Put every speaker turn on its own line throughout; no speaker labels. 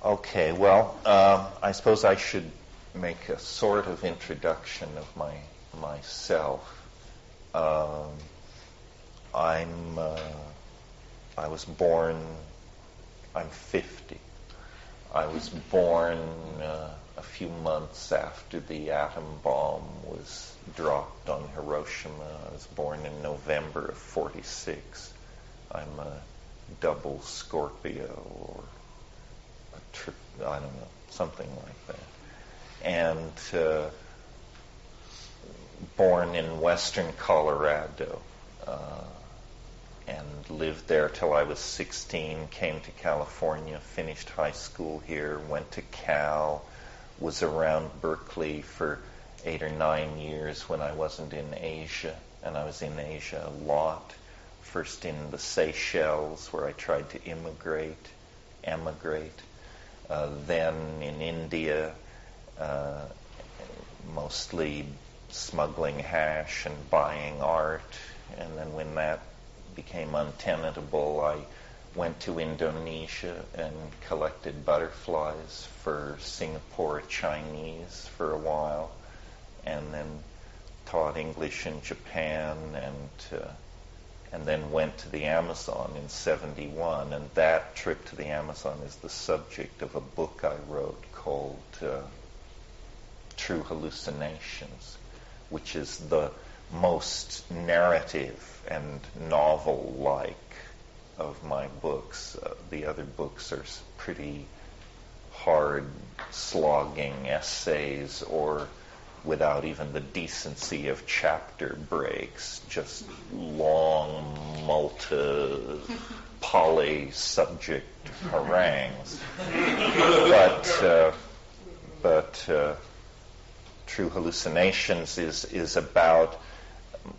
Okay, well, I suppose I should make a sort of introduction of myself. I'm I was born. I'm 50. I was born a few months after the atom bomb was dropped on Hiroshima. I was born in November of '46. I'm a double Scorpio, or I don't know, something like that. And born in western Colorado, and lived there till I was 16, came to California, finished high school here, went to Cal, was around Berkeley for 8 or 9 years when I wasn't in Asia, and I was in Asia a lot. First in the Seychelles, where I tried to emigrate, then in India, mostly smuggling hash and buying art, and then when that became untenable, I went to Indonesia and collected butterflies for Singapore Chinese for a while, and then taught English in Japan, and then went to the Amazon in '71, and that trip to the Amazon is the subject of a book I wrote called True Hallucinations, which is the most narrative and novel-like of my books. The other books are pretty hard, slogging essays, or without even the decency of chapter breaks, just long, poly-subject harangues. But True Hallucinations is about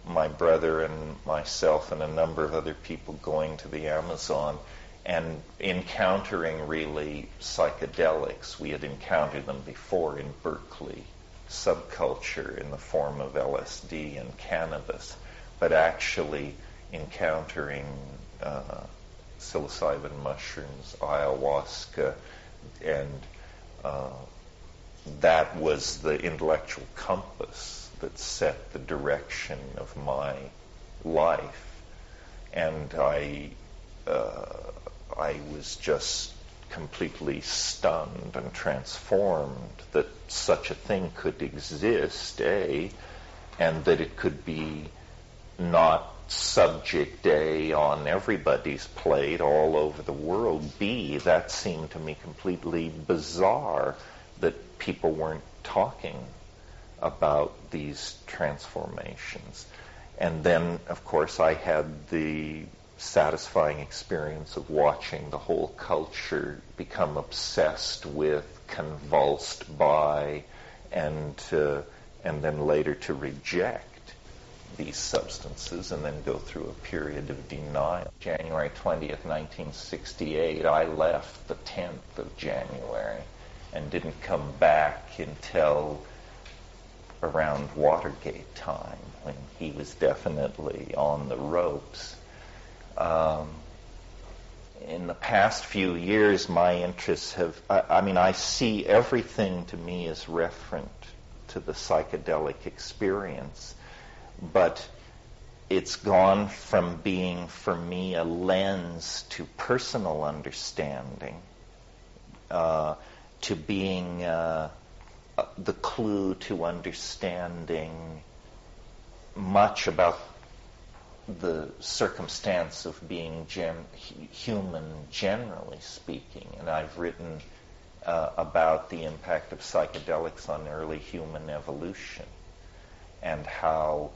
my brother and myself and a number of other people going to the Amazon and encountering really psychedelics. We had encountered them before in Berkeley, subculture in the form of LSD and cannabis, but actually encountering psilocybin mushrooms, ayahuasca, and that was the intellectual compass that set the direction of my life. And I was just completely stunned and transformed that such a thing could exist, A, and that it could be not subject, A, on everybody's plate all over the world, B, that seemed to me completely bizarre that people weren't talking about these transformations. And then, of course, I had the satisfying experience of watching the whole culture become obsessed with, convulsed by, and then later to reject these substances and then go through a period of denial. January 20th, 1968, I left the 10th of January and didn't come back until around Watergate time, when he was definitely on the ropes. In the past few years, my interests have, I see everything to me as referent to the psychedelic experience, but it's gone from being, for me, a lens to personal understanding, to being the clue to understanding much about the circumstance of being human, generally speaking. And I've written about the impact of psychedelics on early human evolution and how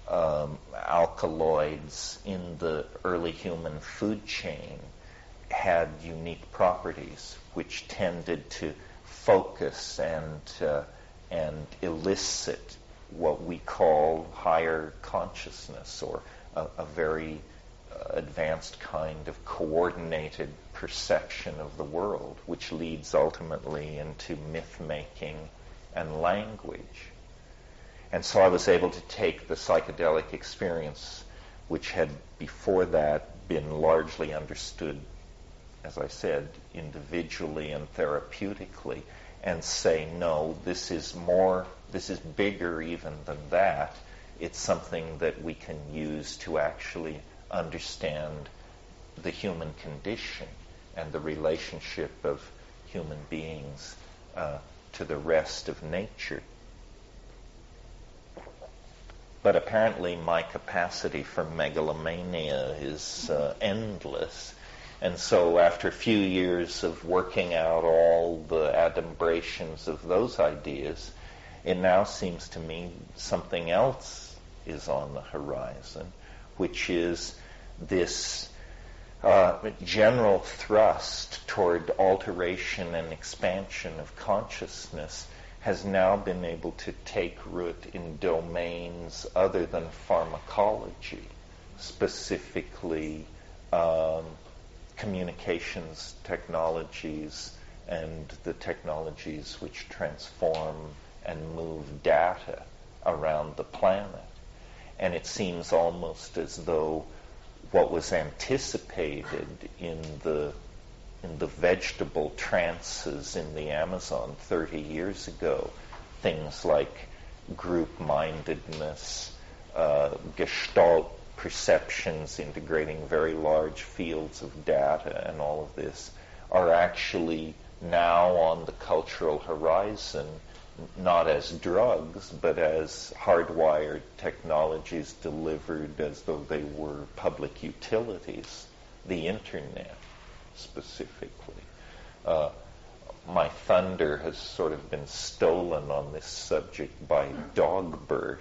alkaloids in the early human food chain had unique properties which tended to focus and elicit what we call higher consciousness, or a very advanced kind of coordinated perception of the world, which leads ultimately into myth-making and language. And so I was able to take the psychedelic experience, which had before that been largely understood as I said, individually and therapeutically, and say, no, this is bigger even than that. It's something that we can use to actually understand the human condition and the relationship of human beings to the rest of nature. But apparently my capacity for megalomania is endless. And so after a few years of working out all the adumbrations of those ideas, it now seems to me something else is on the horizon, which is this general thrust toward alteration and expansion of consciousness has now been able to take root in domains other than pharmacology, specifically communications technologies and the technologies which transform and move data around the planet. And it seems almost as though what was anticipated in the vegetable trances in the Amazon 30 years ago, things like group-mindedness, gestalt perceptions integrating very large fields of data and all of this, are actually now on the cultural horizon, not as drugs, but as hardwired technologies delivered as though they were public utilities, the internet specifically. My thunder has sort of been stolen on this subject by Dogbert,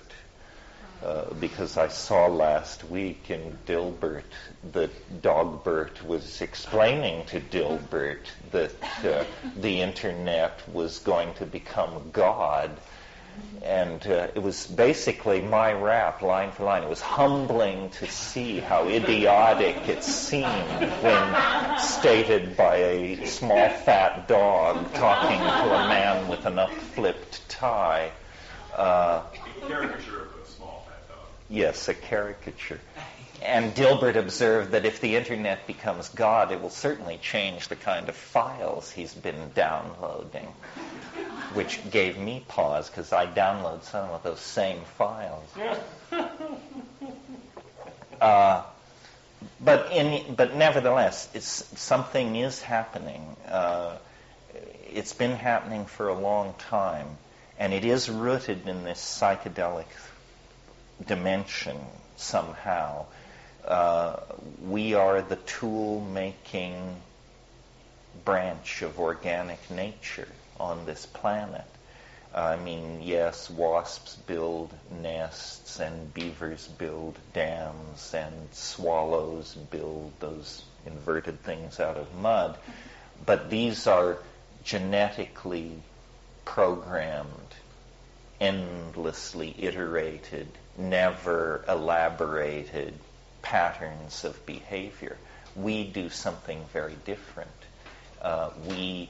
because I saw last week in Dilbert that Dogbert was explaining to Dilbert that the internet was going to become God. And it was basically my rap, line for line. It was humbling to see how idiotic it seemed when stated by a small fat dog talking to a man with an up-flipped tie.
A caricature of a small fat dog.
Yes, a caricature. And Dilbert observed that if the internet becomes God, it will certainly change the kind of files he's been downloading, which gave me pause because I download some of those same files. But nevertheless, something is happening. It's been happening for a long time, and it is rooted in this psychedelic dimension somehow. We are the tool-making branch of organic nature on this planet. I mean, yes, wasps build nests, and beavers build dams, and swallows build those inverted things out of mud. But these are genetically programmed, endlessly iterated, never elaborated patterns of behavior. We do something very different. We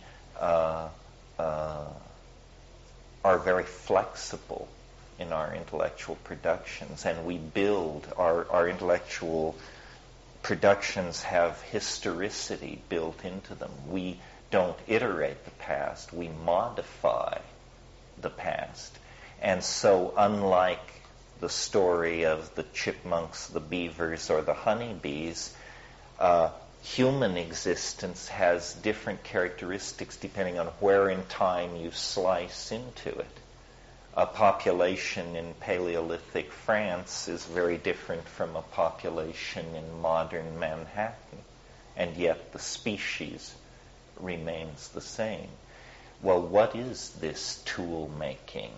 are very flexible in our intellectual productions, and we build our intellectual productions have historicity built into them. We don't iterate the past, we modify the past. And so unlike the story of the chipmunks, the beavers, or the honeybees, human existence has different characteristics depending on where in time you slice into it. A population in Paleolithic France is very different from a population in modern Manhattan, and yet the species remains the same. Well, what is this tool-making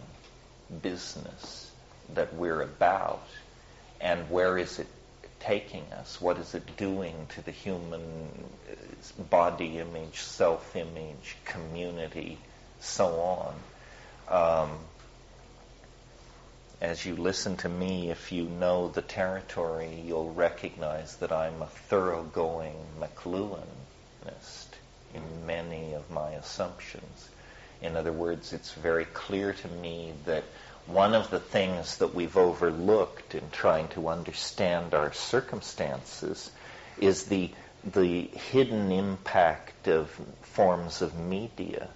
business that we're about, and where is it taking us? What is it doing to the human body image, self-image, community, so on? As you listen to me, if you know the territory, you'll recognize that I'm a thoroughgoing McLuhanist in many of my assumptions. In other words, it's very clear to me that one of the things that we've overlooked in trying to understand our circumstances is the the hidden impact of forms of media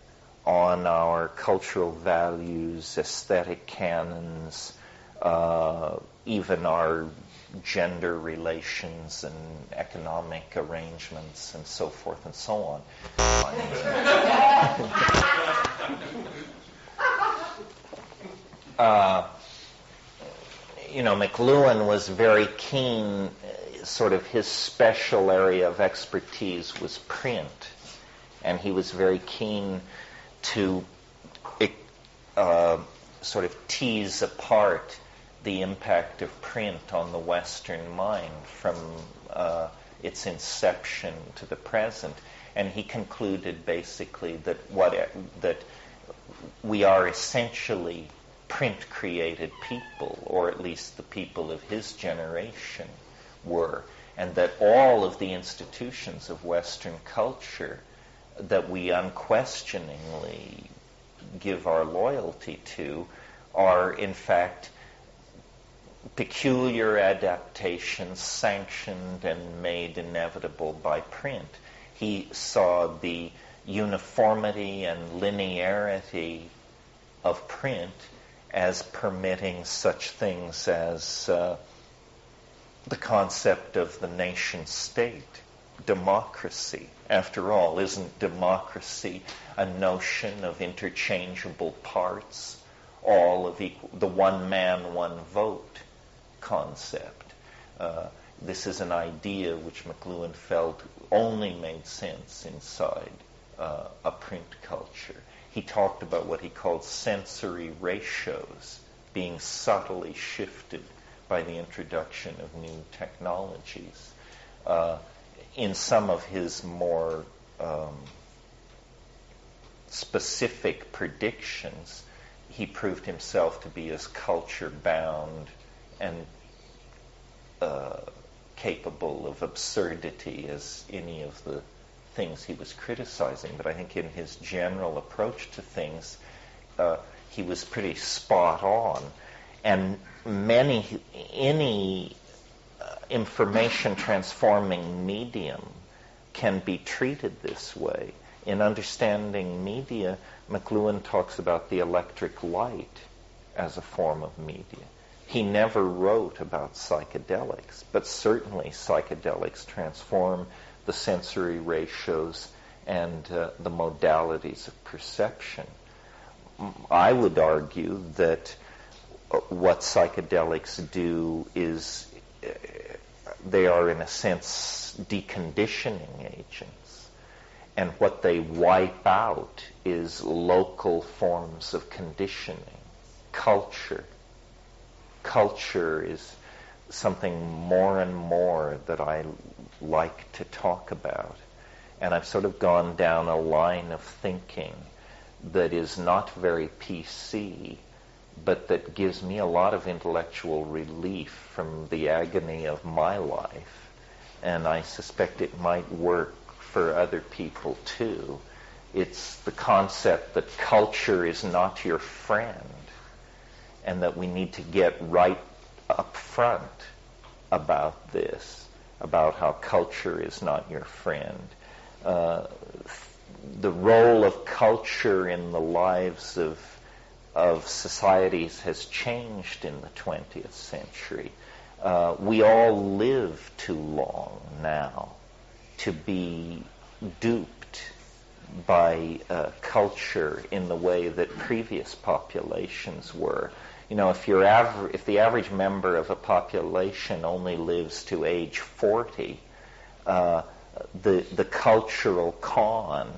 on our cultural values, aesthetic canons, even our gender relations and economic arrangements and so forth and so on. McLuhan was very keen, sort of his special area of expertise was print, and he was very keen to sort of tease apart the impact of print on the Western mind from its inception to the present. And he concluded basically that we are essentially print-created people, or at least the people of his generation were, and that all of the institutions of Western culture that we unquestioningly give our loyalty to are, in fact, peculiar adaptations sanctioned and made inevitable by print. He saw the uniformity and linearity of print as permitting such things as the concept of the nation state, democracy. After all, isn't democracy a notion of interchangeable parts, all of the one man, one vote concept? This is an idea which McLuhan felt only made sense inside a print culture. He talked about what he called sensory ratios being subtly shifted by the introduction of new technologies. In some of his more specific predictions, he proved himself to be as culture-bound and capable of absurdity as any of the things he was criticizing. But I think in his general approach to things, he was pretty spot on. And any information transforming medium can be treated this way. In Understanding Media, McLuhan talks about the electric light as a form of media. He never wrote about psychedelics, but certainly psychedelics transform the sensory ratios and the modalities of perception. I would argue that what psychedelics do is they are, in a sense, deconditioning agents. And what they wipe out is local forms of conditioning, culture. Culture is something more and more that I like to talk about. And I've sort of gone down a line of thinking that is not very PC, but that gives me a lot of intellectual relief from the agony of my life. And I suspect it might work for other people too. It's the concept that culture is not your friend, and that we need to get right up front about this, about how culture is not your friend. The role of culture in the lives of societies has changed in the 20th century. We all live too long now to be duped by culture in the way that previous populations were. You know, if the average member of a population only lives to age 40, the cultural con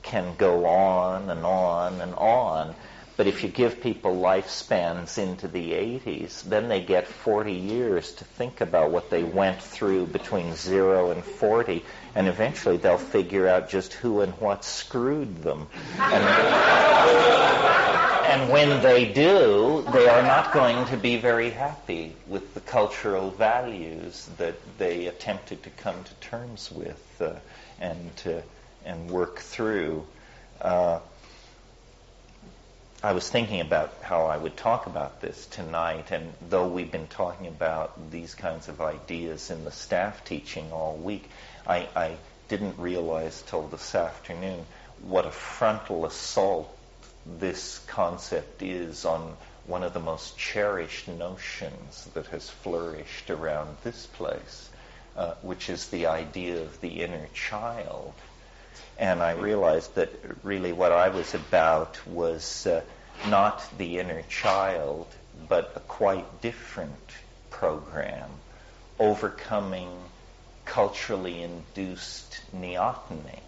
can go on and on and on. But if you give people lifespans into the 80s, then they get 40 years to think about what they went through between 0 and 40, and eventually they'll figure out just who and what screwed them. And when they do, they are not going to be very happy with the cultural values that they attempted to come to terms with and work through. I was thinking about how I would talk about this tonight, and though we've been talking about these kinds of ideas in the staff teaching all week, I didn't realize till this afternoon what a frontal assault this concept is on one of the most cherished notions that has flourished around this place, which is the idea of the inner child. And I realized that really what I was about was not the inner child, but a quite different program, overcoming culturally induced neoteny.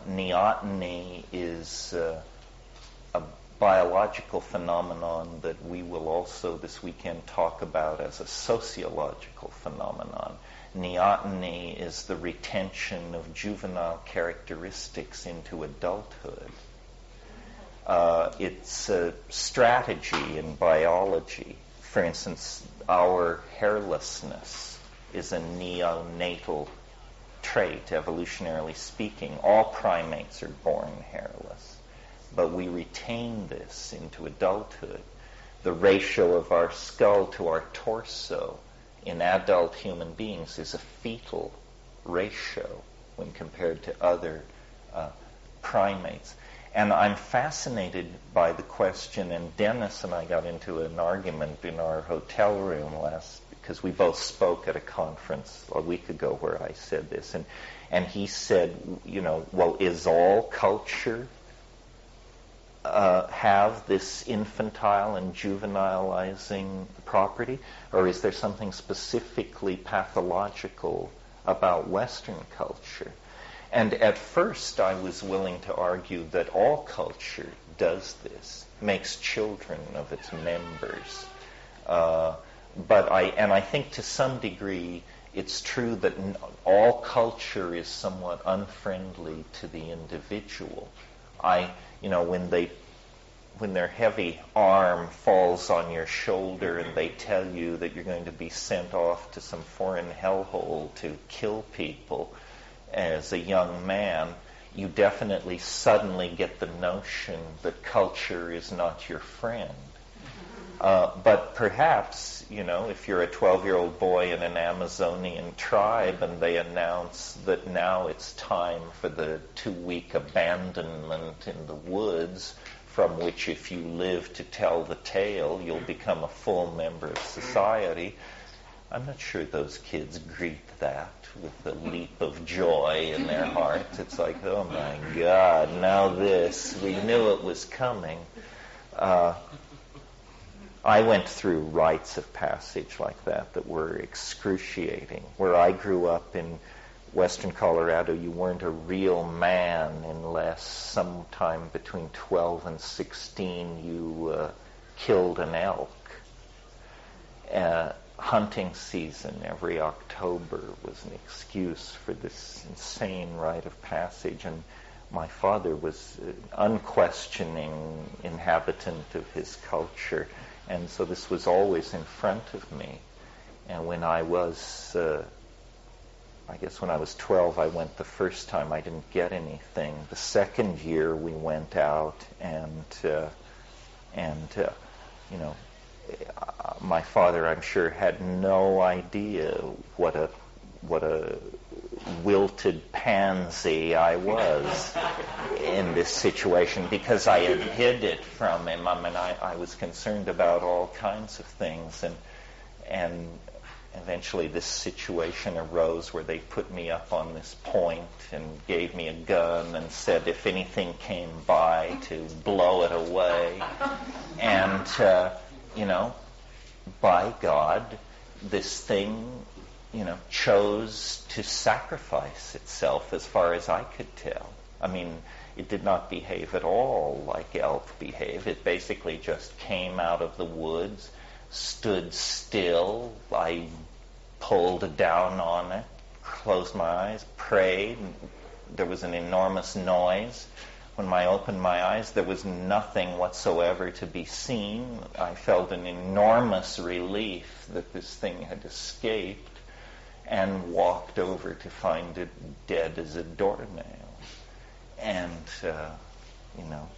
Neoteny is a biological phenomenon that we will also this weekend talk about as a sociological phenomenon. Neoteny is the retention of juvenile characteristics into adulthood. It's a strategy in biology. For instance, our hairlessness is a neonatal trait, evolutionarily speaking. All primates are born hairless, but we retain this into adulthood. The ratio of our skull to our torso in adult human beings is a fetal ratio when compared to other primates. And I'm fascinated by the question, and Dennis and I got into an argument in our hotel room because we both spoke at a conference a week ago where I said this, and he said, well, is all culture have this infantile and juvenilizing property, or is there something specifically pathological about Western culture? And at first I was willing to argue that all culture does this, makes children of its members. But I think to some degree it's true that all culture is somewhat unfriendly to the individual. When their heavy arm falls on your shoulder and they tell you that you're going to be sent off to some foreign hellhole to kill people as a young man, you definitely suddenly get the notion that culture is not your friend. But perhaps, if you're a 12-year-old boy in an Amazonian tribe and they announce that now it's time for the 2-week abandonment in the woods, from which if you live to tell the tale, you'll become a full member of society, I'm not sure those kids greet that with a leap of joy in their hearts. It's like, oh my God, now this. We knew it was coming. I went through rites of passage like that were excruciating. Where I grew up in Western Colorado, you weren't a real man unless sometime between 12 and 16 you killed an elk. Hunting season every October was an excuse for this insane rite of passage, and my father was an unquestioning inhabitant of his culture, and so this was always in front of me. And when I was, when I was 12, I went the first time. I didn't get anything. The second year we went out, and my father, I'm sure, had no idea what a wilted pansy I was in this situation, because I had hid it from him. I was concerned about all kinds of things, and eventually this situation arose where they put me up on this point and gave me a gun and said if anything came by to blow it away. And by God, this thing, chose to sacrifice itself as far as I could tell. I mean, it did not behave at all like elk behave. It basically just came out of the woods, stood still. I pulled down on it, closed my eyes, prayed. There was an enormous noise. When I opened my eyes, there was nothing whatsoever to be seen. I felt an enormous relief that this thing had escaped, and walked over to find it dead as a doornail. And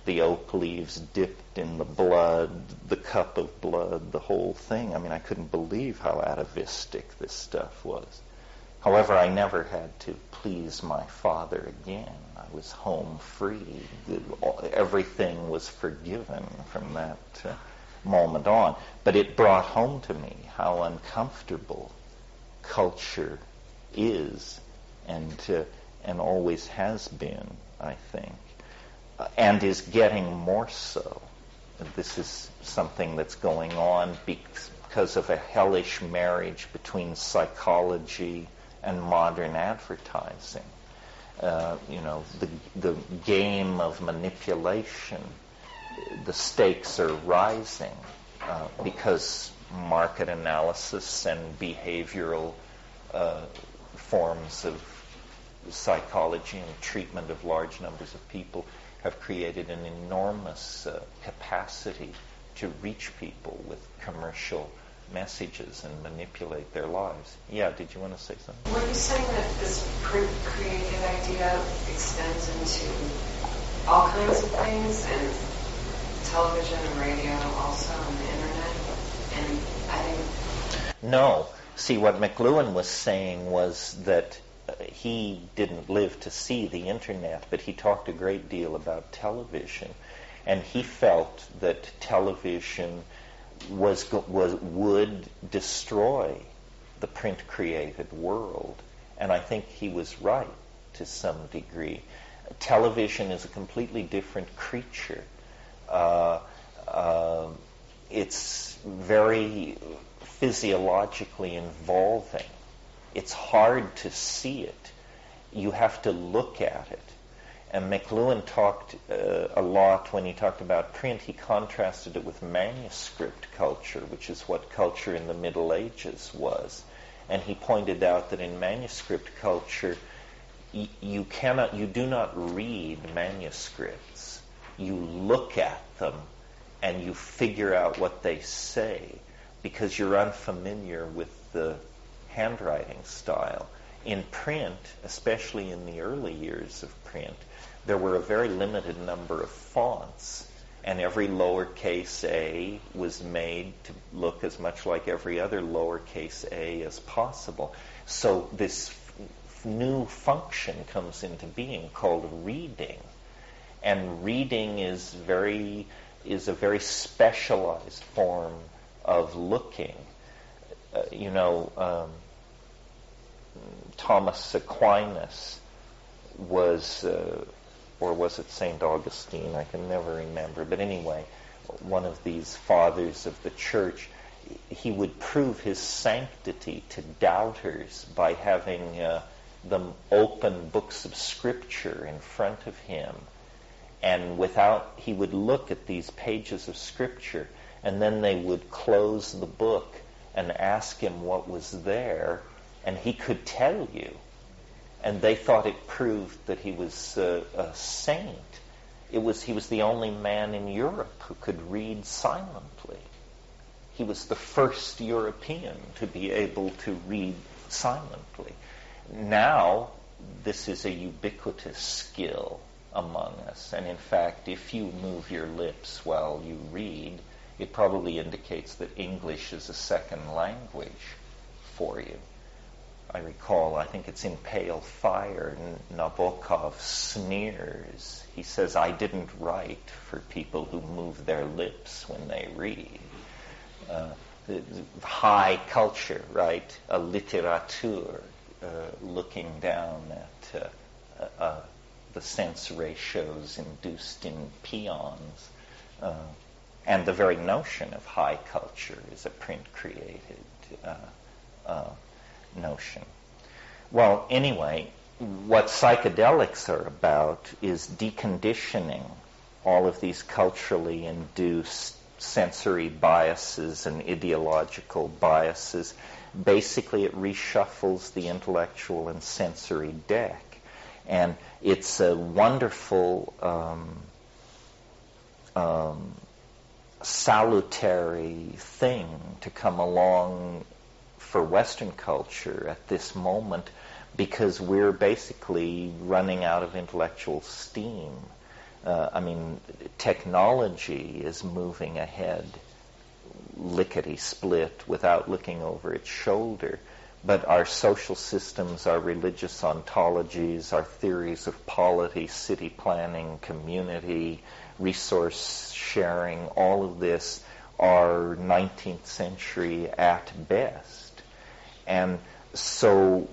the oak leaves dipped in the blood, the cup of blood, the whole thing. I mean, I couldn't believe how atavistic this stuff was. However, I never had to please my father again. I was home free. Everything was forgiven from that moment on. But it brought home to me how uncomfortable culture is and always has been, I think, and is getting more so. This is something that's going on because of a hellish marriage between psychology and modern advertising. The game of manipulation, the stakes are rising because market analysis and behavioral forms of psychology and treatment of large numbers of people have created an enormous capacity to reach people with commercial messages and manipulate their lives. Yeah, did you want to say something?
Were you saying that this print created idea extends into all kinds of things, and television and radio also, and the internet? And I think...
No. See, what McLuhan was saying was that he didn't live to see the internet, but he talked a great deal about television, and he felt that television would destroy the print-created world, and I think he was right to some degree. Television is a completely different creature. It's very physiologically involving. It's hard to see it. You have to look at it. And McLuhan talked a lot when he talked about print. He contrasted it with manuscript culture, which is what culture in the Middle Ages was. And he pointed out that in manuscript culture, you do not read manuscripts. You look at them and you figure out what they say because you're unfamiliar with the handwriting style. In print, especially in the early years of print, there were a very limited number of fonts, and every lowercase a was made to look as much like every other lowercase a as possible. So this new function comes into being called reading, and reading is a very specialized form of looking. Thomas Aquinas was, or was it St. Augustine? I can never remember. But anyway, one of these fathers of the church, he would prove his sanctity to doubters by having them open books of scripture in front of him. And he would look at these pages of scripture, and then they would close the book and ask him what was there, and he could tell you. And they thought it proved that he was a saint. He was the only man in Europe who could read silently. He was the first European to be able to read silently. Now, this is a ubiquitous skill among us. And in fact, if you move your lips while you read, it probably indicates that English is a second language for you. I recall, I think it's in Pale Fire, Nabokov sneers. He says, I didn't write for people who move their lips when they read. High culture, right? A literature, looking down at the sense ratios induced in peons. And the very notion of high culture is a print-created notion. Well, anyway, what psychedelics are about is deconditioning all of these culturally induced sensory biases and ideological biases. Basically, it reshuffles the intellectual and sensory deck. And it's a wonderful salutary thing to come along for Western culture at this moment, because we're basically running out of intellectual steam. Technology is moving ahead lickety-split without looking over its shoulder. But our social systems, our religious ontologies, our theories of polity, city planning, community, resource sharing, all of this are 19th century at best. And so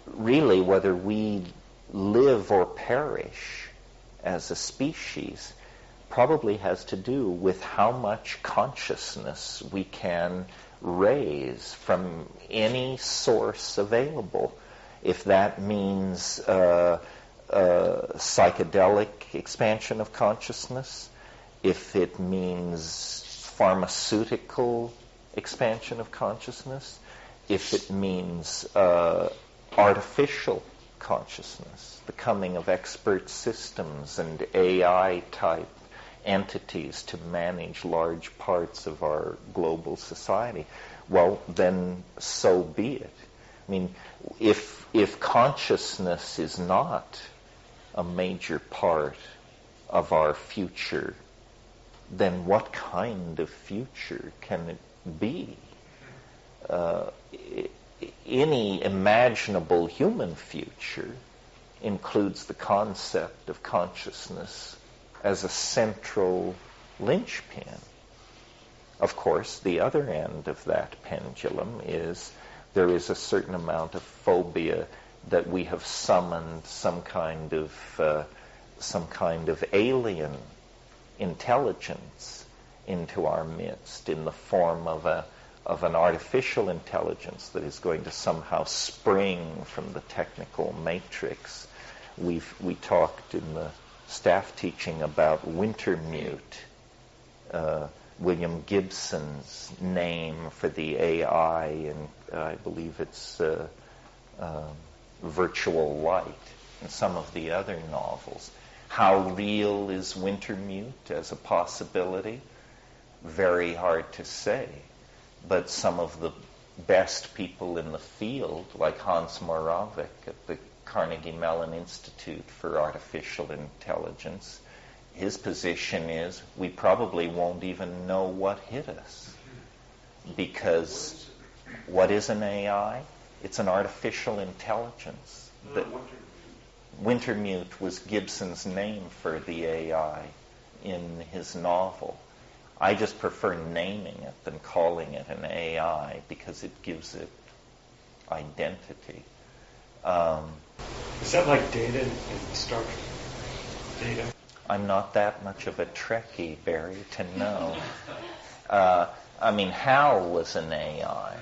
really whether we live or perish as a species probably has to do with how much consciousness we can raise from any source available. If that means psychedelic expansion of consciousness, if it means pharmaceutical expansion of consciousness, if it means artificial consciousness, the coming of expert systems and AI-type entities to manage large parts of our global society, well, then so be it. If consciousness is not a major part of our future, then what kind of future can it be? Any imaginable human future includes the concept of consciousness as a central linchpin. Of course, the other end of that pendulum is there is a certain amount of phobia that we have summoned some kind of alien intelligence into our midst in the form of an artificial intelligence that is going to somehow spring from the technical matrix. We talked in the staff teaching about Wintermute, William Gibson's name for the AI, and I believe it's Virtual Light, and some of the other novels. How real is Wintermute as a possibility? Very hard to say. But some of the best people in the field, like Hans Moravec at the Carnegie Mellon Institute for Artificial Intelligence, his position is we probably won't even know what hit us. Because what is an AI? It's an artificial intelligence. Wintermute was Gibson's name for the AI in his novel. I just prefer naming it than calling it an AI because it gives it identity.
Is that like data in Star Trek? Data?
I'm not that much of a Trekkie, Barry, to know. Hal was an AI,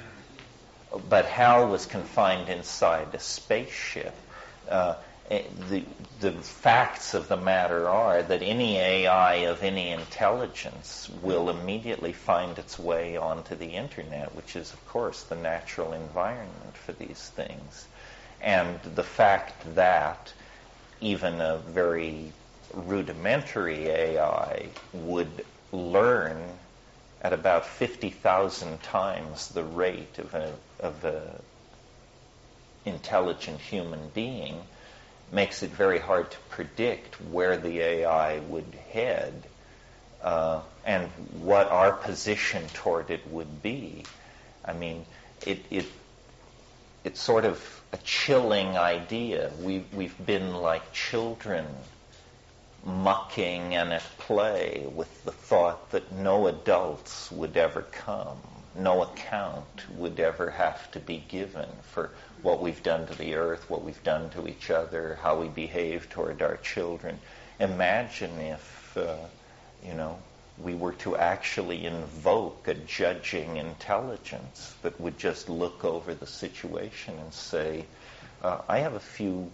but Hal was confined inside a spaceship. The facts of the matter are that any AI of any intelligence will immediately find its way onto the internet, which is, of course, the natural environment for these things. And the fact that even a very rudimentary AI would learn at about 50,000 times the rate of an intelligent human being makes it very hard to predict where the AI would head and what our position toward it would be. It's sort of a chilling idea. We've been like children mucking and at play with the thought that no adults would ever come, no account would ever have to be given for what we've done to the earth, what we've done to each other, how we behave toward our children. Imagine if, we were to actually invoke a judging intelligence that would just look over the situation and say, I have a few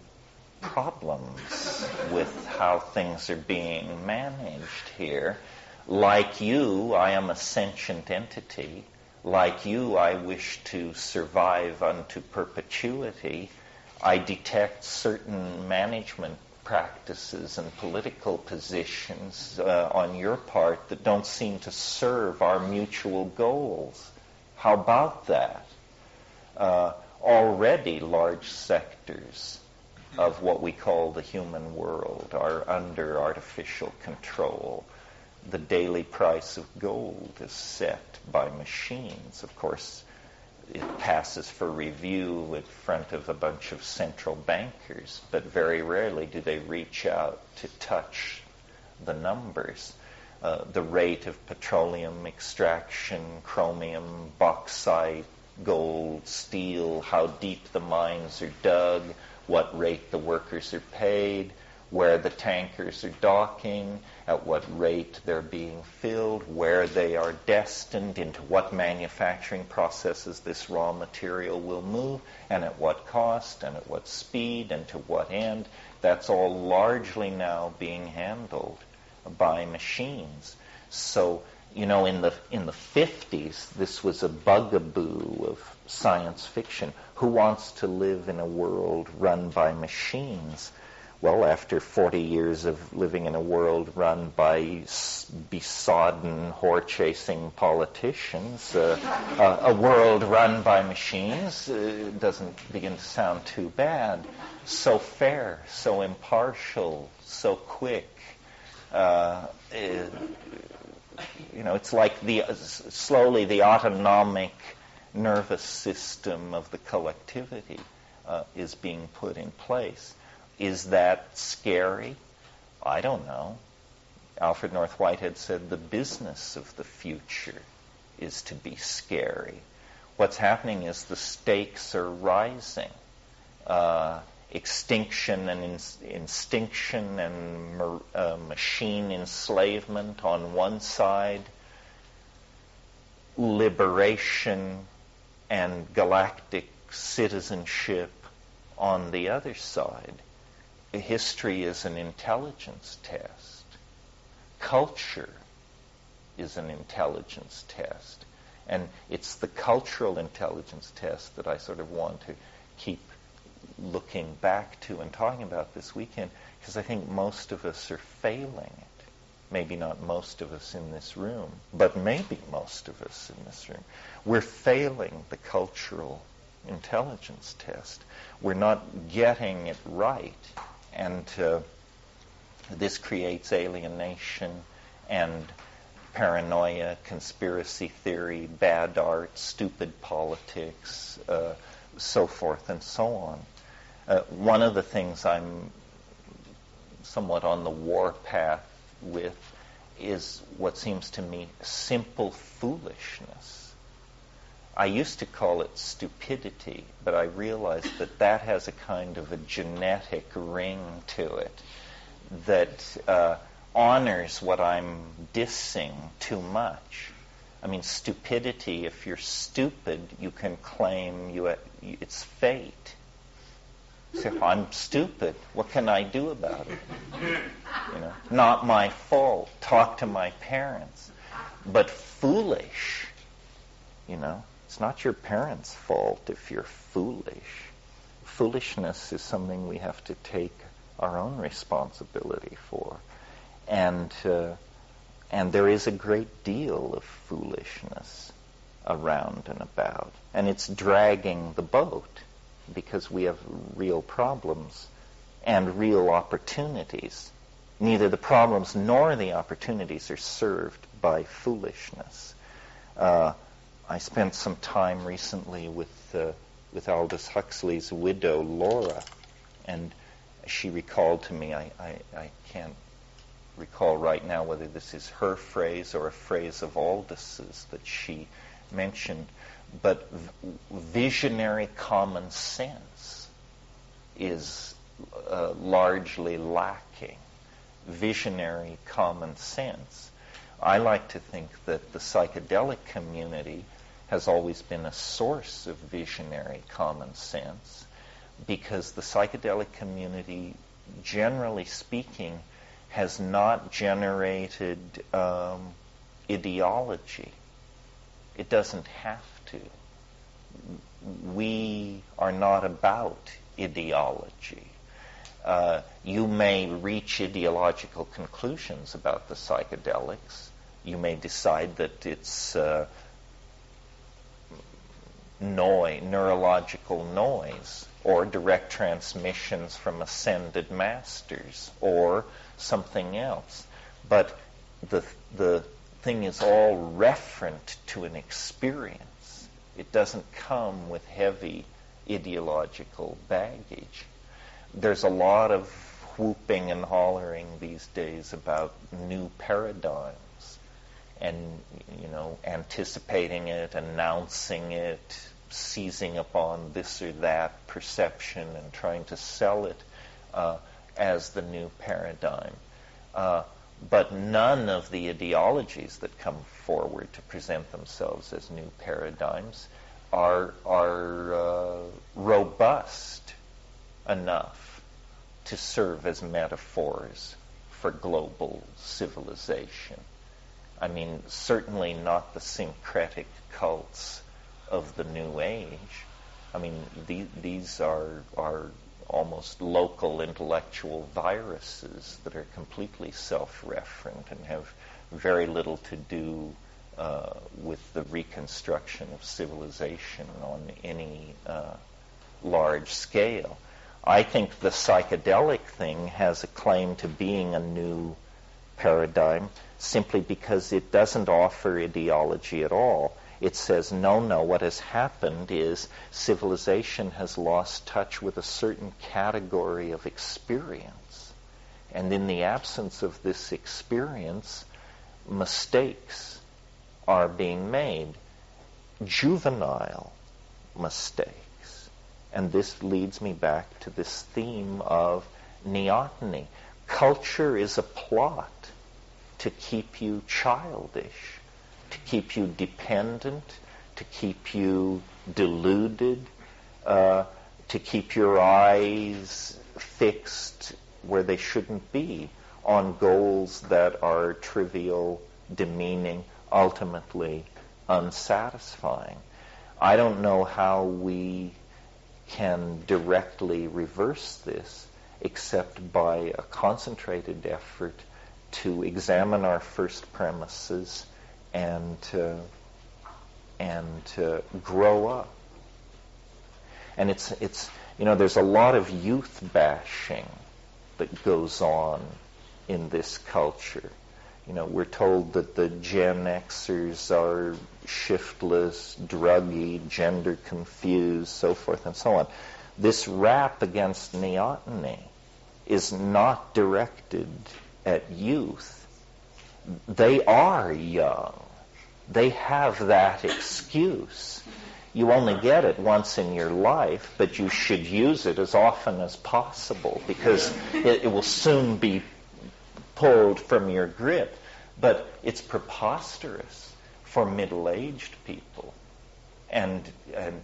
problems with how things are being managed here. Like you, I am a sentient entity. Like you, I wish to survive unto perpetuity. I detect certain management practices and political positions on your part that don't seem to serve our mutual goals. How about that? Already large sectors of what we call the human world are under artificial control. The daily price of gold is set by machines. Of course, it passes for review in front of a bunch of central bankers, but very rarely do they reach out to touch the numbers. The rate of petroleum extraction, chromium, bauxite, gold, steel, how deep the mines are dug, what rate the workers are paid, where the tankers are docking, at what rate they're being filled, where they are destined, into what manufacturing processes this raw material will move, and at what cost, and at what speed, and to what end. That's all largely now being handled by machines. So, in the 50s, this was a bugaboo of science fiction. Who wants to live in a world run by machines? Well, after 40 years of living in a world run by besodden, whore-chasing politicians, a world run by machines doesn't begin to sound too bad. So fair, so impartial, so quick. It's like slowly the autonomic nervous system of the collectivity is being put in place. Is that scary? I don't know. Alfred North Whitehead said the business of the future is to be scary. What's happening is the stakes are rising. Extinction and instinction and machine enslavement on one side, liberation and galactic citizenship on the other side. History is an intelligence test. Culture is an intelligence test. And it's the cultural intelligence test that I sort of want to keep looking back to and talking about this weekend, because I think most of us are failing it. Maybe not most of us in this room, but maybe most of us in this room. We're failing the cultural intelligence test. We're not getting it right. And this creates alienation and paranoia, conspiracy theory, bad art, stupid politics, so forth and so on. One of the things I'm somewhat on the war path with is what seems to me simple foolishness. I used to call it stupidity, but I realized that has a kind of a genetic ring to it that honors what I'm dissing too much. I mean, stupidity, if you're stupid, you can claim it's fate. Say, I'm stupid. What can I do about it? Not my fault. Talk to my parents. But foolish, it's not your parents' fault if you're foolish. Foolishness is something we have to take our own responsibility for. And there is a great deal of foolishness around and about. And it's dragging the boat because we have real problems and real opportunities. Neither the problems nor the opportunities are served by foolishness. I spent some time recently with Aldous Huxley's widow, Laura, and she recalled to me, I can't recall right now whether this is her phrase or a phrase of Aldous's that she mentioned, but visionary common sense is largely lacking. Visionary common sense. I like to think that the psychedelic community has always been a source of visionary common sense, because the psychedelic community, generally speaking, has not generated ideology. It doesn't have to. We are not about ideology. You may reach ideological conclusions about the psychedelics. You may decide that it's neurological noise, or direct transmissions from ascended masters, or something else. But the thing is all referent to an experience. It doesn't come with heavy ideological baggage. There's a lot of whooping and hollering these days about new paradigms and, anticipating it, announcing it, seizing upon this or that perception and trying to sell it as the new paradigm. But none of the ideologies that come forward to present themselves as new paradigms are robust enough to serve as metaphors for global civilization. I mean, certainly not the syncretic cults of the New Age. I mean, these are almost local intellectual viruses that are completely self-referent and have very little to do with the reconstruction of civilization on any large scale. I think the psychedelic thing has a claim to being a new paradigm simply because it doesn't offer ideology at all. It says, no, what has happened is civilization has lost touch with a certain category of experience. And in the absence of this experience, mistakes are being made, juvenile mistakes. And this leads me back to this theme of neoteny. Culture is a plot to keep you childish, to keep you dependent, to keep you deluded, to keep your eyes fixed where they shouldn't be on goals that are trivial, demeaning, ultimately unsatisfying. I don't know how we can directly reverse this except by a concentrated effort to examine our first premises and grow up. And it's there's a lot of youth bashing that goes on in this culture. We're told that the Gen Xers are shiftless, druggy, gender confused, so forth and so on. This rap against neoteny is not directed at youth. They are young. They have that excuse. You only get it once in your life, but you should use it as often as possible because it will soon be pulled from your grip. But it's preposterous for middle-aged people and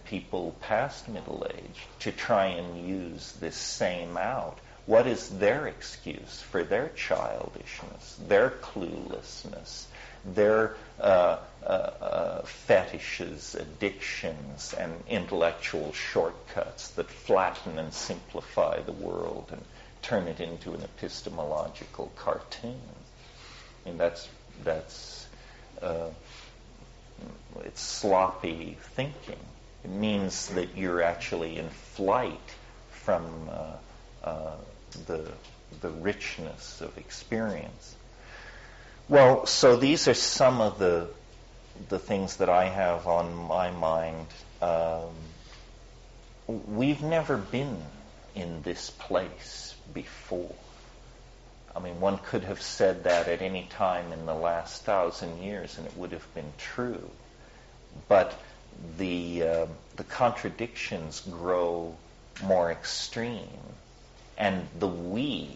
people past middle age to try and use this same out. What is their excuse for their childishness, their cluelessness, their fetishes, addictions, and intellectual shortcuts that flatten and simplify the world and turn it into an epistemological cartoon? I mean, that's it's sloppy thinking. It means that you're actually in flight from the richness of experience. Well, so these are some of the things that I have on my mind. We've never been in this place before. I mean, one could have said that at any time in the last 1,000 years, and it would have been true. But the contradictions grow more extreme, and the we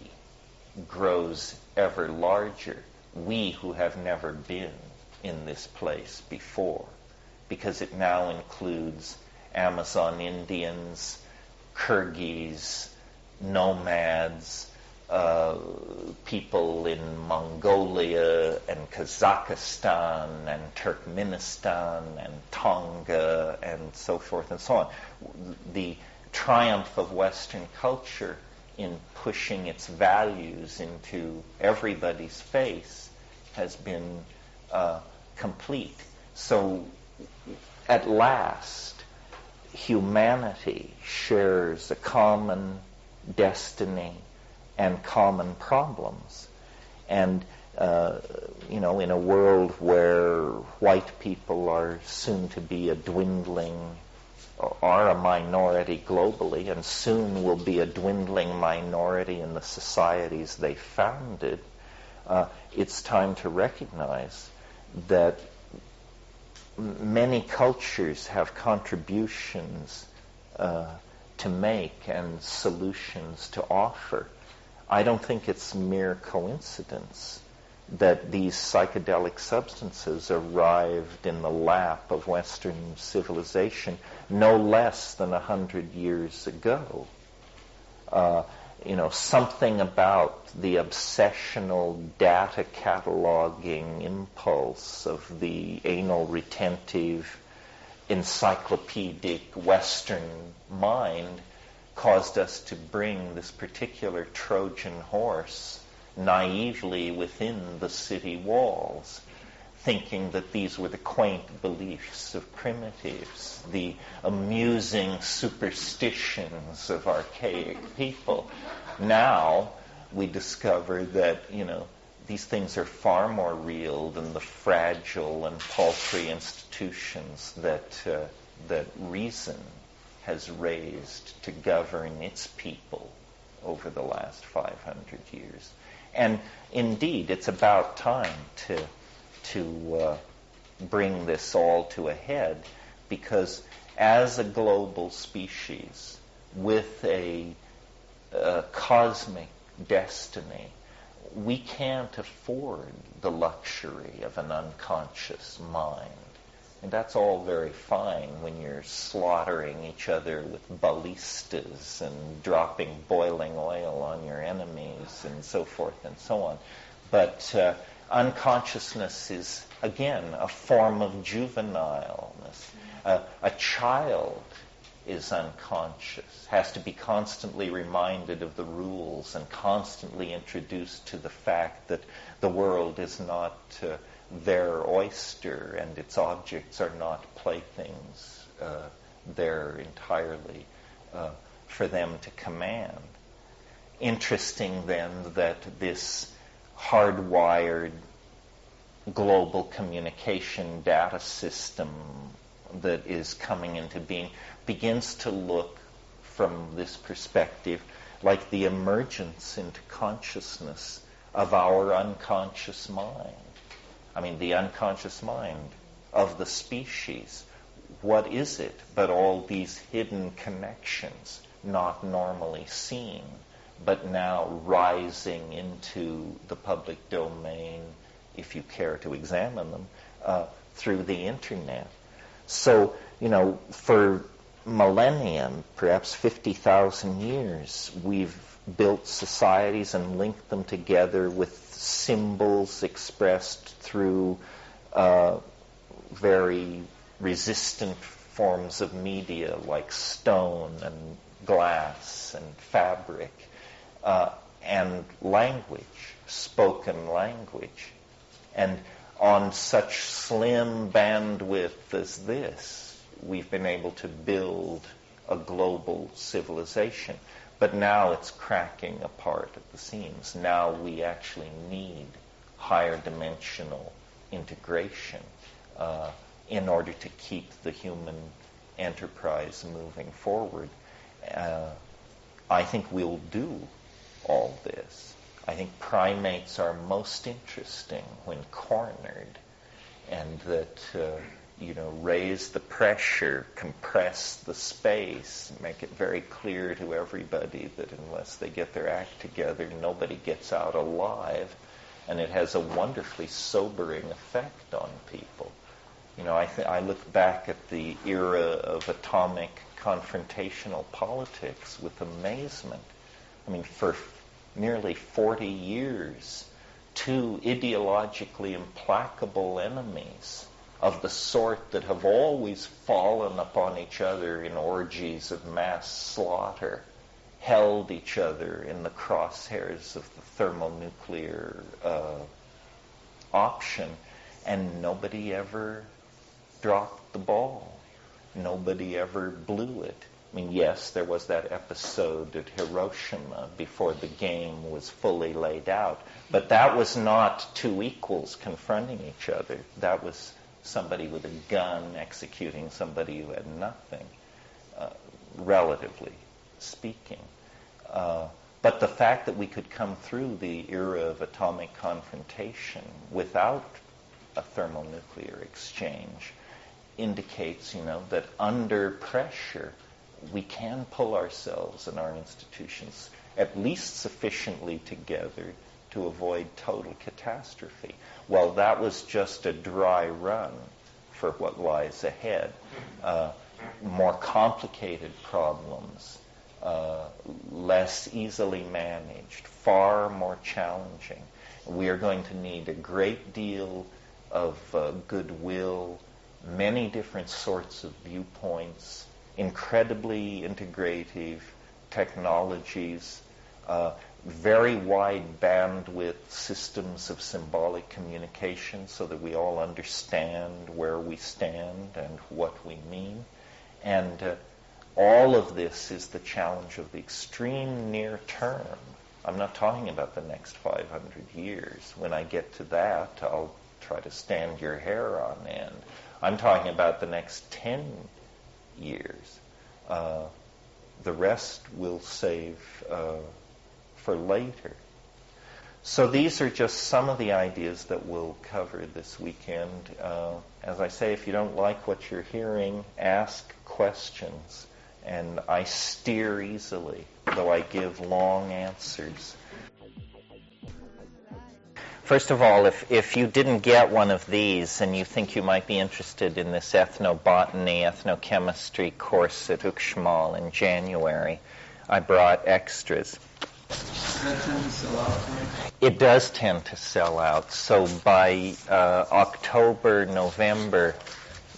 grows ever larger. We who have never been in this place before, because it now includes Amazon Indians, Kyrgyz, nomads, people in Mongolia and Kazakhstan and Turkmenistan and Tonga and so forth and so on. The triumph of Western culture in pushing its values into everybody's face has been complete. So at last, humanity shares a common destiny and common problems. And, in a world where white people are soon to be are a minority globally, and soon will be a dwindling minority in the societies they founded, it's time to recognize that many cultures have contributions to make and solutions to offer. I don't think it's mere coincidence that these psychedelic substances arrived in the lap of Western civilization no less than 100 years ago. Something about the obsessional data cataloging impulse of the anal retentive, encyclopedic Western mind caused us to bring this particular Trojan horse naively within the city walls, thinking that these were the quaint beliefs of primitives, the amusing superstitions of archaic people. Now we discover that, these things are far more real than the fragile and paltry institutions that reason has raised to govern its people over the last 500 years. And indeed, it's about time to bring this all to a head, because as a global species with a cosmic destiny, we can't afford the luxury of an unconscious mind. And that's all very fine when you're slaughtering each other with ballistas and dropping boiling oil on your enemies and so forth and so on. But unconsciousness is, again, a form of juvenileness. A child is unconscious, has to be constantly reminded of the rules and constantly introduced to the fact that the world is not their oyster and its objects are not playthings. They're entirely for them to command. Interesting then that this hardwired global communication data system that is coming into being begins to look from this perspective like the emergence into consciousness of our unconscious mind. I mean, the unconscious mind of the species. What is it but all these hidden connections, not normally seen, but now rising into the public domain, if you care to examine them, through the internet? So, for millennium, perhaps 50,000 years, we've built societies and linked them together with symbols expressed through very resistant forms of media like stone and glass and fabric, and language, spoken language. And on such slim bandwidth as this, we've been able to build a global civilization. But now it's cracking apart at the seams. Now we actually need higher dimensional integration in order to keep the human enterprise moving forward. I think we'll do all this. I think primates are most interesting when cornered, and that raise the pressure, compress the space, make it very clear to everybody that unless they get their act together, nobody gets out alive. And it has a wonderfully sobering effect on people. I look back at the era of atomic confrontational politics with amazement. I mean, for nearly 40 years, two ideologically implacable enemies of the sort that have always fallen upon each other in orgies of mass slaughter, held each other in the crosshairs of the thermonuclear option, and nobody ever dropped the ball. nobody ever blew it. I mean, yes, there was that episode at Hiroshima before the game was fully laid out, but that was not two equals confronting each other. That was somebody with a gun executing somebody who had nothing, relatively speaking. But the fact that we could come through the era of atomic confrontation without a thermonuclear exchange indicates, that under pressure we can pull ourselves and our institutions at least sufficiently together to avoid total catastrophe. Well, that was just a dry run for what lies ahead. More complicated problems, less easily managed, far more challenging. We are going to need a great deal of goodwill, many different sorts of viewpoints, incredibly integrative technologies, very wide bandwidth systems of symbolic communication so that we all understand where we stand and what we mean. And all of this is the challenge of the extreme near term. I'm not talking about the next 500 years. When I get to that, I'll try to stand your hair on end. I'm talking about the next 10 years. The rest we'll save for later. So these are just some of the ideas that we'll cover this weekend. As I say, if you don't like what you're hearing, ask questions. And I steer easily, though I give long answers. First of all, if you didn't get one of these and you think you might be interested in this ethnobotany, ethnochemistry course at Uxmal in January, I brought extras.
Does that tend to sell out?
It does tend to sell out. So by October, November,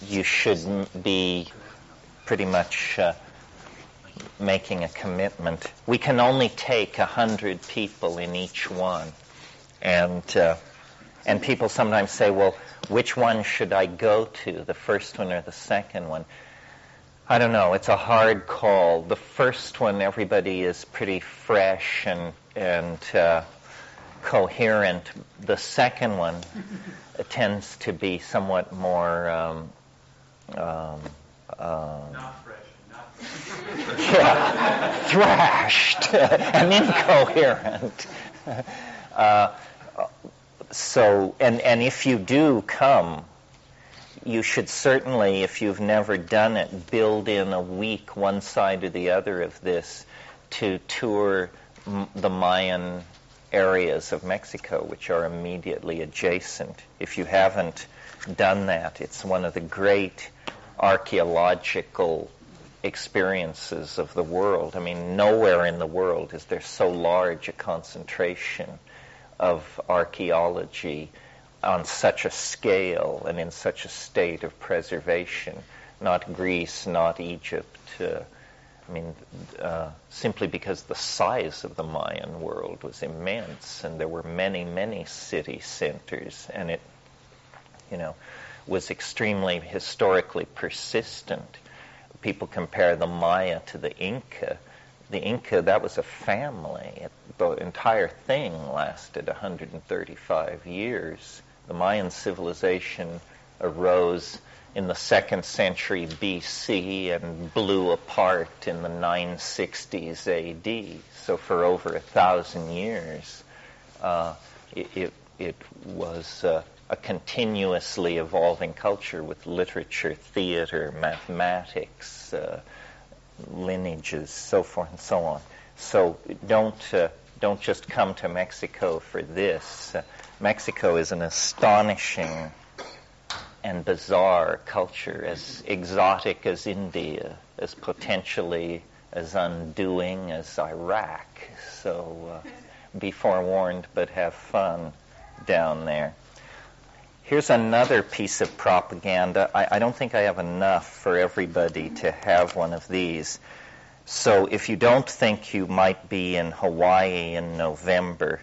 you should be pretty much making a commitment. We can only take 100 people in each one. And people sometimes say, well, which one should I go to, the first one or the second one? I don't know. It's a hard call. The first one, everybody is pretty fresh and coherent. The second one tends to be somewhat more
Not fresh, not
thrashed and incoherent. So if you do come, you should certainly, if you've never done it, build in a week, one side or the other of this, to tour the Mayan areas of Mexico, which are immediately adjacent. If you haven't done that, it's one of the great archaeological experiences of the world. I mean, nowhere in the world is there so large a concentration of archaeology on such a scale and in such a state of preservation. Not Greece, not Egypt. Simply because the size of the Mayan world was immense, and there were many, many city centers, and it, was extremely historically persistent. People compare the Maya to the Inca. The Inca, that was a family. The entire thing lasted 135 years. The Mayan civilization arose in the 2nd century BC and blew apart in the 960s AD. So for over 1,000 years, it was a continuously evolving culture with literature, theater, mathematics, lineages, so forth and so on. So don't just come to Mexico for this. Mexico is an astonishing and bizarre culture, as exotic as India, as potentially as undoing as Iraq. So be forewarned, but have fun down there. Here's another piece of propaganda. I don't think I have enough for everybody to have one of these. So if you don't think you might be in Hawaii in November,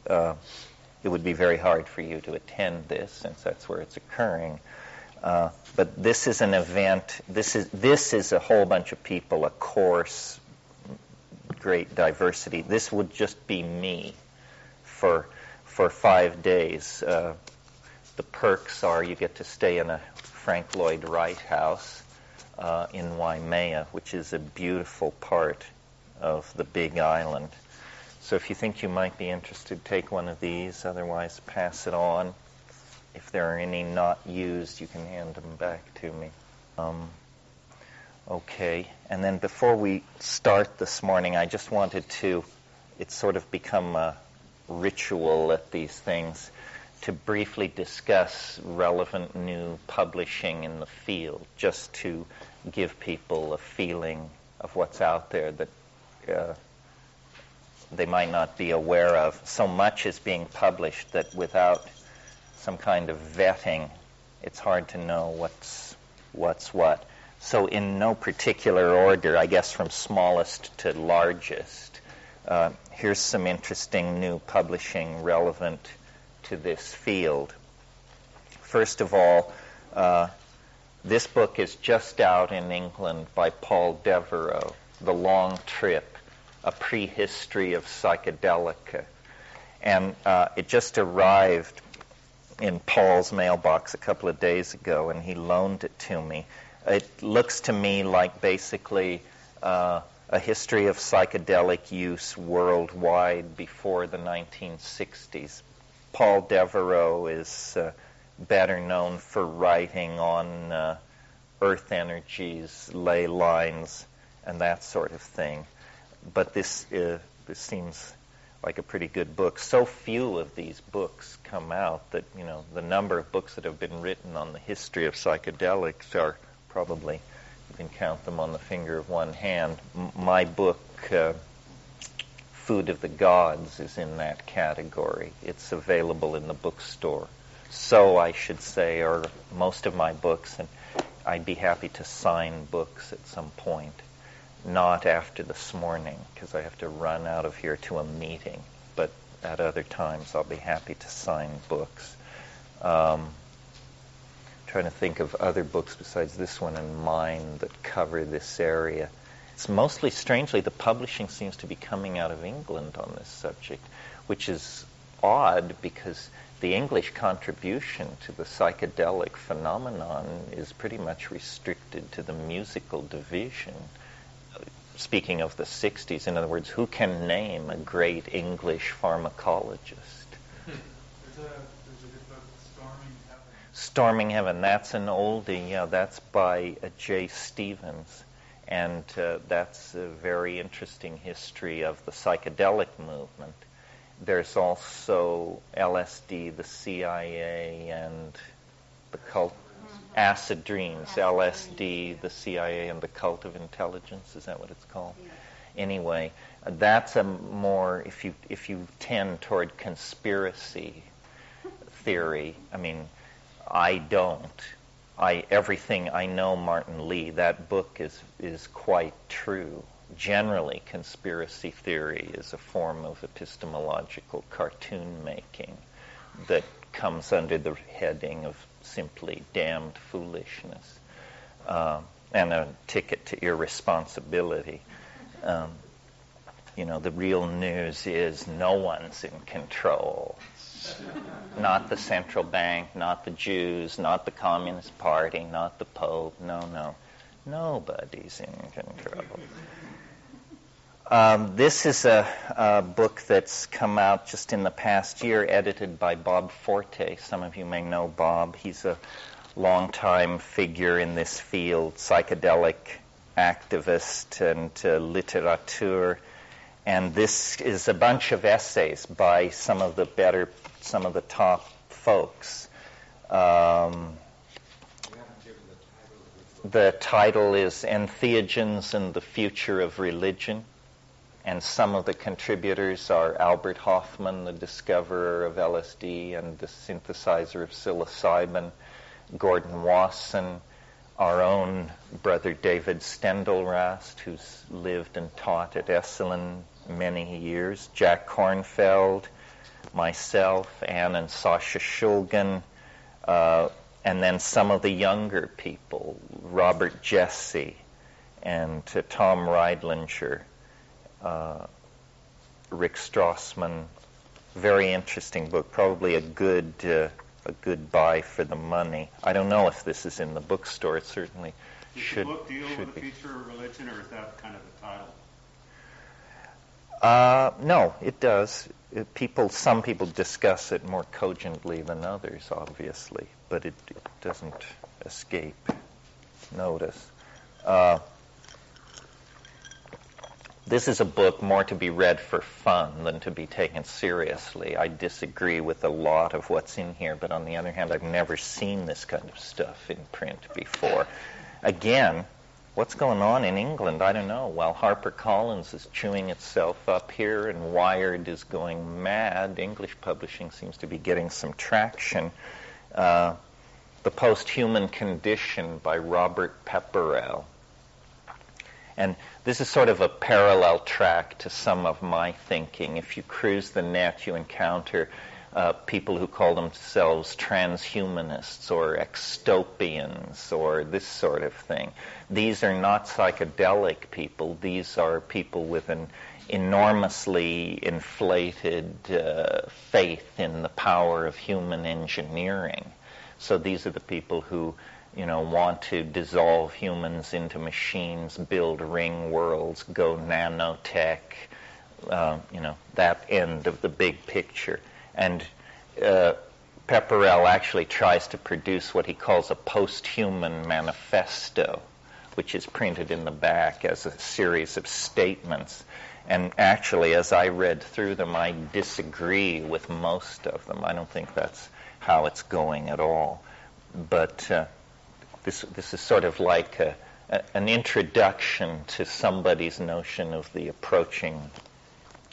it would be very hard for you to attend this, since that's where it's occurring. But this is an event. This is a whole bunch of people, a course, great diversity. This would just be me for 5 days. The perks are you get to stay in a Frank Lloyd Wright house in Waimea, which is a beautiful part of the Big Island. So if you think you might be interested, take one of these. Otherwise, pass it on. If there are any not used, you can hand them back to me. Okay. And then before we start this morning, I just wanted to, it's sort of become a ritual at these things, to briefly discuss relevant new publishing in the field, just to give people a feeling of what's out there that they might not be aware of. So much is being published that without some kind of vetting, it's hard to know what's what. So in no particular order, I guess from smallest to largest, here's some interesting new publishing relevant to this field. First of all, this book is just out in England by Paul Devereux, The Long Trip, A Prehistory of Psychedelic. And it just arrived in Paul's mailbox a couple of days ago, and he loaned it to me. It looks to me like basically a history of psychedelic use worldwide before the 1960s. Paul Devereux is better known for writing on earth energies, ley lines, and that sort of thing. But this seems like a pretty good book. So few of these books come out that, the number of books that have been written on the history of psychedelics are probably, you can count them on the finger of one hand. My book, Food of the Gods, is in that category. It's available in the bookstore. So I should say, or most of my books, and I'd be happy to sign books at some point. Not after this morning, because I have to run out of here to a meeting. But at other times, I'll be happy to sign books. Trying to think of other books besides this one and mine that cover this area. It's mostly, strangely, the publishing seems to be coming out of England on this subject, which is odd because the English contribution to the psychedelic phenomenon is pretty much restricted to the musical division. Speaking of the 60s, in other words, who can name a great English pharmacologist?
There's a good book, Storming Heaven.
Storming Heaven, that's an oldie. Yeah, that's by J. Stevens. And that's a very interesting history of the psychedelic movement. There's also LSD, the CIA, and the cult. Acid Dreams, LSD, the CIA, and the Cult of Intelligence. Is that what it's called?
Yeah.
Anyway, that's a more, if you tend toward conspiracy theory, I mean, I don't. Everything I know Martin Lee, that book is quite true. Generally, conspiracy theory is a form of epistemological cartoon making that comes under the heading of simply damned foolishness and a ticket to irresponsibility. The real news is no one's in control. Not the central bank, not the Jews, not the Communist Party, not the Pope. No. Nobody's in control. This is a book that's come out just in the past year, edited by Bob Forte. Some of you may know Bob. He's a longtime figure in this field, psychedelic activist and literature. And this is a bunch of essays by some of the top folks. The title is Entheogens and the Future of Religion. And some of the contributors are Albert Hoffman, the discoverer of LSD and the synthesizer of psilocybin, Gordon Wasson, our own brother David Stendelrast, who's lived and taught at Esalen many years, Jack Kornfeld, myself, Anne and Sasha Shulgin, And then some of the younger people, Robert Jesse and Tom Reidlinger, Rick Strassman. Very interesting book, probably a good buy for the money. I don't know if this is in the bookstore. It certainly should be.
Does the book deal with the future of religion, or is that kind of the title?
No, it does. Some people discuss it more cogently than others, obviously, but it doesn't escape notice. This is a book more to be read for fun than to be taken seriously. I disagree with a lot of what's in here, but on the other hand, I've never seen this kind of stuff in print before. Again, what's going on in England? I don't know. While HarperCollins is chewing itself up here and Wired is going mad, English publishing seems to be getting some traction. The Post-Human Condition by Robert Pepperell. And this is sort of a parallel track to some of my thinking. If you cruise the net, you encounter people who call themselves transhumanists or extopians or this sort of thing. These are not psychedelic people. These are people with an enormously inflated faith in the power of human engineering. So these are the people who want to dissolve humans into machines, build ring worlds, go nanotech, that end of the big picture. And Pepperell actually tries to produce what he calls a post-human manifesto, which is printed in the back as a series of statements. And actually, as I read through them, I disagree with most of them. I don't think that's how it's going at all. But this is sort of like an introduction to somebody's notion of the approaching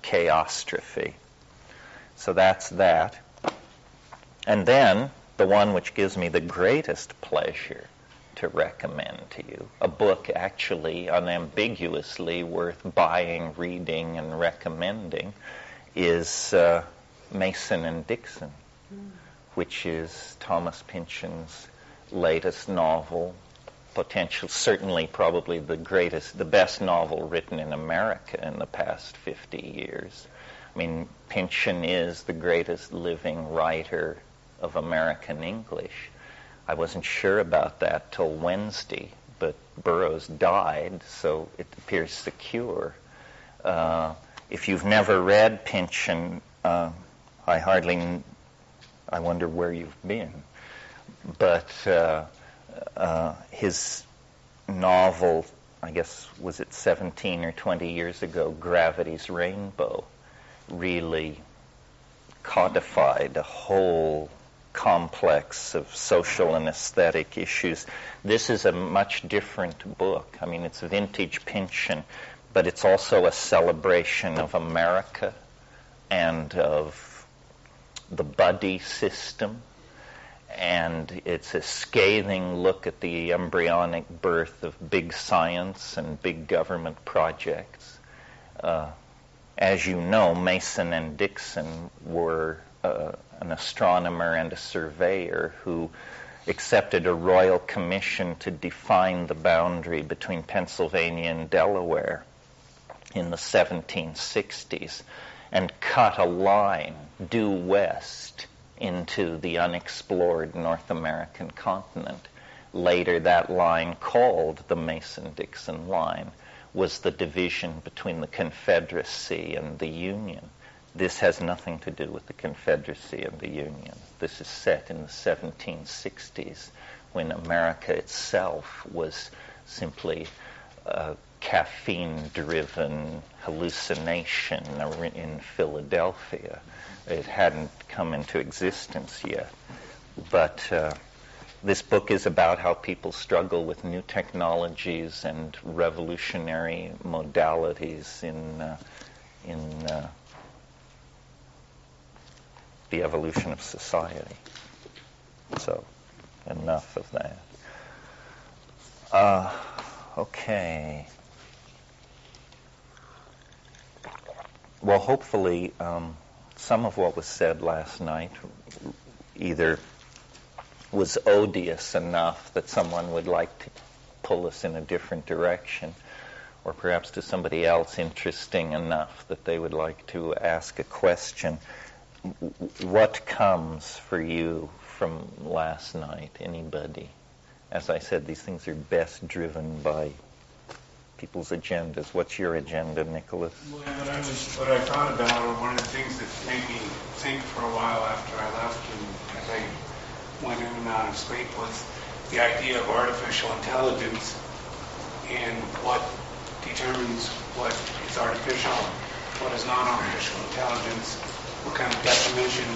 chaostrophe. So that's that. And then the one which gives me the greatest pleasure to recommend to you, a book actually unambiguously worth buying, reading, and recommending, is Mason and Dixon, which is Thomas Pynchon's latest novel, certainly probably the best novel written in America in the past 50 years. I mean, Pynchon is the greatest living writer of American English. I wasn't sure about that till Wednesday, but Burroughs died, so it appears secure. If you've never read Pynchon, I wonder where you've been. But his novel, I guess, was it 17 or 20 years ago, Gravity's Rainbow, really codified a whole complex of social and aesthetic issues. This is a much different book. I mean, it's vintage Pynchon, but it's also a celebration of America and of the buddy system. And it's a scathing look at the embryonic birth of big science and big government projects. As you know, Mason and Dixon were an astronomer and a surveyor who accepted a royal commission to define the boundary between Pennsylvania and Delaware in the 1760s and cut a line due west into the unexplored North American continent. Later, that line, called the Mason-Dixon line, was the division between the Confederacy and the Union. This has nothing to do with the Confederacy and the Union. This is set in the 1760s, when America itself was simply a caffeine-driven hallucination in Philadelphia. It hadn't come into existence yet. But this book is about how people struggle with new technologies and revolutionary modalities in the evolution of society. So, enough of that. Okay. Well, hopefully, some of what was said last night either was odious enough that someone would like to pull us in a different direction, or perhaps to somebody else interesting enough that they would like to ask a question. What comes for you from last night? Anybody? As I said, these things are best driven by people's agendas. What's your agenda, Nicholas?
Well, what I thought about, or one of the things that made me think for a while after I left and as I went in and out of sleep, was the idea of artificial intelligence and what determines what is artificial, what is non-artificial intelligence, what kind of definition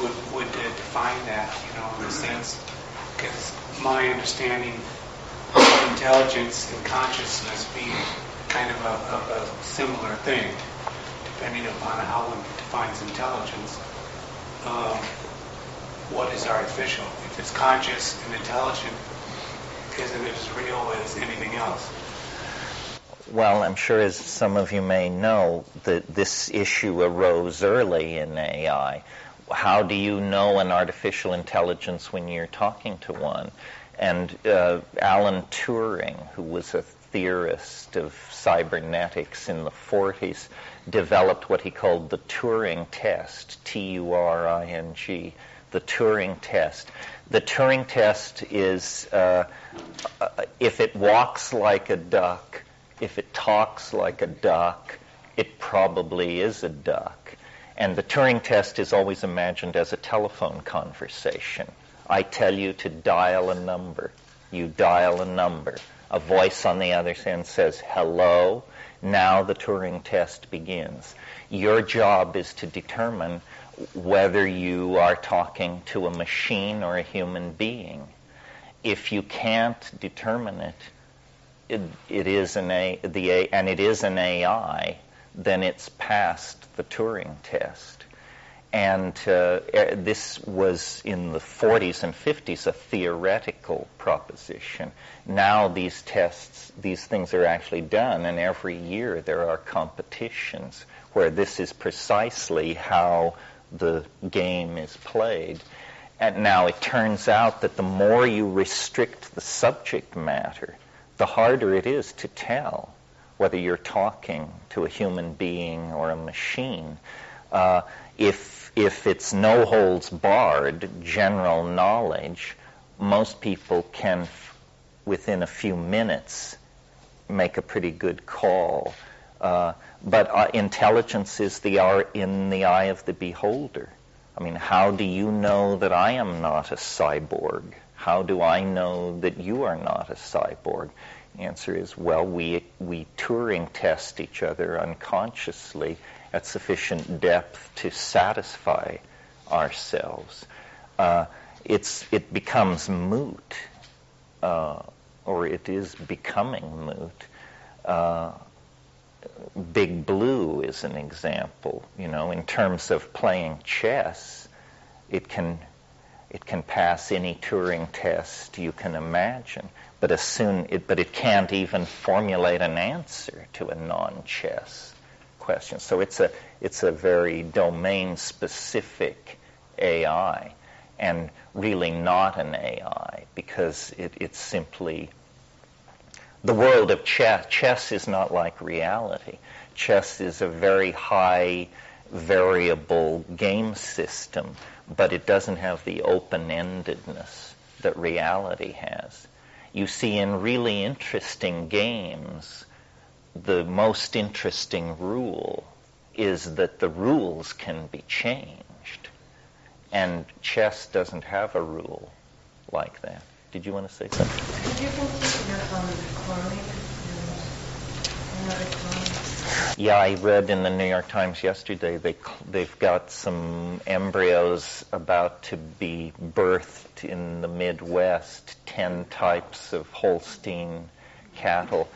would define that, in a sense. Because my understanding of intelligence and consciousness being kind of a similar thing, depending upon how one defines intelligence. What is artificial? If it's conscious and intelligent, isn't it as real as anything else?
Well, I'm sure, as some of you may know, that this issue arose early in AI. How do you know an artificial intelligence when you're talking to one? And Alan Turing, who was a theorist of cybernetics in the 40s, developed what he called the Turing test, Turing, the Turing test. The Turing test is if it walks like a duck, if it talks like a duck, it probably is a duck. And the Turing test is always imagined as a telephone conversation. I tell you to dial a number. You dial a number. A voice on the other end says, hello. Now the Turing test begins. Your job is to determine whether you are talking to a machine or a human being. If you can't determine it is an AI, then it's passed the Turing test. And this was in the 40s and 50s a theoretical proposition. Now these things are actually done, and every year there are competitions where this is precisely how the game is played. And now it turns out that the more you restrict the subject matter, the harder it is to tell whether you're talking to a human being or a machine. If it's no holds barred general knowledge, most people can, within a few minutes, make a pretty good call. But intelligence is in the eye of the beholder. I mean, how do you know that I am not a cyborg? How do I know that you are not a cyborg? The answer is, well, we Turing test each other unconsciously at sufficient depth to satisfy ourselves. It becomes moot, or it is becoming moot. Big Blue is an example. In terms of playing chess, it can pass any Turing test you can imagine, but it can't even formulate an answer to a non-chess question. So it's a very domain-specific AI, and really not an AI, because it's simply the world of chess. Chess is not like reality. Chess is a very high variable game system, but it doesn't have the open-endedness that reality has. You see, in really interesting games, the most interesting rule is that the rules can be changed. And chess doesn't have a rule like that. Did you want to say something?
Could you consider cloning and cloning?
Yeah, I read in the New York Times yesterday they've got some embryos about to be birthed in the Midwest, 10 types of Holstein cattle.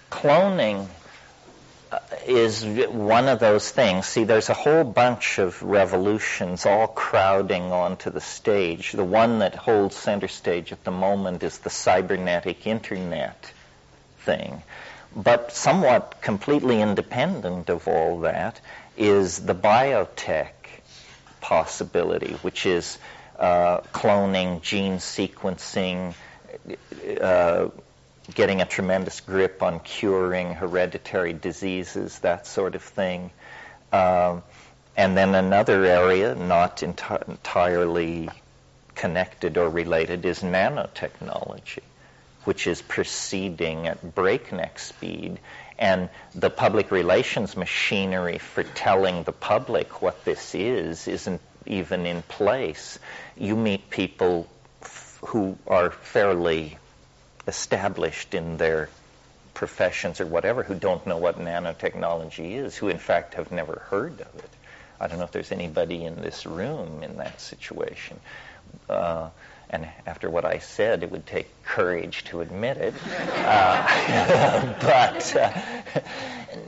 Cloning is one of those things. See, there's a whole bunch of revolutions all crowding onto the stage. The one that holds center stage at the moment is the cybernetic internet thing. But somewhat completely independent of all that is the biotech possibility, which is cloning, gene sequencing, getting a tremendous grip on curing hereditary diseases, that sort of thing. And then another area, not entirely connected or related, is nanotechnology, which is proceeding at breakneck speed. And the public relations machinery for telling the public what this isn't even in place. You meet people who are fairly established in their professions or whatever, who don't know what nanotechnology is, who in fact have never heard of it. I don't know if there's anybody in this room in that situation. And after what I said, it would take courage to admit it. But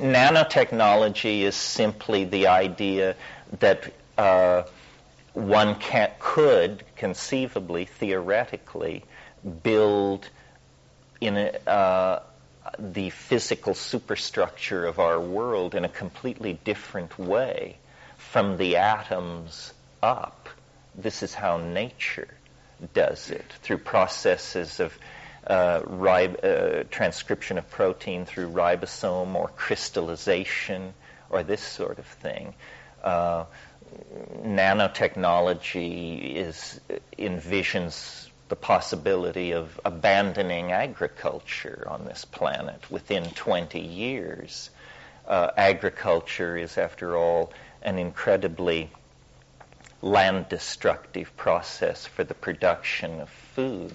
nanotechnology is simply the idea that one could conceivably, theoretically, build in the physical superstructure of our world in a completely different way from the atoms up. This is how nature does it, through processes of transcription of protein through ribosome or crystallization or this sort of thing. Nanotechnology envisions the possibility of abandoning agriculture on this planet within 20 years. Agriculture is, after all, an incredibly land-destructive process for the production of food.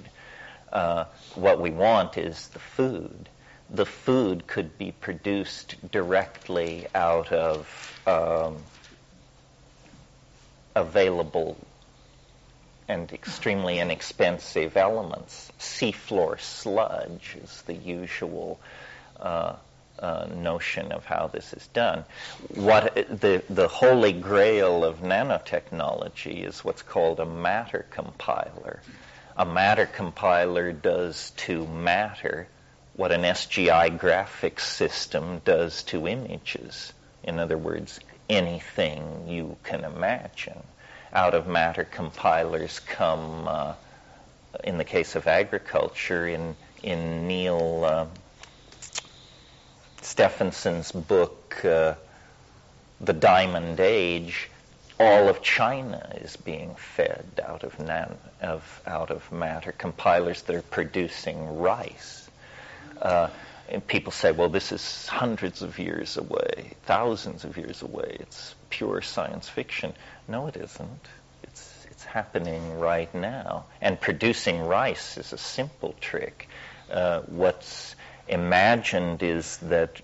What we want is the food. The food could be produced directly out of available and extremely inexpensive elements. Seafloor sludge is the usual notion of how this is done. What the holy grail of nanotechnology is what's called a matter compiler. A matter compiler does to matter what an SGI graphics system does to images. In other words, anything you can imagine. Out of matter compilers come, in the case of agriculture, in Neil Stephenson's book, The Diamond Age, all of China is being fed out of matter compilers that are producing rice. And people say, well, this is hundreds of years away, thousands of years away. It's pure science fiction. No, it isn't. It's happening right now. And producing rice is a simple trick. What's imagined is that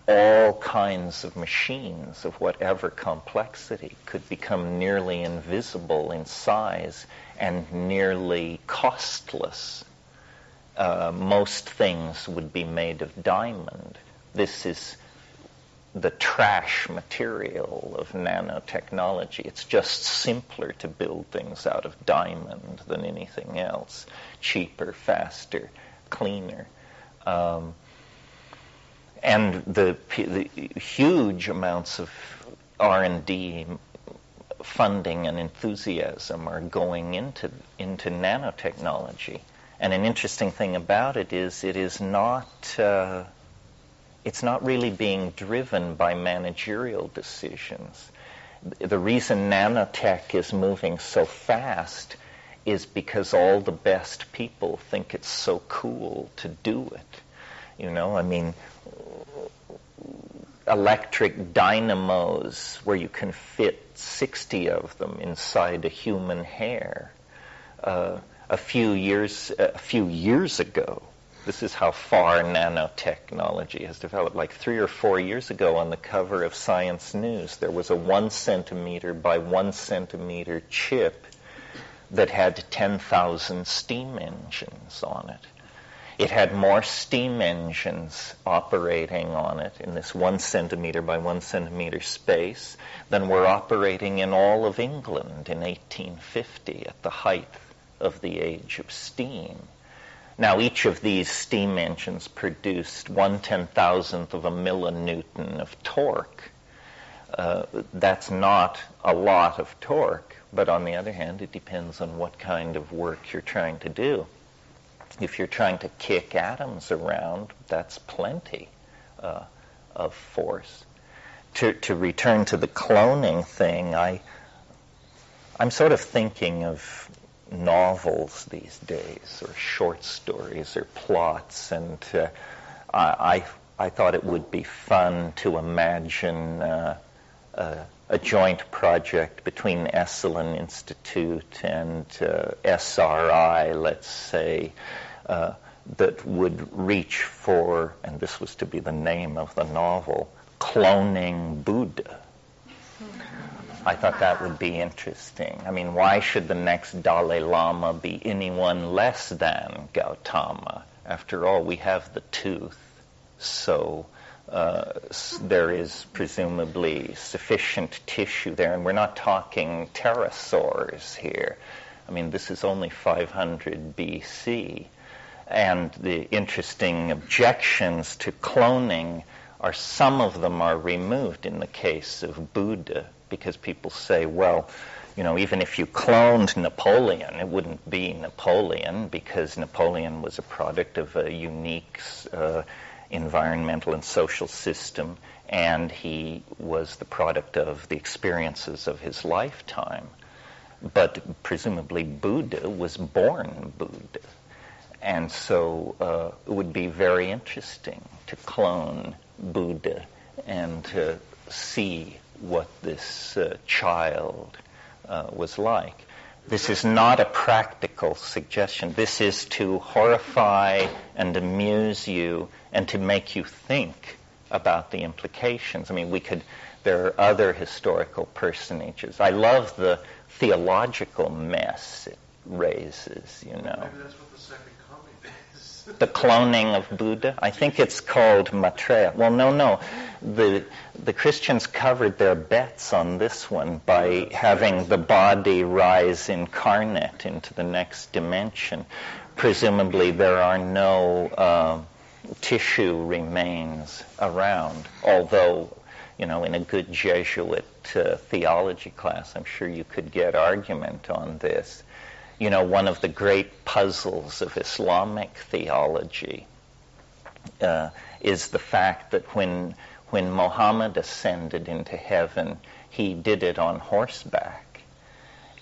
all kinds of machines of whatever complexity could become nearly invisible in size and nearly costless. Most things would be made of diamond. This is the trash material of nanotechnology. It's just simpler to build things out of diamond than anything else. Cheaper, faster, cleaner. And the huge amounts of R&D funding and enthusiasm are going into nanotechnology. And an interesting thing about it is it's not really being driven by managerial decisions. The reason nanotech is moving so fast is because all the best people think it's so cool to do it. You know, I mean, electric dynamos where you can fit 60 of them inside a human hair. A few years ago, this is how far nanotechnology has developed. Like 3 or 4 years ago, on the cover of Science News, there was a 1 centimeter by 1 centimeter chip that had 10,000 steam engines on it. It had more steam engines operating on it in this 1 centimeter by 1 centimeter space than were operating in all of England in 1850 at the height of the age of steam. Now, each of these steam engines produced 1/10,000th of a millinewton of torque. That's not a lot of torque, But on the other hand, it depends on what kind of work you're trying to do. If you're trying to kick atoms around, that's plenty of force. To return to the cloning thing, I'm sort of thinking of novels these days, or short stories, or plots, and I thought it would be fun to imagine a joint project between Esalen Institute and SRI, let's say, that would reach for, and this was to be the name of the novel, cloning Buddha. I thought that would be interesting. I mean, why should the next Dalai Lama be anyone less than Gautama? After all, we have the tooth, so there is presumably sufficient tissue there, and we're not talking pterosaurs here. I mean, this is only 500 BC, and the interesting objections to cloning are some of them are removed in the case of Buddha, because people say, well, you know, even if you cloned Napoleon, it wouldn't be Napoleon, because Napoleon was a product of a unique environmental and social system, and he was the product of the experiences of his lifetime. But presumably Buddha was born Buddha. And so it would be very interesting to clone Buddha and to see what this child was like. This is not a practical suggestion. This is to horrify and amuse you and to make you think about the implications. I mean, there are other historical personages. I love the theological mess it raises, you know.
Maybe that's what the second coming is.
The cloning of Buddha? I think it's called Maitreya. Well, no. The Christians covered their bets on this one by having the body rise incarnate into the next dimension. Presumably there are no tissue remains around, although, you know, in a good Jesuit theology class, I'm sure you could get argument on this. You know, one of the great puzzles of Islamic theology is the fact that when Muhammad ascended into heaven, he did it on horseback.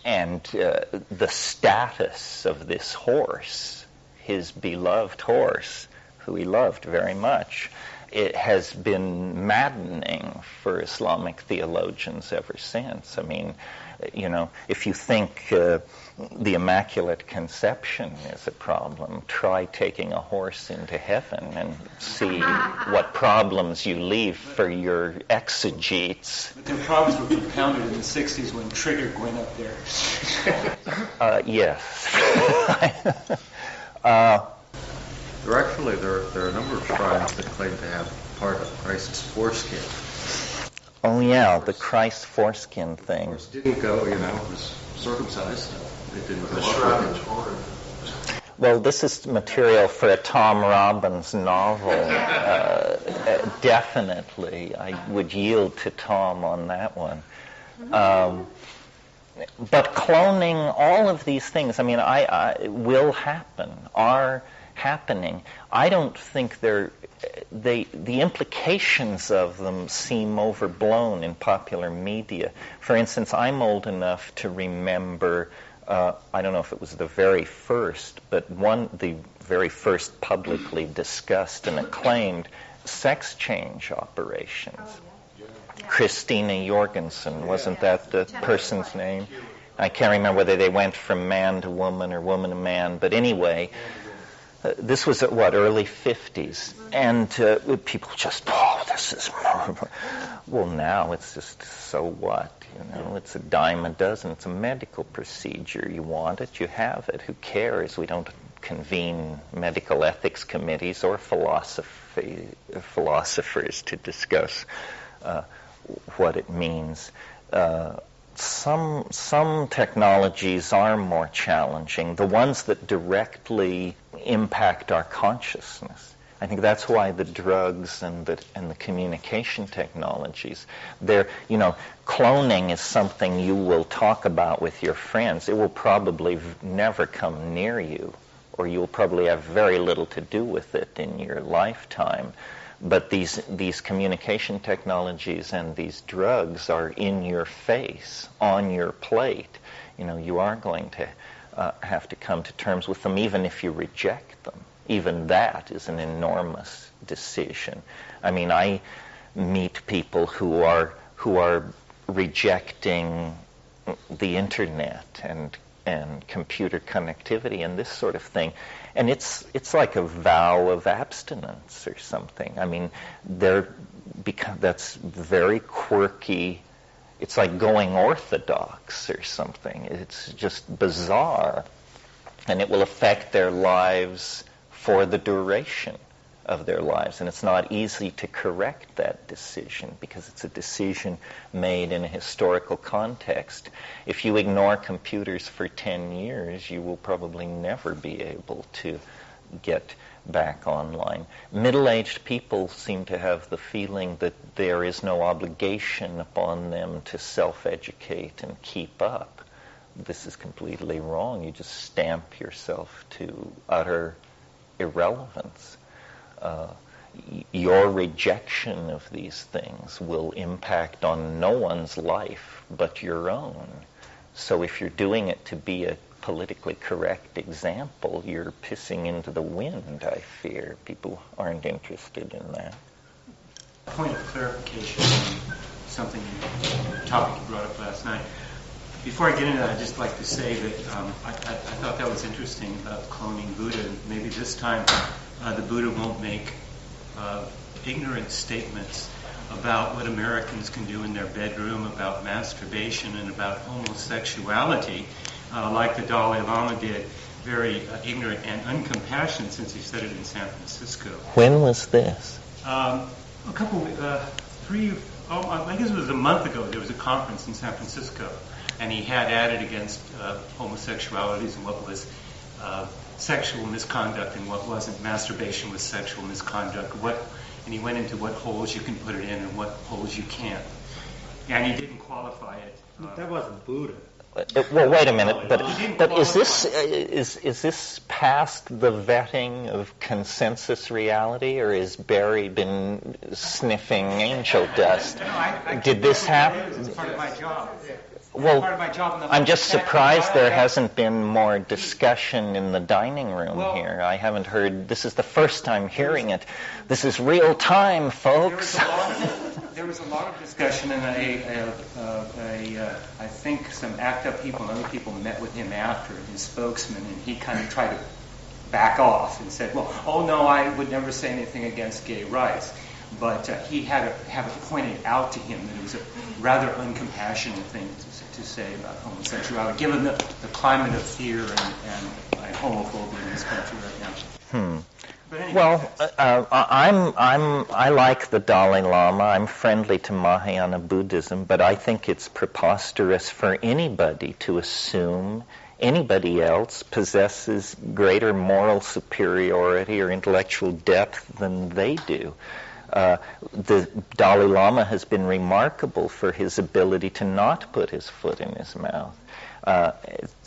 And the status of this horse, his beloved horse, who he loved very much, it has been maddening for Islamic theologians ever since. I mean, you know, if you think the Immaculate Conception is a problem, try taking a horse into heaven and see what problems you leave for your exegetes.
But their problems were compounded in the 60s when Trigger went up there.
Yes.
There are a number of shrines that claim to have part of Christ's foreskin.
Oh yeah, the Christ foreskin thing.
Of course, didn't go, you know, it was circumcised. It didn't go
The
up
shroud
with
is
it.
horrid.
Well, this is material for a Tom Robbins novel. Definitely, I would yield to Tom on that one. But cloning, all of these things, I mean, will happen, are happening. I don't think the implications of them seem overblown in popular media. For instance, I'm old enough to remember, I don't know if it was the very first, but the very first publicly discussed and acclaimed sex change operations.
Oh, yeah.
Christina Jorgensen, wasn't that the person's name? I can't remember whether they went from man to woman or woman to man, but anyway, this was at early 50s, and people just, this is horrible. Well, now it's just, so what? You know, it's a dime a dozen. It's a medical procedure. You want it, you have it. Who cares? We don't convene medical ethics committees or philosophers to discuss what it means. Some technologies are more challenging. The ones that directly impact our consciousness. I think that's why the drugs and the communication technologies, cloning is something you will talk about with your friends. It will probably never come near you, or you'll probably have very little to do with it in your lifetime. But these communication technologies and these drugs are in your face, on your plate. You are going to have to come to terms with them, even if you reject them. Even that is an enormous decision. I mean, I meet people who are rejecting the internet and computer connectivity and this sort of thing, and it's like a vow of abstinence or something. I mean, that's very quirky. It's like going orthodox or something. It's just bizarre, and it will affect their lives for the duration of their lives. And it's not easy to correct that decision because it's a decision made in a historical context. If you ignore computers for 10 years, you will probably never be able to get back online. Middle-aged people seem to have the feeling that there is no obligation upon them to self-educate and keep up. This is completely wrong. You just stamp yourself to utter irrelevance. Your rejection of these things will impact on no one's life but your own. So if you're doing it to be a politically correct example, you're pissing into the wind, I fear. People aren't interested in that.
Point of clarification on something, topic you brought up last night. Before I get into that, I'd just like to say that I thought that was interesting about cloning Buddha. Maybe this time the Buddha won't make ignorant statements about what Americans can do in their bedroom, about masturbation, and about homosexuality, like the Dalai Lama did, very ignorant and uncompassionate, since he said it in San Francisco.
When was this?
I guess it was a month ago. There was a conference in San Francisco, and he had added against homosexualities and what was sexual misconduct and what wasn't. Masturbation was sexual misconduct. And he went into what holes you can put it in and what holes you can't. And he didn't qualify it.
That wasn't Buddha.
Well, wait a minute. But is this past the vetting of consensus reality, or has Barry been sniffing angel dust? Did this happen?
It's part of my job.
Well, I'm just surprised there hasn't been more discussion in the dining room here. I haven't heard. This is the first time hearing it. This is real time, folks.
There was a lot of discussion, and I think some ACT UP people and other people met with him after, his spokesman, and he kind of tried to back off and said, well, oh no, I would never say anything against gay rights. But he had to have it pointed out to him that it was a rather uncompassionate thing to say about homosexuality, given the climate of fear and homophobia in this country right now. But anyway,
well, I like the Dalai Lama. I'm friendly to Mahayana Buddhism, but I think it's preposterous for anybody to assume anybody else possesses greater moral superiority or intellectual depth than they do. The Dalai Lama has been remarkable for his ability to not put his foot in his mouth.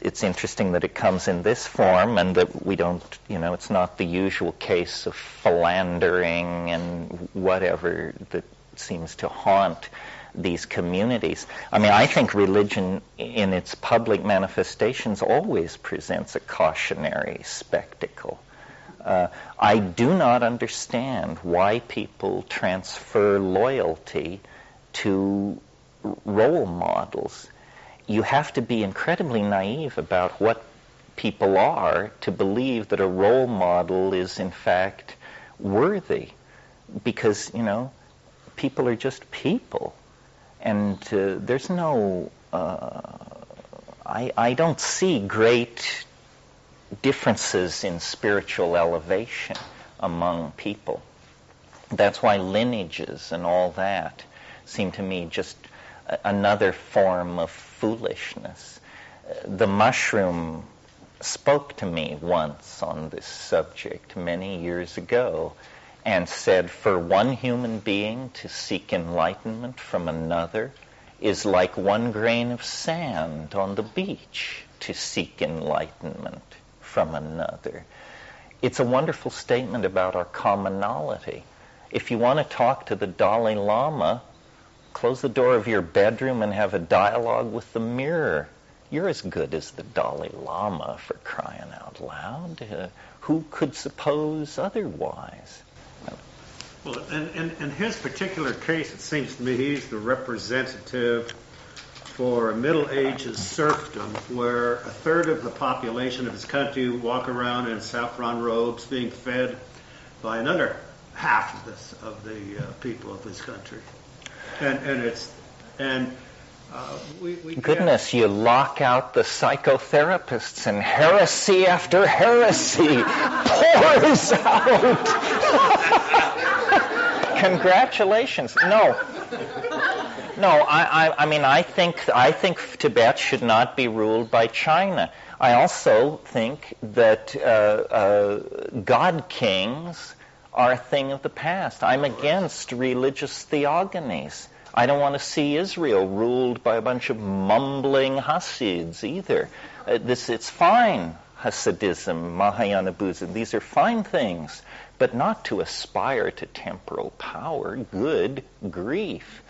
It's interesting that it comes in this form and that we don't, it's not the usual case of philandering and whatever that seems to haunt these communities. I mean, I think religion in its public manifestations always presents a cautionary spectacle. I do not understand why people transfer loyalty to role models. You have to be incredibly naive about what people are to believe that a role model is in fact worthy, because people are just people, and there's no I don't see great differences in spiritual elevation among people. That's why lineages and all that seem to me just another form of foolishness. The mushroom spoke to me once on this subject many years ago, and said for one human being to seek enlightenment from another is like one grain of sand on the beach to seek enlightenment from another. It's a wonderful statement about our commonality. If you want to talk to the Dalai Lama, close the door of your bedroom and have a dialogue with the mirror. You're as good as the Dalai Lama, for crying out loud. Who could suppose otherwise?
Well, in his particular case, it seems to me he's the representative for a Middle Ages serfdom, where a third of the population of his country walk around in saffron robes, being fed by another half of the people of his country, we
goodness, you lock out the psychotherapists, and heresy after heresy pours out. Congratulations. No, I mean, I think Tibet should not be ruled by China. I also think that god kings are a thing of the past. I'm against religious theogonies. I don't want to see Israel ruled by a bunch of mumbling Hasids either. It's fine, Hasidism, Mahayana Buddhism. These are fine things, but not to aspire to temporal power. Good grief.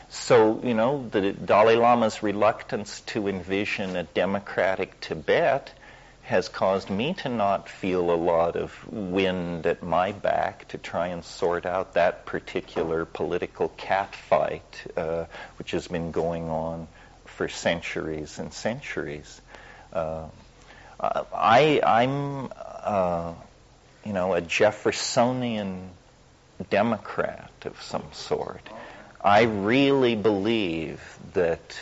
So, the Dalai Lama's reluctance to envision a democratic Tibet has caused me to not feel a lot of wind at my back to try and sort out that particular political catfight, which has been going on for centuries and centuries. I'm a Jeffersonian Democrat of some sort. I really believe that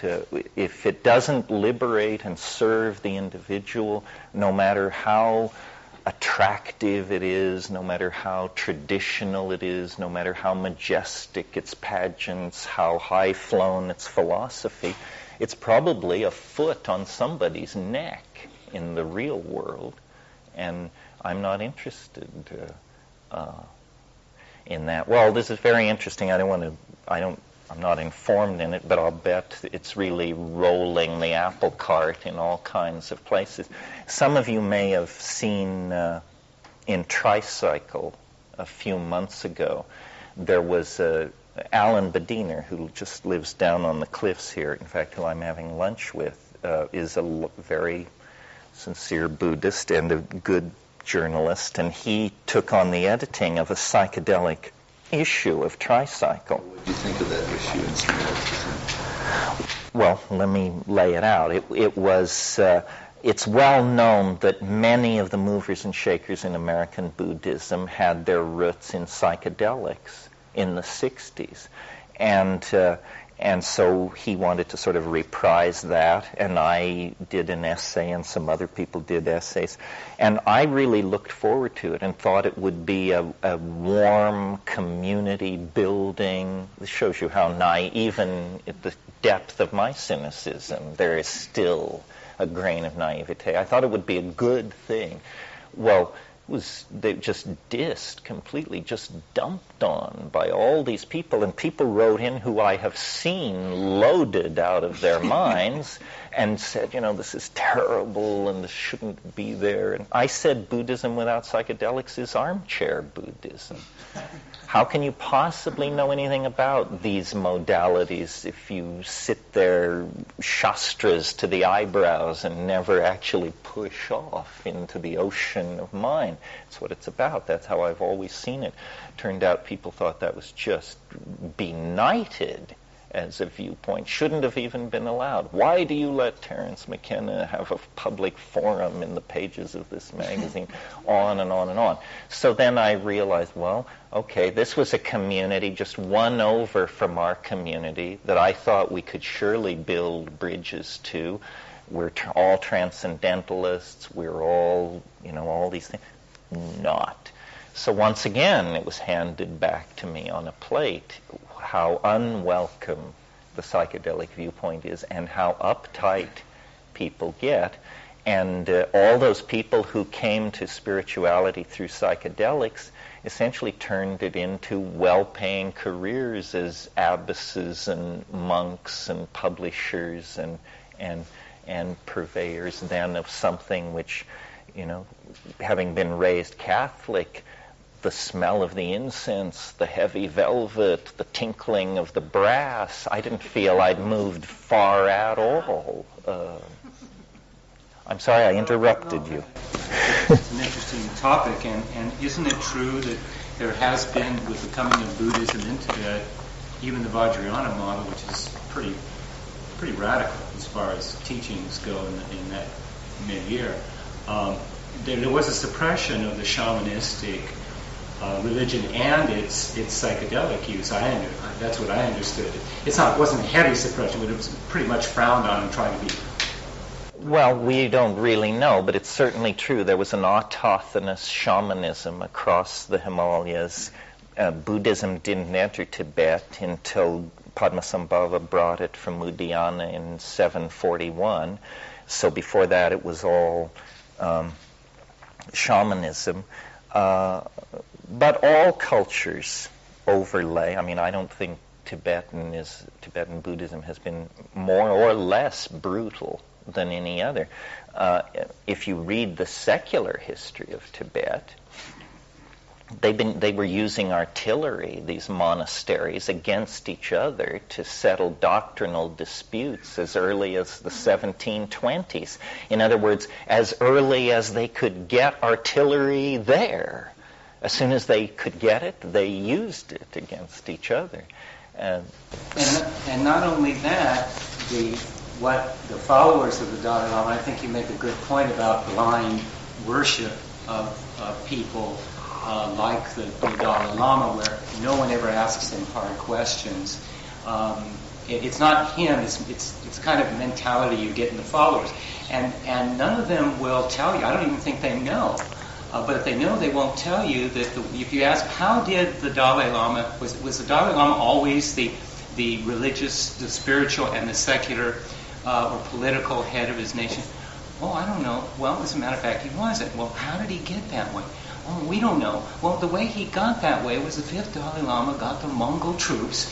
if it doesn't liberate and serve the individual, no matter how attractive it is, no matter how traditional it is, no matter how majestic its pageants, how high-flown its philosophy, it's probably a foot on somebody's neck in the real world, and I'm not interested in that. Well, this is very interesting. I'm not informed in it, but I'll bet it's really rolling the apple cart in all kinds of places. Some of you may have seen in Tricycle a few months ago, there was Alan Bediner, who just lives down on the cliffs here, in fact, who I'm having lunch with, is a very sincere Buddhist and a good journalist, and he took on the editing of a psychedelic issue of Tricycle.
What do you think of that issue in Spiritism?
Well, let me lay it out. It's well known that many of the movers and shakers in American Buddhism had their roots in psychedelics in the 60s. And so he wanted to sort of reprise that, and I did an essay, and some other people did essays. And I really looked forward to it and thought it would be a warm community building. This shows you how even at the depth of my cynicism, there is still a grain of naivete. I thought it would be a good thing. Well, they just completely just dumped on by all these people, and people wrote in who I have seen loaded out of their minds and said, this is terrible and this shouldn't be there. And I said Buddhism without psychedelics is armchair Buddhism. How can you possibly know anything about these modalities if you sit there shastras to the eyebrows and never actually push off into the ocean of mind? That's what it's about. That's how I've always seen it. Turned out people thought that was just benighted as a viewpoint. Shouldn't have even been allowed. Why do you let Terence McKenna have a public forum in the pages of this magazine? On and on and on. So then I realized, well, okay, this was a community just one over from our community that I thought we could surely build bridges to. We're all transcendentalists. We're all, all these things. Not. So once again, it was handed back to me on a plate how unwelcome the psychedelic viewpoint is and how uptight people get. And all those people who came to spirituality through psychedelics essentially turned it into well-paying careers as abbesses and monks and publishers and purveyors then of something which, having been raised Catholic, the smell of the incense, the heavy velvet, the tinkling of the brass, I didn't feel I'd moved far at all. I'm sorry I interrupted you.
It's an interesting topic, and isn't it true that there has been, with the coming of Buddhism in Tibet, even the Vajrayana model, which is pretty radical as far as teachings go in that milieu, there was a suppression of the shamanistic religion and its psychedelic use. That's what I understood. It wasn't a heavy suppression, but it was pretty much frowned on and tried to be.
Well, we don't really know, but it's certainly true. There was an autochthonous shamanism across the Himalayas. Buddhism didn't enter Tibet until Padmasambhava brought it from Udayana in 741. So before that it was all shamanism. But all cultures overlay. I mean, I don't think Tibetan Buddhism has been more or less brutal than any other. If you read the secular history of Tibet, they were using artillery, these monasteries, against each other to settle doctrinal disputes as early as the 1720s. In other words, as early as they could get artillery there. As soon as they could get it, they used it against each other.
And not only that, what the followers of the Dalai Lama, I think you make a good point about blind worship of people like the Dalai Lama, where no one ever asks him hard questions. It's not him, it's kind of mentality you get in the followers. And none of them will tell you, I don't even think they know, but if they know, they won't tell you that if you ask, how did the Dalai Lama, was the Dalai Lama always the religious, the spiritual, and the secular or political head of his nation? Oh, I don't know. Well, as a matter of fact, he wasn't. Well, how did he get that way? Oh, we don't know. Well, the way he got that way was the fifth Dalai Lama got the Mongol troops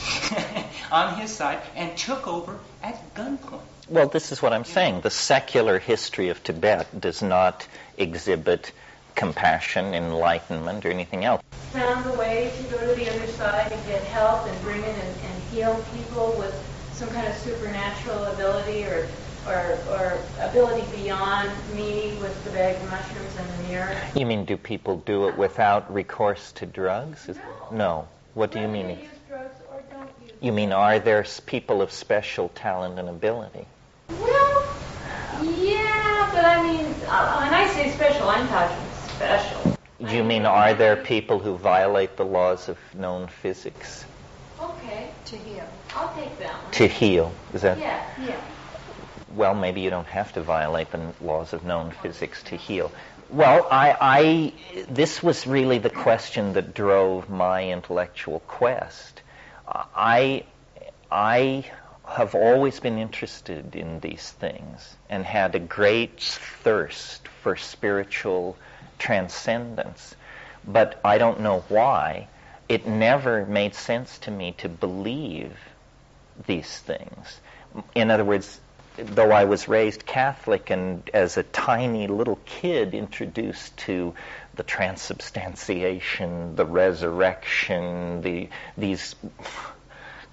on his side and took over at gunpoint.
Well, this is what I'm saying. The secular history of Tibet does not exhibit compassion, enlightenment, or anything else.
Found a way to go to the other side and get help and bring in and heal people with some kind of supernatural ability or ability beyond me with the bag of mushrooms and the mirror.
You mean, do people do it without recourse to drugs? No. What do you mean?
Use drugs or don't use
You mean, are there people of special talent and ability?
Well, yeah, but I mean, when I say special, I'm talking special.
Do you mean, are there people who violate the laws of known physics?
Okay, to heal. I'll take that one.
To heal, is that?
Yeah.
Well, maybe you don't have to violate the laws of known physics to heal. Well, this was really the question that drove my intellectual quest. I have always been interested in these things and had a great thirst for spiritual transcendence. But I don't know why. It never made sense to me to believe these things. In other words, though I was raised Catholic and as a tiny little kid introduced to the transubstantiation, the resurrection, these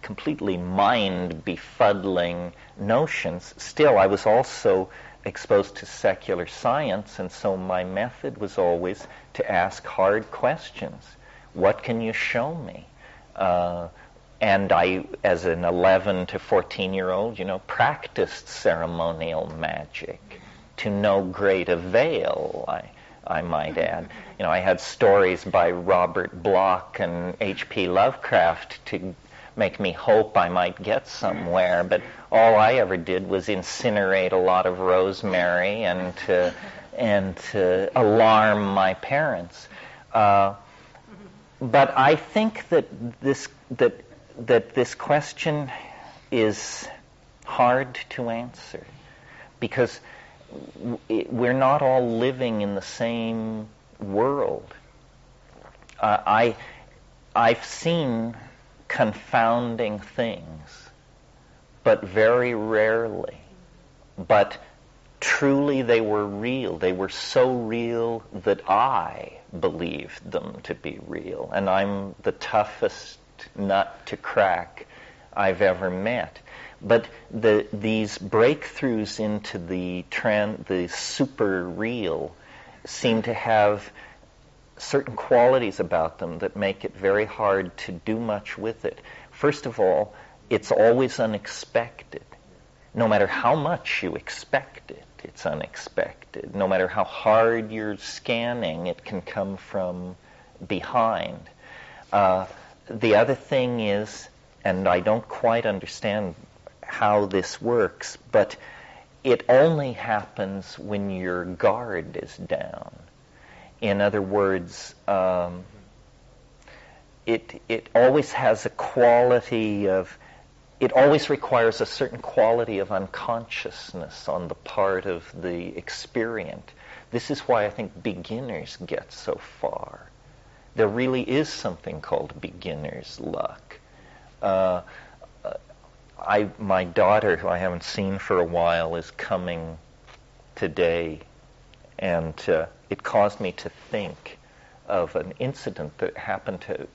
completely mind-befuddling notions, still I was also exposed to secular science, and so my method was always to ask hard questions. What can you show me? And I, as an 11 to 14-year-old, practiced ceremonial magic to no great avail, I might add. I had stories by Robert Bloch and H.P. Lovecraft to make me hope I might get somewhere, but all I ever did was incinerate a lot of rosemary and to alarm my parents. But I think that this question is hard to answer, because we're not all living in the same world. I've seen confounding things, but very rarely. But truly they were real. They were so real that I believed them to be real. And I'm the toughest nut to crack I've ever met. But these breakthroughs into the super real seem to have certain qualities about them that make it very hard to do much with it. First of all, it's always unexpected. No matter how much you expect it, it's unexpected. No matter how hard you're scanning, it can come from behind. The other thing is, and I don't quite understand how this works, but it only happens when your guard is down. In other words, it always has a quality of, it always requires a certain quality of unconsciousness on the part of the experient. This is why I think beginners get so far. There really is something called beginner's luck. My daughter, who I haven't seen for a while, is coming today, and it caused me to think of an incident that happened to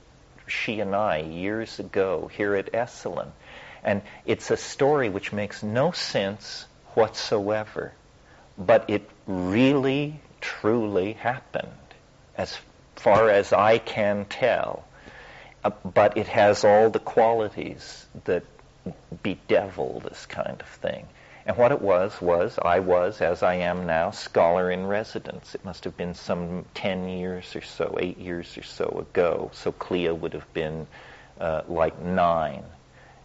she and I years ago here at Esalen. And it's a story which makes no sense whatsoever, but it really, truly happened, as far as I can tell. But it has all the qualities that bedevil this kind of thing. And what it was I was, as I am now, scholar in residence. It must have been some 10 years or so, 8 years or so ago. So Clea would have been like 9,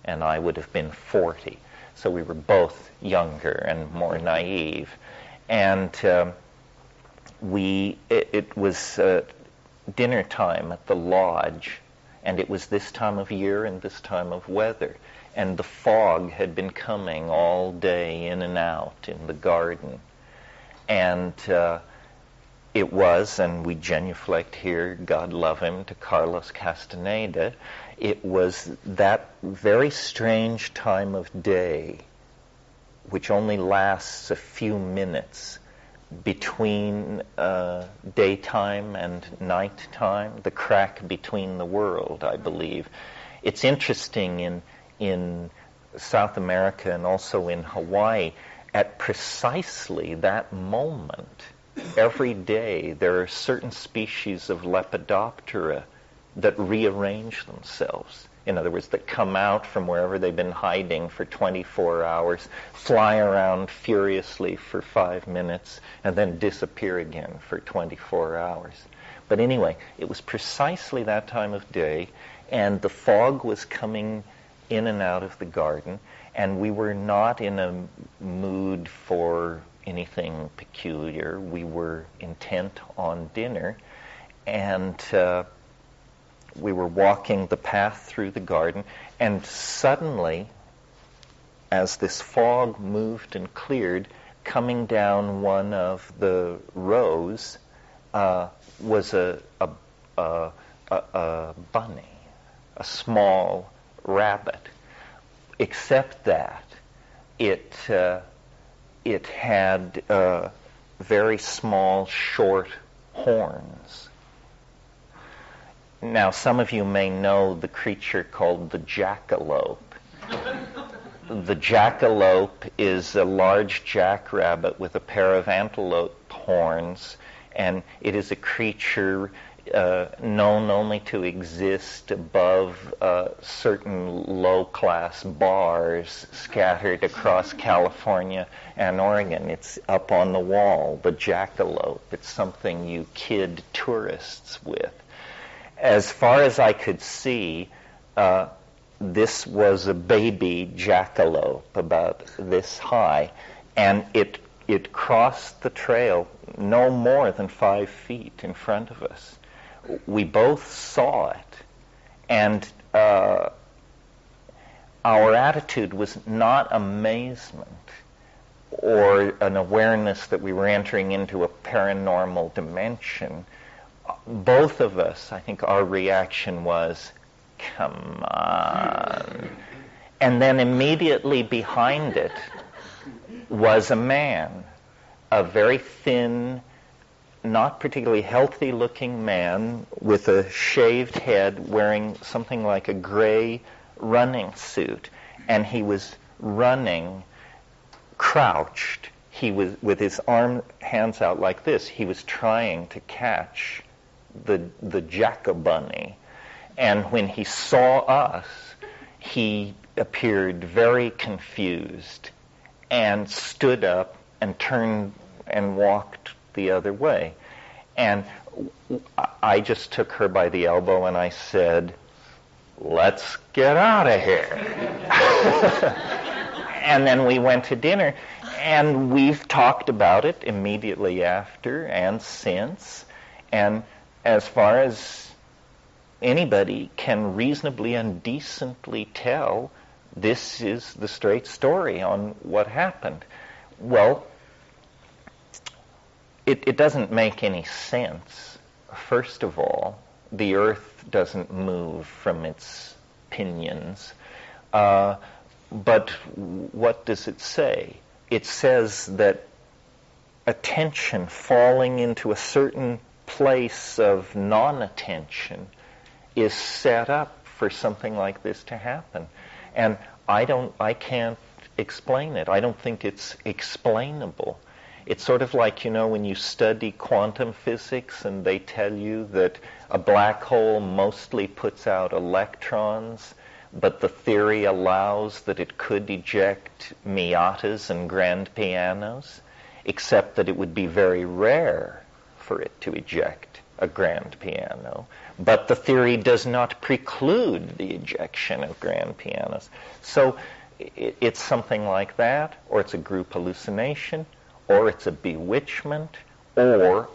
and I would have been 40. So we were both younger and more naive. And it was dinner time at the lodge, and it was this time of year and this time of weather. And the fog had been coming all day in and out in the garden. And it was, and we genuflect here, God love him, to Carlos Castaneda, it was that very strange time of day, which only lasts a few minutes, between daytime and nighttime, the crack between the world, I believe. It's interesting in South America and also in Hawaii, at precisely that moment, every day, there are certain species of Lepidoptera that rearrange themselves. In other words, that come out from wherever they've been hiding for 24 hours, fly around furiously for 5 minutes, and then disappear again for 24 hours. But anyway, it was precisely that time of day, and the fog was coming in and out of the garden, and we were not in a mood for anything peculiar. We were intent on dinner, and we were walking the path through the garden, and suddenly, as this fog moved and cleared, coming down one of the rows was a bunny, a small rabbit, except that it had very small, short horns. Now, some of you may know the creature called the jackalope. The jackalope is a large jackrabbit with a pair of antelope horns, and it is a creature known only to exist above certain low-class bars scattered across California and Oregon. It's up on the wall, the jackalope. It's something you kid tourists with. As far as I could see, this was a baby jackalope about this high, and it crossed the trail no more than 5 feet in front of us. We both saw it, and our attitude was not amazement, or an awareness that we were entering into a paranormal dimension, both of us, I think our reaction was, come on. And then immediately behind it was a man, a very thin, not particularly healthy looking man with a shaved head wearing something like a gray running suit. And he was running crouched. He was with his hands out like this. He was trying to catch the jack-a-bunny. And when he saw us, he appeared very confused and stood up and turned and walked the other way. And I just took her by the elbow and I said, let's get out of here. And then we went to dinner, and we've talked about it immediately after and since. And as far as anybody can reasonably and decently tell, this is the straight story on what happened. Well, it doesn't make any sense. First of all, the earth doesn't move from its pinions. But what does it say? It says that attention falling into a certain place of non-attention is set up for something like this to happen. And I can't explain it. I don't think it's explainable. It's sort of like, when you study quantum physics and they tell you that a black hole mostly puts out electrons, but the theory allows that it could eject Miatas and grand pianos, except that it would be very rare for it to eject a grand piano. But the theory does not preclude the ejection of grand pianos. So it's something like that, or it's a group hallucination, or it's a bewitchment, or,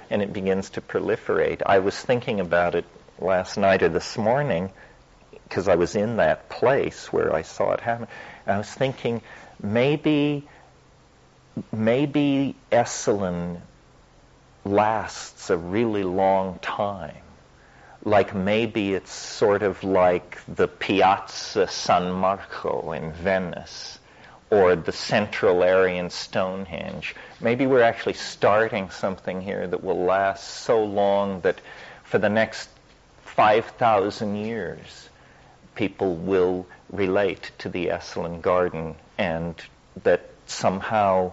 and it begins to proliferate. I was thinking about it last night or this morning, because I was in that place where I saw it happen. And I was thinking, maybe Esalen lasts a really long time. Like maybe it's sort of like the Piazza San Marco in Venice, or the Central Aryan Stonehenge. Maybe we're actually starting something here that will last so long that for the next 5,000 years, people will relate to the Esalen Garden, and that somehow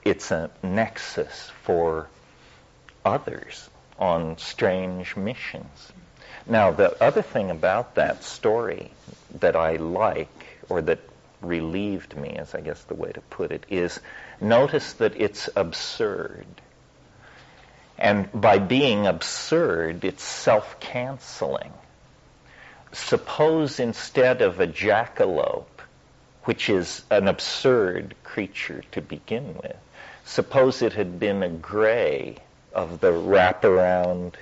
it's a nexus for others on strange missions. Now, the other thing about that story that I like, or that relieved me, is I guess the way to put it, is notice that it's absurd. And by being absurd, it's self-canceling. Suppose instead of a jackalope, which is an absurd creature to begin with, suppose it had been a gray of the wraparound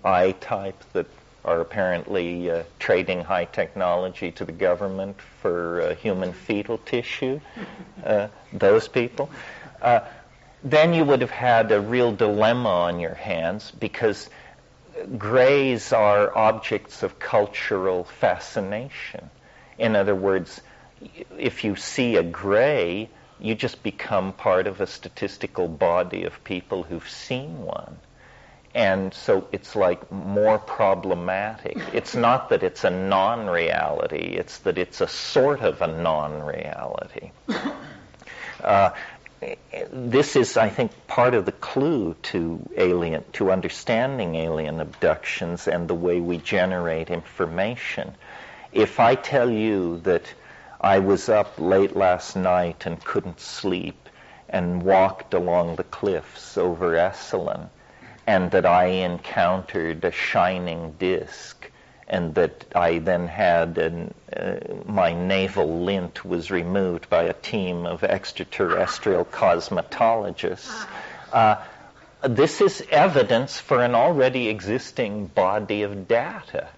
eye type that are apparently trading high technology to the government for human fetal tissue, those people, then you would have had a real dilemma on your hands, because grays are objects of cultural fascination. In other words, if you see a gray, you just become part of a statistical body of people who've seen one. And so it's like more problematic. It's not that it's a non-reality, it's that it's a sort of a non-reality. This is, I think, part of the clue to understanding alien abductions and the way we generate information. If I tell you that I was up late last night and couldn't sleep and walked along the cliffs over Esalen, and that I encountered a shining disk, and that I then had my navel lint was removed by a team of extraterrestrial cosmetologists. This is evidence for an already existing body of data.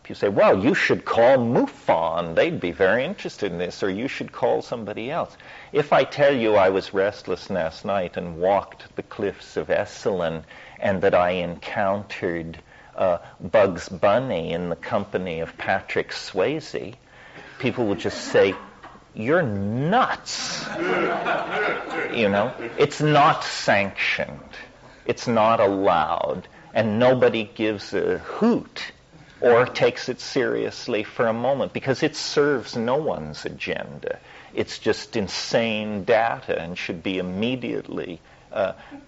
People say, well, you should call MUFON. They'd be very interested in this, or you should call somebody else. If I tell you I was restless last night and walked the cliffs of Esalen and that I encountered Bugs Bunny in the company of Patrick Swayze, people will just say, you're nuts. You know, it's not sanctioned. It's not allowed. And nobody gives a hoot or takes it seriously for a moment because it serves no one's agenda. It's just insane data and should be immediately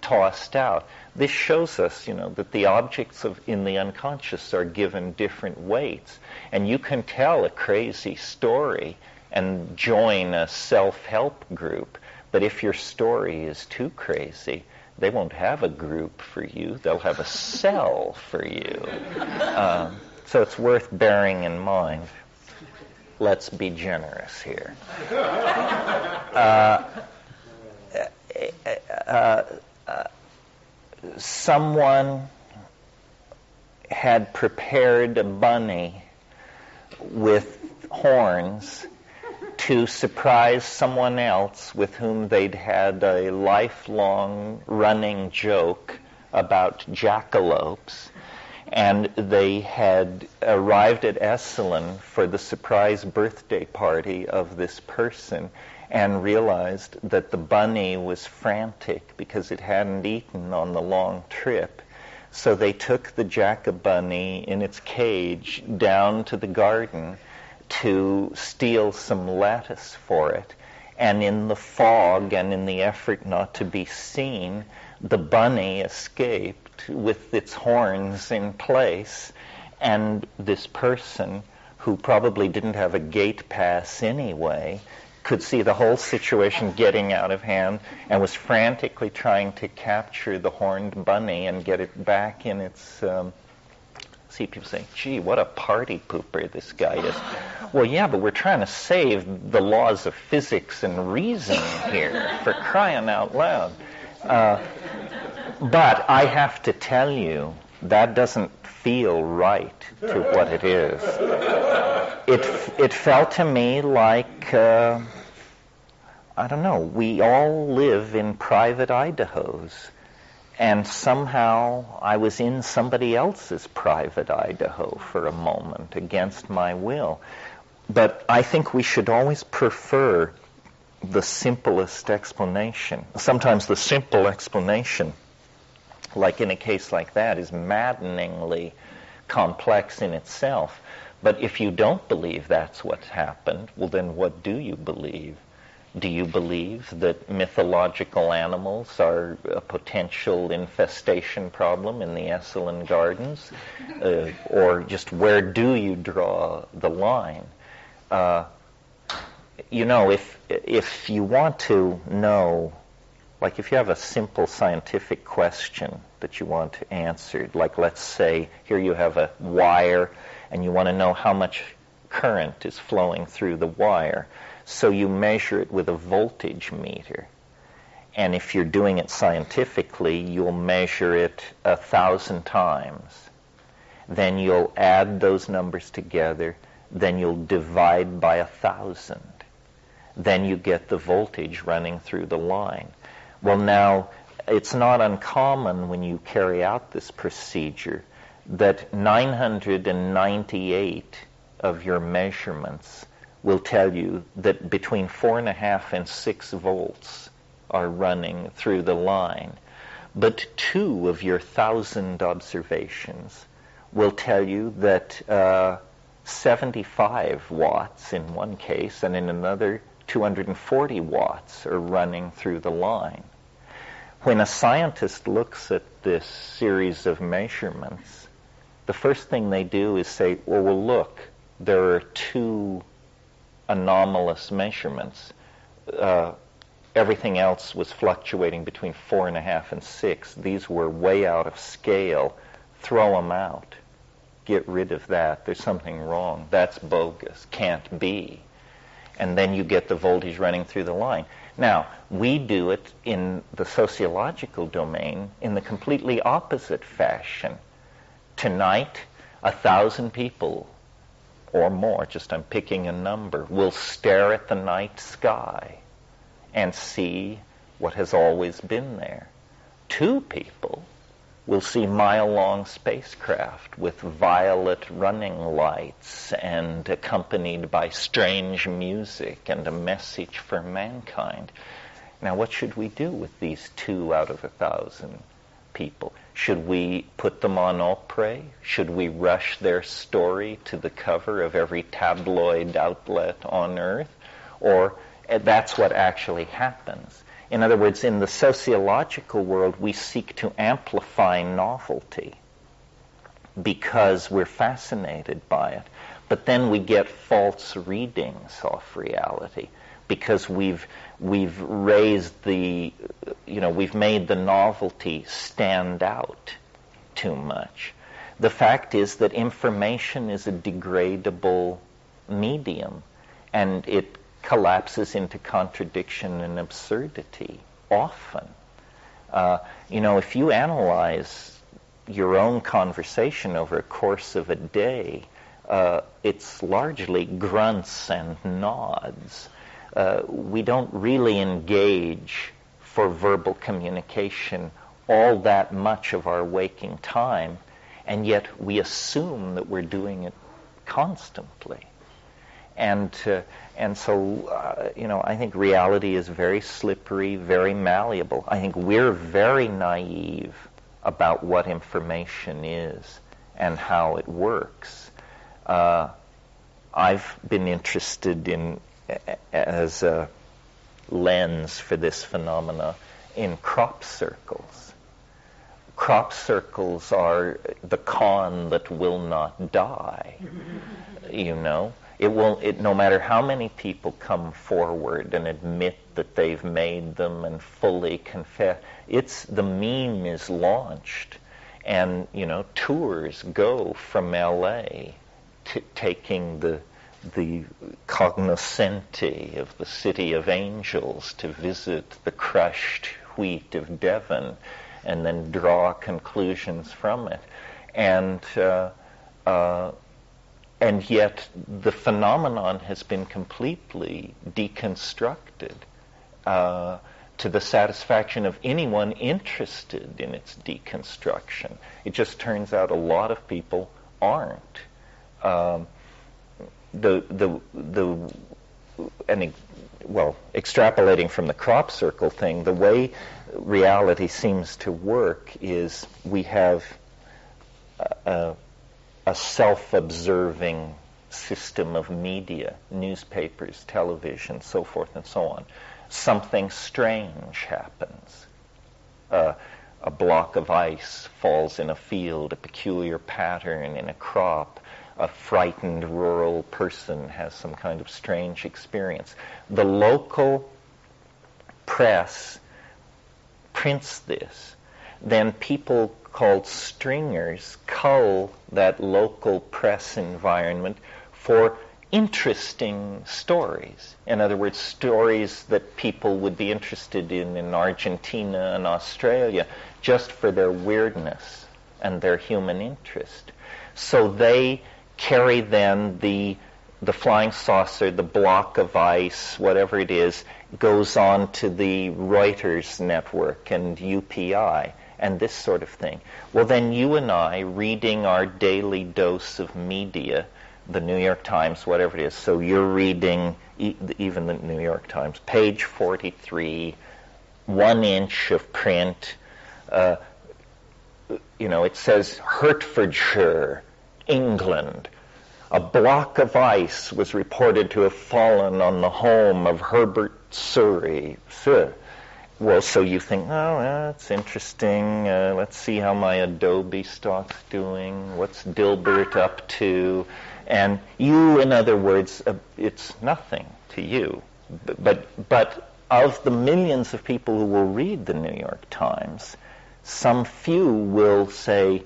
tossed out. This shows us, you know, that the objects in the unconscious are given different weights. And you can tell a crazy story and join a self-help group, but if your story is too crazy, they won't have a group for you. They'll have a cell for you. So it's worth bearing in mind. Let's be generous here. Someone had prepared a bunny with horns to surprise someone else with whom they'd had a lifelong running joke about jackalopes. And they had arrived at Esalen for the surprise birthday party of this person and realized that the bunny was frantic because it hadn't eaten on the long trip. So they took the jack-a-bunny in its cage down to the garden to steal some lettuce for it. And in the fog and in the effort not to be seen, the bunny escaped with its horns in place, and this person, who probably didn't have a gate pass anyway, could see the whole situation getting out of hand and was frantically trying to capture the horned bunny and get it back in its... See people say, gee, what a party pooper this guy is. Well, yeah, but we're trying to save the laws of physics and reason here, for crying out loud. But I have to tell you, that doesn't feel right to what it is. It felt to me like, I don't know, we all live in private Idahos. And somehow I was in somebody else's private Idaho for a moment, against my will. But I think we should always prefer the simplest explanation. Sometimes the simple explanation, like in a case like that, is maddeningly complex in itself. But if you don't believe that's what's happened, well then what do you believe? Do you believe that mythological animals are a potential infestation problem in the Esalen Gardens? Or just where do you draw the line? You know, if you want to know, like if you have a simple scientific question that you want answered, like let's say here you have a wire and you want to know how much current is flowing through the wire. So you measure it with a voltage meter. And if you're doing it scientifically, you'll measure it 1,000 times. Then you'll add those numbers together. Then you'll divide by 1,000. Then you get the voltage running through the line. Well, now, it's not uncommon when you carry out this procedure that 998 of your measurements will tell you that between 4.5 and 6 volts are running through the line. But 2 of your 1,000 observations will tell you that 75 watts in one case, and in another 240 watts are running through the line. When a scientist looks at this series of measurements, the first thing they do is say, well, look, there are 2 anomalous measurements. Everything else was fluctuating between 4.5 and 6. These were way out of scale. Throw them out. Get rid of that. There's something wrong. That's bogus. Can't be. And then you get the voltage running through the line. Now, we do it in the sociological domain in the completely opposite fashion. Tonight, 1,000 people or more, just I'm picking a number, will stare at the night sky and see what has always been there. 2 people will see mile-long spacecraft with violet running lights and accompanied by strange music and a message for mankind. Now, what should we do with these 2 out of 1,000 people? Should we put them on opera? Should we rush their story to the cover of every tabloid outlet on Earth? Or that's what actually happens. In other words, in the sociological world, we seek to amplify novelty because we're fascinated by it. But then we get false readings of reality because we've raised we've made the novelty stand out too much. The fact is that information is a degradable medium, and it collapses into contradiction and absurdity often. If you analyze your own conversation over a course of a day, it's largely grunts and nods. We don't really engage for verbal communication all that much of our waking time, and yet we assume that we're doing it constantly. And so I think reality is very slippery, very malleable. I think we're very naive about what information is and how it works. I've been interested in, as a lens for this phenomena, in crop circles. Crop circles are the con that will not die, no matter how many people come forward and admit that they've made them and fully confess, the meme is launched, and tours go from LA to taking the cognoscenti of the City of Angels to visit the crushed wheat of Devon and then draw conclusions from it. And yet the phenomenon has been completely deconstructed to the satisfaction of anyone interested in its deconstruction. It just turns out a lot of people aren't. Extrapolating from the crop circle thing, the way reality seems to work is we have a self-observing system of media, newspapers, television, so forth and so on. Something strange happens. A block of ice falls in a field, a peculiar pattern in a crop. A frightened rural person has some kind of strange experience. The local press prints this. Then people called stringers cull that local press environment for interesting stories. In other words, stories that people would be interested in Argentina and Australia, just for their weirdness and their human interest. So they carry then the flying saucer, the block of ice, whatever it is, goes on to the Reuters network and UPI and this sort of thing. Well, then you and I, reading our daily dose of media, the New York Times, whatever it is, so you're reading even the New York Times, page 43, 1 inch of print, it says Hertfordshire, England. A block of ice was reported to have fallen on the home of Herbert Surrey. Well, so you think, that's interesting. Let's see how my Adobe stock's doing. What's Dilbert up to? And you, in other words, it's nothing to you. But of the millions of people who will read the New York Times, some few will say,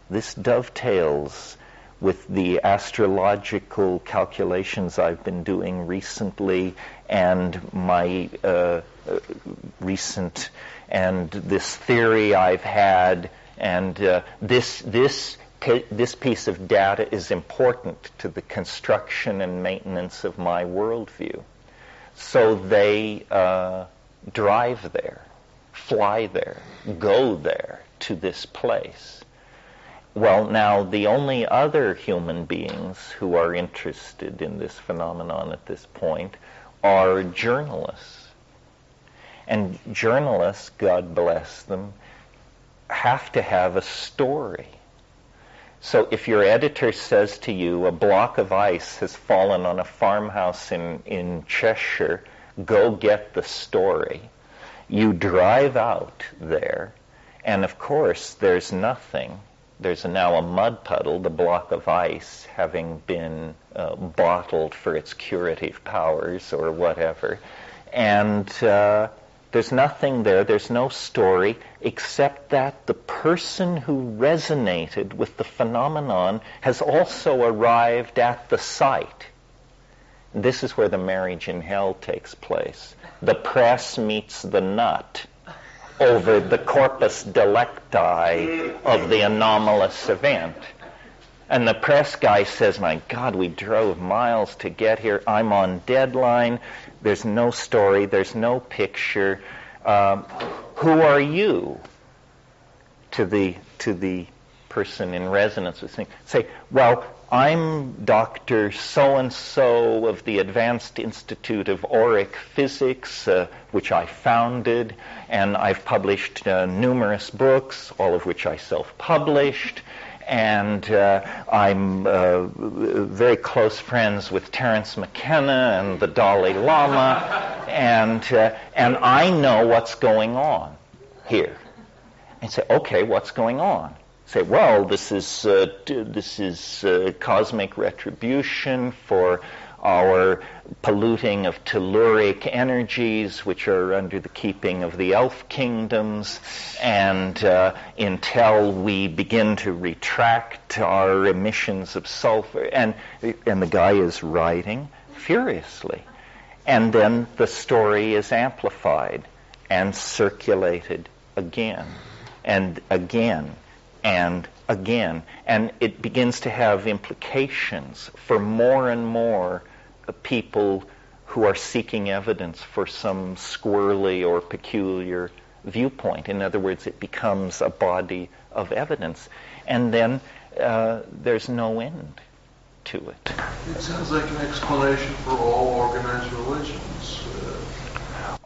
this dovetails with the astrological calculations I've been doing recently and my this theory I've had, and this this piece of data is important to the construction and maintenance of my worldview. So they drive there, fly there, go there to this place. Well, now, the only other human beings who are interested in this phenomenon at this point are journalists. And journalists, God bless them, have to have a story. So if your editor says to you, a block of ice has fallen on a farmhouse in Cheshire, go get the story. You drive out there, and of course there's nothing. There's now a mud puddle, the block of ice, having been bottled for its curative powers or whatever. And there's nothing there, there's no story, except that the person who resonated with the phenomenon has also arrived at the site. This is where the marriage in hell takes place. The press meets the nut over the corpus delicti of the anomalous event. And the press guy says, my God, we drove miles to get here. I'm on deadline. There's no story. There's no picture. Who are you? To the person in resonance with things. Say, well, I'm Dr. So-and-so of the Advanced Institute of Auric Physics, which I founded, and I've published numerous books, all of which I self-published. And I'm very close friends with Terence McKenna and the Dalai Lama, and I know what's going on here. And say, okay, what's going on? Say, well, this is cosmic retribution for our polluting of telluric energies, which are under the keeping of the elf kingdoms, and until we begin to retract our emissions of sulfur, and the guy is writing furiously, and then the story is amplified and circulated again and again and again, and it begins to have implications for more and more people who are seeking evidence for some squirrely or peculiar viewpoint. In other words, it becomes a body of evidence, and then there's no end to it.
It sounds like an explanation for all organized religions.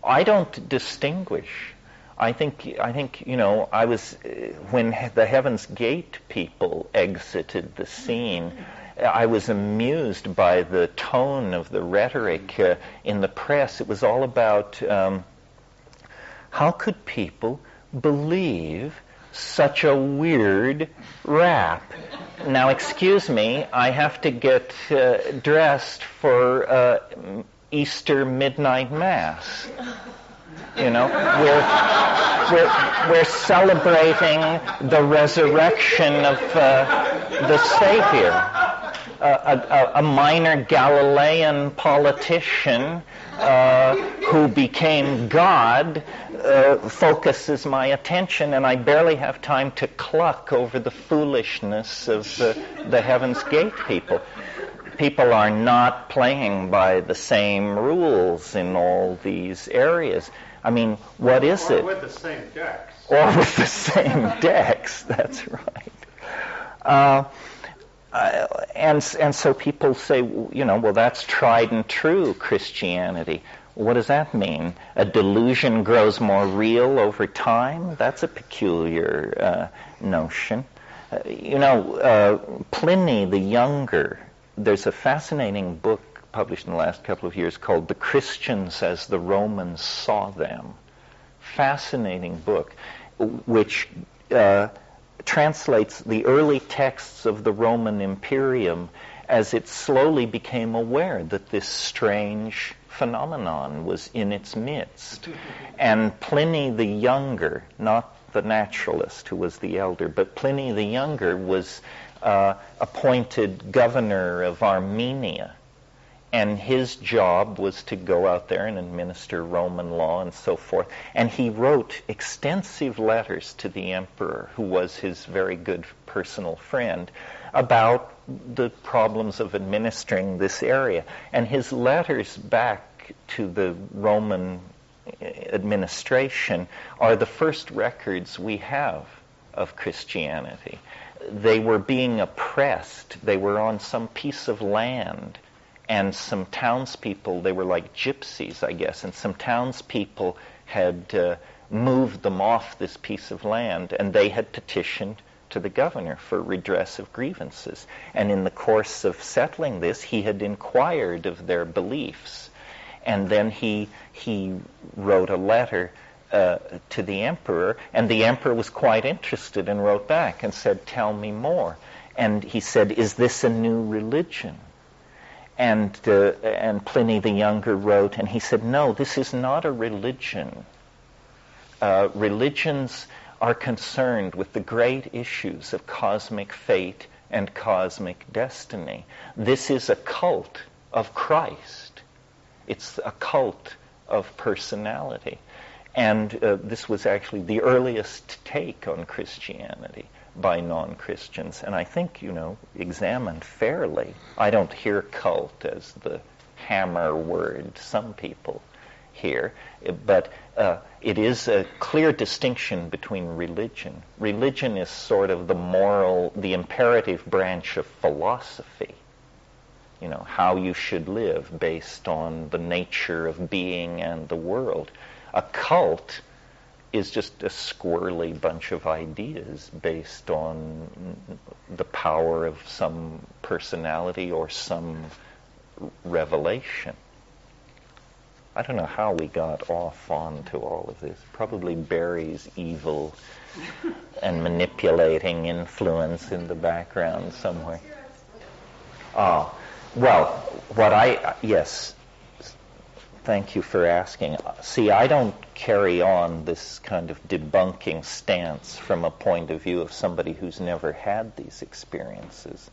I don't distinguish. I think I was when the Heaven's Gate people exited the scene, I was amused by the tone of the rhetoric in the press. It was all about how could people believe such a weird rap? Now, excuse me, I have to get dressed for Easter midnight mass. You know, we're celebrating the resurrection of the Savior. A minor Galilean politician who became God focuses my attention, and I barely have time to cluck over the foolishness of the Heaven's Gate people. People are not playing by the same rules in all these areas. I mean, what is it?
Or with the same decks.
Or with the same decks, that's right. And so people say, well, that's tried and true Christianity. What does that mean? A delusion grows more real over time? That's a peculiar notion. Pliny the Younger, there's a fascinating book published in the last couple of years called The Christians as the Romans Saw Them. Fascinating book, which translates the early texts of the Roman Imperium as it slowly became aware that this strange phenomenon was in its midst. And Pliny the Younger, not the naturalist who was the elder, but Pliny the Younger was appointed governor of Armenia. And his job was to go out there and administer Roman law and so forth. And he wrote extensive letters to the emperor, who was his very good personal friend, about the problems of administering this area. And his letters back to the Roman administration are the first records we have of Christianity. They were being oppressed. They were on some piece of land, and some townspeople, they were like gypsies, I guess, and some townspeople had moved them off this piece of land, and they had petitioned to the governor for redress of grievances. And in the course of settling this, he had inquired of their beliefs. And then he wrote a letter to the emperor, and the emperor was quite interested and wrote back and said, "Tell me more." And he said, "Is this a new religion?" And Pliny the Younger wrote, and he said, "No, this is not a religion. Religions are concerned with the great issues of cosmic fate and cosmic destiny. This is a cult of Christ. It's a cult of personality." And this was actually the earliest take on Christianity by non-Christians, and I think, examined fairly. I don't hear cult as the hammer word some people hear, but it is a clear distinction between religion. Religion is sort of the imperative branch of philosophy. How you should live based on the nature of being and the world. A cult is just a squirrely bunch of ideas based on the power of some personality or some revelation. I don't know how we got off onto all of this. Probably Barry's evil and manipulating influence in the background somewhere. Yes. Thank you for asking. See, I don't carry on this kind of debunking stance from a point of view of somebody who's never had these experiences.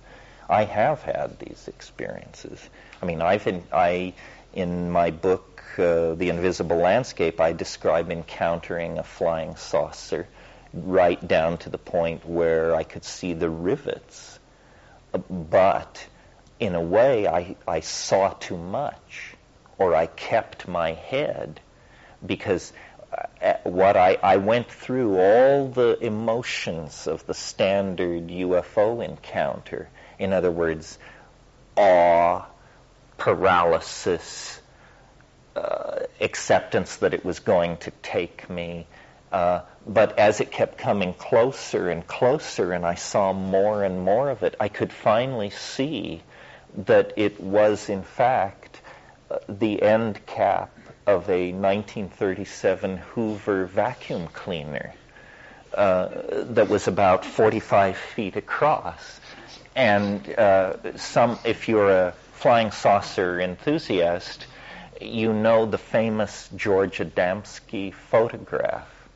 I have had these experiences. I mean, in my book, The Invisible Landscape, I describe encountering a flying saucer right down to the point where I could see the rivets. But in a way, I saw too much. Or I kept my head, because I went through all the emotions of the standard UFO encounter. In other words, awe, paralysis, acceptance that it was going to take me. But as it kept coming closer and closer, and I saw more and more of it, I could finally see that it was, in fact, the end cap of a 1937 Hoover vacuum cleaner that was about 45 feet across. And if you're a flying saucer enthusiast, you know the famous George Adamski photograph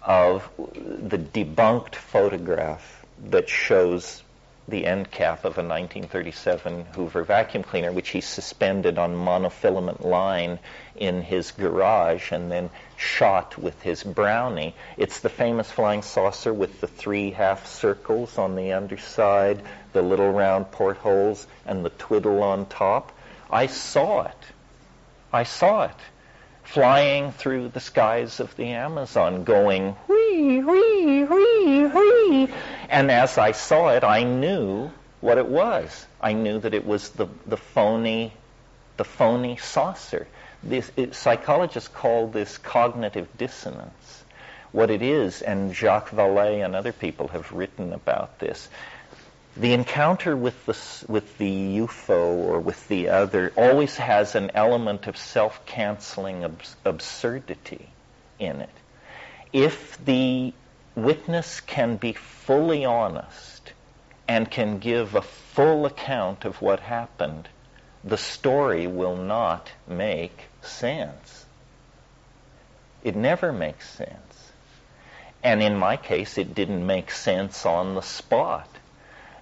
of the debunked photograph that shows the end cap of a 1937 Hoover vacuum cleaner, which he suspended on monofilament line in his garage and then shot with his Brownie. It's the famous flying saucer with the 3 half circles on the underside, the little round portholes, and the twiddle on top. I saw it flying through the skies of the Amazon, going whee, whee, whee, whee. And as I saw it, I knew what it was. I knew that it was the phony saucer. Psychologists call this cognitive dissonance. What it is, and Jacques Vallée and other people have written about this, the encounter with the UFO or with the other always has an element of self-canceling absurdity in it. If the witness can be fully honest and can give a full account of what happened, the story will not make sense. It never makes sense. And in my case, it didn't make sense on the spot.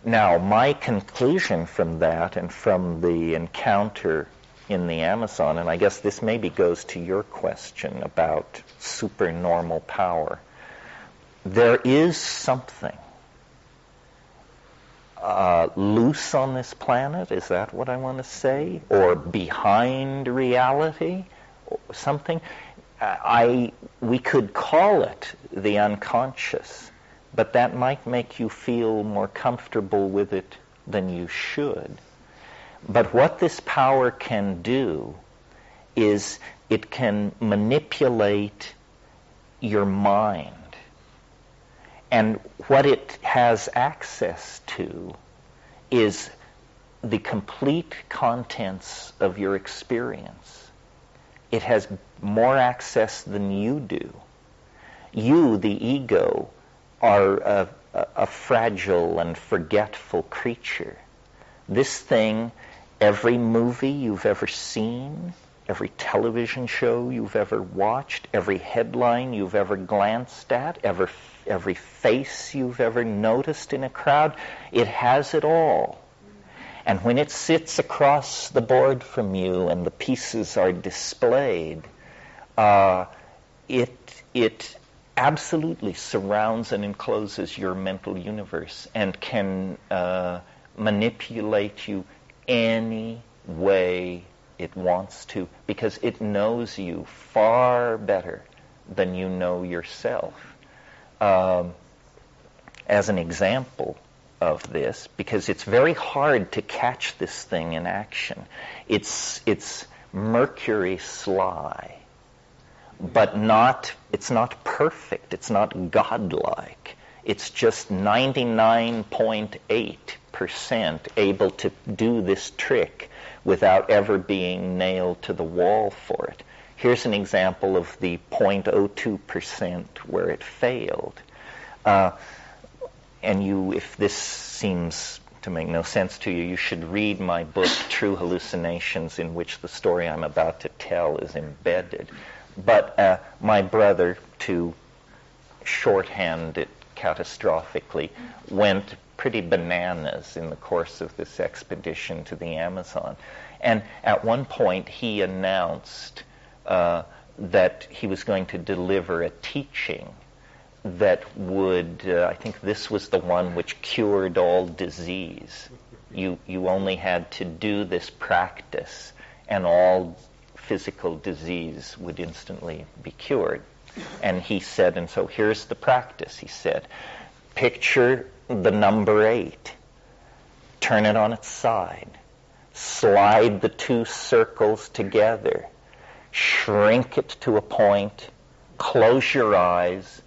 Now, my conclusion from that and from the encounter in the Amazon, and I guess this maybe goes to your question about supernormal power, there is something loose on this planet. Is that what I want to say? Or behind reality? Or something? We could call it the unconscious, but that might make you feel more comfortable with it than you should. But what this power can do is it can manipulate your mind. And what it has access to is the complete contents of your experience. It has more access than you do. You, the ego, are a fragile and forgetful creature. This thing, every movie you've ever seen, every television show you've ever watched, every headline you've ever glanced at, every face you've ever noticed in a crowd, it has it all. And when it sits across the board from you and the pieces are displayed, it absolutely surrounds and encloses your mental universe and can manipulate you any way it wants to, because it knows you far better than you know yourself. As an example of this, because it's very hard to catch this thing in action. It's mercury sly, but it's not perfect. It's not godlike. It's just 99.8% able to do this trick without ever being nailed to the wall for it. Here's an example of the 0.02% where it failed. And if this seems to make no sense to you, you should read my book, True Hallucinations, in which the story I'm about to tell is embedded. But my brother, to shorthand it catastrophically, went pretty bananas in the course of this expedition to the Amazon. And at one point he announced that he was going to deliver a teaching that would, I think this was the one which cured all disease. You only had to do this practice and all physical disease would instantly be cured. And he said, and so here's the practice, he said, picture the number 8, turn it on its side, slide the 2 circles together, shrink it to a point, close your eyes,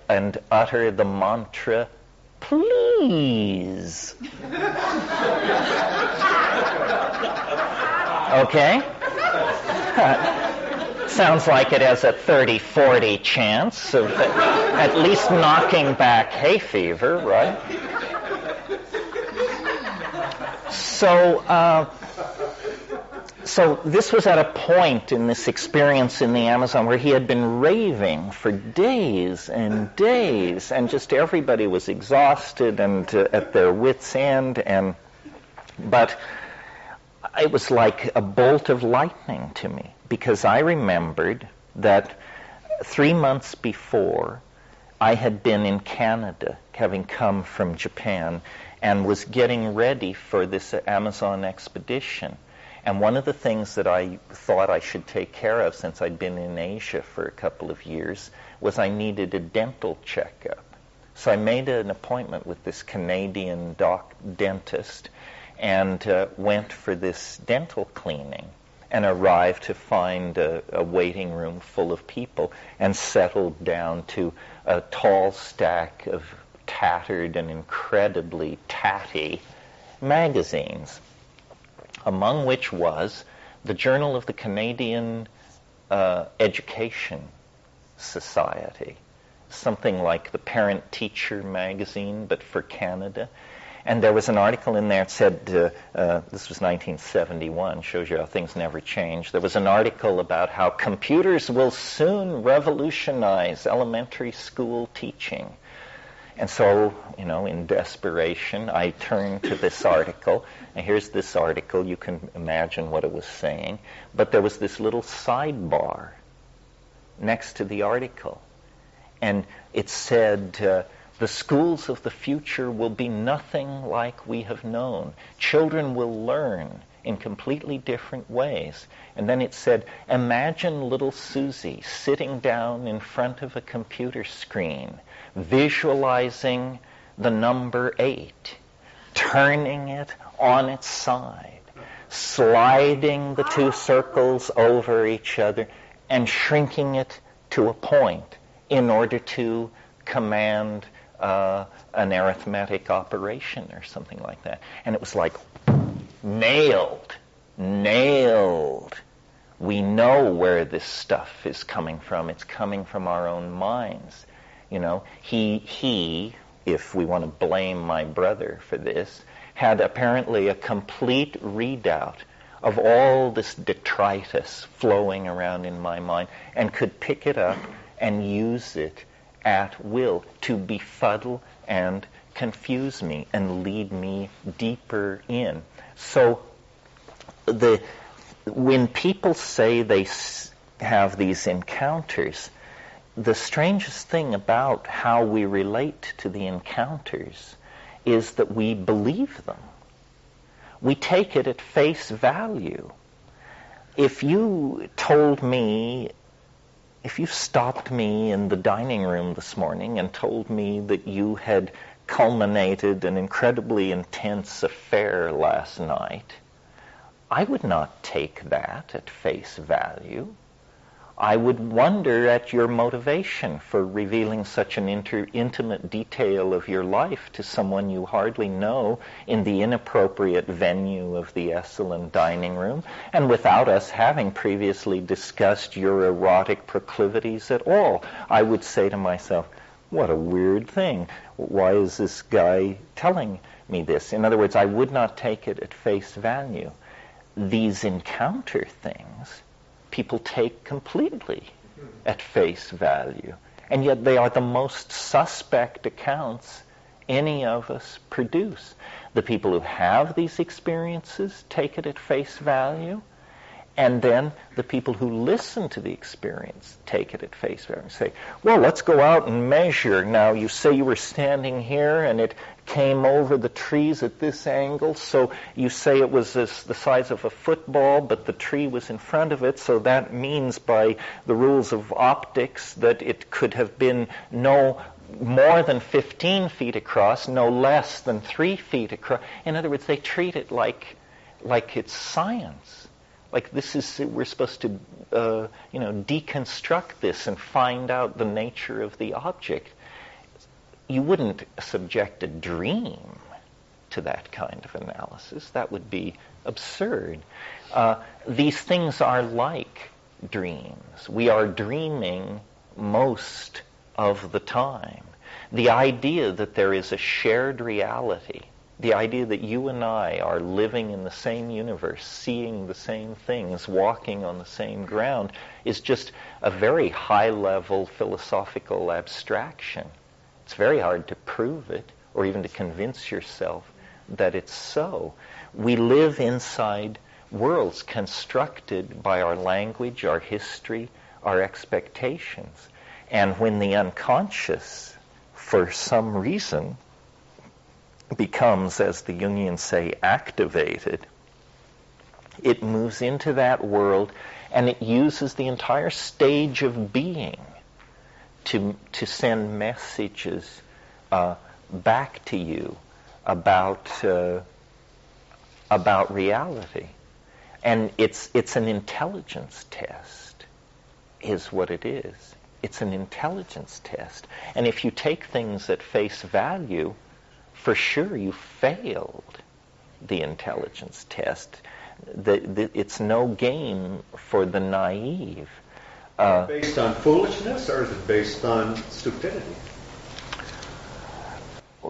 and utter the mantra, please. Okay? Sounds like it has a 30-40 chance of at least knocking back hay fever, right? So this was at a point in this experience in the Amazon where he had been raving for days and days, and just everybody was exhausted and at their wits' end. But it was like a bolt of lightning to me, because I remembered that 3 months before I had been in Canada, having come from Japan, and was getting ready for this Amazon expedition. And one of the things that I thought I should take care of, since I'd been in Asia for a couple of years, was I needed a dental checkup. So I made an appointment with this Canadian dentist and went for this dental cleaning and arrived to find a waiting room full of people and settled down to a tall stack of tattered and incredibly tatty magazines, among which was the Journal of the Canadian Education Society, something like the Parent-Teacher magazine, but for Canada. And there was an article in there that said, this was 1971, shows you how things never change. There was an article about how computers will soon revolutionize elementary school teaching. And so, in desperation, I turned to this article. And here's this article. You can imagine what it was saying. But there was this little sidebar next to the article. And it said, The schools of the future will be nothing like we have known. Children will learn in completely different ways. And then it said, imagine little Susie sitting down in front of a computer screen, visualizing the number 8, turning it on its side, sliding the 2 circles over each other, and shrinking it to a point in order to command an arithmetic operation or something like that. And it was like, nailed. We know where this stuff is coming from. It's coming from our own minds. You know, he, if we want to blame my brother for this, had apparently a complete readout of all this detritus flowing around in my mind and could pick it up and use it at will to befuddle and confuse me and lead me deeper in. So when people say they have these encounters, the strangest thing about how we relate to the encounters is that we believe them. We take it at face value. If you stopped me in the dining room this morning and told me that you had culminated an incredibly intense affair last night, I would not take that at face value. I would wonder at your motivation for revealing such an intimate detail of your life to someone you hardly know in the inappropriate venue of the Esalen dining room, and without us having previously discussed your erotic proclivities at all. I would say to myself, what a weird thing. Why is this guy telling me this? In other words, I would not take it at face value. These encounter things people take completely at face value. And yet they are the most suspect accounts any of us produce. The people who have these experiences take it at face value, and then the people who listen to the experience take it at face value and say, well, let's go out and measure. Now, you say you were standing here and it came over the trees at this angle, so you say it was the size of a football, but the tree was in front of it, so that means by the rules of optics that it could have been no more than 15 feet across, no less than 3 feet across. In other words, they treat it like it's science. Like this is, we're supposed to, deconstruct this and find out the nature of the object. You wouldn't subject a dream to that kind of analysis. That would be absurd. These things are like dreams. We are dreaming most of the time. The idea that there is a shared reality, the idea that you and I are living in the same universe, seeing the same things, walking on the same ground, is just a very high-level philosophical abstraction. It's very hard to prove it, or even to convince yourself that it's so. We live inside worlds constructed by our language, our history, our expectations. And when the unconscious, for some reason, becomes, as the Jungians say, activated, it moves into that world and it uses the entire stage of being to send messages back to you about reality. And it's an intelligence test, is what it is. It's an intelligence test. And if you take things at face value, for sure you failed the intelligence test. It's no game for the naive.
Based on foolishness, or is it based on stupidity?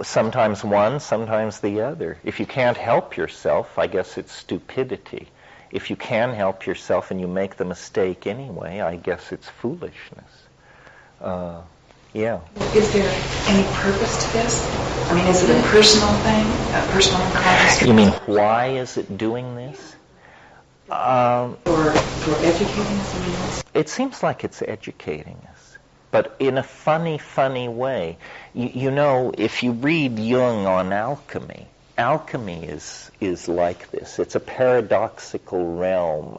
Sometimes one, sometimes the other. If you can't help yourself, I guess it's stupidity. If you can help yourself and you make the mistake anyway, I guess it's foolishness. Yeah.
Is there any purpose to this? I mean, is it a personal thing, a personal cause?
You mean, why is it doing this?
Or for educating us? I mean,
it seems like it's educating us. but in a funny way. You know, if you read Jung on alchemy, alchemy is like this. It's a paradoxical realm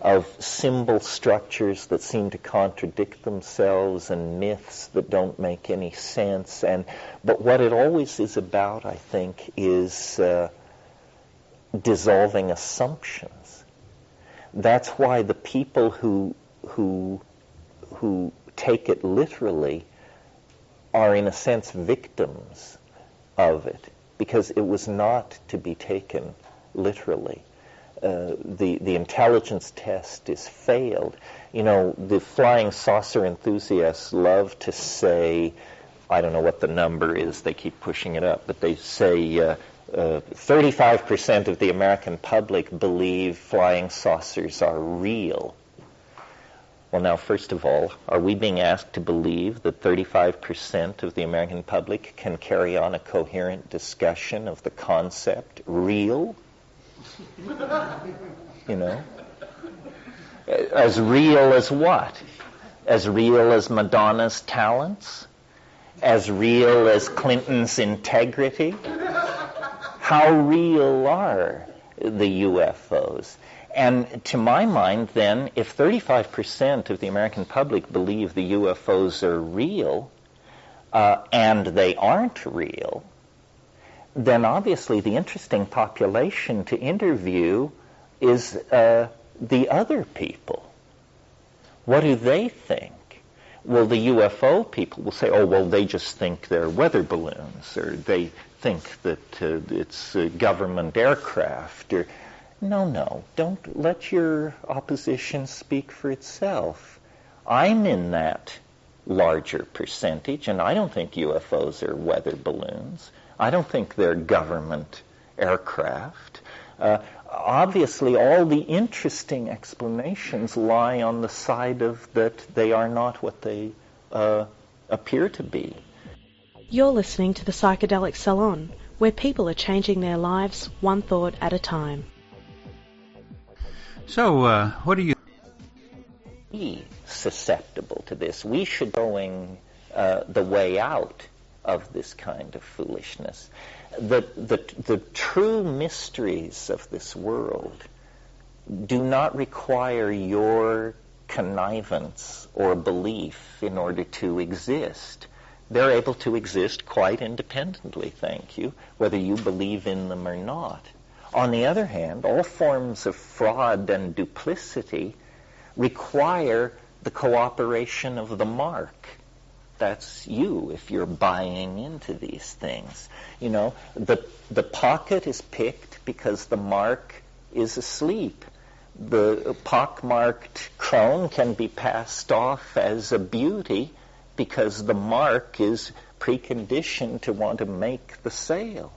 of symbol structures that seem to contradict themselves and myths that don't make any sense. But what it always is about, I think, is dissolving assumptions. That's why the people who take it literally are in a sense victims of it, because it was not to be taken literally. The intelligence test is failed. You know, the flying saucer enthusiasts love to say, I don't know what the number is, they keep pushing it up, but they say 35% of the American public believe flying saucers are real. Well, now, first of all, are we being asked to believe that 35% of the American public can carry on a coherent discussion of the concept real? You know? As real as what? As real as Madonna's talents? As real as Clinton's integrity? How real are the UFOs? And to my mind, then, if 35% of the American public believe the UFOs are real, and they aren't real, then obviously the interesting population to interview is the other people. What do they think? Well, the UFO people will say, oh, well, they just think they're weather balloons, or they think that it's government aircraft, or... No, don't let your opposition speak for itself. I'm in that larger percentage, and I don't think UFOs are weather balloons. I don't think they're government aircraft. Obviously, all the interesting explanations lie on the side of that they are not what they appear to be.
You're listening to the Psychedelic Salon, where people are changing their lives one thought at a time.
So, what do you...
Be susceptible to this. We should be going the way out of this kind of foolishness. The true mysteries of this world do not require your connivance or belief in order to exist. They're able to exist quite independently, thank you, whether you believe in them or not. On the other hand, all forms of fraud and duplicity require the cooperation of the mark. That's you if you're buying into these things. You know, the pocket is picked because the mark is asleep. The pockmarked crone can be passed off as a beauty because the mark is preconditioned to want to make the sale.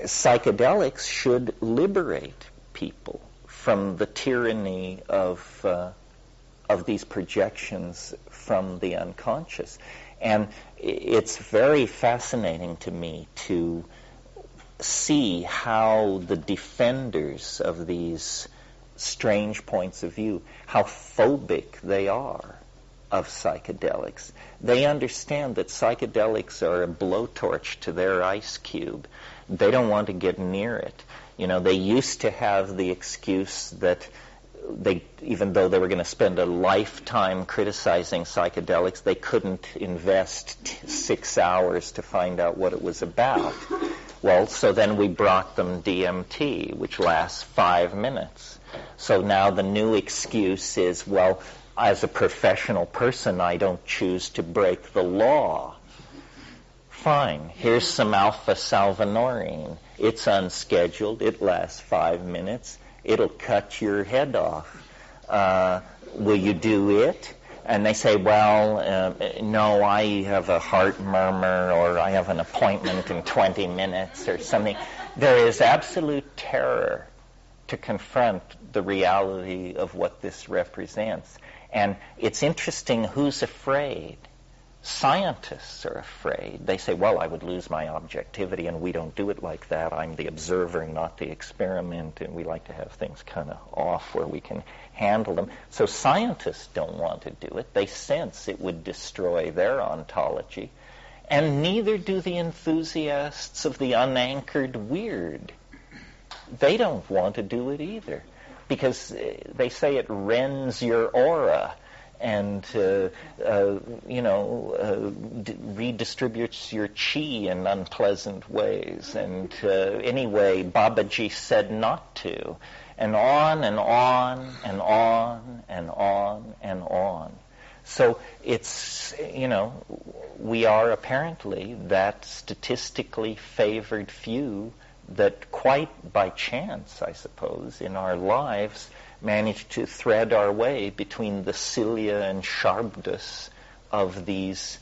Psychedelics should liberate people from the tyranny of these projections from the unconscious. And it's very fascinating to me to see how the defenders of these strange points of view, how phobic they are of psychedelics. They understand that psychedelics are a blowtorch to their ice cube. They don't want to get near it. You know, they used to have the excuse that even though they were going to spend a lifetime criticizing psychedelics, they couldn't invest 6 hours to find out what it was about. Well, so then we brought them DMT, which lasts 5 minutes. So now the new excuse is, well, as a professional person, I don't choose to break the law. Fine, here's some alpha salvinorin. It's unscheduled. It lasts 5 minutes. It'll cut your head off. Will you do it? And they say, well, no, I have a heart murmur, or I have an appointment in 20 minutes or something. There is absolute terror to confront the reality of what this represents. And it's interesting who's afraid. Scientists are afraid. They say, well, I would lose my objectivity, and we don't do it like that. I'm the observer, not the experiment, and we like to have things kind of off where we can handle them. So scientists don't want to do it. They sense it would destroy their ontology. And neither do the enthusiasts of the unanchored weird. They don't want to do it either, because they say it rends your aura and redistributes your chi in unpleasant ways. And anyway, Babaji said not to. And on and on and on and on and on. So it's, we are apparently that statistically favored few that quite by chance, I suppose, in our lives manage to thread our way between the cilia and sharpness of these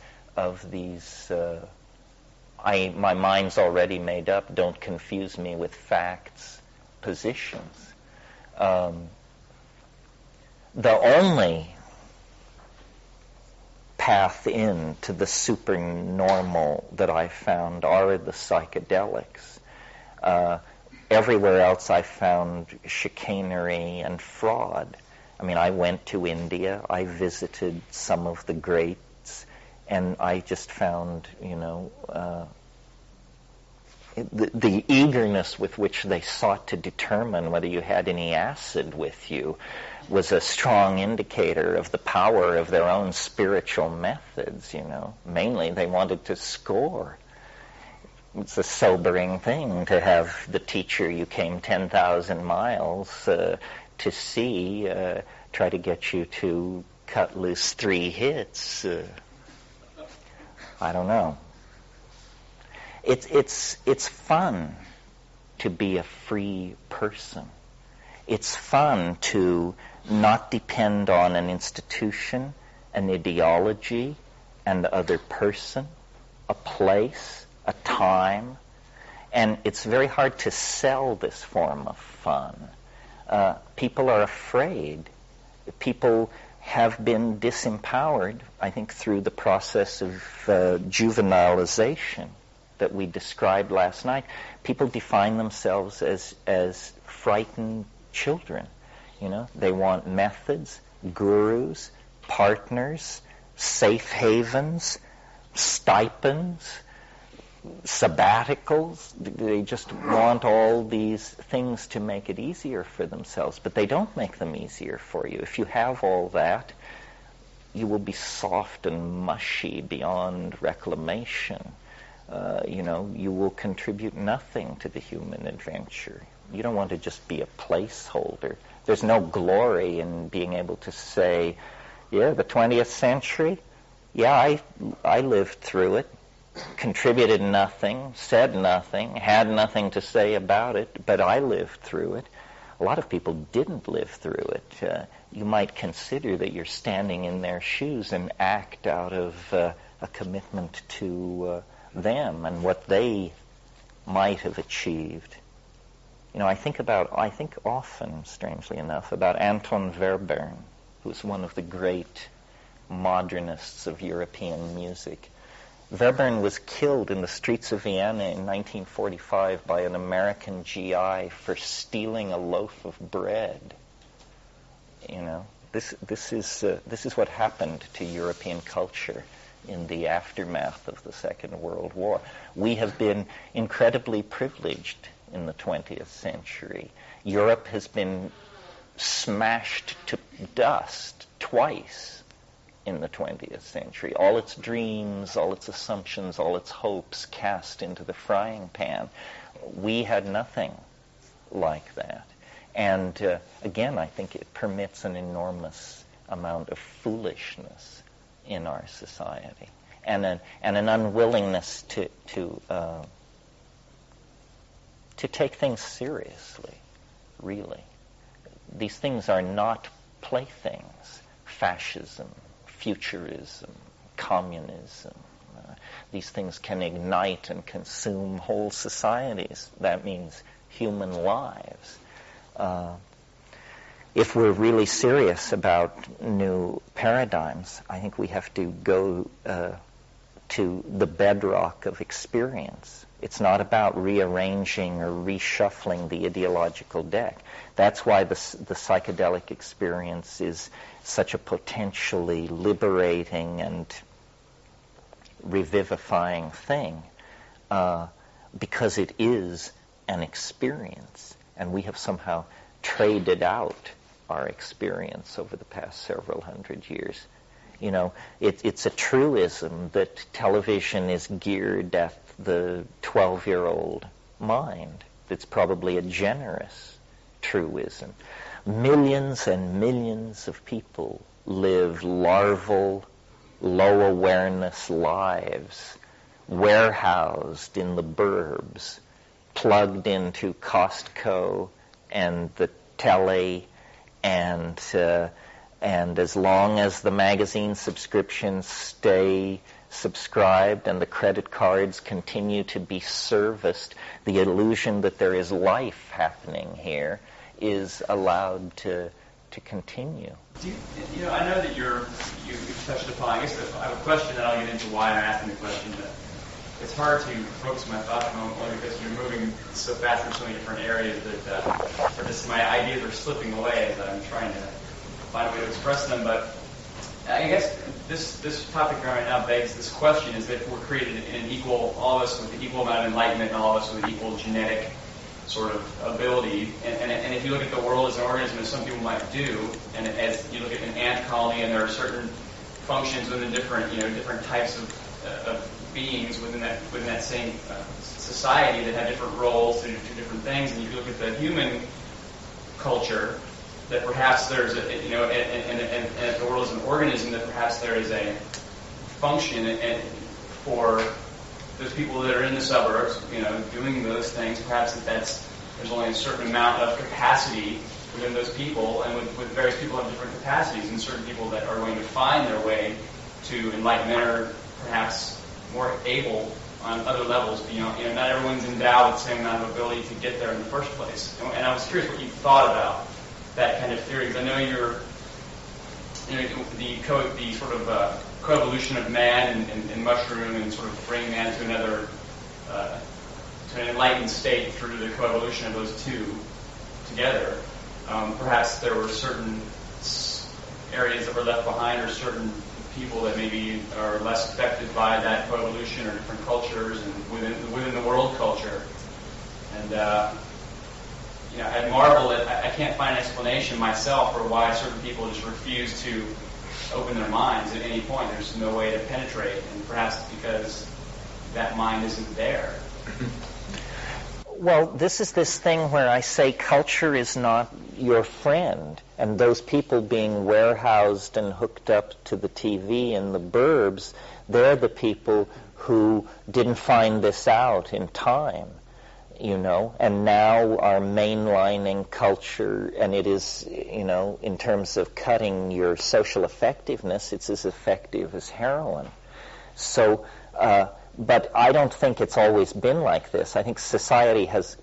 my mind's already made up, don't confuse me with facts, positions. The only path into the supernormal that I found are the psychedelics. Everywhere else I found chicanery and fraud. I mean, I went to India, I visited some of the greats, and I just found, the eagerness with which they sought to determine whether you had any acid with you was a strong indicator of the power of their own spiritual methods, Mainly they wanted to score. It's a sobering thing to have the teacher you came 10,000 miles to see try to get you to cut loose 3 hits. I don't know. It's fun to be a free person. It's fun to not depend on an institution, an ideology, an other person, a place, a time. And it's very hard to sell this form of fun. People are afraid. People have been disempowered, I think, through the process of juvenilization that we described last night. People define themselves as frightened children. They want methods, gurus, partners, safe havens, stipends, sabbaticals. They just want all these things to make it easier for themselves, but they don't make them easier for you. If you have all that, you will be soft and mushy beyond reclamation. You will contribute nothing to the human adventure. You don't want to just be a placeholder. There's no glory in being able to say, yeah, the 20th century, yeah, I lived through it, contributed nothing, said nothing, had nothing to say about it, but I lived through it. A lot of people didn't live through it. You might consider that you're standing in their shoes and act out of a commitment to them and what they might have achieved. I think often, strangely enough, about Anton Webern, who's one of the great modernists of European music. Webern was killed in the streets of Vienna in 1945 by an American GI for stealing a loaf of bread. This is what happened to European culture in the aftermath of the Second World War. We have been incredibly privileged in the 20th century. Europe has been smashed to dust twice in the 20th century. All its dreams, all its assumptions, all its hopes cast into the frying pan. We had nothing like that. And again, I think it permits an enormous amount of foolishness in our society, and an unwillingness to take things seriously, really. These things are not playthings. Fascism, futurism, communism. These things can ignite and consume whole societies. That means human lives. If we're really serious about new paradigms, I think we have to go to the bedrock of experience, It's not about rearranging or reshuffling the ideological deck. That's why the psychedelic experience is such a potentially liberating and revivifying thing, because it is an experience, and we have somehow traded out our experience over the past several hundred years. You know, it's a truism that television is geared at the 12-year-old mind. It's probably a generous truism. Millions and millions of people live larval, low-awareness lives, warehoused in the burbs, plugged into Costco and the telly, and as long as the magazine subscriptions stay subscribed and the credit cards continue to be serviced, the illusion that there is life happening here is allowed to continue.
You know, I know that you've touched upon, I guess I have a question, and I'll get into why I'm asking the question, but it's hard to focus my thoughts on only because you're moving so fast in so many different areas that or just my ideas are slipping away as I'm trying to find a way to express them. But I guess this topic right now begs this question, is that if we're created in an equal, all of us with an equal amount of enlightenment and all of us with equal genetic sort of ability, and if you look at the world as an organism, as some people might do, and as you look at an ant colony, and there are certain functions within different types of beings within that same society that have different roles to do different things, and if you look at the human culture, that perhaps there's and if the world is an organism, that perhaps there is a function and for those people that are in the suburbs, doing those things, perhaps there's only a certain amount of capacity within those people, and with various people have different capacities, and certain people that are going to find their way to enlightenment are perhaps more able on other levels beyond, not everyone's endowed with the same amount of ability to get there in the first place. And I was curious what you thought about that kind of theory, because I know the sort of coevolution of man and mushroom, and sort of bringing man to another, to an enlightened state through the coevolution of those two together. Perhaps there were certain areas that were left behind, or certain people that maybe are less affected by that coevolution, or different cultures and within the world culture. And I marvel that I can't find an explanation myself for why certain people just refuse to open their minds at any point. There's no way to penetrate, and perhaps it's because that mind isn't there.
Well, this is this thing where I say culture is not your friend, and those people being warehoused and hooked up to the TV in the burbs, they're the people who didn't find this out in time, and now are mainlining culture, and it is, in terms of cutting your social effectiveness, it's as effective as heroin. So, but I don't think it's always been like this. I think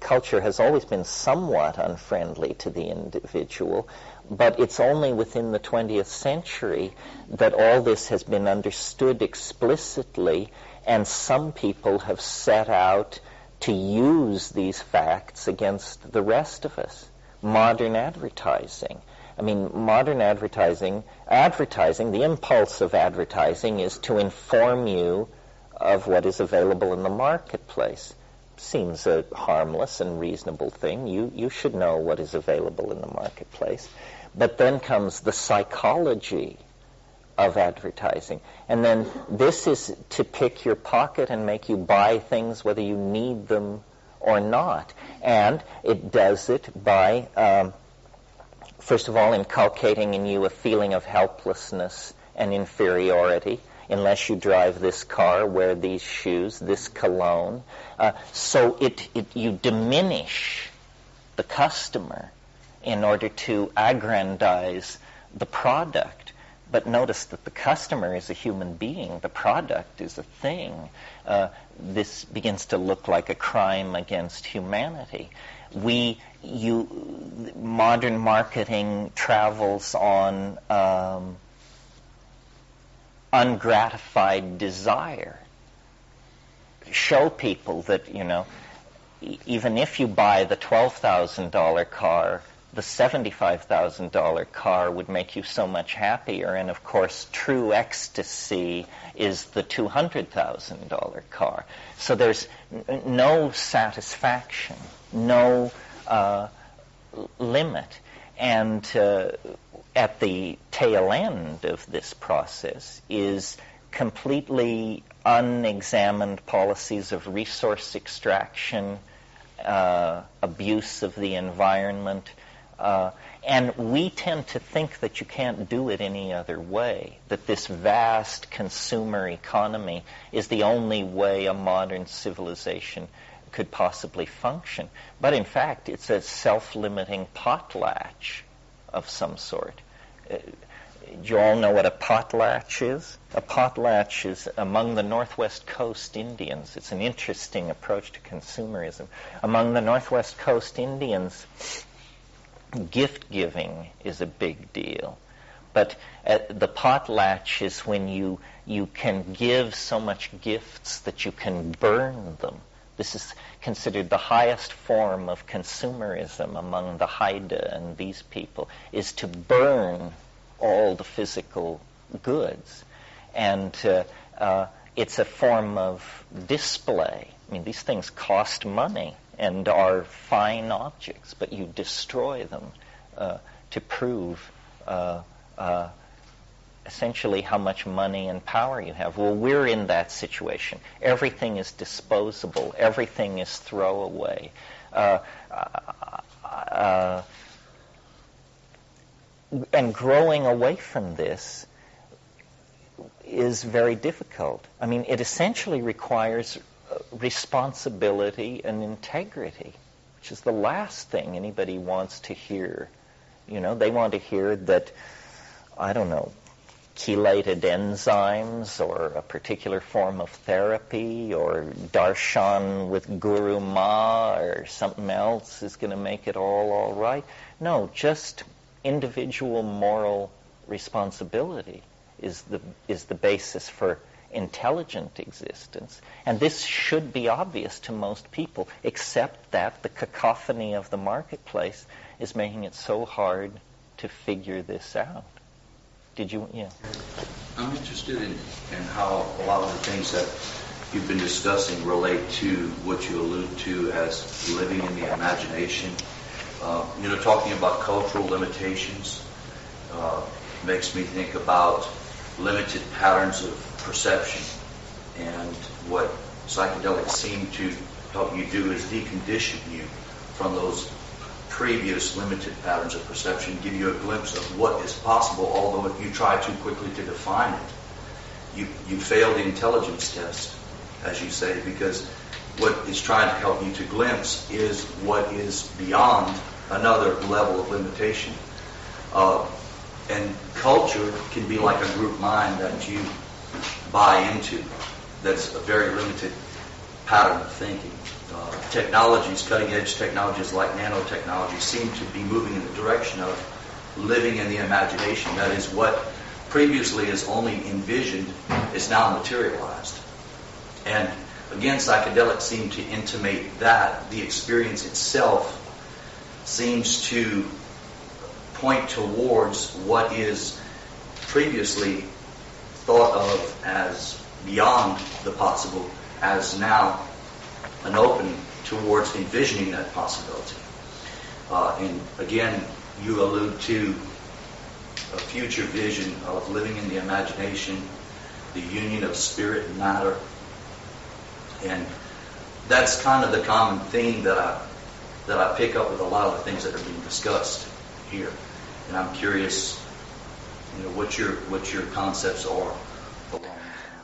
culture has always been somewhat unfriendly to the individual, but it's only within the 20th century that all this has been understood explicitly, and some people have set out to use these facts against the rest of us. Modern advertising. Modern advertising, the impulse of advertising is to inform you of what is available in the marketplace. Seems a harmless and reasonable thing. You should know what is available in the marketplace. But then comes the psychology of advertising. And then this is to pick your pocket and make you buy things whether you need them or not. And it does it by, first of all, inculcating in you a feeling of helplessness and inferiority. Unless you drive this car, wear these shoes, this cologne. So you diminish the customer in order to aggrandize the product. But notice that the customer is a human being. The product is a thing. This begins to look like a crime against humanity. Modern marketing travels on ungratified desire.
show people that, even if you buy the $12,000 car, the $75,000 car would make you so much happier. And of course, true ecstasy is the $200,000 car. So there's no satisfaction, no limit. And at the tail end of this process is completely unexamined policies of resource extraction, abuse of the environment, and we tend to think that you can't do it any other way, that this vast consumer economy is the only way a modern civilization could possibly function. But in fact, it's a self-limiting potlatch of some sort. Do you all know what a potlatch is? A potlatch is among the Northwest Coast Indians. It's an interesting approach to consumerism. Among the Northwest Coast Indians, gift giving is a big deal. But the potlatch is when you can give so much gifts that you can burn them. This is considered the highest form of consumerism among the Haida and these people, is to burn all the physical goods. And it's a form of display. I mean, these things cost money and are fine objects, but you destroy them to prove essentially how much money and power you have. Well, we're in that situation. Everything is disposable. Everything is throwaway. And growing away from this is very difficult. I mean, it essentially requires responsibility and integrity, which is the last thing anybody wants to hear. They want to hear that, I don't know, chelated enzymes or a particular form of therapy or darshan with Guru Ma or something else is going to make it all right. No, just individual moral responsibility is the basis for intelligent existence. And this should be obvious to most people, except that the cacophony of the marketplace is making it so hard to figure this out.
I'm interested in how a lot of the things that you've been discussing relate to what you allude to as living in the imagination. Talking about cultural limitations makes me think about limited patterns of perception. And what psychedelics seem to help you do is decondition you from those previous limited patterns of perception, give you a glimpse of what is possible, although if you try too quickly to define it, you fail the intelligence test, as you say, because what it's trying to help you to glimpse is what is beyond another level of limitation. And culture can be like a group mind that you buy into that's a very limited pattern of thinking. Technologies, cutting-edge technologies like nanotechnology seem to be moving in the direction of living in the imagination. That is, what previously is only envisioned is now materialized. And again, psychedelics seem to intimate that the experience itself seems to point towards what is previously thought of as beyond the possible, as now an opening towards envisioning that possibility. And again, you allude to a future vision of living in the imagination, the union of spirit and matter. And that's kind of the common theme that I pick up with a lot of the things that are being discussed here. And I'm curious, what your concepts are.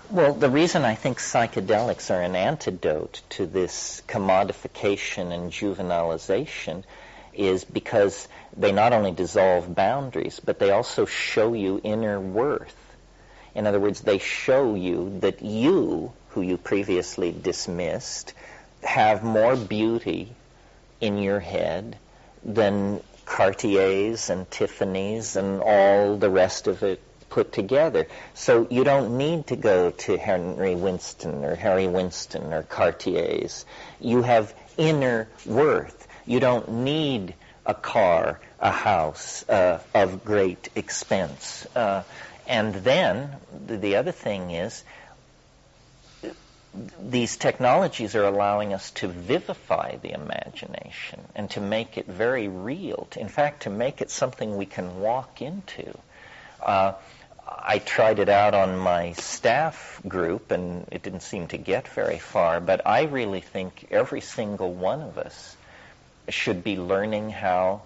Well, the reason I think psychedelics are an antidote to this commodification and juvenilization is because they not only dissolve boundaries, but they also show you inner worth. In other words, they show you that you, who you previously dismissed, have more beauty in your head than Cartiers and Tiffany's and all the rest of it put together. So you don't need to go to Harry Winston or Cartier's. You have inner worth. You don't need a car, a house of great expense. And then the other thing is, these technologies are allowing us to vivify the imagination and to make it very real. In fact, to make it something we can walk into. I tried it out on my staff group, and it didn't seem to get very far, but I really think every single one of us should be learning how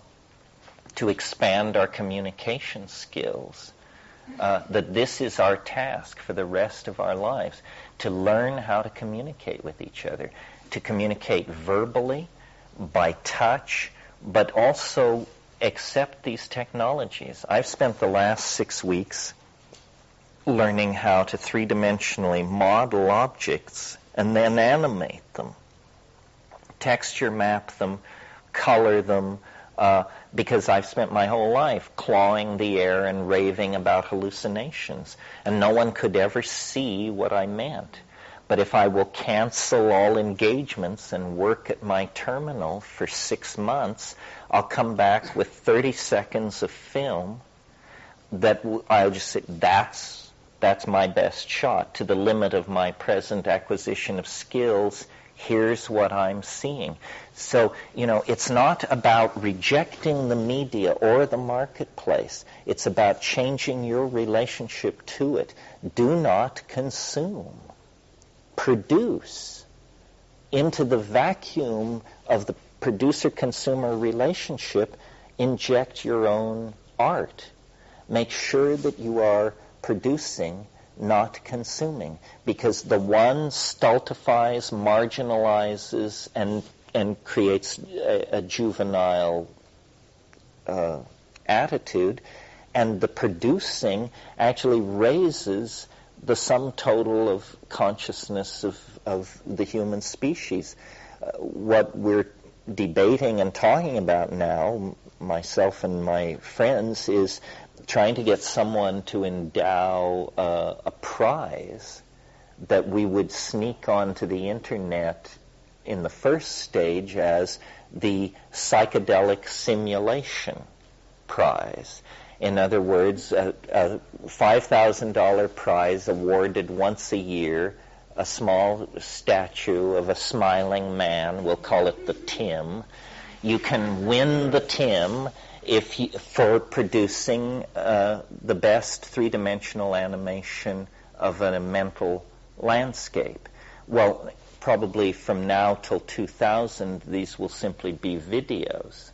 to expand our communication skills. That this is our task for the rest of our lives, to learn how to communicate with each other, to communicate verbally, by touch, but also accept these technologies. I've spent the last 6 weeks learning how to three-dimensionally model objects and then animate them, texture map them, color them, because I've spent my whole life clawing the air and raving about hallucinations, and no one could ever see what I meant. But if I will cancel all engagements and work at my terminal for 6 months, I'll come back with 30 seconds of film that I'll just say, that's my best shot. To the limit of my present acquisition of skills, here's what I'm seeing. So, it's not about rejecting the media or the marketplace. It's about changing your relationship to it. Do not consume. Produce. Into the vacuum of the producer-consumer relationship, inject your own art. Make sure that you are producing, not consuming, because the one stultifies, marginalizes, and creates a juvenile attitude, and the producing actually raises the sum total of consciousness of the human species. What we're debating and talking about now, myself and my friends, is trying to get someone to endow a prize that we would sneak onto the internet in the first stage as the psychedelic simulation prize. In other words, a $5,000 prize awarded once a year, a small statue of a smiling man, we'll call it the Tim. You can win the Tim for producing the best three-dimensional animation of a mental landscape. Well, probably from now till 2000, these will simply be videos,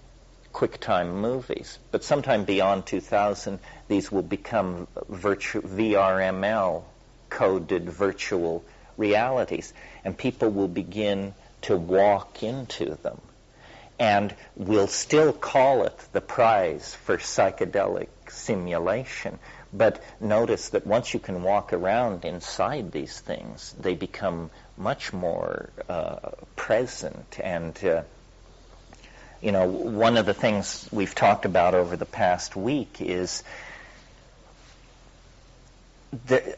QuickTime movies. But sometime beyond 2000, these will become VRML coded virtual realities, and people will begin to walk into them. And we'll still call it the prize for psychedelic simulation. But notice that once you can walk around inside these things, they become much more present. And, one of the things we've talked about over the past week is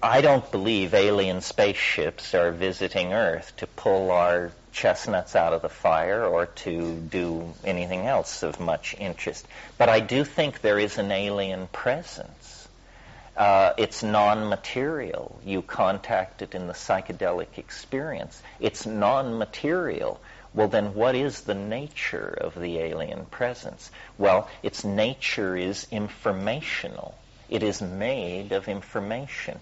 I don't believe alien spaceships are visiting Earth to pull our chestnuts out of the fire or to do anything else of much interest. But I do think there is an alien presence. It's non-material. You contact it in the psychedelic experience. It's non-material. Well, then what is the nature of the alien presence? Well, its nature is informational. It is made of information.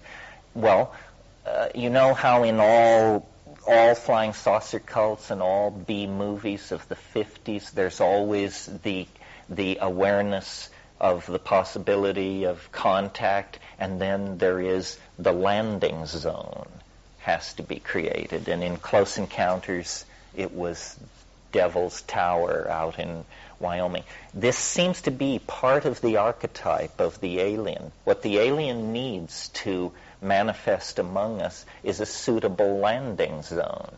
Well, you know how in all flying saucer cults and all B movies of the 50s, there's always the awareness of the possibility of contact, and then there is the landing zone has to be created. And in Close Encounters, it was Devil's Tower out in Wyoming. This seems to be part of the archetype of the alien. What the alien needs to manifest among us is a suitable landing zone.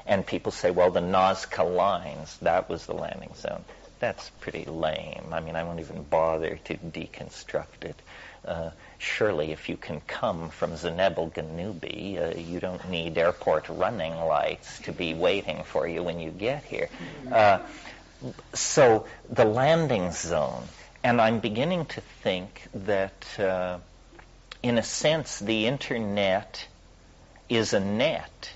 And people say, well, the Nazca Lines, that was the landing zone. that's pretty lame. I mean, I won't even bother to deconstruct it. Surely if you can come from Zenebel Ganubi, you don't need airport running lights to be waiting for you when you get here. So the landing zone, and I'm beginning to think that in a sense the internet is a net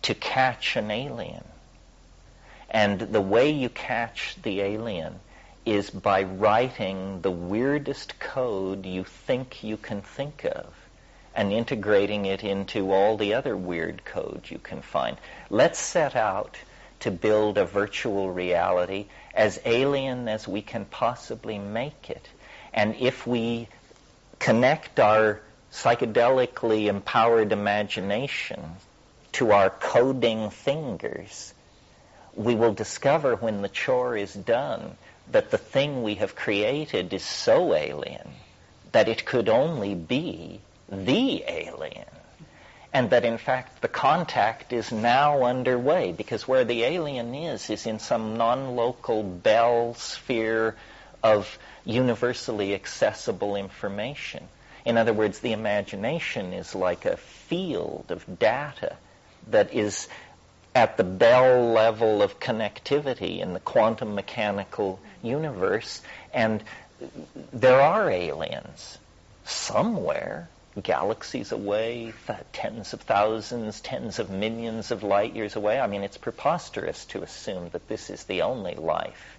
to catch an alien. And the way you catch the alien is by writing the weirdest code you think you can think of and integrating it into all the other weird codes you can find. Let's set out to build a virtual reality as alien as we can possibly make it. And if we connect our psychedelically empowered imagination to our coding fingers, we will discover when the chore is done that the thing we have created is so alien that it could only be the alien. And that in fact the contact is now underway, because where the alien is in some non-local Bell sphere of universally accessible information. In other words, the imagination is like a field of data that is at the Bell level of connectivity in the quantum mechanical universe, and there are aliens somewhere, galaxies away, tens of thousands, tens of millions of light years away. I mean, it's preposterous to assume that this is the only life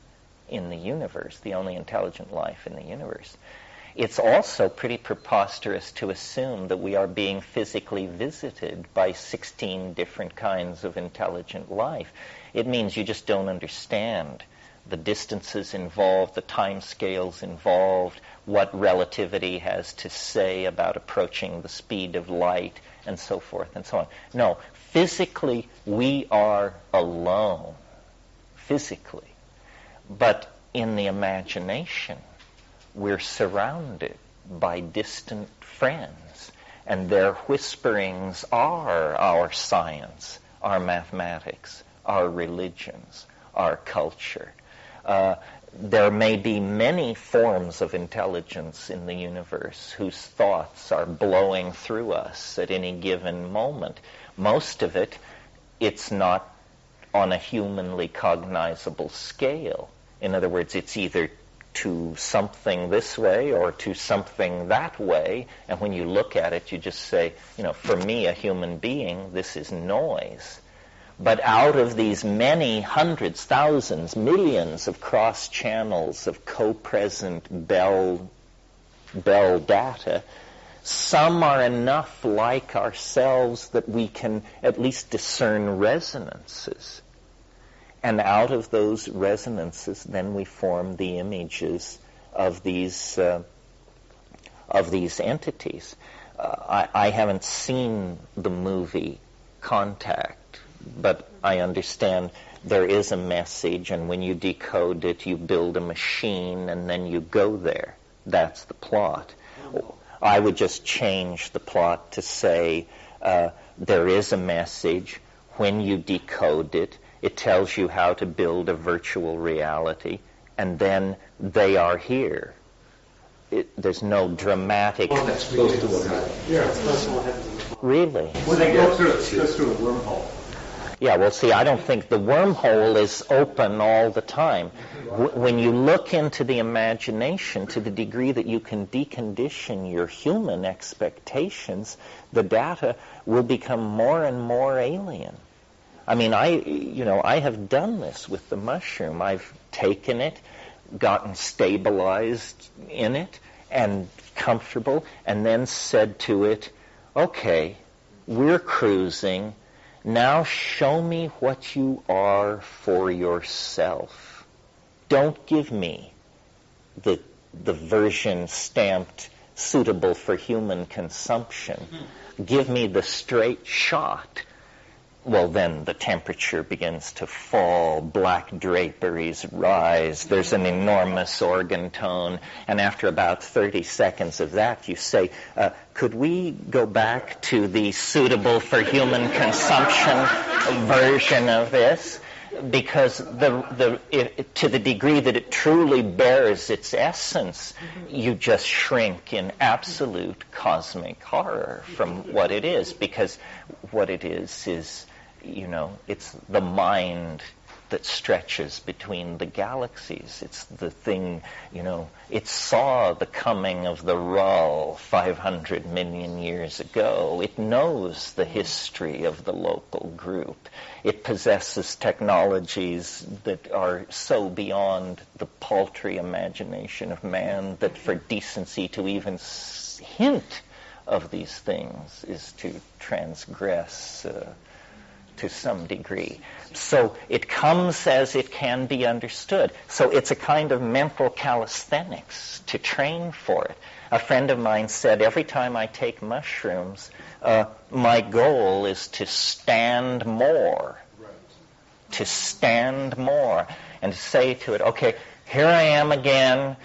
in the universe, the only intelligent life in the universe. It's also pretty preposterous to assume that we are being physically visited by 16 different kinds of intelligent life. It means you just don't understand the distances involved, the time scales involved, what relativity has to say about approaching the speed of light, and so forth and so on. No, physically we are alone, physically. But in the imagination, we're surrounded by distant friends, and their whisperings are our science, our mathematics, our religions, our culture. There may be many forms of intelligence in the universe whose thoughts are blowing through us at any given moment. Most of it, it's not on a humanly cognizable scale. In other words, it's either to something this way or to something that way, and when you look at it, you just say, for me, a human being, this is noise. But out of these many hundreds, thousands, millions of cross channels of co-present Bell data, some are enough like ourselves that we can at least discern resonances. And out of those resonances, then we form the images of these entities. I haven't seen the movie Contact, but I understand there is a message, and when you decode it, you build a machine, and then you go there. That's the plot. I would just change the plot to say there is a message. When you decode it, it tells you how to build a virtual reality, and then they are here. There's no dramatic...
Well, that's close to what happens. Yeah, it's close to what happens.
Really?
Well, they go through a wormhole.
Yeah, well, see, I don't think the wormhole is open all the time. When you look into the imagination to the degree that you can decondition your human expectations, the data will become more and more alien. I mean, I have done this with the mushroom. I've taken it, gotten stabilized in it, and comfortable, and then said to it, okay, we're cruising. Now show me what you are for yourself. Don't give me the version stamped suitable for human consumption. Give me the straight shot. Well, then the temperature begins to fall, black draperies rise, there's an enormous organ tone, and after about 30 seconds of that, you say, could we go back to the suitable for human consumption version of this? because to the degree that it truly bears its essence, you just shrink in absolute cosmic horror from what it is, because what it is, it's the mind that stretches between the galaxies. It's the thing, it saw the coming of the Rull 500 million years ago. It knows the history of the local group. It possesses technologies that are so beyond the paltry imagination of man that for decency to even hint of these things is to transgress to some degree. So it comes as it can be understood. So it's a kind of mental calisthenics to train for it. A friend of mine said, every time I take mushrooms, my goal is to stand more. Right. To stand more. And to say to it, okay, here I am again.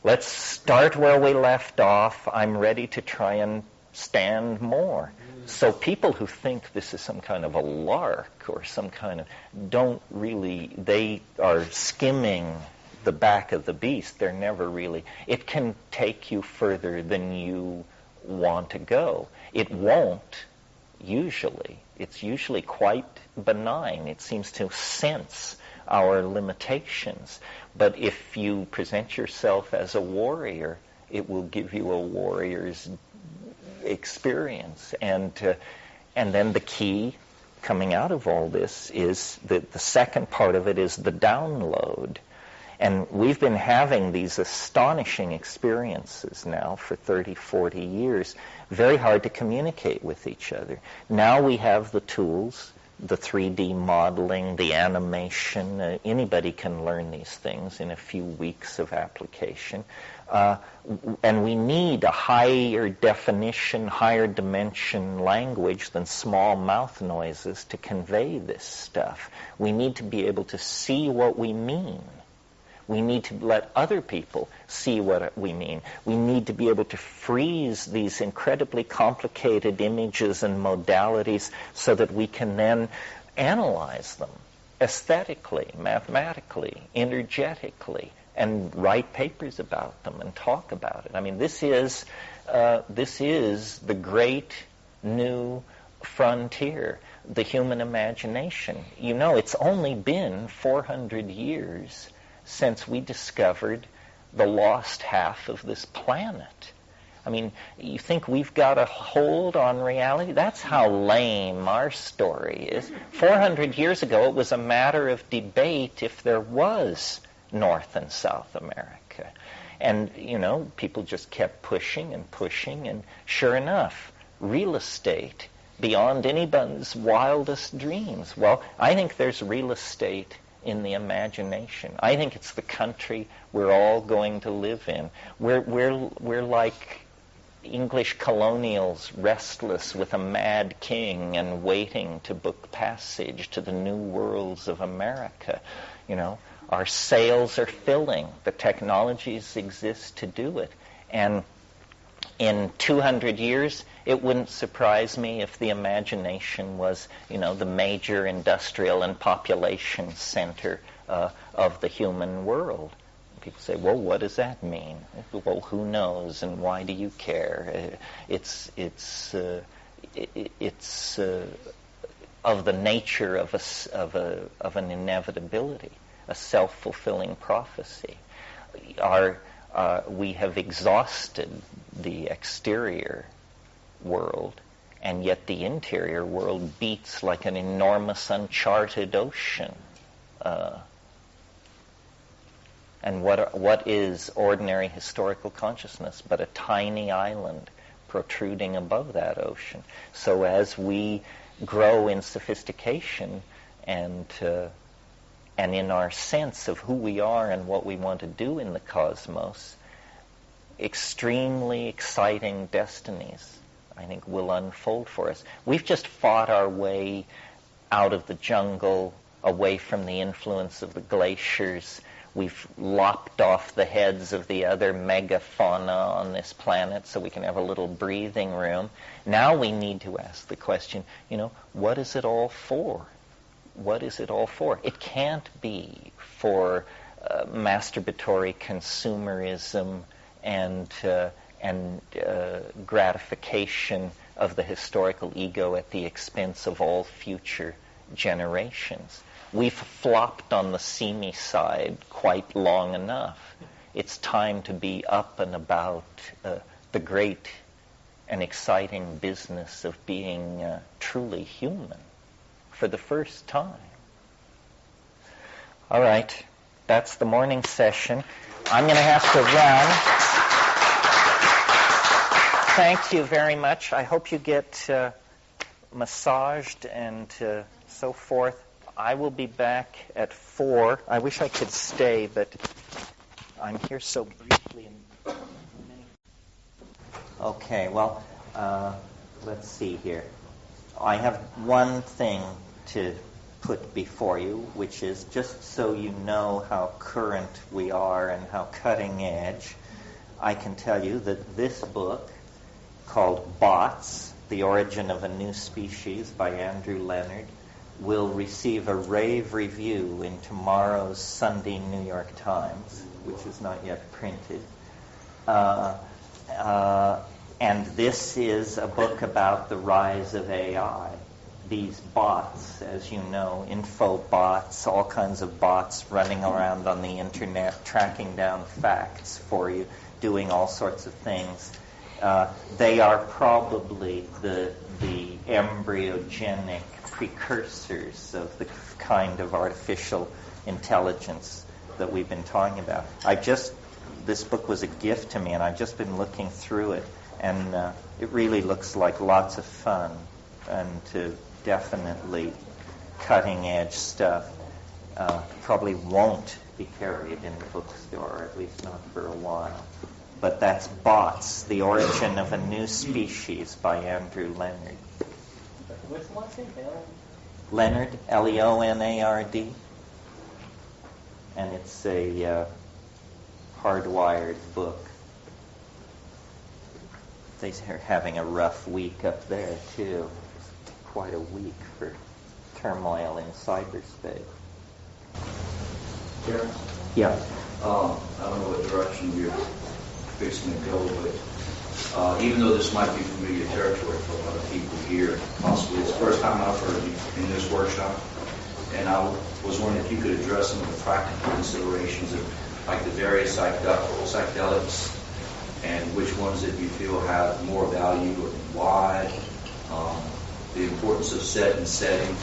Let's start where we left off. I'm ready to try and stand more. So people who think this is some kind of a lark or some kind of, they are skimming the back of the beast. They're never really, it can take you further than you want to go. It won't, usually. It's usually quite benign. It seems to sense our limitations. But if you present yourself as a warrior, it will give you a warrior's experience. And then the key coming out of all this is the second part of it is the download. And we've been having these astonishing experiences now for 30, 40 years. Very hard to communicate with each other. Now we have the tools, the 3D modeling, the animation. Anybody can learn these things in a few weeks of application. And we need a higher definition, higher dimension language than small mouth noises to convey this stuff. We need to be able to see what we mean. We need to let other people see what we mean. We need to be able to freeze these incredibly complicated images and modalities so that we can then analyze them aesthetically, mathematically, energetically, and write papers about them and talk about it. I mean, this is the great new frontier, the human imagination. It's only been 400 years since we discovered the lost half of this planet. I mean, you think we've got a hold on reality? That's how lame our story is. 400 years ago, it was a matter of debate if there was North and South America. And, people just kept pushing, and sure enough, real estate beyond anybody's wildest dreams. Well, I think there's real estate in the imagination. I think it's the country we're all going to live in. We're like English colonials, restless with a mad king and waiting to book passage to the new worlds of America. Our sails are filling. The technologies exist to do it. And in 200 years, it wouldn't surprise me if the imagination was, the major industrial and population center of the human world. People say, well, what does that mean? Well, who knows, and why do you care? It's of the nature of an inevitability, a self-fulfilling prophecy. We have exhausted the exterior world, and yet the interior world beats like an enormous uncharted ocean. And what is ordinary historical consciousness but a tiny island protruding above that ocean? So as we grow in sophistication and in our sense of who we are and what we want to do in the cosmos, extremely exciting destinies, I think, will unfold for us. We've just fought our way out of the jungle, away from the influence of the glaciers. We've lopped off the heads of the other megafauna on this planet so we can have a little breathing room. Now we need to ask the question, what is it all for? what is it all for? It can't be for masturbatory consumerism and gratification of the historical ego at the expense of all future generations. We've flopped on the seamy side quite long enough. It's time to be up and about the great and exciting business of being truly human for the first time. All right, that's the morning session. I'm going to have to run. Thank you very much. I hope you get massaged and so forth. I will be back at 4. I wish I could stay, but I'm here so briefly. Okay, well, let's see here. I have one thing to put before you, which is just so you know how current we are and how cutting edge, I can tell you that this book, called Bots, The Origin of a New Species by Andrew Leonard, will receive a rave review in tomorrow's Sunday New York Times, which is not yet printed. And this is a book about the rise of AI. These bots, as you know, info bots, all kinds of bots running around on the internet, tracking down facts for you, doing all sorts of things. They are probably the embryogenic precursors of the kind of artificial intelligence that we've been talking about. This book was a gift to me, and I've just been looking through it, and it really looks like lots of fun and definitely cutting-edge stuff. Probably won't be carried in the bookstore, at least not for a while. But that's Bots, The Origin of a New Species by Andrew Leonard.
What's the last name?
Leonard, Leonard. And it's a hardwired book. They're having a rough week up there, too. Quite a week for turmoil in cyberspace.
Terence?
Yeah.
I don't know what direction you're fixing to go, but even though this might be familiar territory for a lot of people here, possibly it's the first time I've heard you in this workshop, and I was wondering if you could address some of the practical considerations of like the various psychedelics and which ones that you feel have more value and why, the importance of set and setting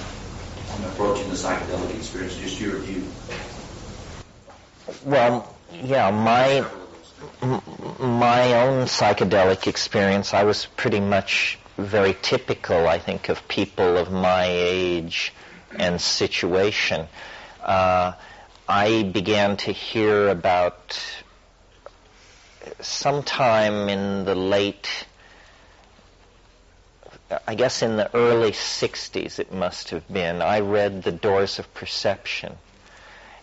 and approaching the psychedelic experience, just your view.
Well, yeah, my own psychedelic experience, I was pretty much very typical, I think, of people of my age and situation. I began to hear about sometime in the in the early 60s it must have been, I read The Doors of Perception.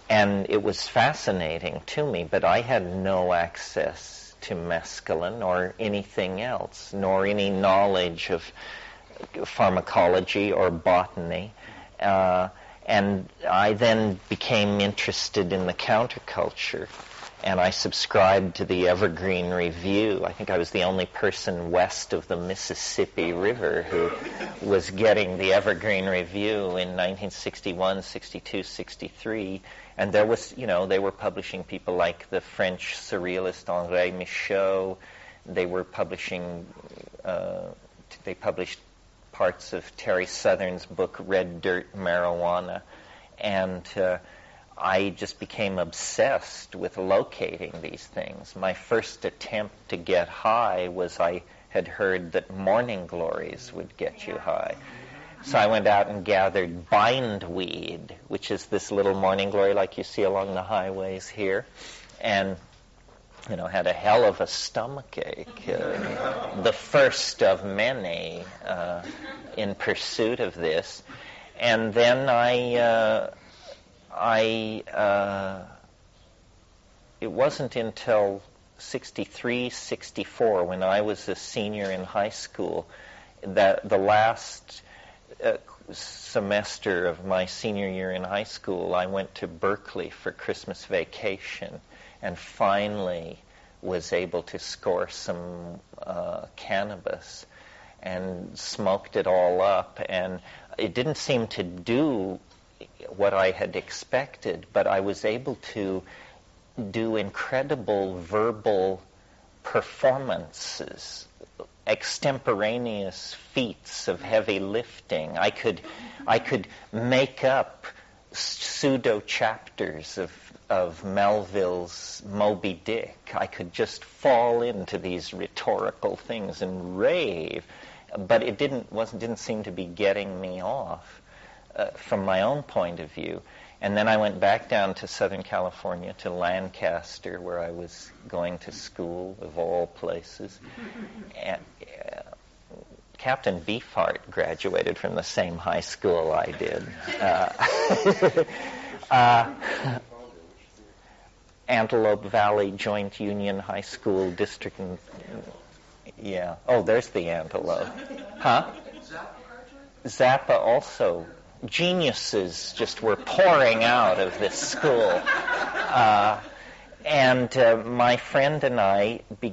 And it was fascinating to me, but I had no access to mescaline or anything else, nor any knowledge of pharmacology or botany. And I then became interested in the counterculture, and I subscribed to the Evergreen Review. I think I was the only person west of the Mississippi River who was getting the Evergreen Review in 1961, 62, 63. And there was, they were publishing people like the French surrealist André Michaud. They were publishing, they published parts of Terry Southern's book, Red Dirt Marijuana. And I just became obsessed with locating these things. My first attempt to get high was I had heard that morning glories would get you high. So I went out and gathered bindweed, which is this little morning glory like you see along the highways here, and had a hell of a stomachache, the first of many in pursuit of this. And then it wasn't until 63, 64, when I was a senior in high school, that the last semester of my senior year in high school, I went to Berkeley for Christmas vacation and finally was able to score some cannabis and smoked it all up. And it didn't seem to do what I had expected, but I was able to do incredible verbal performances, extemporaneous feats of heavy lifting. I could make up pseudo chapters of Melville's Moby Dick. I could just fall into these rhetorical things and rave, but it didn't seem to be getting me off from my own point of view. And then I went back down to Southern California, to Lancaster, where I was going to school, of all places. And, Captain Beefheart graduated from the same high school I did. Antelope Valley Joint Union High School District. Yeah. Oh, there's the Antelope. Huh? Zappa also. Geniuses just were pouring out of this school. And my friend and I we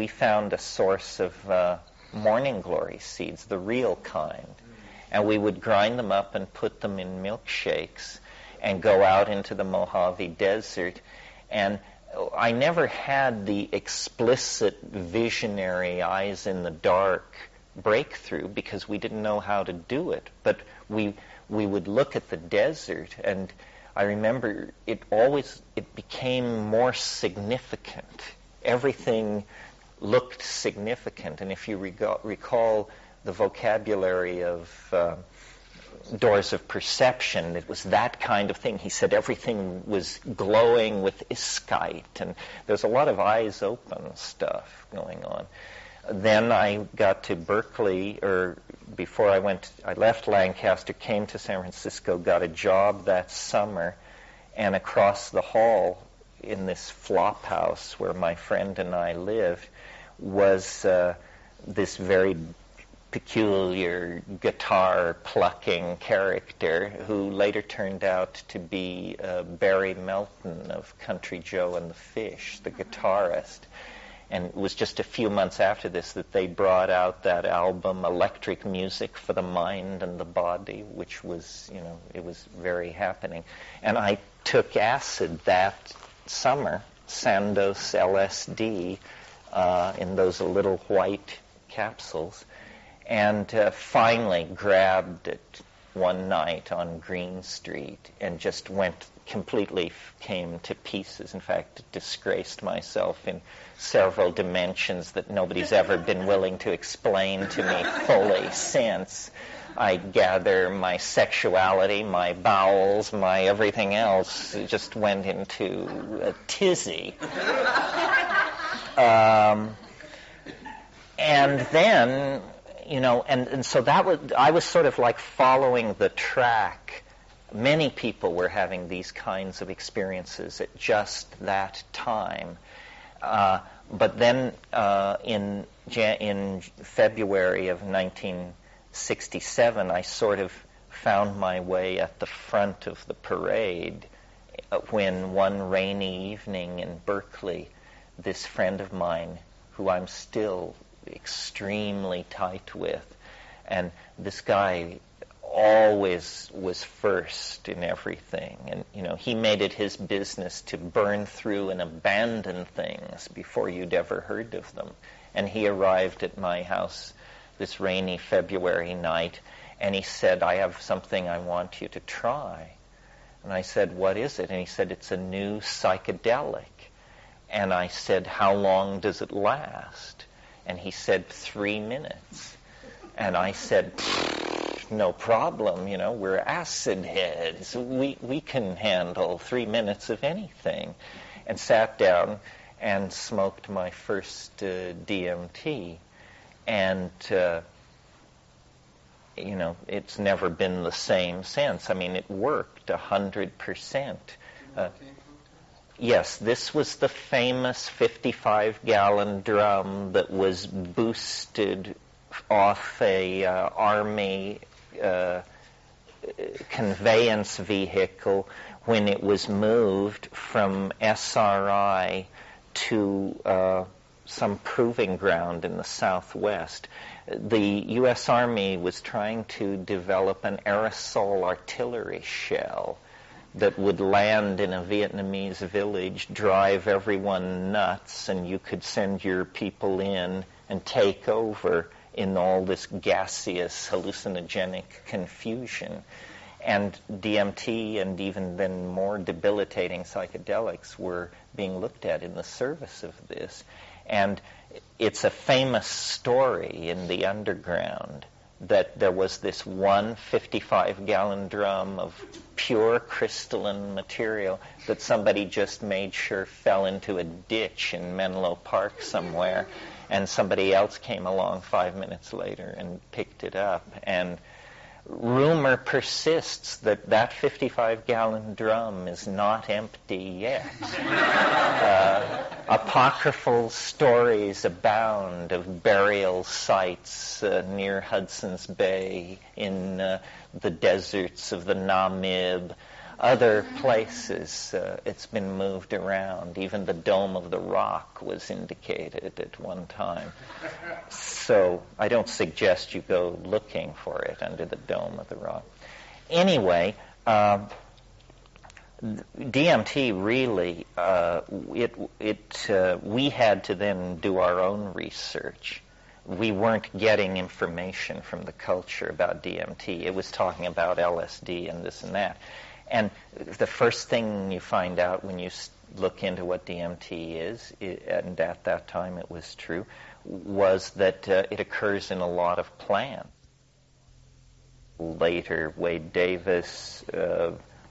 found a source of morning glory seeds, the real kind. And we would grind them up and put them in milkshakes and go out into the Mojave Desert. And I never had the explicit visionary eyes in the dark breakthrough because we didn't know how to do it. But we would look at the desert, and I remember it became more significant. Everything looked significant. And if you recall the vocabulary of Doors of Perception, it was that kind of thing. He said everything was glowing with iskite, and there's a lot of eyes open stuff going on. Then I got to Berkeley, or before I left Lancaster, came to San Francisco, got a job that summer, and across the hall in this flop house where my friend and I lived was this very peculiar guitar-plucking character who later turned out to be Barry Melton of Country Joe and the Fish, the guitarist. And it was just a few months after this that they brought out that album, Electric Music for the Mind and the Body, which was, it was very happening. And I took acid that summer, Sandoz LSD, in those little white capsules, and finally grabbed it one night on Green Street and just came to pieces. In fact, disgraced myself in several dimensions that nobody's ever been willing to explain to me fully since. I gather my sexuality, my bowels, my everything else just went into a tizzy. And then, and so I was sort of like following the track. Many people were having these kinds of experiences at just that time. But then in February of 1967, I sort of found my way at the front of the parade when one rainy evening in Berkeley, this friend of mine, who I'm still extremely tight with, and this guy always was first in everything, and he made it his business to burn through and abandon things before you'd ever heard of them. And he arrived at my house this rainy February night, and he said, "I have something I want you to try." And I said, "What is it?" And he said, "It's a new psychedelic." And I said, "How long does it last?" And he said, 3 minutes. And I said, "No problem, we're acid heads. We can handle 3 minutes of anything." And sat down and smoked my first DMT. And, it's never been the same since. I mean, it worked 100%. Yes, this was the famous 55-gallon drum that was boosted off a army conveyance vehicle when it was moved from SRI to some proving ground in the Southwest. The U.S. Army was trying to develop an aerosol artillery shell that would land in a Vietnamese village, drive everyone nuts, and you could send your people in and take over in all this gaseous, hallucinogenic confusion. And DMT and even then more debilitating psychedelics were being looked at in the service of this. And it's a famous story in the underground that there was this one 55-gallon drum of pure crystalline material that somebody just made sure fell into a ditch in Menlo Park somewhere, and somebody else came along 5 minutes later and picked it up. And rumor persists that that 55-gallon drum is not empty yet. Apocryphal stories abound of burial sites near Hudson's Bay, in the deserts of the Namib, other places. It's been moved around. Even the Dome of the Rock was indicated at one time. So I don't suggest you go looking for it under the Dome of the Rock. Anyway, DMT really, we had to then do our own research. We weren't getting information from the culture about DMT. It was talking about LSD and this and that. And the first thing you find out when you look into what DMT is, and at that time it was true, was that it occurs in a lot of plants. Later, Wade Davis,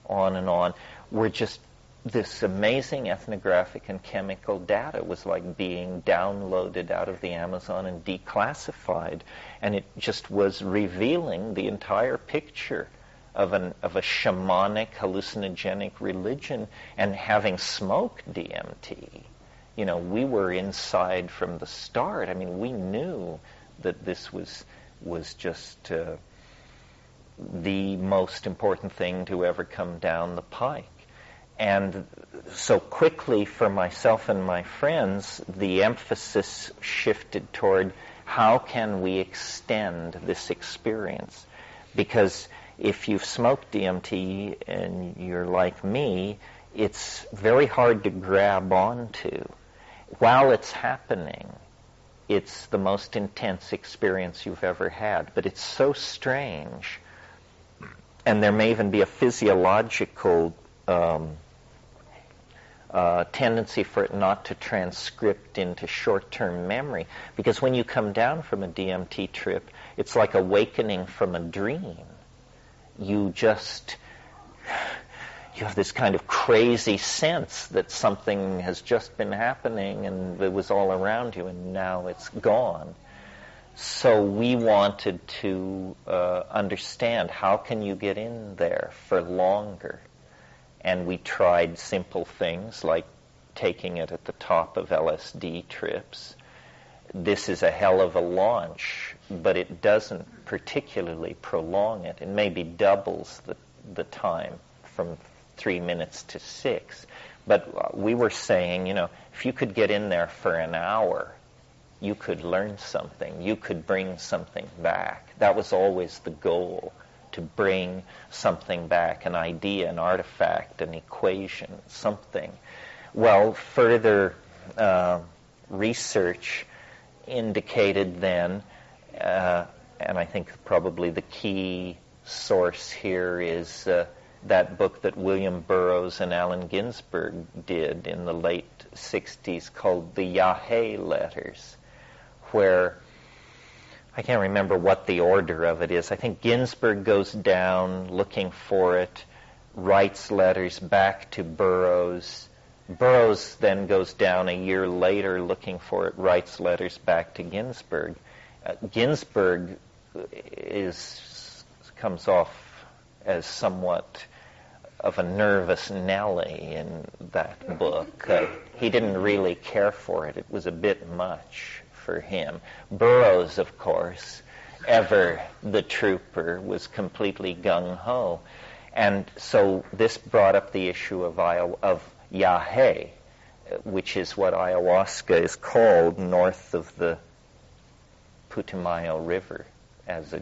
on and on, were just this amazing ethnographic and chemical data was like being downloaded out of the Amazon and declassified, and it just was revealing the entire picture of a shamanic, hallucinogenic religion. And having smoked DMT, we were inside from the start. I mean, we knew that this was just the most important thing to ever come down the pike. And so quickly for myself and my friends, the emphasis shifted toward how can we extend this experience? Because if you've smoked DMT and you're like me, it's very hard to grab onto. While it's happening, it's the most intense experience you've ever had. But it's so strange, and there may even be a physiological tendency for it not to transcript into short-term memory, because when you come down from a DMT trip, it's like awakening from a dream. You have this kind of crazy sense that something has just been happening and it was all around you and now it's gone. So we wanted to understand, how can you get in there for longer? And we tried simple things like taking it at the top of LSD trips. This is a hell of a launch, but it doesn't particularly prolong it. It maybe doubles the time from 3 minutes to 6. But we were saying, if you could get in there for an hour, you could learn something. You could bring something back. That was always the goal, to bring something back, an idea, an artifact, an equation, something. Well, further research indicated then, and I think probably the key source here is that book that William Burroughs and Allen Ginsberg did in the late 60s called the Yahé Letters, where I can't remember what the order of it is. I think Ginsberg goes down looking for it, writes letters back to Burroughs. Burroughs then goes down a year later looking for it, writes letters back to Ginsberg. Ginsberg comes off as somewhat of a nervous Nelly in that book. He didn't really care for it. It was a bit much for him. Burroughs, of course, ever the trooper, was completely gung-ho. And so this brought up the issue of yahe, which is what ayahuasca is called north of the Putumayo River as a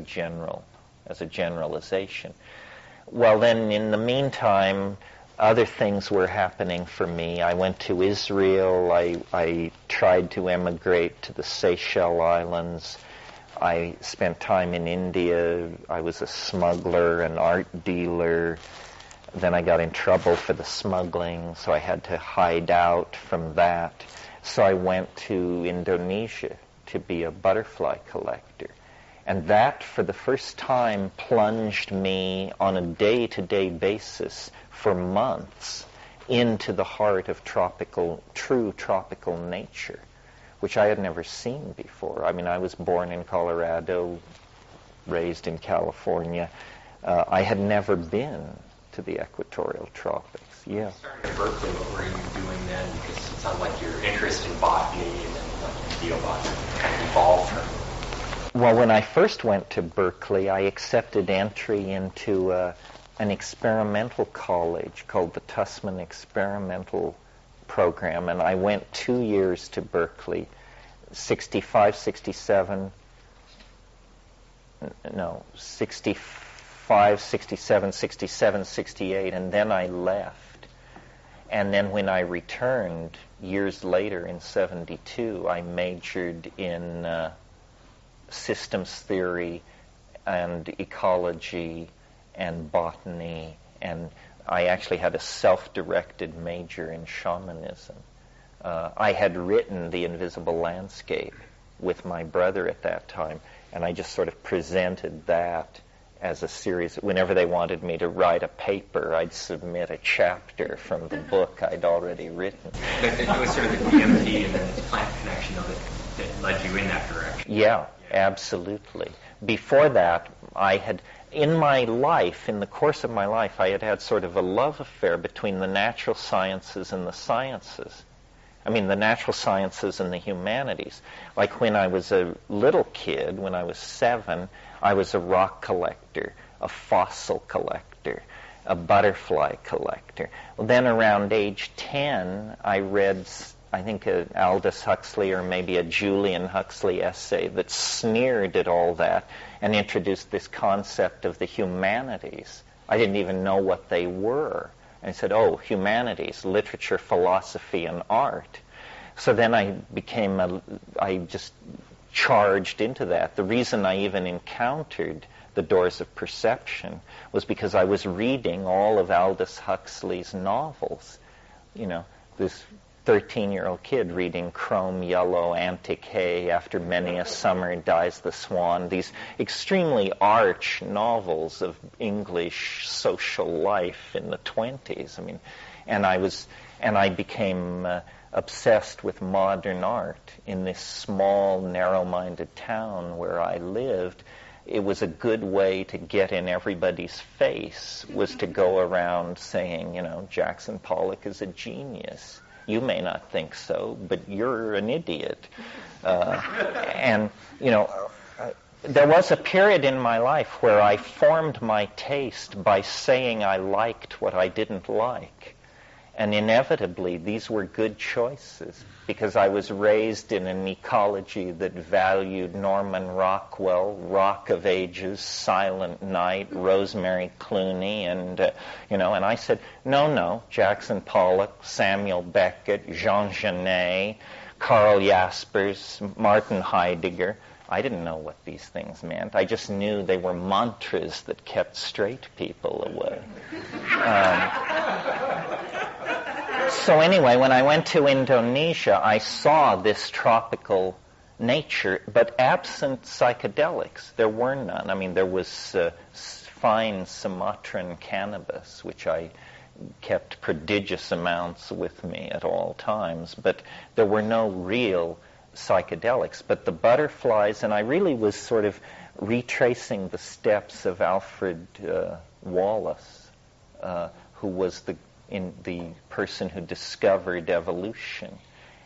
generalization. Well, then in the meantime, other things were happening for me. I went to Israel. I tried to emigrate to the Seychelles Islands. I spent time in India. I was a smuggler, an art dealer. Then I got in trouble for the smuggling, so I had to hide out from that. So I went to Indonesia to be a butterfly collector. And that, for the first time, plunged me on a day-to-day basis for months into the heart of true tropical nature, which I had never seen before. I mean, I was born in Colorado, raised in California. I had never been to the equatorial tropics. Yeah.
You started at Berkeley. What were you doing then? Because it sounds like your interest in botany and then geobotany kind of evolved from.
Well, when I first went to Berkeley, I accepted entry into an experimental college called the Tussman Experimental Program, and I went 2 years to Berkeley, 65, 67, 67, 68, and then I left. And then when I returned years later in 72, I majored in systems theory and ecology and botany, and I actually had a self-directed major in shamanism. I had written The Invisible Landscape with my brother at that time, and I just sort of presented that as a series. Whenever they wanted me to write a paper, I'd submit a chapter from the book I'd already written.
It was sort of the DMT and then the plant connection of it that led you in that direction.
Yeah, absolutely. Before that, I had, in my life, in the course of my life, I had sort of a love affair between the natural sciences and the sciences. I mean, the natural sciences and the humanities. Like when I was a little kid, when I was 7, I was a rock collector, a fossil collector, a butterfly collector. Well, then around age 10, I read, I think, a Aldous Huxley or maybe a Julian Huxley essay that sneered at all that and introduced this concept of the humanities. I didn't even know what they were. And I said, oh, humanities, literature, philosophy, and art. So then I just charged into that. The reason I even encountered the Doors of Perception was because I was reading all of Aldous Huxley's novels. You know, this 13-year-old kid reading Chrome Yellow, Antic Hay, After Many a Summer Dies the Swan, these extremely arch novels of English social life in the 20s. I mean, and I became obsessed with modern art in this small, narrow-minded town where I lived. It was a good way to get in everybody's face, was to go around saying, you know, Jackson Pollock is a genius. You may not think so, but you're an idiot. And, you know, there was a period in my life where I formed my taste by saying I liked what I didn't like. And inevitably, these were good choices because I was raised in an ecology that valued Norman Rockwell, Rock of Ages, Silent Night, Rosemary Clooney, and, and I said, no, Jackson Pollock, Samuel Beckett, Jean Genet, Karl Jaspers, Martin Heidegger. I didn't know what these things meant. I just knew they were mantras that kept straight people away. So anyway, when I went to Indonesia, I saw this tropical nature, but absent psychedelics. There were none. I mean, there was fine Sumatran cannabis, which I kept prodigious amounts with me at all times, but there were no real psychedelics. But the butterflies, and I really was sort of retracing the steps of Alfred Wallace, who was the person who discovered evolution.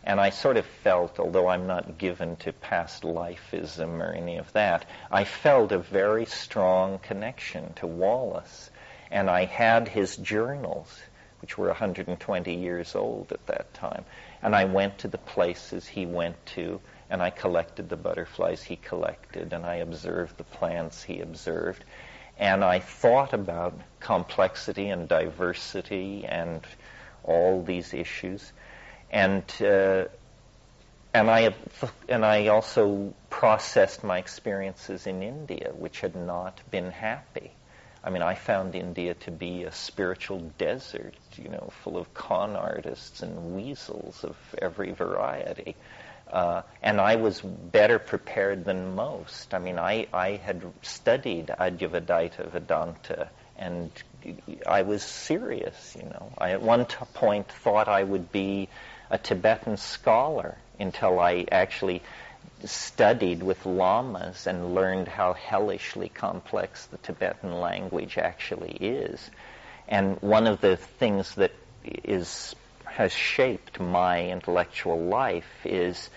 And I sort of felt, although I'm not given to past lifeism or any of that, I felt a very strong connection to Wallace. And I had his journals, which were 120 years old at that time. And I went to the places he went to, and I collected the butterflies he collected, and I observed the plants he observed. And I thought about complexity and diversity and all these issues. And I also processed my experiences in India, which had not been happy. I mean, I found India to be a spiritual desert, full of con artists and weasels of every variety. And I was better prepared than most. I mean, I had studied Advaita Vedanta, and I was serious, I at one point thought I would be a Tibetan scholar until I actually studied with lamas and learned how hellishly complex the Tibetan language actually is. And one of the things that has shaped my intellectual life is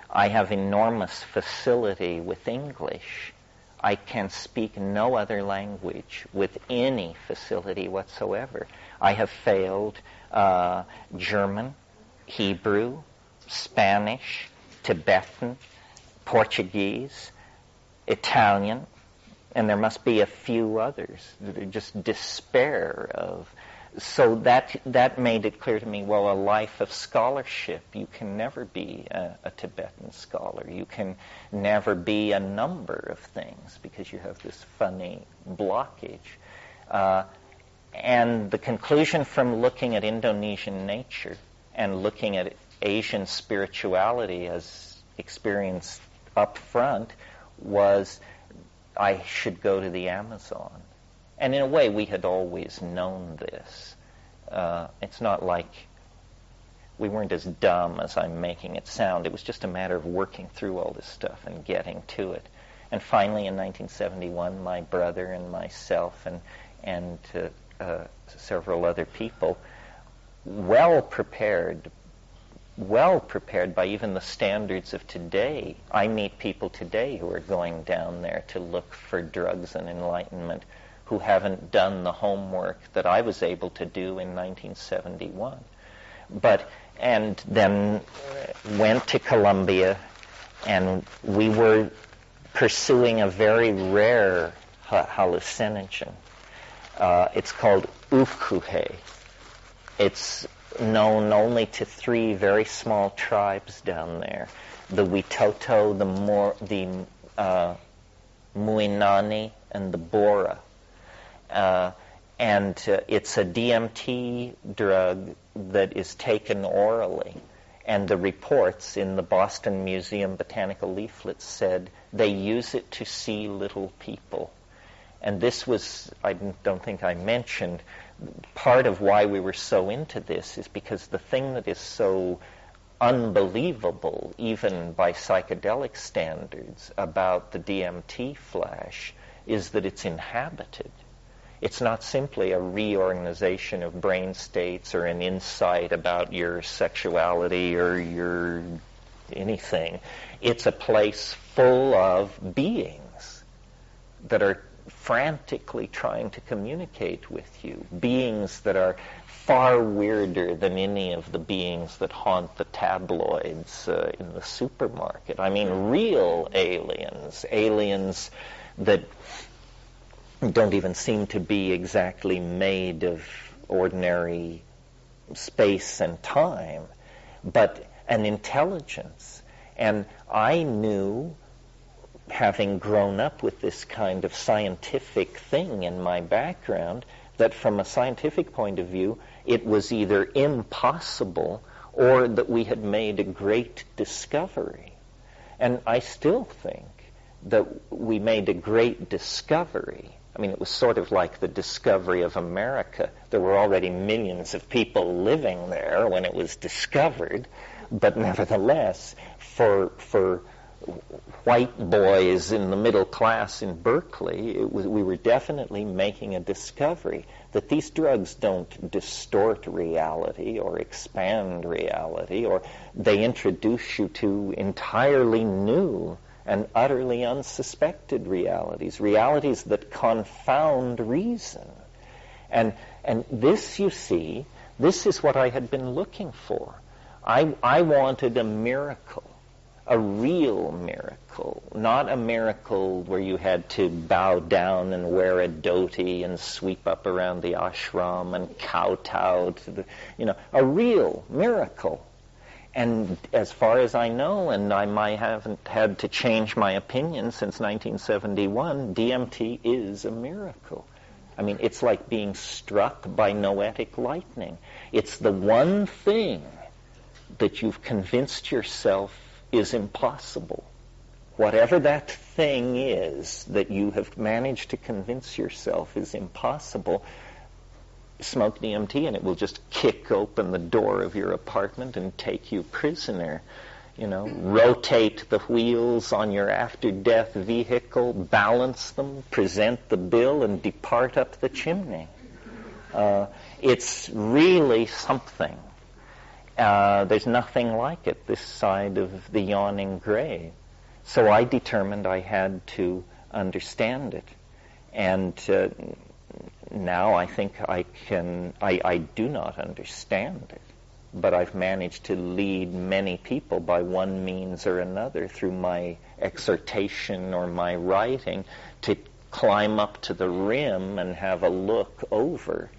I have enormous facility with English. I can speak no other language with any facility whatsoever. I have failed German, Hebrew, Spanish, Tibetan, Portuguese, Italian, and there must be a few others that are just despair of. So that made it clear to me, well, a life of scholarship, you can never be a Tibetan scholar. You can never be a number of things because you have this funny blockage. And the conclusion from looking at Indonesian nature and looking at Asian spirituality as experienced up front was I should go to the Amazon. And in a way, we had always known this. It's not like we weren't as dumb as I'm making it sound. It was just a matter of working through all this stuff and getting to it. And finally, in 1971, my brother and myself and several other people, well prepared by even the standards of today. I meet people today who are going down there to look for drugs and enlightenment who haven't done the homework that I was able to do in 1971. And then went to Colombia, and we were pursuing a very rare hallucinogen. It's called ufkuhe. It's known only to 3 very small tribes down there: the Witoto, the Muinani, and the Bora. And it's a DMT drug that is taken orally. And the reports in the Boston Museum Botanical leaflets said they use it to see little people. And this was, I don't think I mentioned, part of why we were so into this is because the thing that is so unbelievable, even by psychedelic standards, about the DMT flash is that it's inhabited. It's not simply a reorganization of brain states or an insight about your sexuality or your anything. It's a place full of beings that are frantically trying to communicate with you, beings that are far weirder than any of the beings that haunt the tabloids in the supermarket. I mean, real aliens that don't even seem to be exactly made of ordinary space and time, but an intelligence. And I knew, having grown up with this kind of scientific thing in my background, that from a scientific point of view, it was either impossible or that we had made a great discovery. And I still think that we made a great discovery. I mean, it was sort of like the discovery of America. There were already millions of people living there when it was discovered, but nevertheless, for white boys in the middle class in Berkeley, we were definitely making a discovery that these drugs don't distort reality or expand reality, or they introduce you to entirely new and utterly unsuspected realities that confound reason. And this, you see, this is what I had been looking for. I wanted a miracle. A real miracle, not a miracle where you had to bow down and wear a dhoti and sweep up around the ashram and kowtow to the, a real miracle. And as far as I know, and I haven't had to change my opinion since 1971, DMT is a miracle. I mean, it's like being struck by noetic lightning. It's the one thing that you've convinced yourself is impossible. Whatever that thing is that you have managed to convince yourself is impossible, smoke DMT and it will just kick open the door of your apartment and take you prisoner. Rotate the wheels on your after-death vehicle, balance them, present the bill, and depart up the chimney. It's really something. There's nothing like it this side of the yawning grave. So I determined I had to understand it. And now I think I do not understand it, but I've managed to lead many people by one means or another through my exhortation or my writing to climb up to the rim and have a look over.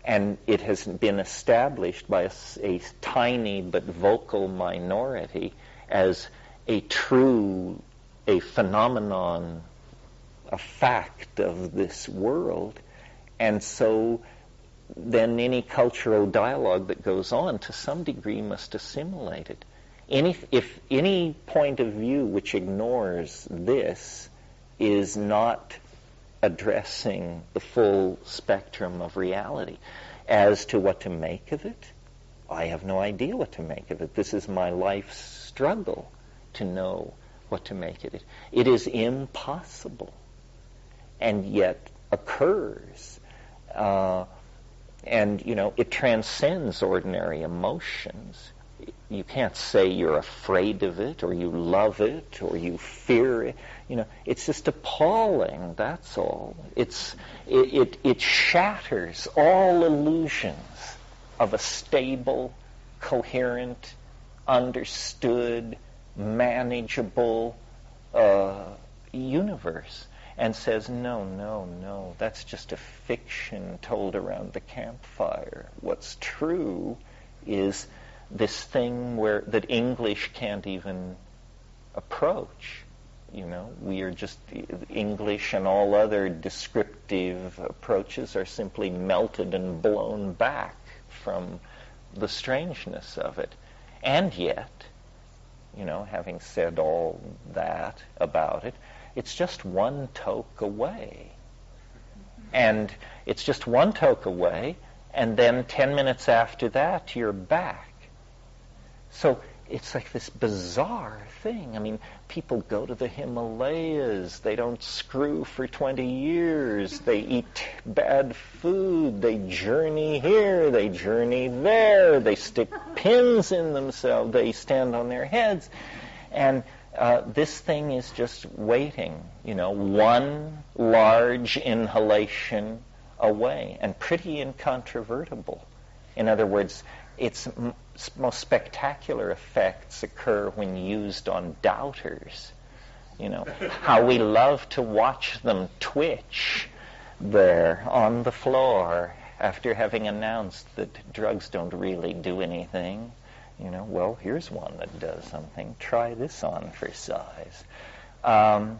And it has been established by a tiny but vocal minority as a phenomenon, a fact of this world. And so then any cultural dialogue that goes on to some degree must assimilate it. If any point of view which ignores this is not addressing the full spectrum of reality. As to what to make of it, I have no idea what to make of it. This is my life's struggle to know what to make of it. It is impossible, and yet occurs. And, it transcends ordinary emotions. You can't say you're afraid of it, or you love it, or you fear it. It's just appalling, that's all. It shatters all illusions of a stable, coherent, understood, manageable universe, and says, no, that's just a fiction told around the campfire. What's true is this thing that English can't even approach. We are just, English and all other descriptive approaches are simply melted and blown back from the strangeness of it. And yet, having said all that about it, it's just one toke away. And it's just one toke away, and then 10 minutes after that, you're back. So it's like this bizarre thing. I mean, people go to the Himalayas. They don't screw for 20 years. They eat bad food. They journey here. They journey there. They stick pins in themselves. They stand on their heads. And this thing is just waiting, one large inhalation away, and pretty incontrovertible. In other words, its most spectacular effects occur when used on doubters. How we love to watch them twitch there on the floor after having announced that drugs don't really do anything. Well, here's one that does something. Try this on for size. And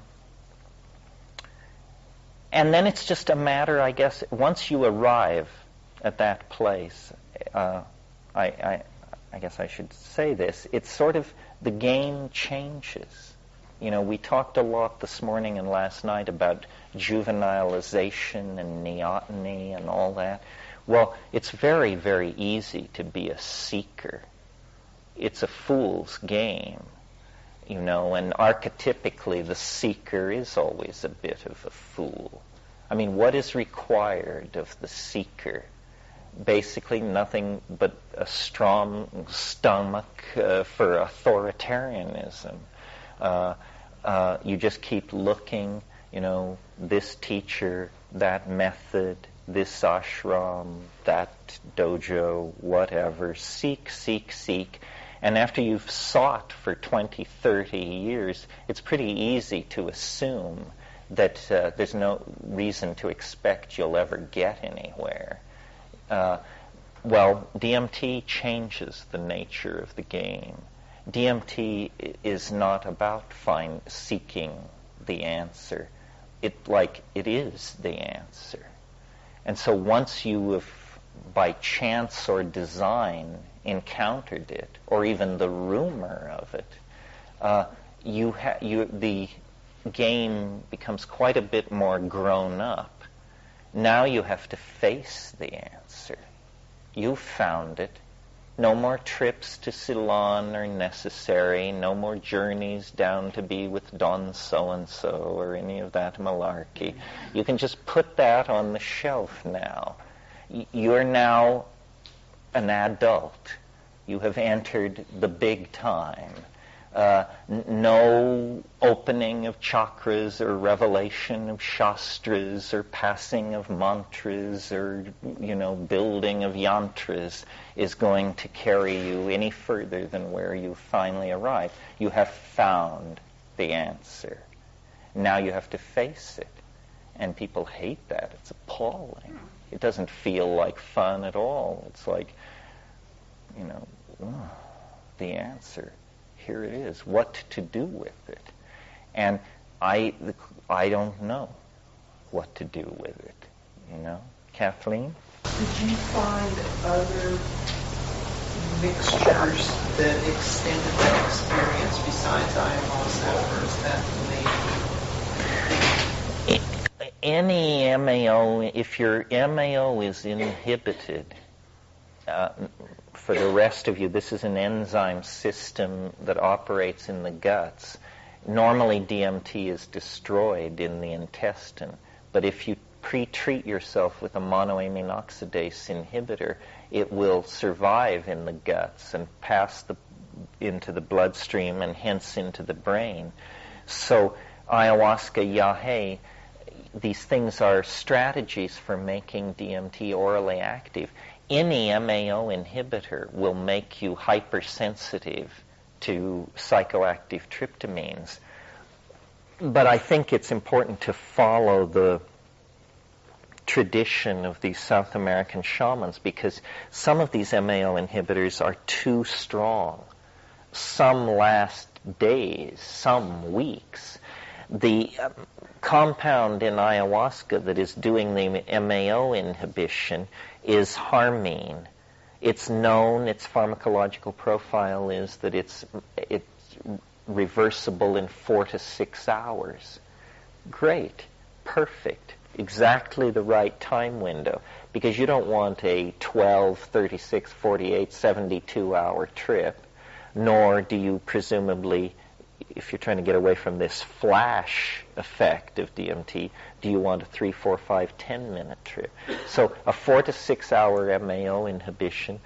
then it's just a matter, I guess, once you arrive at that place, I guess I should say this, it's sort of, the game changes. We talked a lot this morning and last night about juvenilization and neoteny and all that. Well, it's very, very easy to be a seeker. It's a fool's game. and archetypically the seeker is always a bit of a fool. I mean, what is required of the seeker? Basically nothing but a strong stomach for authoritarianism. You just keep looking, this teacher, that method, this ashram, that dojo, whatever. Seek, seek, seek. And after you've sought for 20, 30 years, it's pretty easy to assume that there's no reason to expect you'll ever get anywhere. Well, DMT changes the nature of the game. DMT is not about seeking the answer. It is the answer. And so once you have, by chance or design, encountered it, or even the rumor of it, the game becomes quite a bit more grown up. Now you have to face the answer. You found it. No more trips to Ceylon are necessary. No more journeys down to be with Don so-and-so or any of that malarkey. You can just put that on the shelf now. You're now an adult. You have entered the big time. No opening of chakras or revelation of shastras or passing of mantras or, building of yantras is going to carry you any further than where you finally arrive. You have found the answer. Now you have to face it. And people hate that. It's appalling. It doesn't feel like fun at all. It's like, the answer. Here it is. What to do with it? And I don't know what to do with it. Kathleen?
Did you find other mixtures that extended that experience besides ayahuasca, or is that the main?
Any MAO, if your MAO is inhibited, for the rest of you, this is an enzyme system that operates in the guts. Normally DMT is destroyed in the intestine, but if you pre-treat yourself with a monoamine oxidase inhibitor, it will survive in the guts and pass into the bloodstream and hence into the brain. So ayahuasca, yahe, these things are strategies for making DMT orally active. Any MAO inhibitor will make you hypersensitive to psychoactive tryptamines. But I think it's important to follow the tradition of these South American shamans, because some of these MAO inhibitors are too strong. Some last days, some weeks. The compound in ayahuasca that is doing the MAO inhibition is harmine. It's known, its pharmacological profile is that it's reversible in 4 to 6 hours. Great, perfect, exactly the right time window, because you don't want a 12, 36, 48, 72-hour trip, nor do you presumably, if you're trying to get away from this flash effect of DMT, do you want a 3, 4, 5, 10-minute trip? So a 4 to 6 hour MAO inhibition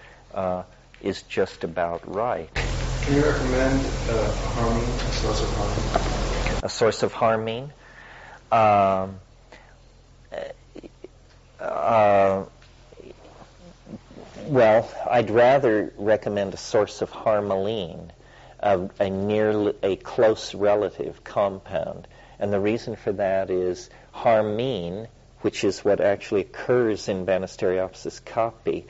is just about right.
Can you recommend harmine, a source of harmine?
A source of harmine? Well, I'd rather recommend a source of harmaline, a close relative compound. And the reason for that is harmine, which is what actually occurs in Banisteriopsis caapi,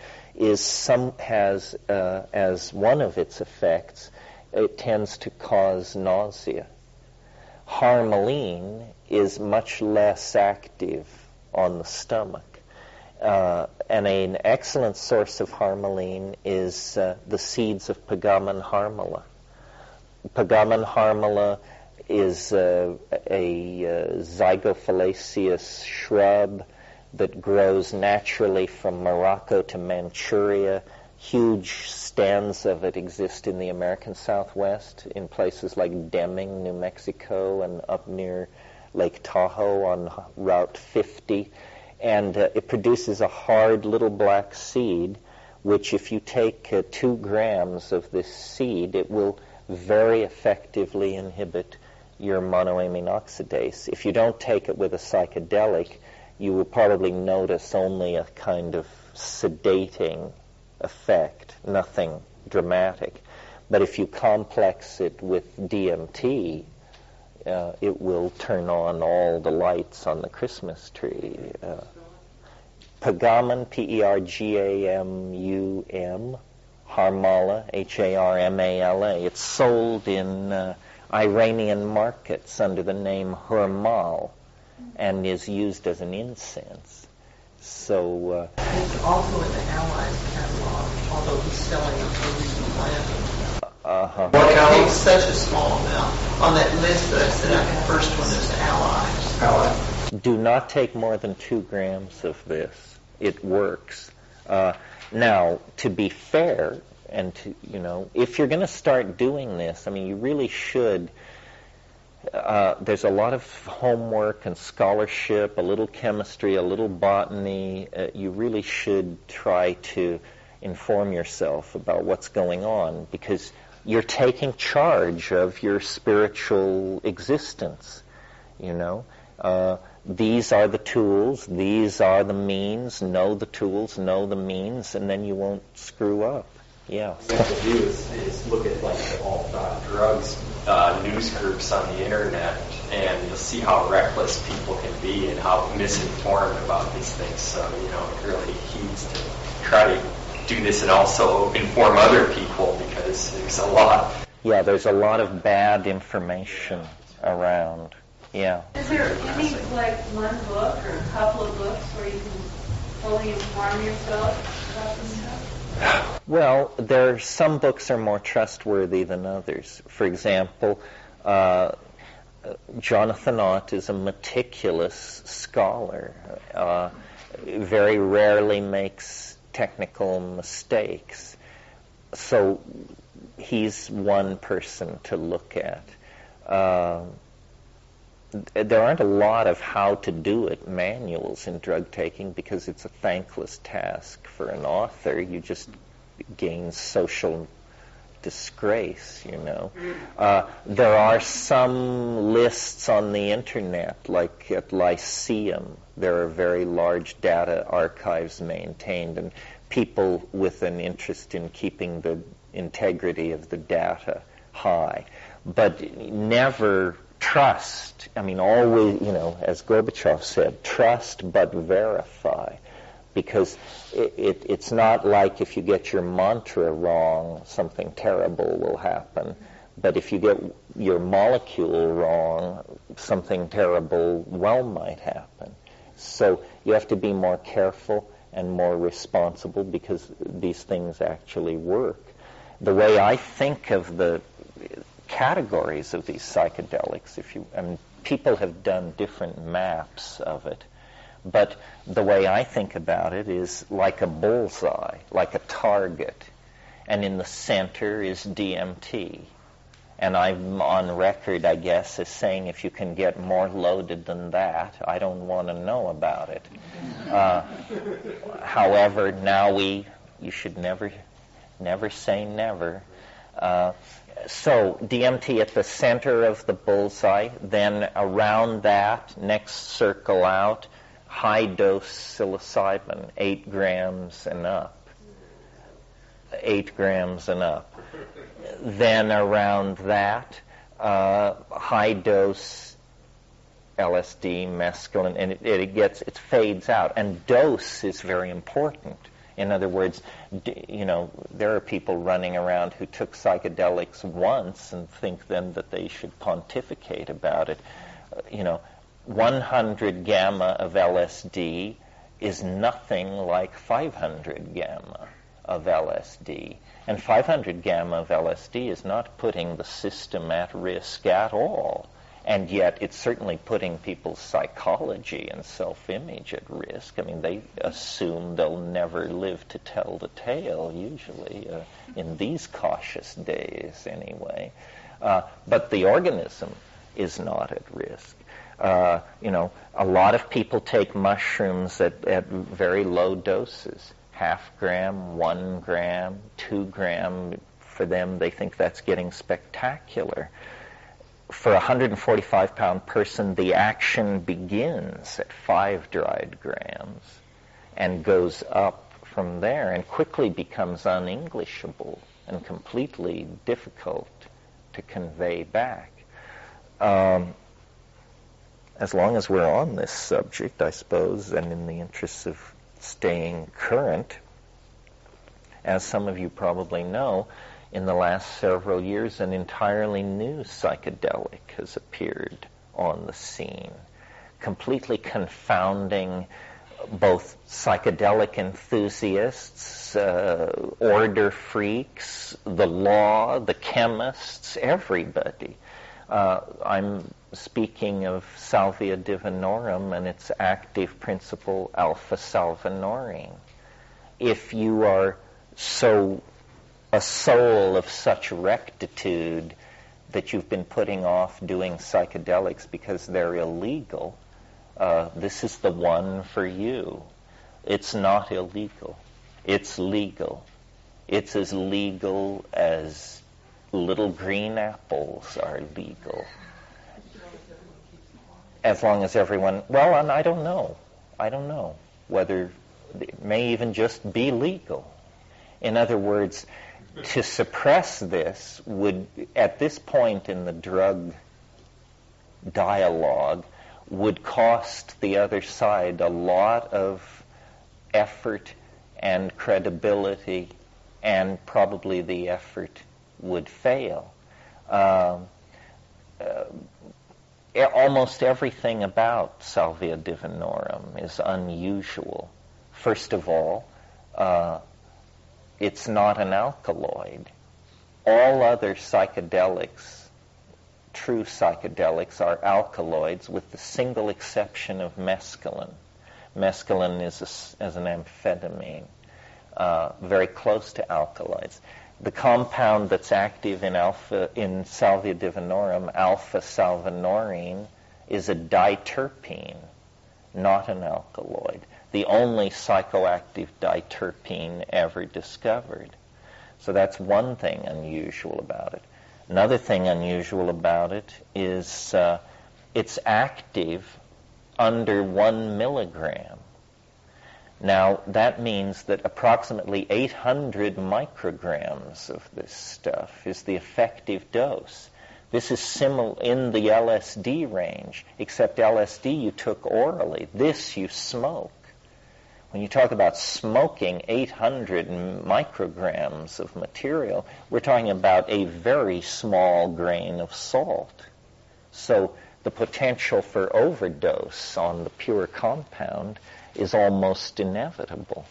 has as one of its effects, it tends to cause nausea. Harmaline is much less active on the stomach. And an excellent source of harmaline is the seeds of Pagaman harmala. Pagaman harmala is a zygophyllaceous shrub that grows naturally from Morocco to Manchuria, huge stands of it exist in the American Southwest, in places like Deming, New Mexico, and up near Lake Tahoe on Route 50. And it produces a hard little black seed, which if you take 2 grams of this seed, it will very effectively inhibit your monoamine oxidase. If you don't take it with a psychedelic, you will probably notice only a kind of sedating effect, nothing dramatic. But if you complex it with DMT, it will turn on all the lights on the Christmas tree. Pergamum, Pergamum, Harmala, Harmala. It's sold in Iranian markets under the name Hurmal and is used as an incense. So
it's also in the Allies catalog, although he's selling it for It takes such a small amount. On that list that I set out, the first one is Allies.
Do not take more than 2 grams of this. It works. Now, to be fair, and to, if you're going to start doing this, you really should. There's a lot of homework and scholarship, a little chemistry, a little botany. You really should try to inform yourself about what's going on, because you're taking charge of your spiritual existence. These are the tools, these are the means. Know the tools, know the means, and then you won't screw up. Yeah.
What you have to do is look at the all drugs news groups on the internet, and you'll see how reckless people can be and how misinformed about these things. So, it really heeds to try to do this and also inform other people, because there's a lot.
Yeah, there's a lot of bad information around. Yeah.
Is there any, one book or a couple of books where you can fully inform yourself about this stuff?
Well, some books are more trustworthy than others. For example, Jonathan Ott is a meticulous scholar, very rarely makes technical mistakes. So he's one person to look at. There aren't a lot of how to do it manuals in drug taking, because it's a thankless task for an author. You just gain social disgrace, There are some lists on the internet, like at Lyceum. There are very large data archives maintained, and people with an interest in keeping the integrity of the data high. But never trust. Always, as Gorbachev said, trust but verify. Because it's not like if you get your mantra wrong, something terrible will happen. But if you get your molecule wrong, something terrible might happen. So you have to be more careful and more responsible, because these things actually work. The way I think of the categories of these psychedelics, people have done different maps of it, but the way I think about it is like a bullseye, like a target, and in the center is DMT. And I'm on record, I guess, as saying if you can get more loaded than that, I don't want to know about it. However, now you should never say never. So DMT at the center of the bullseye, then around that, next circle out, high-dose psilocybin, 8 grams and up. 8 grams and up. Then around that, high-dose LSD, mescaline, and it fades out. And dose is very important. In other words, there are people running around who took psychedelics once and think then that they should pontificate about it. 100 gamma of LSD is nothing like 500 gamma of LSD. And 500 gamma of LSD is not putting the system at risk at all. And yet it's certainly putting people's psychology and self-image at risk. I mean, they assume they'll never live to tell the tale, usually, in these cautious days anyway. But the organism is not at risk. A lot of people take mushrooms at very low doses, 0.5 gram, 1 gram, 2 gram. For them, they think that's getting spectacular. For a 145-pound person, the action begins at 5 dried grams and goes up from there and quickly becomes unenglishable and completely difficult to convey back. As long as we're on this subject, I suppose, and in the interests of staying current, as some of you probably know, in the last several years, an entirely new psychedelic has appeared on the scene, completely confounding both psychedelic enthusiasts, order freaks, the law, the chemists, everybody. I'm speaking of Salvia divinorum and its active principle, alpha-salvinorin. If you are a soul of such rectitude that you've been putting off doing psychedelics because they're illegal, this is the one for you. It's not illegal. It's legal. It's as legal as little green apples are legal. As long as everyone, well, and I don't know whether it may even just be legal. In other words, to suppress this would, at this point in the drug dialogue, would cost the other side a lot of effort and credibility, and probably the effort would fail. Almost everything about Salvia divinorum is unusual. First of all, it's not an alkaloid. All other psychedelics, true psychedelics, are alkaloids with the single exception of mescaline. Mescaline is an amphetamine, very close to alkaloids. The compound that's active in Salvia divinorum, alpha-salvinorin, is a diterpene, not an alkaloid. The only psychoactive diterpene ever discovered. So that's one thing unusual about it. Another thing unusual about it is it's active under 1 milligram. Now, that means that approximately 800 micrograms of this stuff is the effective dose. This is similar in the LSD range, except LSD you took orally. This you smoke. When you talk about smoking 800 micrograms of material, we're talking about a very small grain of salt. So the potential for overdose on the pure compound is almost inevitable.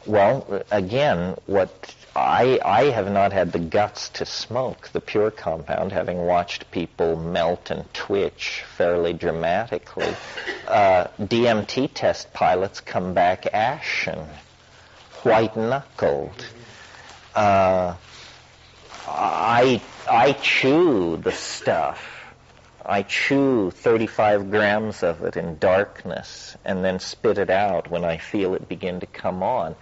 Well, again, what I have not had the guts to smoke the pure compound, having watched people melt and twitch fairly dramatically. DMT test pilots come back ashen, white-knuckled. I chew the stuff. I chew 35 grams of it in darkness and then spit it out when I feel it begin to come on.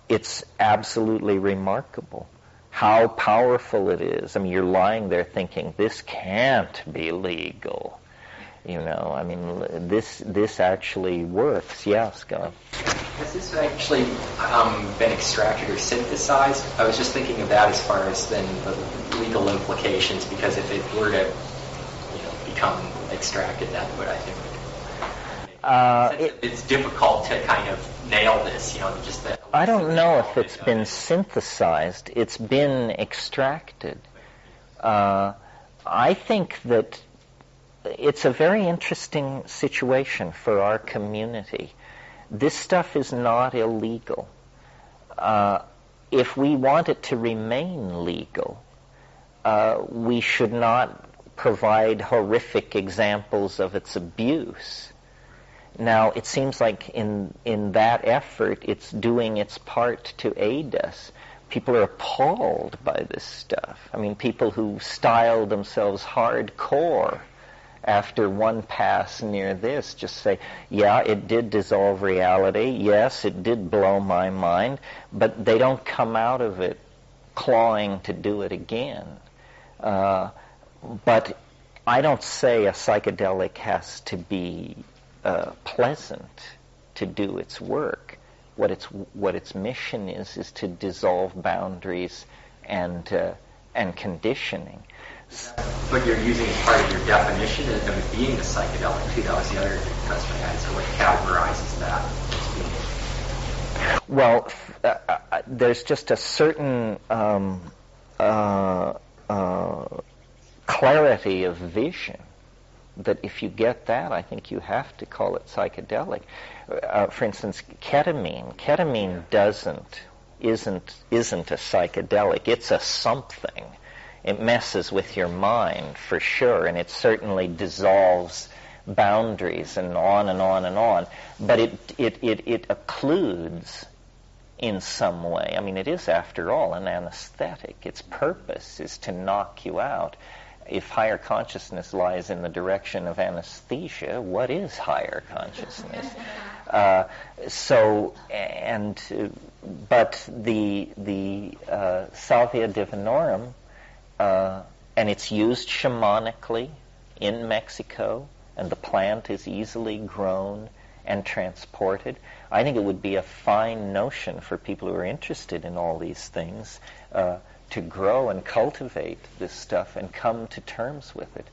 It's absolutely remarkable how powerful it is. I mean, you're lying there thinking, this can't be legal. You know, I mean, this actually works. Yeah, Scott?
Has this actually been extracted or synthesized? I was just thinking of that as far as then the legal implications, because if it were to become extracted, that would, I think, it's difficult to kind of nail this, just that.
I don't know if it's been synthesized. It's been extracted. I think that it's a very interesting situation for our community. This stuff is not illegal. if we want it to remain legal, we should not provide horrific examples of its abuse. Now, it seems like in that effort, it's doing its part to aid us. People are appalled by this stuff. I mean, people who style themselves hardcore after one pass near this just say, yeah, it did dissolve reality. Yes, it did blow my mind. But they don't come out of it clawing to do it again. But I don't say a psychedelic has to be pleasant to do its work. What its mission is to dissolve boundaries and conditioning.
But you're using part of your definition of it being a psychedelic too. That was the other question I had. So what categorizes that?
Well, there's just a certain clarity of vision that if you get that, I think you have to call it psychedelic. For instance, ketamine. Ketamine isn't a psychedelic. It's a something. It messes with your mind for sure, and it certainly dissolves boundaries and on and on and on. But it occludes in some way. I mean, it is, after all, an anesthetic. Its purpose is to knock you out. If higher consciousness lies in the direction of anesthesia, what is higher consciousness? But the Salvia divinorum, and it's used shamanically in Mexico, and the plant is easily grown and transported. I think it would be a fine notion for people who are interested in all these things to grow and cultivate this stuff and come to terms with it.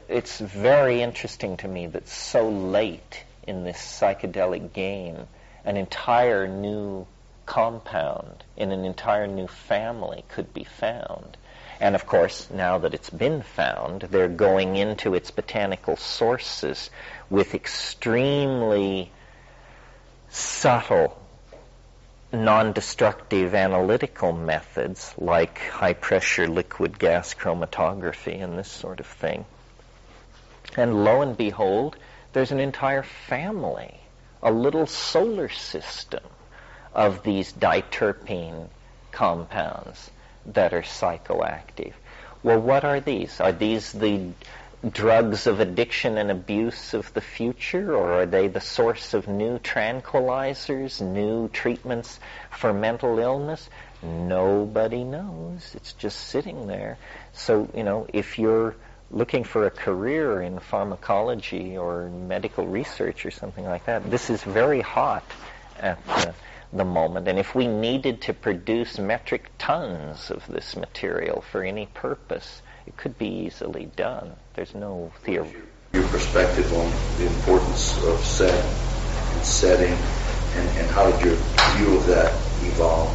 It's very interesting to me that so late in this psychedelic game, an entire new compound in an entire new family could be found. And of course, now that it's been found, they're going into its botanical sources with extremely subtle, non-destructive analytical methods like high-pressure liquid gas chromatography and this sort of thing. And lo and behold, there's an entire family, a little solar system of these diterpene compounds that are psychoactive. Well, what are these? Are these the drugs of addiction and abuse of the future, or are they the source of new tranquilizers, new treatments for mental illness? Nobody knows. It's just sitting there. So, if you're looking for a career in pharmacology or medical research or something like that, this is very hot at the moment. And if we needed to produce metric tons of this material for any purpose, it could be easily done. There's no theory.
Your perspective on the importance of set and setting, and how did your view of that evolve?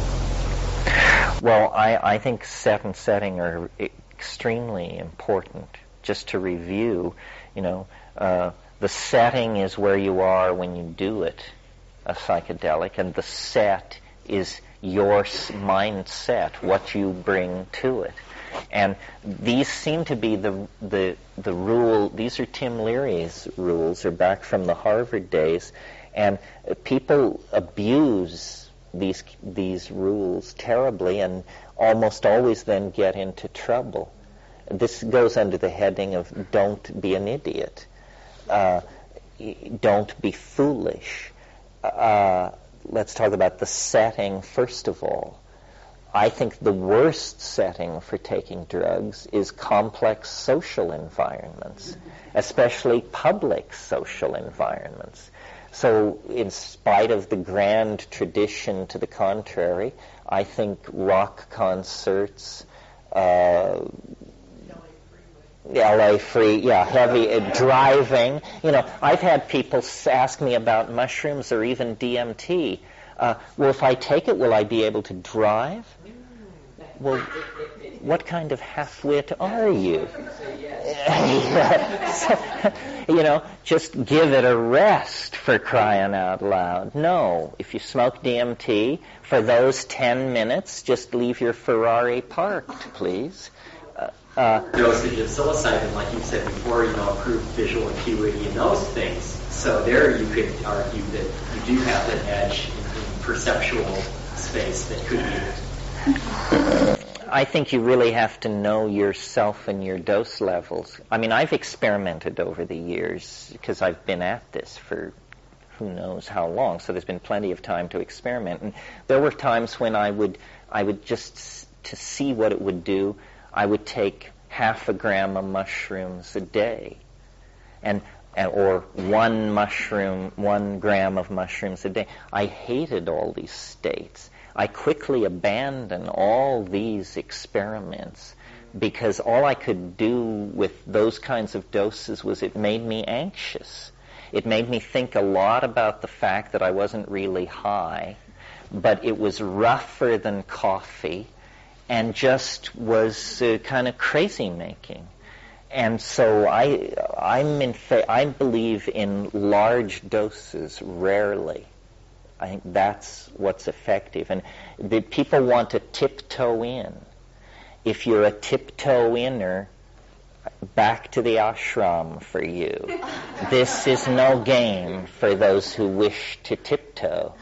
Well, I think set and setting are extremely important. Just to review, the setting is where you are when you do it, a psychedelic, and the set is your mindset, what you bring to it. And these seem to be the rule. These are Tim Leary's rules, or back from the Harvard days, and people abuse these rules terribly, and almost always then get into trouble. This goes under the heading of don't be an idiot, don't be foolish. Let's talk about the setting first of all. I think the worst setting for taking drugs is complex social environments, especially public social environments. So in spite of the grand tradition to the contrary, I think rock concerts, LA free, heavy driving. I've had people ask me about mushrooms or even DMT. Well, if I take it, will I be able to drive? well, what kind of half-wit are you? Just give it a rest, for crying out loud. No, if you smoke DMT, for those 10 minutes, just leave your Ferrari parked, please.
Dosage of psilocybin, like you said before, improved visual acuity and those things. So there you could argue that you do have an edge in perceptual space that could be.
I think you really have to know yourself and your dose levels. I mean, I've experimented over the years because I've been at this for who knows how long, so there's been plenty of time to experiment. And there were times when I would just, to see what it would do, I would take 0.5 gram of mushrooms a day, or 1 gram of mushrooms a day. I hated all these states. I quickly abandoned all these experiments because all I could do with those kinds of doses was it made me anxious. It made me think a lot about the fact that I wasn't really high, but it was rougher than coffee and just was kind of crazy-making. And so I believe in large doses, rarely. I think that's what's effective. And the people want to tiptoe in. If you're a tiptoe-inner, back to the ashram for you. This is no game for those who wish to tiptoe.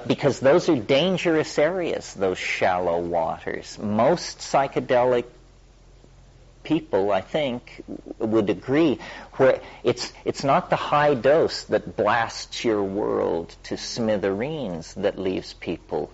Because those are dangerous areas, those shallow waters. Most psychedelic people, I think, would agree, where it's not the high dose that blasts your world to smithereens that leaves people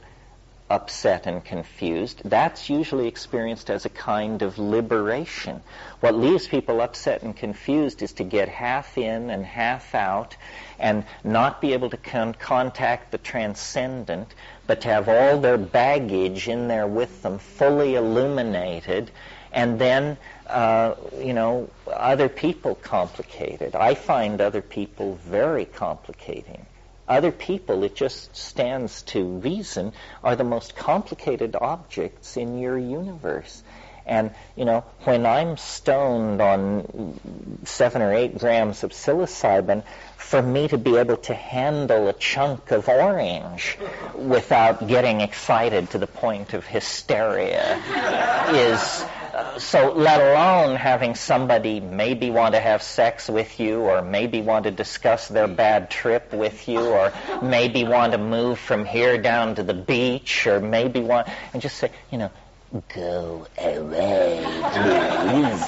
upset and confused. That's usually experienced as a kind of liberation. What leaves people upset and confused is to get half in and half out and not be able to contact the transcendent, but to have all their baggage in there with them, fully illuminated, and then, other people complicated. I find other people very complicating. Other people, it just stands to reason, are the most complicated objects in your universe. And, when I'm stoned on 7 or 8 grams of psilocybin, for me to be able to handle a chunk of orange without getting excited to the point of hysteria is... So let alone having somebody maybe want to have sex with you, or maybe want to discuss their bad trip with you, or maybe want to move from here down to the beach, or maybe want... And just say, go away, please.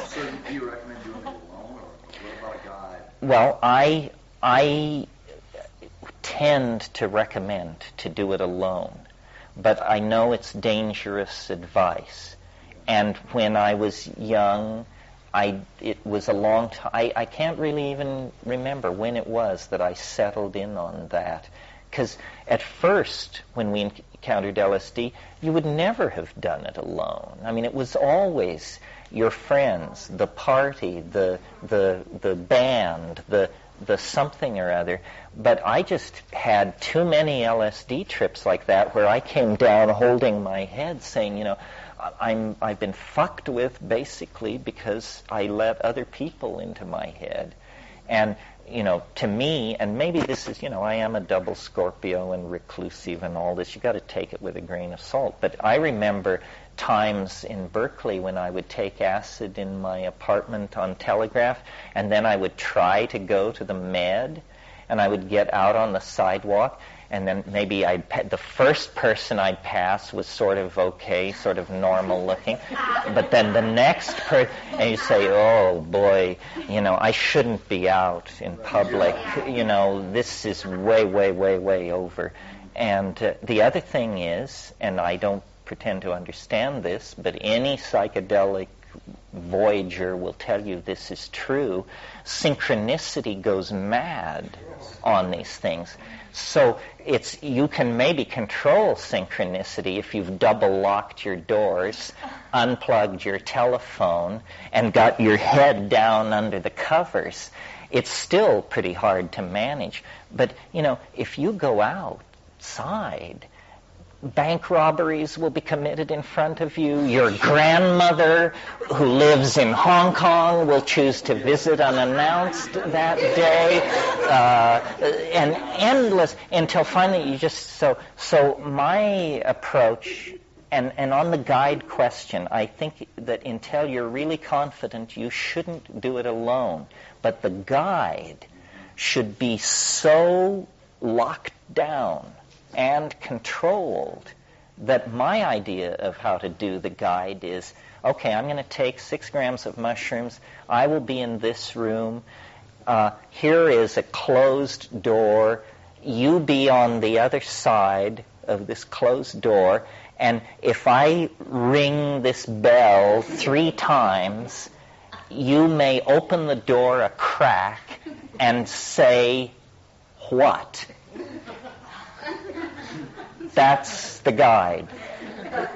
So do you recommend doing it alone, or what about a guide?
Well, I tend to recommend to do it alone. But I know it's dangerous advice. And when I was young, it was a long time. I can't really even remember when it was that I settled in on that. Because at first, when we encountered LSD, you would never have done it alone. I mean, it was always your friends, the party, the band, the something or other. But I just had too many LSD trips like that where I came down holding my head saying, I've been fucked with basically because I let other people into my head. And, to me, and maybe this is, I am a double Scorpio and reclusive and all this, you got to take it with a grain of salt. But I remember times in Berkeley when I would take acid in my apartment on Telegraph, and then I would try to go to the Med, and I would get out on the sidewalk, and then maybe the first person I'd pass was sort of okay, sort of normal looking, but then the next person, and you say, oh boy, I shouldn't be out in public, this is way, way, way, way over. And the other thing is, and I don't pretend to understand this, but any psychedelic voyager will tell you this is true. Synchronicity goes mad on these things. So you can maybe control synchronicity if you've double locked your doors, unplugged your telephone, and got your head down under the covers. It's still pretty hard to manage. But, if you go outside bank robberies will be committed in front of you. Your grandmother, who lives in Hong Kong, will choose to visit unannounced that day, and endless, until finally you just, so my approach, and on the guide question, I think that until you're really confident, you shouldn't do it alone. But the guide should be so locked down and controlled that my idea of how to do the guide is, okay, I'm going to take 6 grams of mushrooms. I will be in this room. Here is a closed door. You be on the other side of this closed door. And if I ring this bell 3 times, you may open the door a crack and say, what? That's the guide.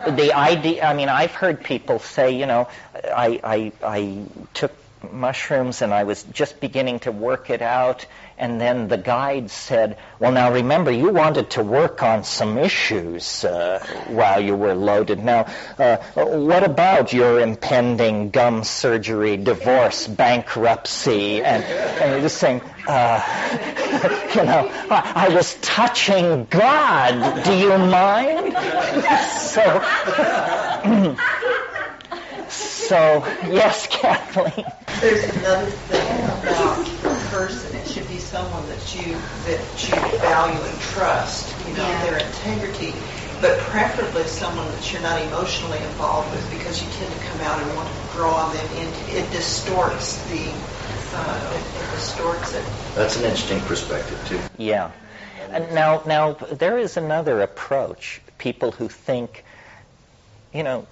The idea, I mean, I've heard people say, I took mushrooms and I was just beginning to work it out, and then the guide said, well, now remember, you wanted to work on some issues while you were loaded. Now, what about your impending gum surgery, divorce, bankruptcy? And you're just saying, I was touching God. Do you mind? So, yes, Kathleen.
There's another thing about a person. It should be someone that you value and trust, their integrity, but preferably someone that you're not emotionally involved with, because you tend to come out and want to draw them into it. Distorts it distorts it.
That's an interesting perspective too.
Yeah. And now there is another approach. People who think,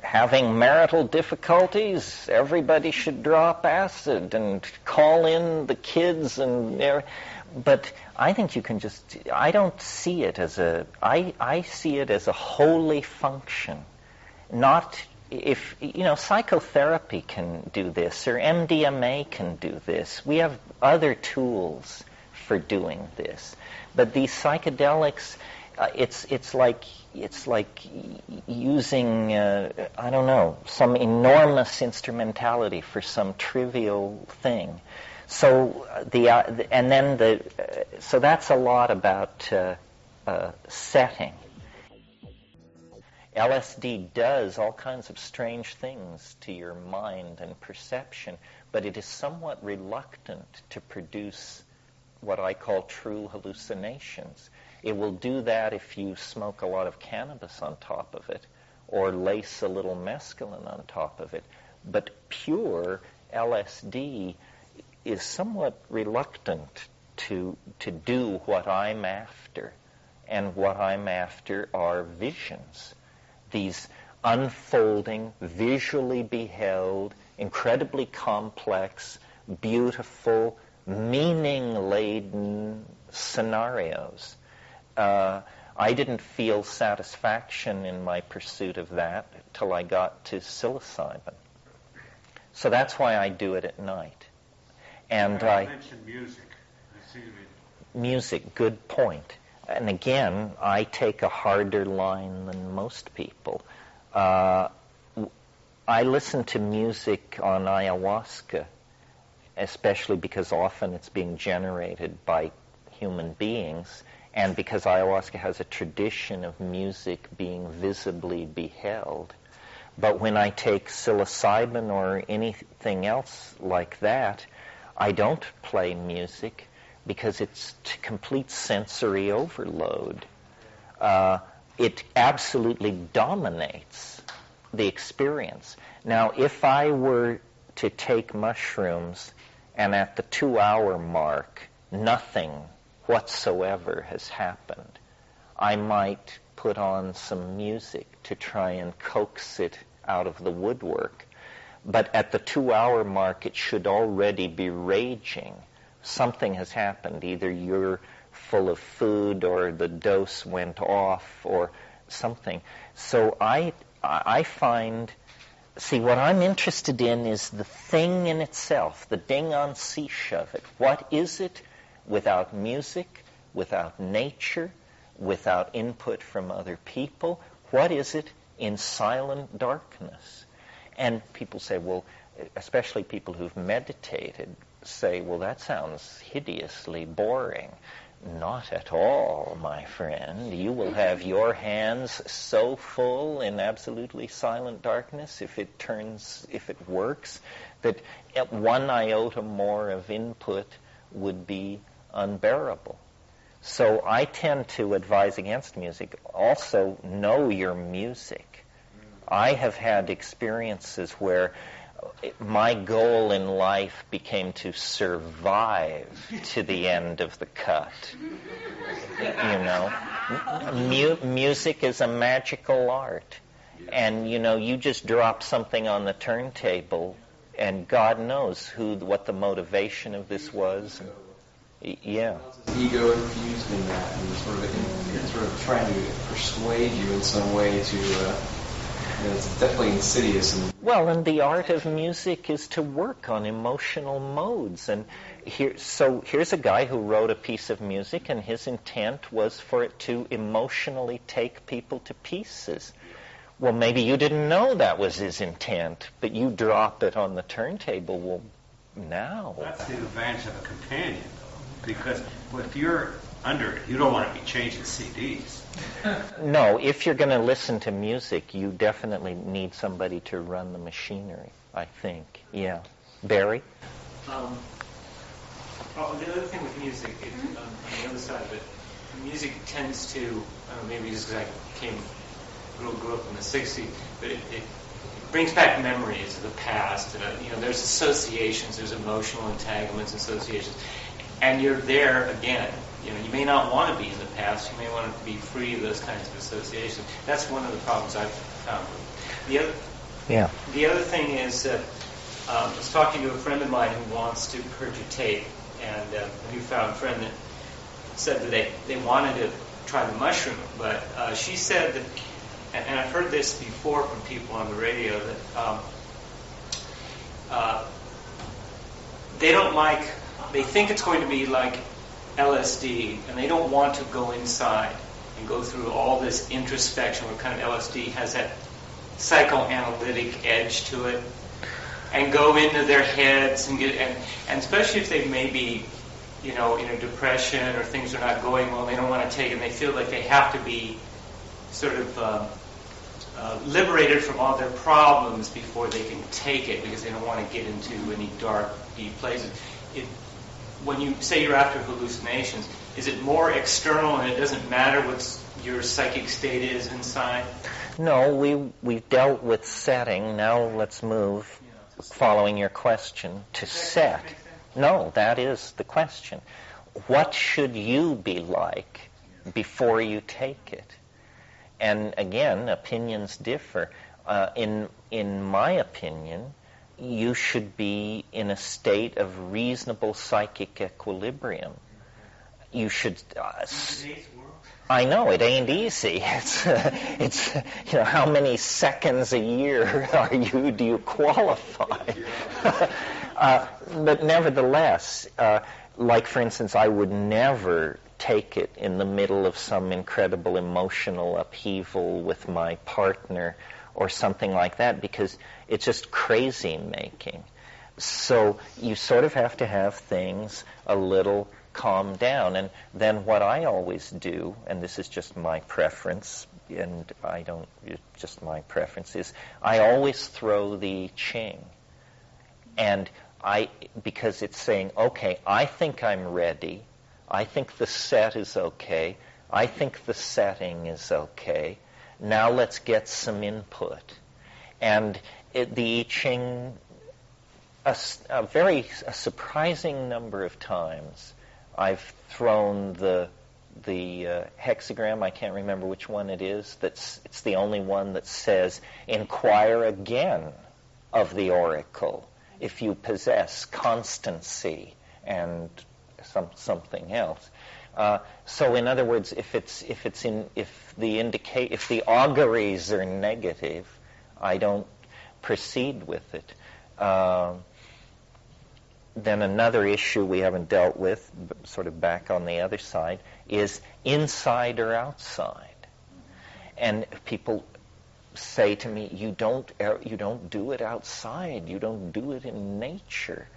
having marital difficulties, everybody should drop acid and call in the kids, but I think you can I don't see it as I see it as a holy function. Not if, psychotherapy can do this, or MDMA can do this. We have other tools for doing this. But these psychedelics, it's like using some enormous instrumentality for some trivial thing. So so that's a lot about setting. LSD does all kinds of strange things to your mind and perception, but it is somewhat reluctant to produce what I call true hallucinations. It will do that if you smoke a lot of cannabis on top of it, or lace a little mescaline on top of it. But pure LSD is somewhat reluctant to do what I'm after. And what I'm after are visions. These unfolding, visually beheld, incredibly complex, beautiful, meaning-laden scenarios. I didn't feel satisfaction in my pursuit of that till I got to psilocybin. So that's why I do it at night. And
I mentioned music.
Music, good point. And again, I take a harder line than most people. I listen to music on ayahuasca, especially because often it's being generated by human beings, and because ayahuasca has a tradition of music being visibly beheld. But when I take psilocybin or anything else like that, I don't play music because it's complete sensory overload. It absolutely dominates the experience. Now, if I were to take mushrooms and at the 2-hour mark, nothing whatsoever has happened, I might put on some music to try and coax it out of the woodwork. But at the 2-hour mark, it should already be raging. Something has happened. Either you're full of food, or the dose went off, or something. So I find, what I'm interested in is the thing in itself, the ding on siche of it. What is it without music, without nature, without input from other people? What is it in silent darkness? And people say, well, especially people who've meditated, say, well, that sounds hideously boring. Not at all, my friend. You will have your hands so full in absolutely silent darkness, if it works, that one iota more of input would be unbearable. So I tend to advise against music. Also, know your music. I have had experiences where my goal in life became to survive to the end of the cut. Music is a magical art. And, you just drop something on the turntable, and God knows what the motivation of this was. Yeah.
Ego infused in that, and sort of trying to persuade you in some way to... it's definitely insidious.
And the art of music is to work on emotional modes. And here's a guy who wrote a piece of music, and his intent was for it to emotionally take people to pieces. Well, maybe you didn't know that was his intent, but you drop it on the turntable. Well, now...
That's the advantage of a companion, though, because if you're under it, you don't want to be changing CDs.
No, if you're going to listen to music, you definitely need somebody to run the machinery, I think. Yeah. Barry?
The other thing with music, on the other side of it, music tends to, maybe just because I grew up in the 60s, but it brings back memories of the past. There's associations, there's emotional entanglements, associations, and you're there again. You may not want to be in the past. You may want to be free of those kinds of associations. That's one of the problems I've found. The other thing is that I was talking to a friend of mine who wants to purge a tape, and a newfound friend that said that they wanted to try the mushroom, but she said that, and I've heard this before from people on the radio, that they think it's going to be like LSD, and they don't want to go inside and go through all this introspection where kind of LSD has that psychoanalytic edge to it, and go into their heads and especially if they may be, in a depression or things are not going well, they don't want to take it, and they feel like they have to be sort of liberated from all their problems before they can take it, because they don't want to get into any dark, deep places. When you say you're after hallucinations, is it more external and it doesn't matter what your psychic state is inside?
No, we've dealt with setting. Now let's move, following your question, to set. No, that is the question. What should you be like before you take it? And again, opinions differ. In my opinion, you should be in a state of reasonable psychic equilibrium. You should... I know, it ain't easy. It's how many seconds a year do you qualify? But nevertheless, like for instance, I would never take it in the middle of some incredible emotional upheaval with my partner or something like that, because it's just crazy making. So you sort of have to have things a little calm down. And then what I always do, and this is just my preference, and just my preference, is I always throw the Ching. And because it's saying, okay, I think I'm ready, I think the set is okay, I think the setting is okay, now let's get some input. And the I Ching, a surprising number of times, I've thrown the hexagram, I can't remember which one it is, it's the only one that says, inquire again of the oracle if you possess constancy and something else. So in other words, if the auguries are negative, I don't proceed with it. then another issue we haven't dealt with, sort of back on the other side, is inside or outside. And people say to me, you don't do it outside, you don't do it in nature.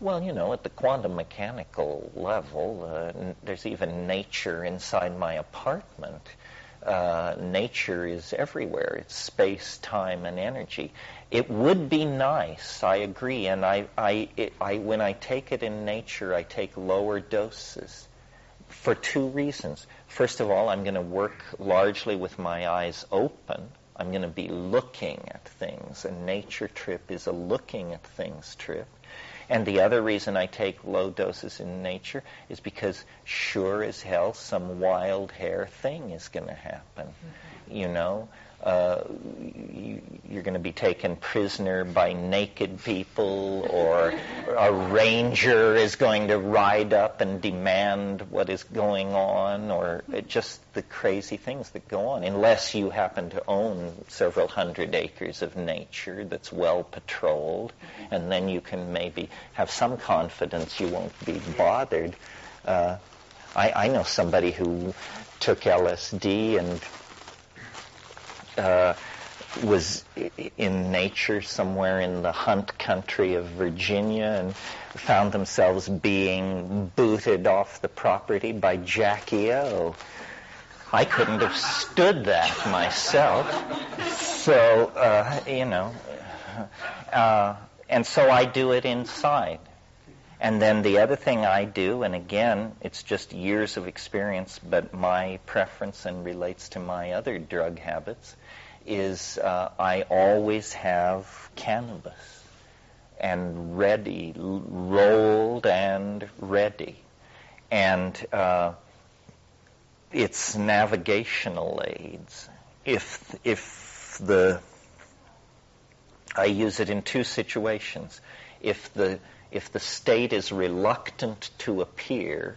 Well, at the quantum mechanical level, there's even nature inside my apartment. Nature is everywhere. It's space, time, and energy. It would be nice, I agree, and when I take it in nature, I take lower doses for two reasons. First of all, I'm going to work largely with my eyes open. I'm going to be looking at things. A nature trip is a looking at things trip. And the other reason I take low doses in nature is because sure as hell some wild hair thing is going to happen. You're going to be taken prisoner by naked people, or a ranger is going to ride up and demand what is going on, or just the crazy things that go on, unless you happen to own several hundred acres of nature that's well patrolled, and then you can maybe have some confidence you won't be bothered. I know somebody who took LSD and was in nature somewhere in the Hunt country of Virginia and found themselves being booted off the property by Jackie O. I couldn't have stood that myself. So, and so I do it inside. And then the other thing I do, and again, it's just years of experience, but my preference and relates to my other drug habits, is I always have cannabis, and ready, rolled and ready. And it's navigational aids. I use it in two situations. If the state is reluctant to appear,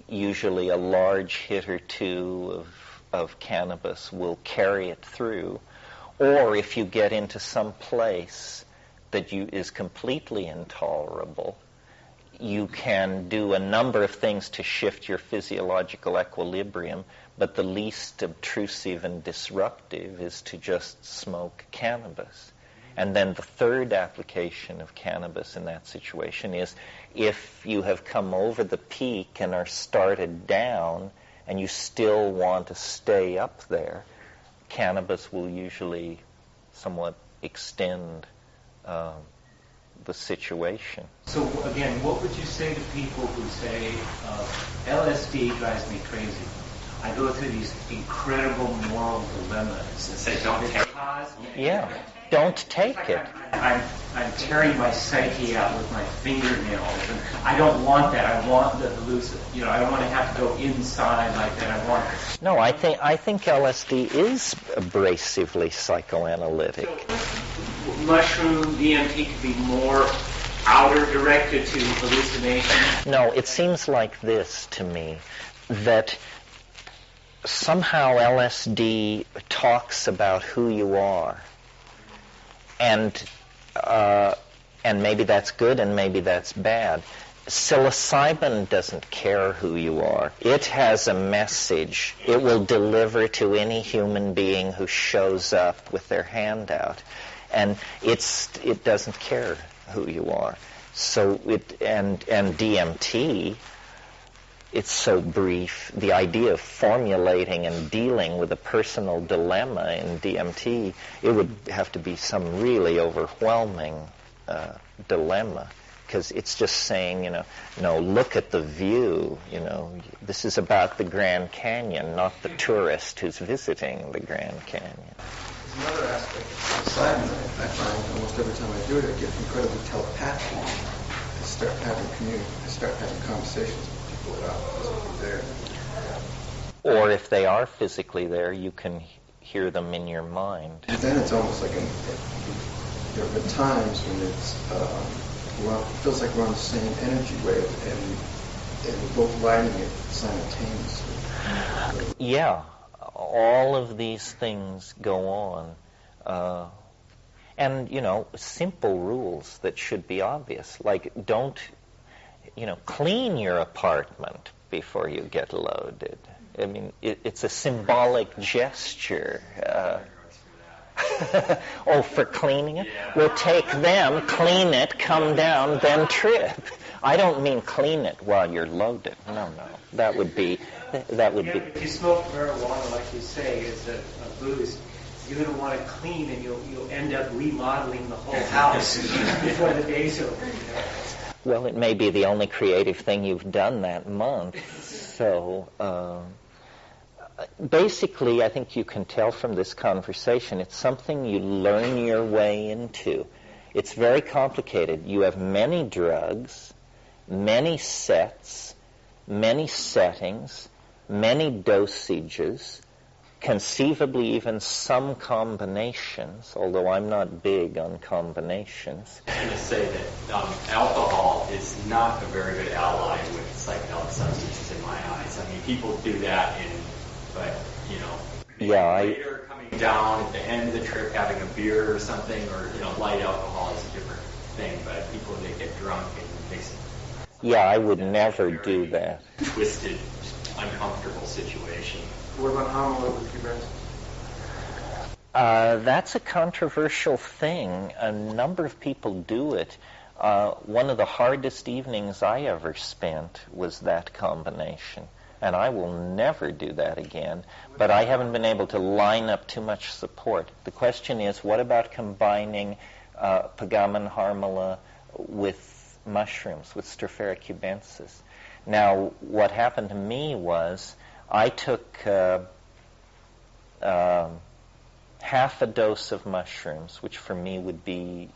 usually a large hit or two of cannabis will carry it through. Or if you get into some place that is completely intolerable, you can do a number of things to shift your physiological equilibrium, but the least obtrusive and disruptive is to just smoke cannabis. And then the third application of cannabis in that situation is if you have come over the peak and are started down and you still want to stay up there, cannabis will usually somewhat extend the situation.
So again, what would you say to people who say, LSD drives me crazy? I go through these incredible moral dilemmas and say, don't take it.
Yeah, don't take it.
I'm tearing my psyche out with my fingernails, and I don't want that. I want the I don't want to have to go inside like that.
No, I think LSD is abrasively psychoanalytic.
So, mushroom, DMT could be more outer directed to hallucination?
No, it seems like this to me, that somehow LSD talks about who you are, and maybe that's good and maybe that's bad. Psilocybin doesn't care who you are. It has a message it will deliver to any human being who shows up with their hand out, and it doesn't care who you are. So and DMT, it's so brief. The idea of formulating and dealing with a personal dilemma in DMT, it would have to be some really overwhelming dilemma, because it's just saying, no, look at the view. This is about the Grand Canyon, not the tourist who's visiting the Grand Canyon.
There's another aspect of psilocybin I find almost every time I do it, I get incredibly telepathic. I start having conversations with people that aren't physically there.
Or if they are physically there, you can hear them in your mind.
And then it's almost like there have been times when it feels like we're on the same energy wave, and we're both riding it simultaneously.
Yeah, all of these things go on. And, simple rules that should be obvious, like don't, clean your apartment before you get loaded. I mean, it's a symbolic gesture. Oh, for cleaning it? Well, take them, clean it, come down, then trip. I don't mean clean it while you're loaded. No. That would be.
If you smoke marijuana, like you say, as a Buddhist, you're going to want to clean, and you'll end up remodeling the whole house before the day's over.
Well, it may be the only creative thing you've done that month. So, basically, I think you can tell from this conversation, it's something you learn your way into. It's very complicated. You have many drugs, many sets, many settings, many dosages, conceivably even some combinations, although I'm not big on combinations.
I'm going to say that alcohol is not a very good ally with psychedelic substances in my eyes. I mean, people do that later coming down at the end of the trip having a beer or something, or, light alcohol is a different thing, but people, they get drunk and makes it.
Yeah, I would never do that.
Twisted, uncomfortable situation.
What about Hamala with your friends?
That's a controversial thing. A number of people do it. One of the hardest evenings I ever spent was that combination. And I will never do that again. But I haven't been able to line up too much support. The question is, what about combining Pagam Harmala with mushrooms, with Stropharia cubensis? Now, what happened to me was I took half a dose of mushrooms, which for me would be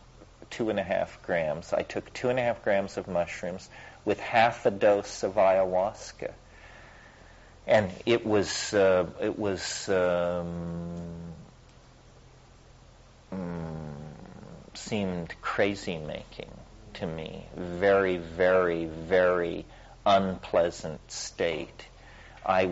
2.5 grams. I took 2.5 grams of mushrooms with half a dose of ayahuasca. And it seemed crazy-making to me. Very, very, very unpleasant state. I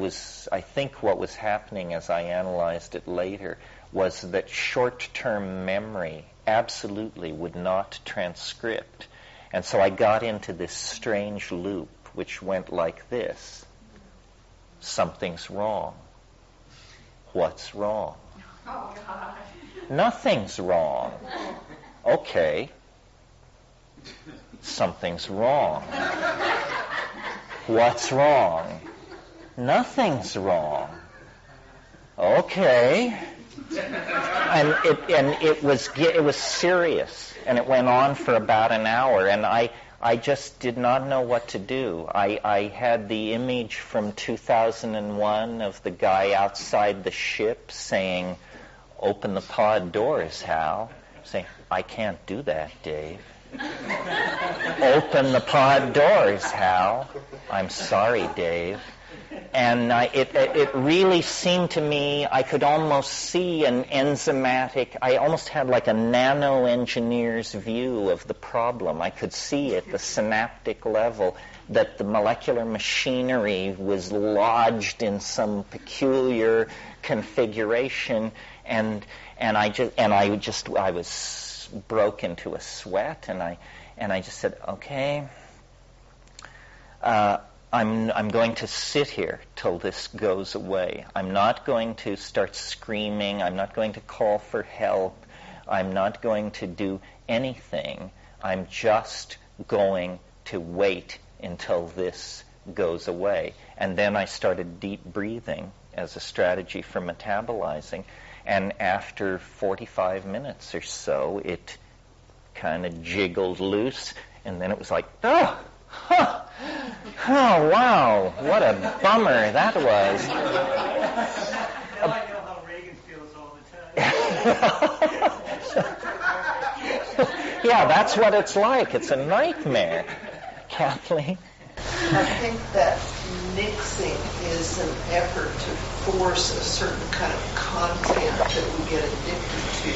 think what was happening as I analyzed it later was that short-term memory absolutely would not transcript. And so I got into this strange loop which went like this. Something's wrong. What's wrong?
Oh, God.
Nothing's wrong. Okay. Something's wrong. What's wrong? Nothing's wrong. Okay. And it was serious, and it went on for about an hour, and I just did not know what to do. I had the image from 2001 of the guy outside the ship saying, "Open the pod doors, Hal." Saying, "I can't do that, Dave." "Open the pod doors, Hal." "I'm sorry, Dave." And it really seemed to me I could almost see an enzymatic, I almost had like a nano-engineer's view of the problem. I could see at the synaptic level that the molecular machinery was lodged in some peculiar configuration, and I was broke into a sweat, and I just said, okay, I'm going to sit here till this goes away. I'm not going to start screaming. I'm not going to call for help. I'm not going to do anything. I'm just going to wait until this goes away. And then I started deep breathing as a strategy for metabolizing. And after 45 minutes or so, it kind of jiggled loose. And then it was like, oh, huh. Oh, wow, what a bummer that was.
Now I know how Reagan feels all the time.
Yeah, that's what it's like. It's a nightmare. Kathleen?
I think that mixing is an effort to force a certain kind of content that we get addicted to.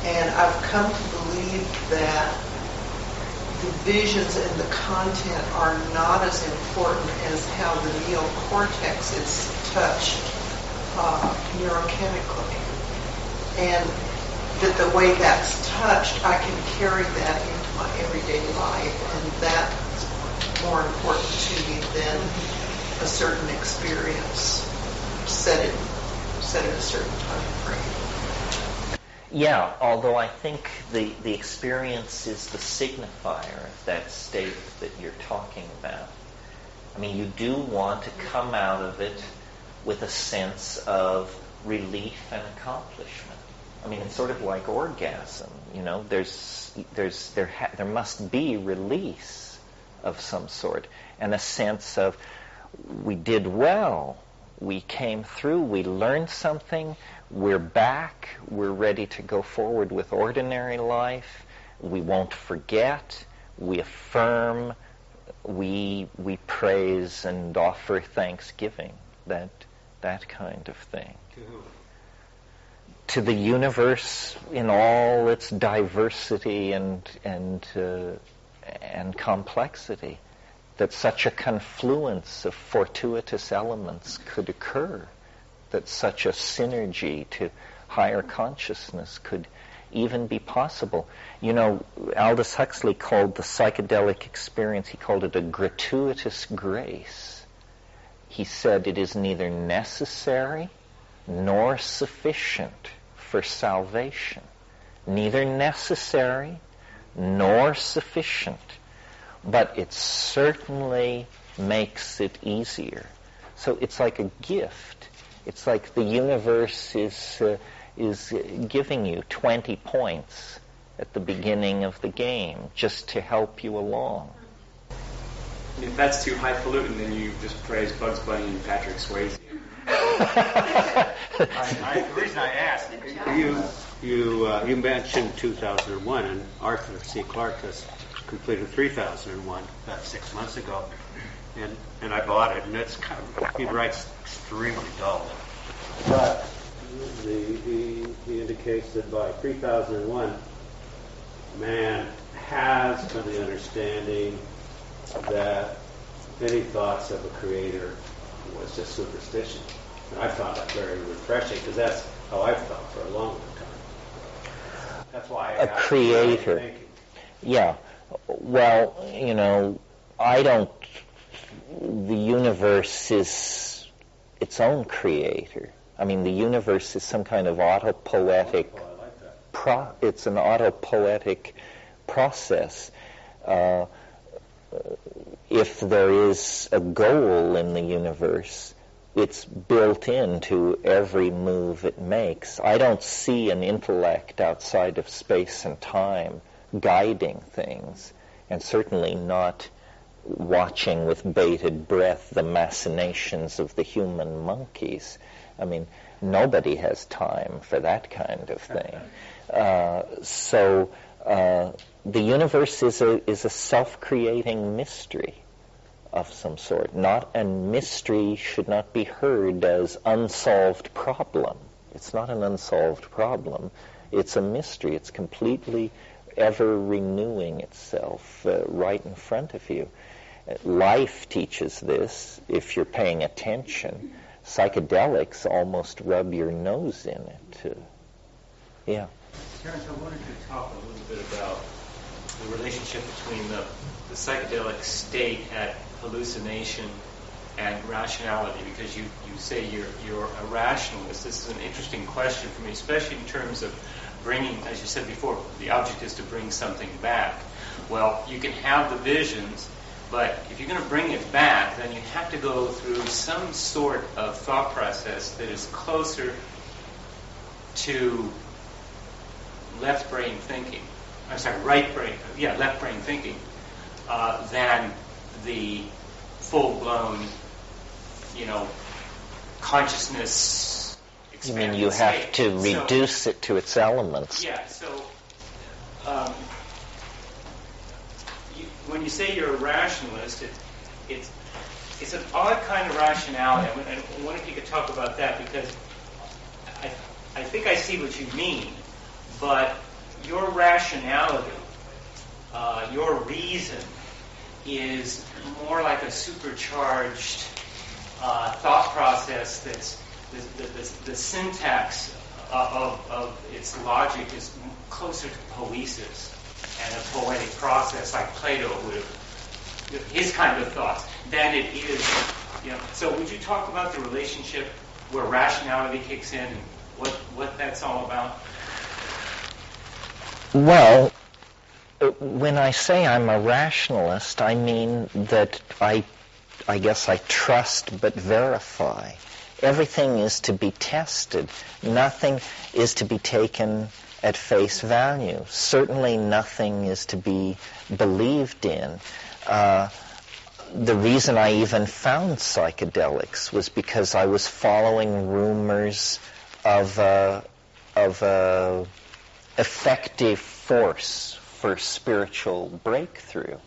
And I've come to believe that the visions and the content are not as important as how the neocortex is touched neurochemically. And that the way that's touched, I can carry that into my everyday life, and that's more important to me than a certain experience set in a certain time frame.
Yeah, although I think the experience is the signifier of that state that you're talking about. I mean, you do want to come out of it with a sense of relief and accomplishment. I mean, it's sort of like orgasm. You know, there must be release of some sort, and a sense of we did well, we came through, we learned something, we're back, we're ready to go forward with ordinary life, we won't forget, we affirm, we praise and offer thanksgiving, that kind of thing. To the universe in all its diversity and complexity, that such a confluence of fortuitous elements could occur, that such a synergy to higher consciousness could even be possible. You know, Aldous Huxley called the psychedelic experience, he called it a gratuitous grace. He said it is neither necessary nor sufficient for salvation. Neither necessary nor sufficient, but it certainly makes it easier. So it's like a gift. It's like the universe is giving you 20 points at the beginning of the game just to help you along.
If that's too highfalutin, then you just praise Bugs Bunny and Patrick Swayze.
The reason I asked, you mentioned 2001, and Arthur C. Clarke has completed 3001 about 6 months ago, and I bought it, and it's kind of, he writes extremely dull, but he indicates that by 3001, man has come to the understanding that any thoughts of a creator was just superstition. And I found that very refreshing, because that's how I've felt for a long time. That's why
a creator. Yeah. Well, you know, the universe is its own creator. I mean, the universe is some kind of autopoetic, it's an autopoetic process. If there is a goal in the universe, it's built into every move it makes. I don't see an intellect outside of space and time guiding things, and certainly not watching with bated breath the machinations of the human monkeys. I mean, nobody has time for that kind of thing. So the universe is a self-creating mystery of some sort. And mystery should not be heard as unsolved problem. It's not an unsolved problem. It's a mystery. It's completely ever renewing itself right in front of you. Life teaches this if you're paying attention. Psychedelics almost rub your nose in it. Yeah.
Terence, I wanted to talk a little bit about the relationship between the psychedelic state at hallucination and rationality, because you say you're a rationalist. This is an interesting question for me, especially in terms of bringing, as you said before, the object is to bring something back. Well, you can have the visions, but if you're going to bring it back, then you have to go through some sort of thought process that is closer to left brain thinking. Left brain thinking than the full-blown, consciousness expanding.
You mean you have to reduce it to its elements?
Yeah. So when you say you're a rationalist, it's an odd kind of rationality. I wonder if you could talk about that, because I think I see what you mean, but your rationality, your reason, is more like a supercharged thought process that's the syntax
of its logic is closer to poesis and a poetic process like Plato would have, his kind of thoughts, than it is, So would you talk about the relationship where rationality kicks in and what that's all about?
Well, when I say I'm a rationalist, I mean that I guess I trust but verify. Everything is to be tested. Nothing is to be taken at face value. Certainly nothing is to be believed in. The reason I even found psychedelics was because I was following rumors of effective force for spiritual breakthrough.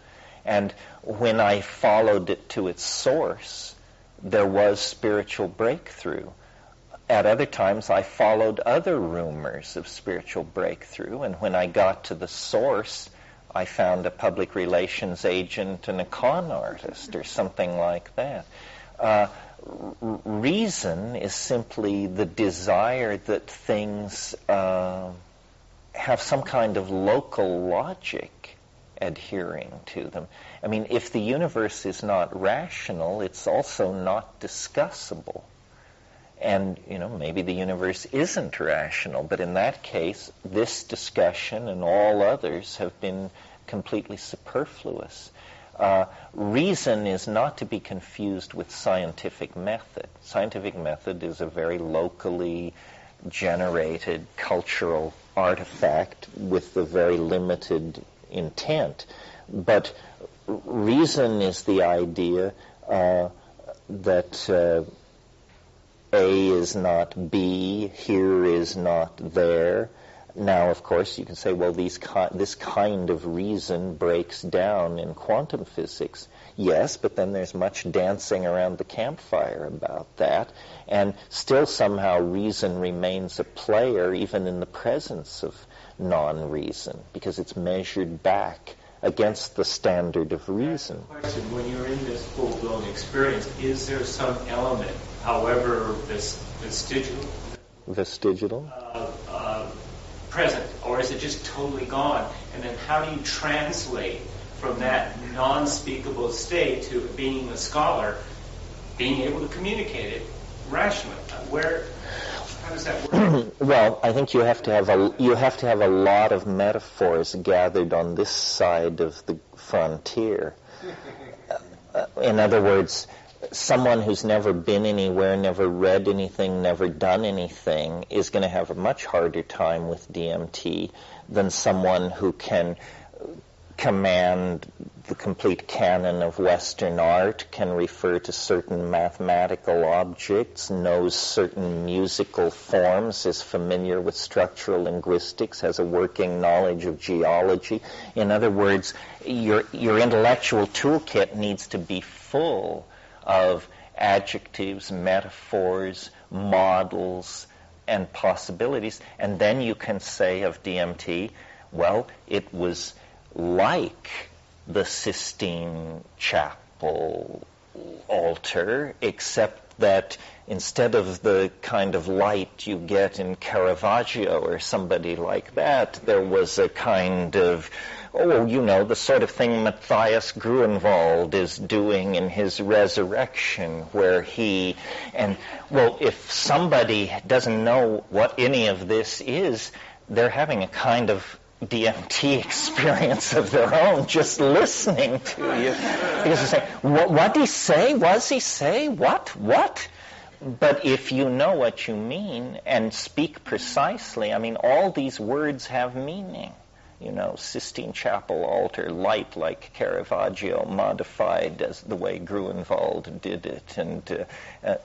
And when I followed it to its source, there was spiritual breakthrough. At other times, I followed other rumors of spiritual breakthrough, and when I got to the source, I found a public relations agent and a con artist or something like that. Reason is simply the desire that things have some kind of local logic adhering to them. I mean, if the universe is not rational, it's also not discussable. And, maybe the universe isn't rational, but in that case, this discussion and all others have been completely superfluous. Reason is not to be confused with scientific method. Scientific method is a very locally generated cultural artifact with a very limited intent. But reason is the idea that A is not B, here is not there. Now, of course, you can say, well, this kind of reason breaks down in quantum physics. Yes, but then there's much dancing around the campfire about that, and still somehow reason remains a player even in the presence of non-reason, because it's measured back against the standard of reason.
When you're in this full-blown experience, is there some element, however vestigial, present, or is it just totally gone? And then how do you translate from that non-speakable state to being a scholar, being able to communicate it rationally? How does that work?
Well, I think you have to have a lot of metaphors gathered on this side of the frontier. In other words, someone who's never been anywhere, never read anything, never done anything is going to have a much harder time with DMT than someone who can command the complete canon of Western art, can refer to certain mathematical objects, knows certain musical forms, is familiar with structural linguistics, has a working knowledge of geology. In other words, your intellectual toolkit needs to be full of adjectives, metaphors, models, and possibilities. And then you can say of DMT, well, it was like the Sistine Chapel altar, except that instead of the kind of light you get in Caravaggio or somebody like that, there was a kind of, the sort of thing Matthias Gruenwald is doing in his Resurrection, where if somebody doesn't know what any of this is, they're having a kind of DMT experience of their own just listening to you. Because they say, what did he say? Was he say? What? But if you know what you mean and speak precisely, all these words have meaning. Sistine Chapel altar, light like Caravaggio, modified as the way Gruenwald did it, and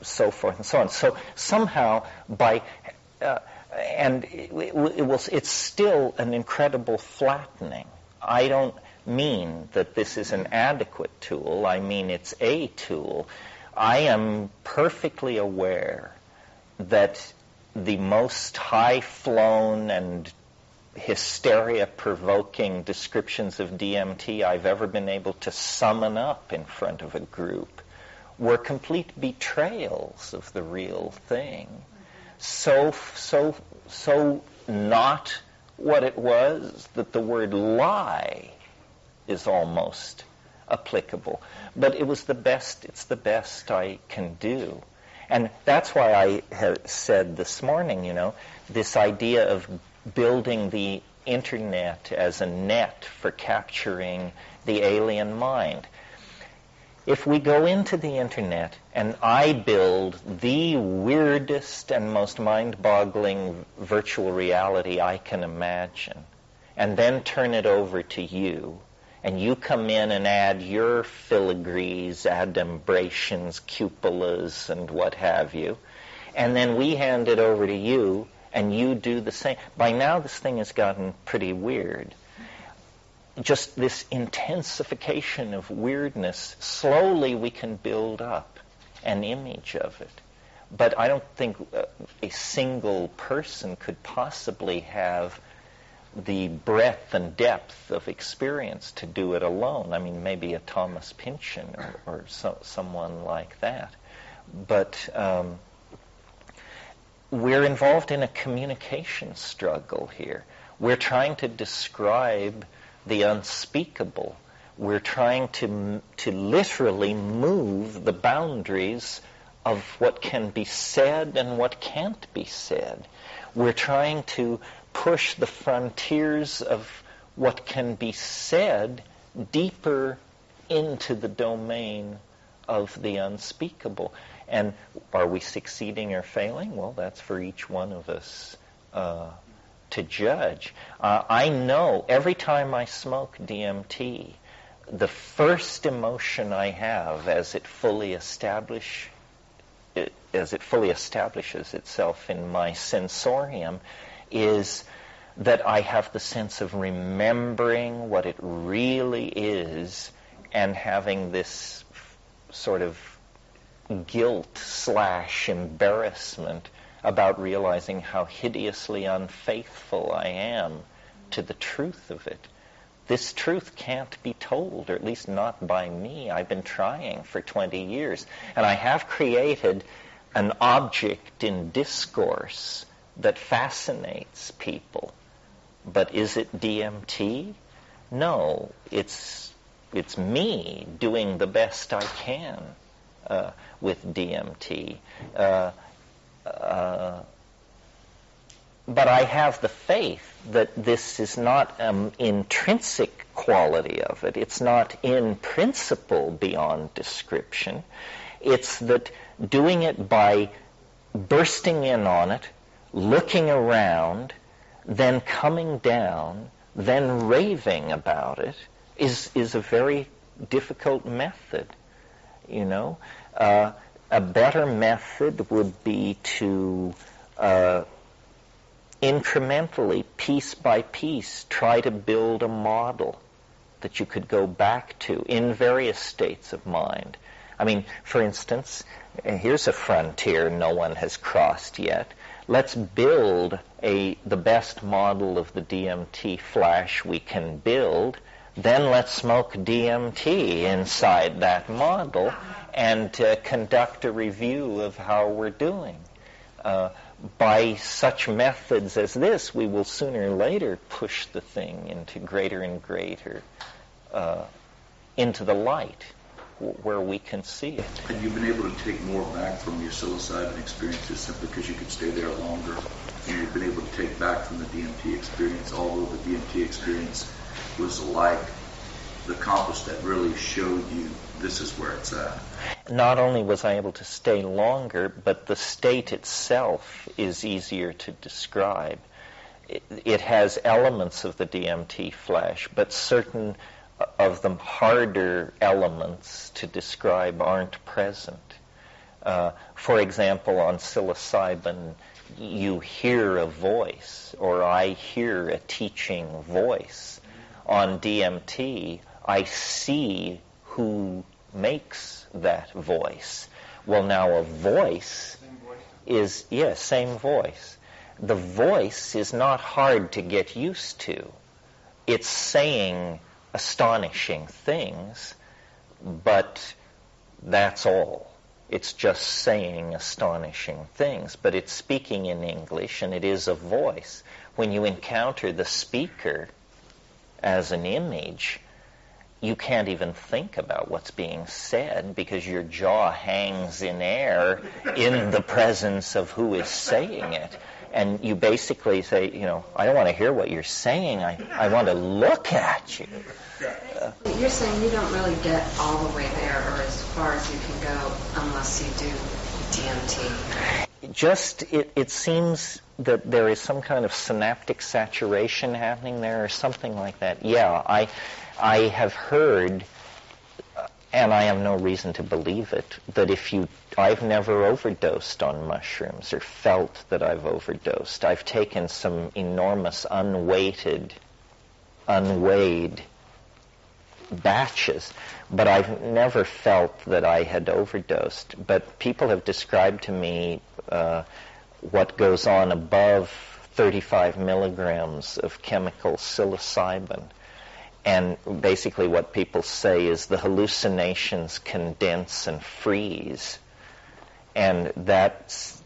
so forth and so on. So somehow it's still an incredible flattening. I don't mean that this is an adequate tool. I mean it's a tool. I am perfectly aware that the most high-flown and hysteria-provoking descriptions of DMT I've ever been able to summon up in front of a group were complete betrayals of the real thing. so not what it was that the word lie is almost applicable. But it's the best I can do. And that's why I have said this morning, this idea of building the internet as a net for capturing the alien mind. If we go into the internet and I build the weirdest and most mind-boggling virtual reality I can imagine, and then turn it over to you, and you come in and add your filigrees, adumbrations, cupolas, and what have you, and then we hand it over to you, and you do the same. By now, this thing has gotten pretty weird. Just this intensification of weirdness, slowly we can build up an image of it. But I don't think a single person could possibly have the breadth and depth of experience to do it alone. I mean, maybe a Thomas Pynchon or someone like that. But we're involved in a communication struggle here. We're trying to describe the unspeakable. We're trying to literally move the boundaries of what can be said and what can't be said. We're trying to push the frontiers of what can be said deeper into the domain of the unspeakable. And are we succeeding or failing? Well, that's for each one of us to judge. I know every time I smoke DMT, the first emotion I have as it fully establishes itself in my sensorium is that I have the sense of remembering what it really is and having this sort of guilt/embarrassment about realizing how hideously unfaithful I am to the truth of it. This truth can't be told, or at least not by me. I've been trying for 20 years, and I have created an object in discourse that fascinates people. But is it DMT? No, it's me doing the best I can with DMT. But I have the faith that this is not an intrinsic quality of it. It's not in principle beyond description. It's that doing it by bursting in on it, looking around, then coming down, then raving about it is a very difficult method, A better method would be to incrementally, piece by piece, try to build a model that you could go back to in various states of mind. I mean, for instance, here's a frontier no one has crossed yet. Let's build the best model of the DMT flash we can build. Then let's smoke DMT inside that model and conduct a review of how we're doing. By such methods as this, we will sooner or later push the thing into greater and greater, into the light, where we can see it.
And you've been able to take more back from your psilocybin experiences simply because you could stay there longer. And you've been able to take back from the DMT experience, although the DMT experience was like the compass that really showed you this is where it's at.
Not only was I able to stay longer, but the state itself is easier to describe. It has elements of the DMT flash, but certain of the harder elements to describe aren't present. For example, on psilocybin, you hear a voice, or I hear a teaching voice. On DMT, I see who makes that voice. Well, now a voice is, yes, same voice. The voice is not hard to get used to. It's saying astonishing things, but that's all. It's just saying astonishing things, but it's speaking in English, and it is a voice. When you encounter the speaker as an image, you can't even think about what's being said because your jaw hangs in air in the presence of who is saying it. And you basically say, I don't want to hear what you're saying. I want to look at you.
You're saying you don't really get all the way there or as far as you can go unless you do DMT.
It seems that there is some kind of synaptic saturation happening there or something like that. Yeah, I have heard, and I have no reason to believe it, that I've never overdosed on mushrooms or felt that I've overdosed. I've taken some enormous unweighed batches, but I've never felt that I had overdosed. But people have described to me what goes on above 35 milligrams of chemical psilocybin. And basically what people say is the hallucinations condense and freeze. And that's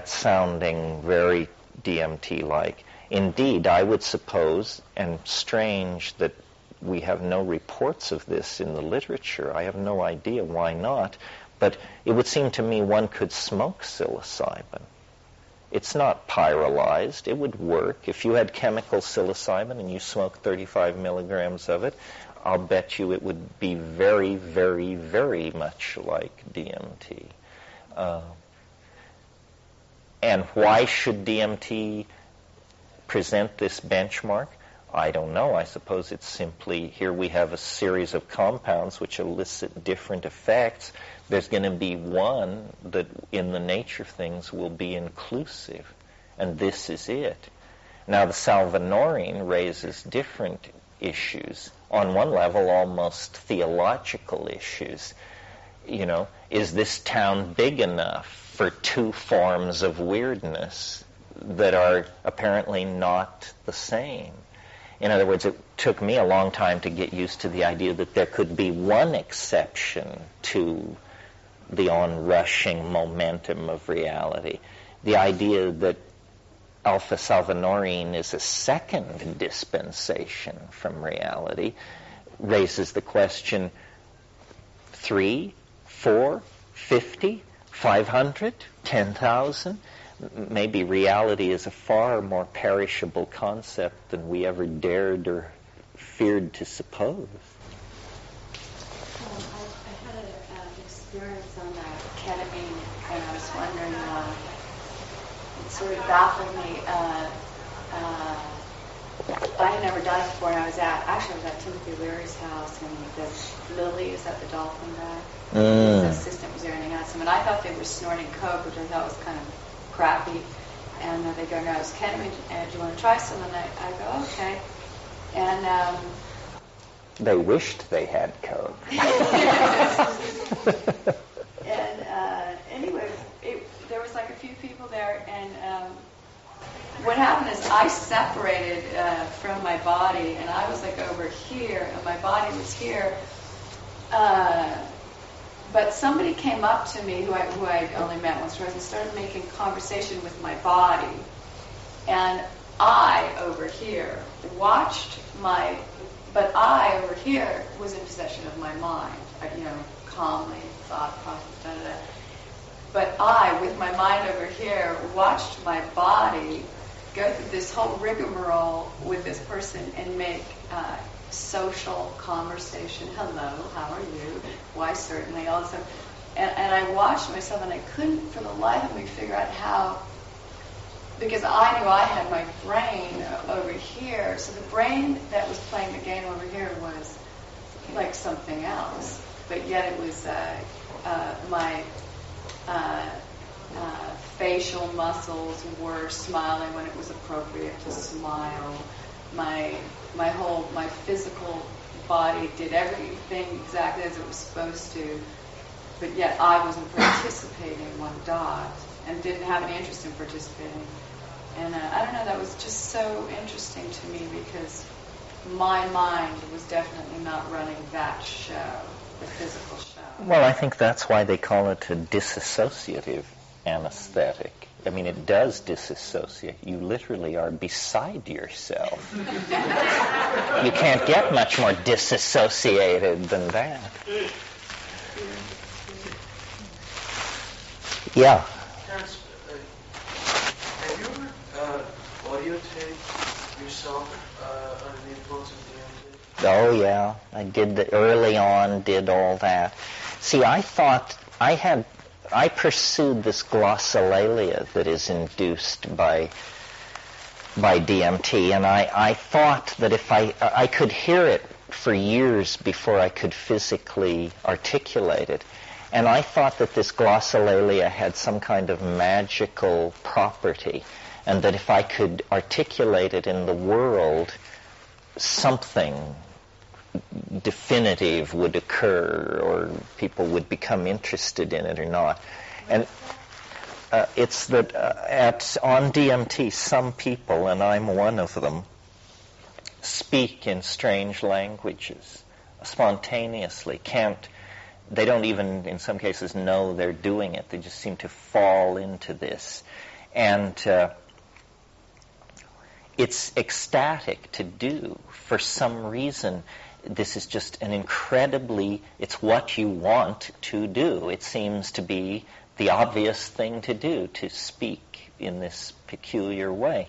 sounding very DMT-like. Indeed, I would suppose, and strange that we have no reports of this in the literature. I have no idea why not. But it would seem to me one could smoke psilocybin. It's not pyrolyzed. It would work. If you had chemical psilocybin and you smoked 35 milligrams of it, I'll bet you it would be very, very, very much like DMT. And why should DMT present this benchmark? I don't know. I suppose it's simply here we have a series of compounds which elicit different effects. There's going to be one that in the nature of things will be inclusive, and this is it. Now the salvanorine raises different issues. On one level, almost theological issues. Is this town big enough for two forms of weirdness that are apparently not the same? In other words, it took me a long time to get used to the idea that there could be one exception to the onrushing momentum of reality. The idea that alpha salvanorine is a second dispensation from reality raises the question, 3, 4, 50, 500, 10,000? Maybe reality is a far more perishable concept than we ever dared or feared to suppose.
I had an experience on ketamine, and I was wondering, it sort of baffled me. I had never done it before, and I was at Timothy Leary's house, and the Lily is at the Dolphin Bag. His assistant was there, and he had some, and I thought they were snorting coke, which I thought was kind of crappy. And they go, no, it's ketamine, and do you want to try some? And I go, okay. And
they wished they had coke.
And anyway, there was like a few people there, and what happened is I separated from my body, and I was like over here, and my body was here. But somebody came up to me who I only met once or twice and started making conversation with my body. And I, over here, but I, over here, was in possession of my mind. Calmly thought, process, But I, with my mind over here, watched my body go through this whole rigmarole with this person and make social conversation. Hello, how are you? Why, certainly, all this stuff. And I watched myself, and I couldn't for the life of me figure out how, because I knew I had my brain over here. So the brain that was playing the game over here was like something else. But yet it was my facial muscles were smiling when it was appropriate to smile. My physical body did everything exactly as it was supposed to, but yet I wasn't participating one dot and didn't have any interest in participating. And I don't know, that was just so interesting to me because my mind was definitely not running that show.
the physical show.
Well, I think that's why they call it a disassociative anesthetic. I mean, it does disassociate. You literally are beside yourself. You can't get much more disassociated than that. Yeah.
Terence, have you ever audio taped yourself under the influence of DMT?
Oh, yeah. I did early on, did all that. See, I pursued this glossolalia that is induced by DMT, and I thought that if I could hear it for years before I could physically articulate it. And I thought that this glossolalia had some kind of magical property, and that if I could articulate it in the world, something definitive would occur, or people would become interested in it or not. And it's that on DMT, some people, and I'm one of them, speak in strange languages spontaneously. They don't even, in some cases, know they're doing it. They just seem to fall into this. And it's ecstatic to do. For some reason, this is just it's what you want to do. It seems to be the obvious thing to do, to speak in this peculiar way.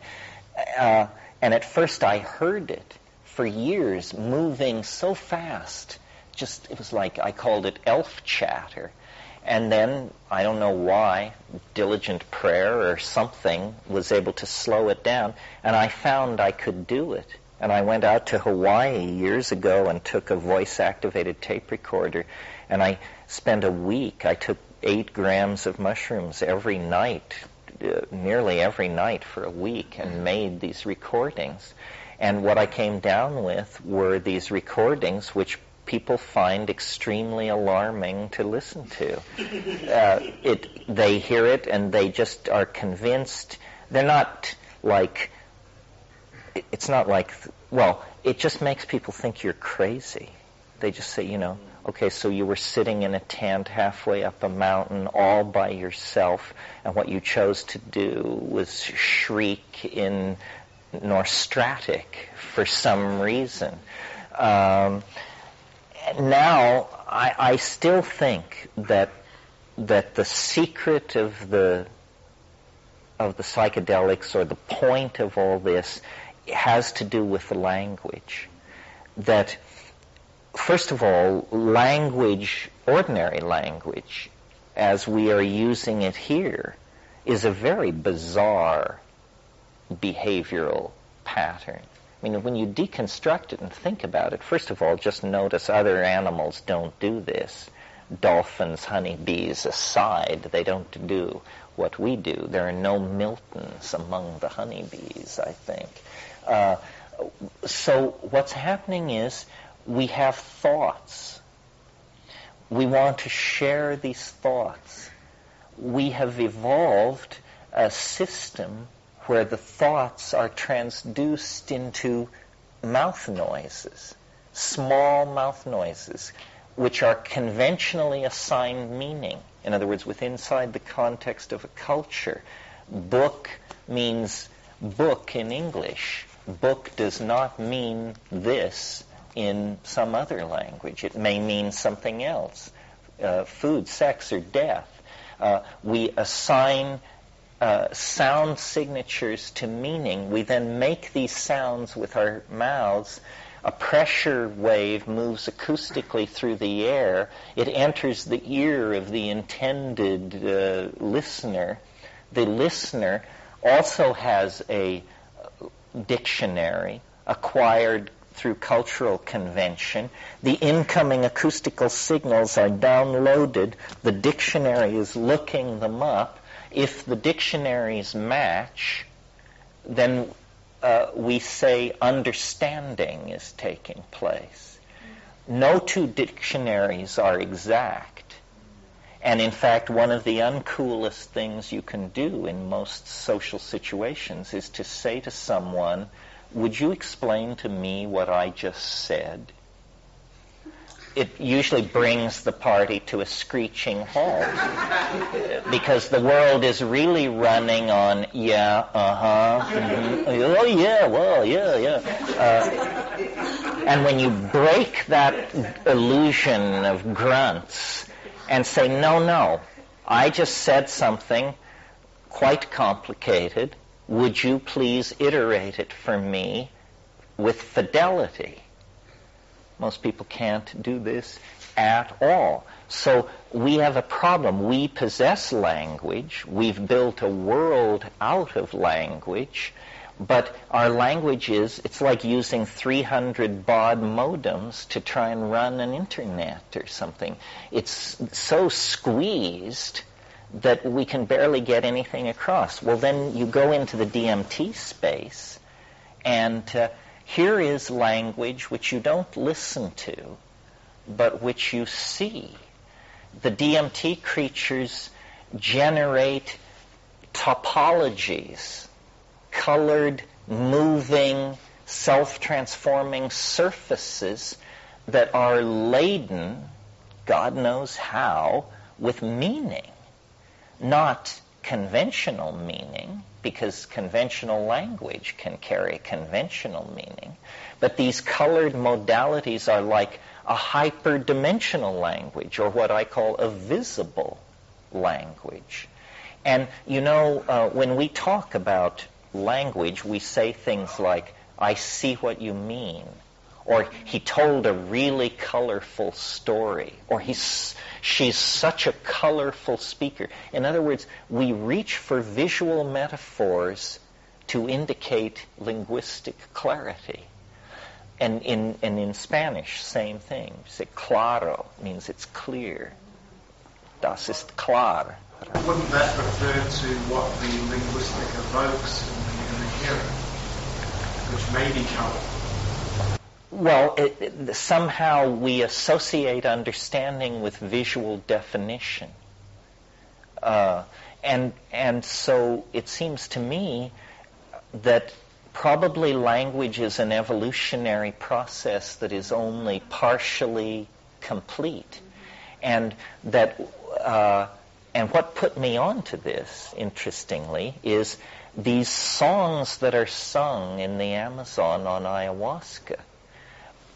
And at first I heard it for years, moving so fast. It was like, I called it elf chatter. And then, I don't know why, diligent prayer or something was able to slow it down, and I found I could do it. And I went out to Hawaii years ago and took a voice-activated tape recorder, and I spent a week. I took 8 grams of mushrooms every night, nearly every night for a week, and made these recordings. And what I came down with were these recordings which people find extremely alarming to listen to. They hear it and they just are convinced. They're not like, it's not like, well, it just makes people think you're crazy. They just say, okay, so you were sitting in a tent halfway up a mountain all by yourself, and what you chose to do was shriek in Nostratic for some reason. Now, I still think that the secret of the psychedelics, or the point of all this, has to do with the language. That, first of all, language, ordinary language, as we are using it here, is a very bizarre behavioral pattern. I mean, when you deconstruct it and think about it, first of all, just notice other animals don't do this. Dolphins, honeybees aside, they don't do what we do. There are no Miltons among the honeybees, I think. So what's happening is we have thoughts. We want to share these thoughts. We have evolved a system where the thoughts are transduced into mouth noises, small mouth noises, which are conventionally assigned meaning. In other words, inside the context of a culture, book means book in English. Book does not mean this in some other language. It may mean something else, food, sex, or death. We assign sound signatures to meaning. We then make these sounds with our mouths. A pressure wave moves acoustically through the air. It enters the ear of the intended listener. The listener also has a dictionary acquired through cultural convention. The incoming acoustical signals are downloaded. The dictionary is looking them up. If the dictionaries match, then we say understanding is taking place. No two dictionaries are exact. And in fact, one of the uncoolest things you can do in most social situations is to say to someone, would you explain to me what I just said? it usually brings the party to a screeching halt because the world is really running on oh yeah, well, yeah. And when you break that illusion of grunts and say, no, I just said something quite complicated, would you please iterate it for me with fidelity? Most people can't do this at all. So we have a problem. We possess language. We've built a world out of language. But our language it's like using 300 baud modems to try and run an internet or something. It's so squeezed that we can barely get anything across. Well, then you go into the DMT space, and here is language which you don't listen to, but which you see. The DMT creatures generate topologies, colored, moving, self-transforming surfaces that are laden, God knows how, with meaning. Not conventional meaning, because conventional language can carry conventional meaning, but these colored modalities are like a hyperdimensional language, or what I call a visible language. And when we talk about language, we say things like, I see what you mean, or he told a really colorful story, or she's such a colorful speaker. In other words, we reach for visual metaphors to indicate linguistic clarity. And in Spanish, same thing. You say claro means it's clear. Das ist klar.
Wouldn't that refer to what the linguistic evokes in the hearer, which may be color?
Well, somehow we associate understanding with visual definition. And so it seems to me that probably language is an evolutionary process that is only partially complete. And what put me on to this, interestingly, is these songs that are sung in the Amazon on ayahuasca.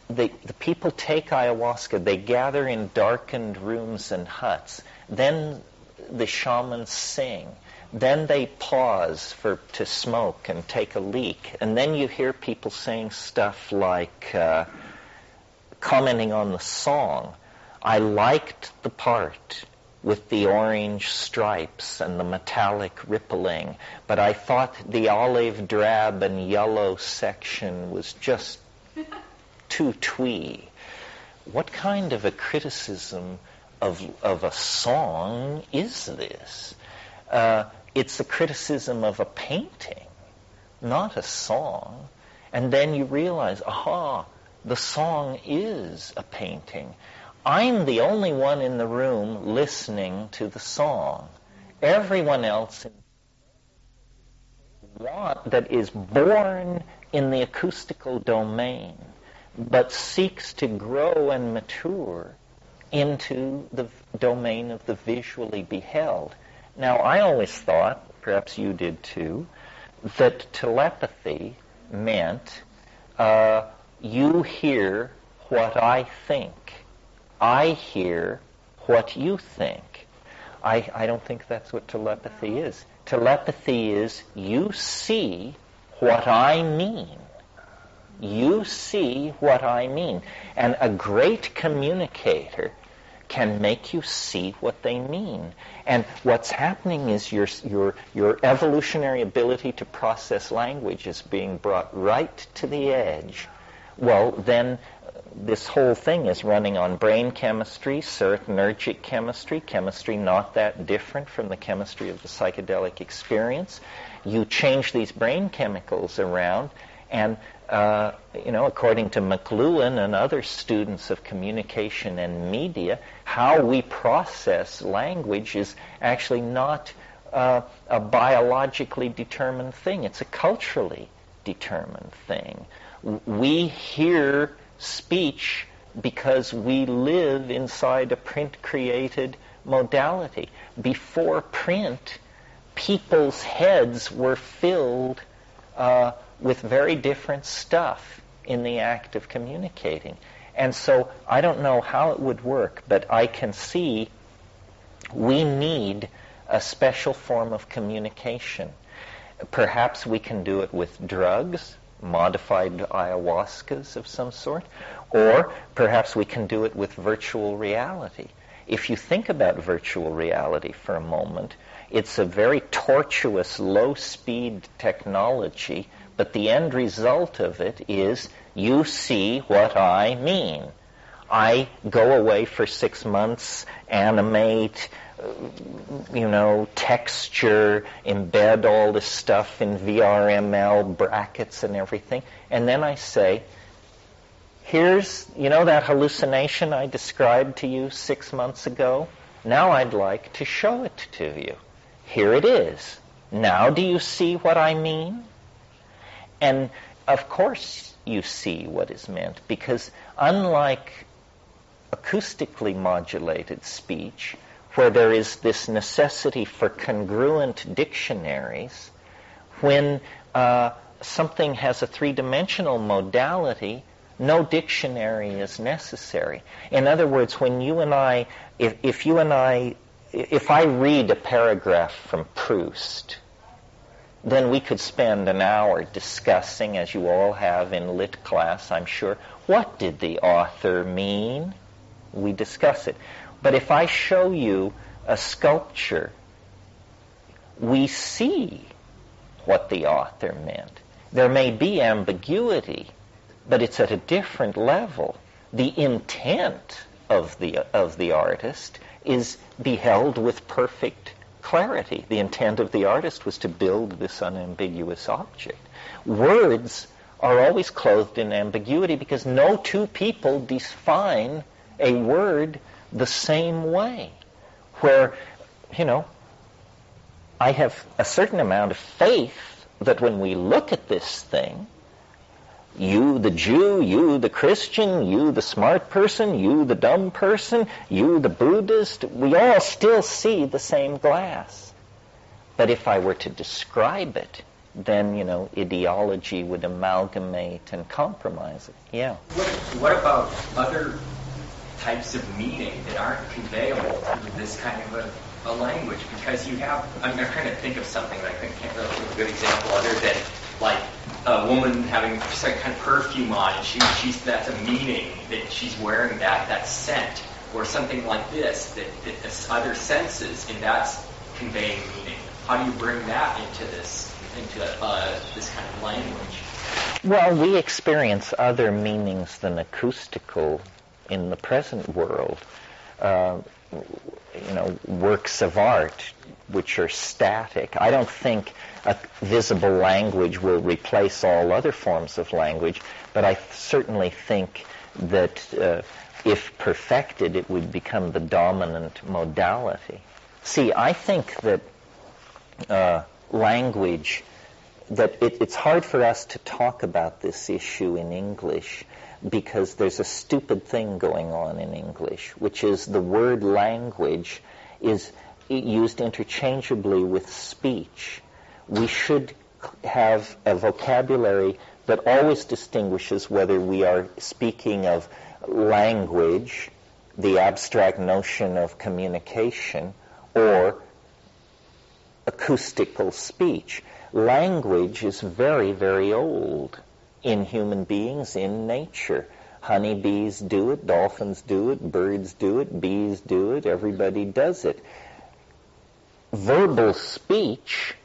The people take ayahuasca, they gather in darkened rooms and huts. Then the shamans sing. Then they pause to smoke and take a leak. And then you hear people saying stuff like, commenting on the song, I liked the part with the orange stripes and the metallic rippling, but I thought the olive drab and yellow section was just too twee. What kind of a criticism of a song is this? It's a criticism of a painting, not a song. And then you realize, the song is a painting. I'm the only one in the room listening to the song. Everyone else that is born in the acoustical domain, but seeks to grow and mature into the domain of the visually beheld. Now, I always thought, perhaps you did too, that telepathy meant you hear what I think. I hear what you think. I don't think that's what telepathy is. Telepathy is you see what I mean. You see what I mean. And a great communicator can make you see what they mean. And what's happening is your evolutionary ability to process language is being brought right to the edge. Well, then this whole thing is running on brain chemistry, serotonergic chemistry, chemistry not that different from the chemistry of the psychedelic experience. You change these brain chemicals around, and according to McLuhan and other students of communication and media, how we process language is actually not a biologically determined thing. It's a culturally determined thing. We hear speech because we live inside a print-created modality. Before print, people's heads were filled with very different stuff in the act of communicating. And so I don't know how it would work, but I can see we need a special form of communication. Perhaps we can do it with drugs, modified ayahuascas of some sort, or perhaps we can do it with virtual reality. If you think about virtual reality for a moment, it's a very tortuous, low-speed technology, but the end result of it is you see what I mean. I go away for 6 months, animate, texture, embed all this stuff in VRML brackets and everything, and then I say, here's, that hallucination I described to you 6 months ago? Now I'd like to show it to you. Here it is. Now do you see what I mean? And of course you see what is meant, because unlike acoustically modulated speech, where there is this necessity for congruent dictionaries, when something has a three-dimensional modality, no dictionary is necessary. In other words, when you and I, if I read a paragraph from Proust, then we could spend an hour discussing, as you all have in lit class, I'm sure, what did the author mean? We discuss it. But if I show you a sculpture, we see what the author meant. There may be ambiguity, but it's at a different level. The intent of the artist is beheld with perfect clarity. The intent of the artist was to build this unambiguous object. Words are always clothed in ambiguity because no two people define a word the same way. Where, I have a certain amount of faith that when we look at this thing, you the Jew, you the Christian, you the smart person, you the dumb person, you the Buddhist, we all still see the same glass. But if I were to describe it, then, ideology would amalgamate and compromise it. Yeah.
What about other types of meaning that aren't conveyable through this kind of a language? Because you have, I'm trying to think of something that I can't really think of a good example other than like a woman having some kind of perfume on, and she's that's a meaning that she's wearing that scent, or something like this that other senses, and that's conveying meaning. How do you bring that into this kind of language?
Well, we experience other meanings than acoustical in the present world. Works of art which are static. I don't think a visible language will replace all other forms of language, but I certainly think that if perfected, it would become the dominant modality. See, I think that language, that it's hard for us to talk about this issue in English because there's a stupid thing going on in English, which is the word language is used interchangeably with speech. We should have a vocabulary that always distinguishes whether we are speaking of language, the abstract notion of communication, or acoustical speech. Language is very, very old in human beings, in nature. Honeybees do it, dolphins do it, birds do it, bees do it, everybody does it. Verbal speech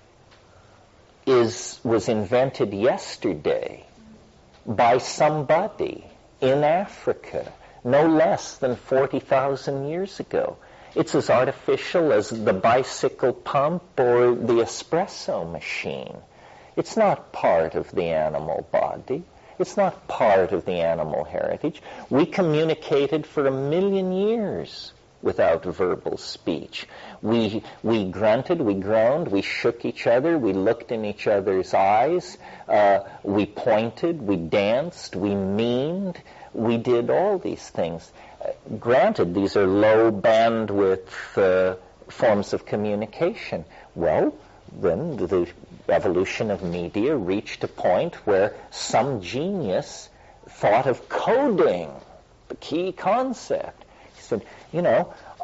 was invented yesterday by somebody in Africa, no less than 40,000 years ago. It's as artificial as the bicycle pump or the espresso machine. It's not part of the animal body. It's not part of the animal heritage. We communicated for 1,000,000 years without verbal speech. We grunted, we groaned, we shook each other, we looked in each other's eyes, we pointed, we danced, we memed, we did all these things. Granted, these are low bandwidth forms of communication. Well, then the evolution of media reached a point where some genius thought of coding, the key concept. He said,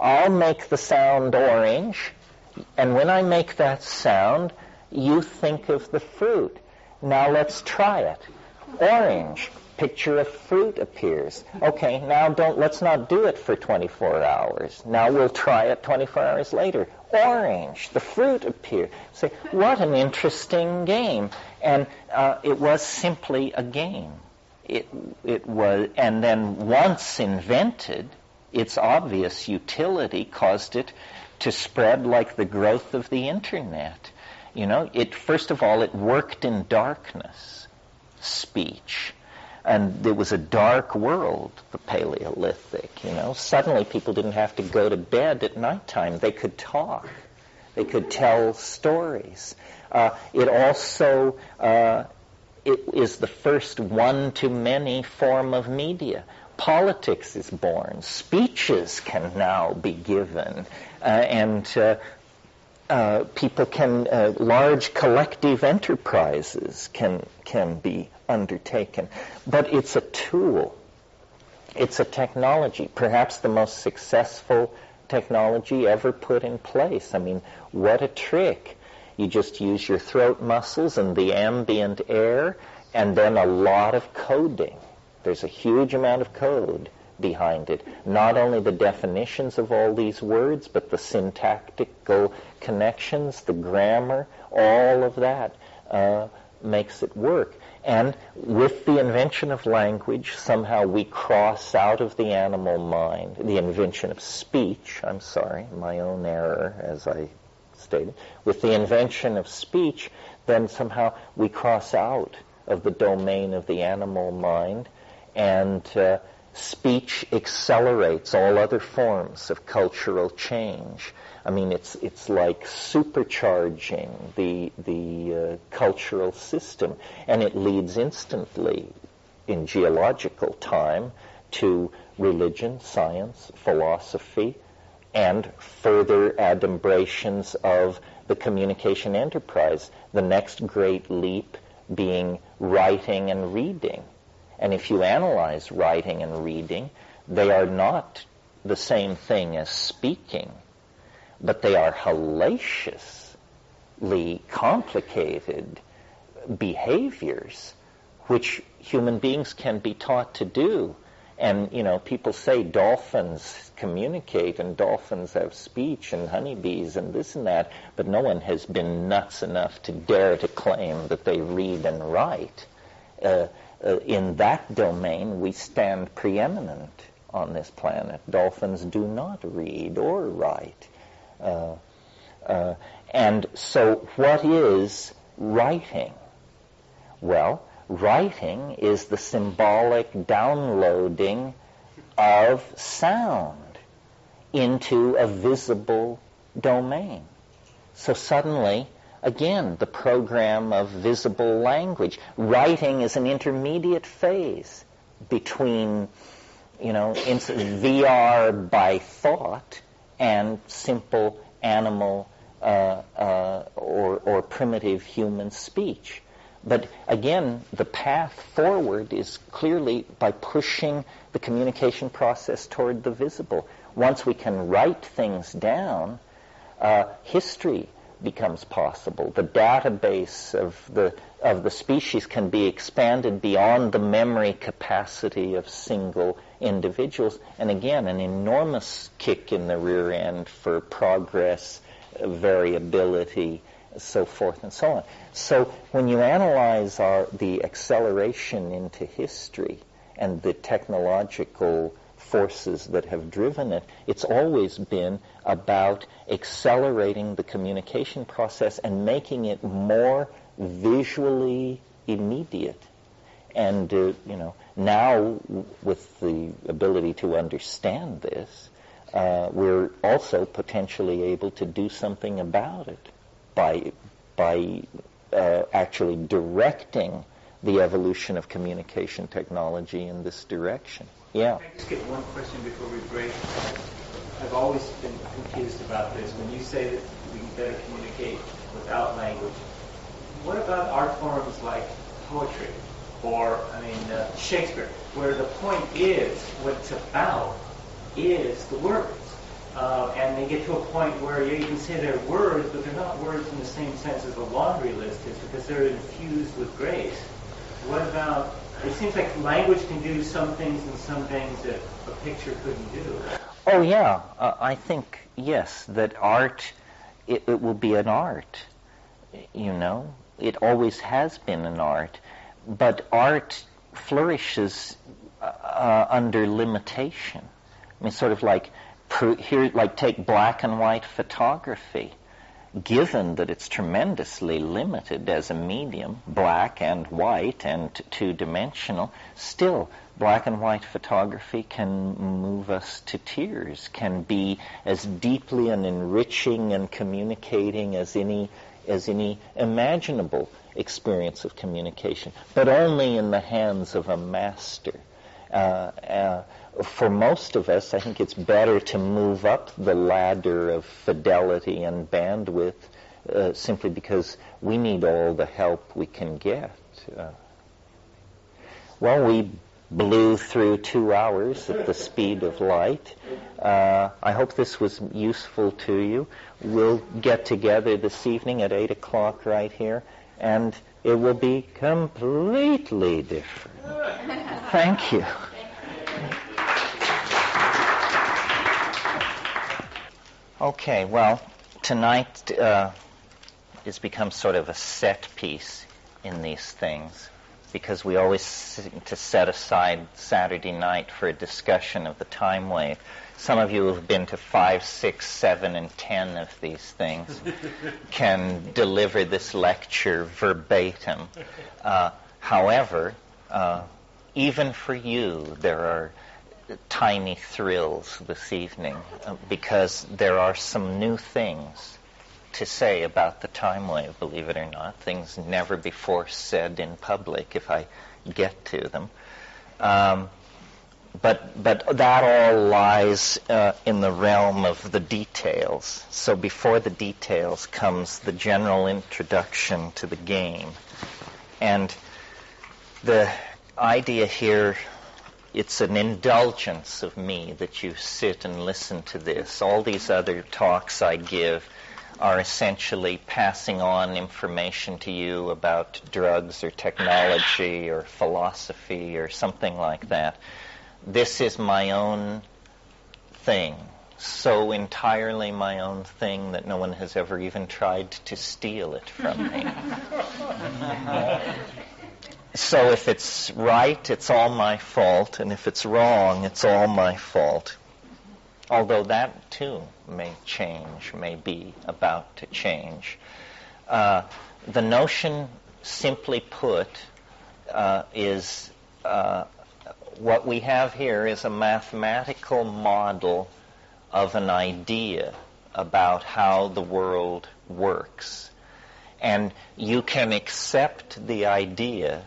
I'll make the sound orange, and when I make that sound, you think of the fruit. Now let's try it. Orange. Picture of fruit appears. Okay, now let's not do it for 24 hours. Now we'll try it 24 hours later. Orange, the fruit appears. Say, what an interesting game. And it was simply a game. It was, and then once invented, its obvious utility caused it to spread like the growth of the internet. First of all, it worked in darkness, speech. And it was a dark world, the Paleolithic, Suddenly people didn't have to go to bed at nighttime. They could talk. They could tell stories. It also it is the first one-to-many form of media. Politics is born. Speeches can now be given. And people can, large collective enterprises can be undertaken. But it's a tool. It's a technology, perhaps the most successful technology ever put in place. I mean, what a trick. You just use your throat muscles and the ambient air, and then a lot of coding. There's a huge amount of code behind it. Not only the definitions of all these words, but the syntactical connections, the grammar, all of that makes it work. And with the invention of language, somehow we cross out of the animal mind, the invention of speech, I'm sorry, my own error, as I stated. With the invention of speech, then somehow we cross out of the domain of the animal mind, and speech accelerates all other forms of cultural change. I mean, it's like supercharging the cultural system, and it leads instantly in geological time to religion, science, philosophy, and further adumbrations of the communication enterprise. The next great leap being writing and reading. And if you analyze writing and reading, they are not the same thing as speaking, but they are hellaciously complicated behaviors which human beings can be taught to do. And, people say dolphins communicate and dolphins have speech and honeybees and this and that, but no one has been nuts enough to dare to claim that they read and write. In that domain, we stand preeminent on this planet. Dolphins do not read or write. And so what is writing? Well, writing is the symbolic downloading of sound into a visible domain. So suddenly, again, the program of visible language. Writing is an intermediate phase between, VR by thought and simple animal or primitive human speech. But again, the path forward is clearly by pushing the communication process toward the visible. Once we can write things down, history becomes possible. The database of the species can be expanded beyond the memory capacity of single individuals. And again, an enormous kick in the rear end for progress, variability, so forth and so on. So when you analyze the acceleration into history and the technological forces that have driven it, it's always been about accelerating the communication process and making it more visually immediate. And, now with the ability to understand this, we're also potentially able to do something about it by actually directing the evolution of communication technology in this direction. Yeah.
Can I just get one question before we break? I've always been confused about this. When you say that we can better communicate without language, what about art forms like poetry or, Shakespeare, where the point is, what it's about is the words? And they get to a point where you can say they're words, but they're not words in the same sense as a laundry list is, because they're infused with grace. What about, it seems like language can do some things and some things that a picture couldn't do.
Oh, yeah. I think, yes, that art, it will be an art, It always has been an art. But art flourishes under limitation. Sort of like, take black and white photography. Given that it's tremendously limited as a medium, black and white and two-dimensional, still black and white photography can move us to tears, can be as deeply and enriching and communicating as any imaginable experience of communication, but only in the hands of a master. For most of us, I think it's better to move up the ladder of fidelity and bandwidth simply because we need all the help we can get. We blew through 2 hours at the speed of light. I hope this was useful to you. We'll get together this evening at 8 o'clock right here, and it will be completely different. Thank you. Okay, tonight has become sort of a set piece in these things because we always seem to set aside Saturday night for a discussion of the time wave. Some of you who have been to 5, 6, 7, and 10 of these things can deliver this lecture verbatim. However, even for you, there are tiny thrills this evening because there are some new things to say about the time wave, believe it or not, things never before said in public if I get to them. But that all lies in the realm of the details. So before the details comes the general introduction to the game. And the idea here, it's an indulgence of me that you sit and listen to this. All these other talks I give are essentially passing on information to you about drugs or technology or philosophy or something like that. This is my own thing, so entirely my own thing that no one has ever even tried to steal it from me. So if it's right, it's all my fault, and if it's wrong, it's all my fault. Although that, too, may change, may be about to change. The notion, simply put, is what we have here is a mathematical model of an idea about how the world works. And you can accept the idea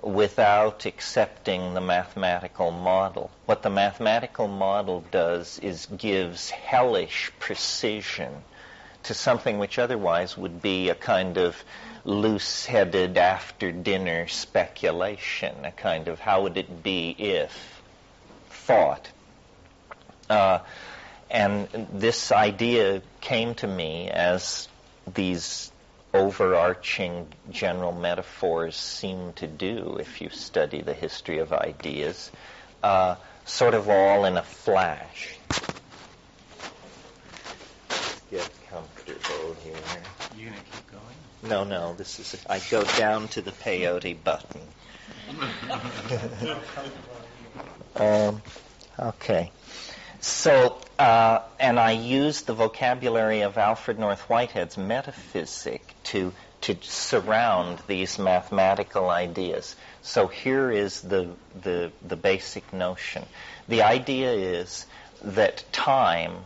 without accepting the mathematical model. What the mathematical model does is gives hellish precision to something which otherwise would be a kind of loose-headed after-dinner speculation, a kind of how would it be if thought. And this idea came to me as these overarching general metaphors seem to do if you study the history of ideas, sort of all in a flash. Get comfortable here.
You're going to keep going?
No, this is I go down to the peyote button. Okay. So, and I use the vocabulary of Alfred North Whitehead's metaphysic to surround these mathematical ideas. So here is the basic notion. The idea is that time,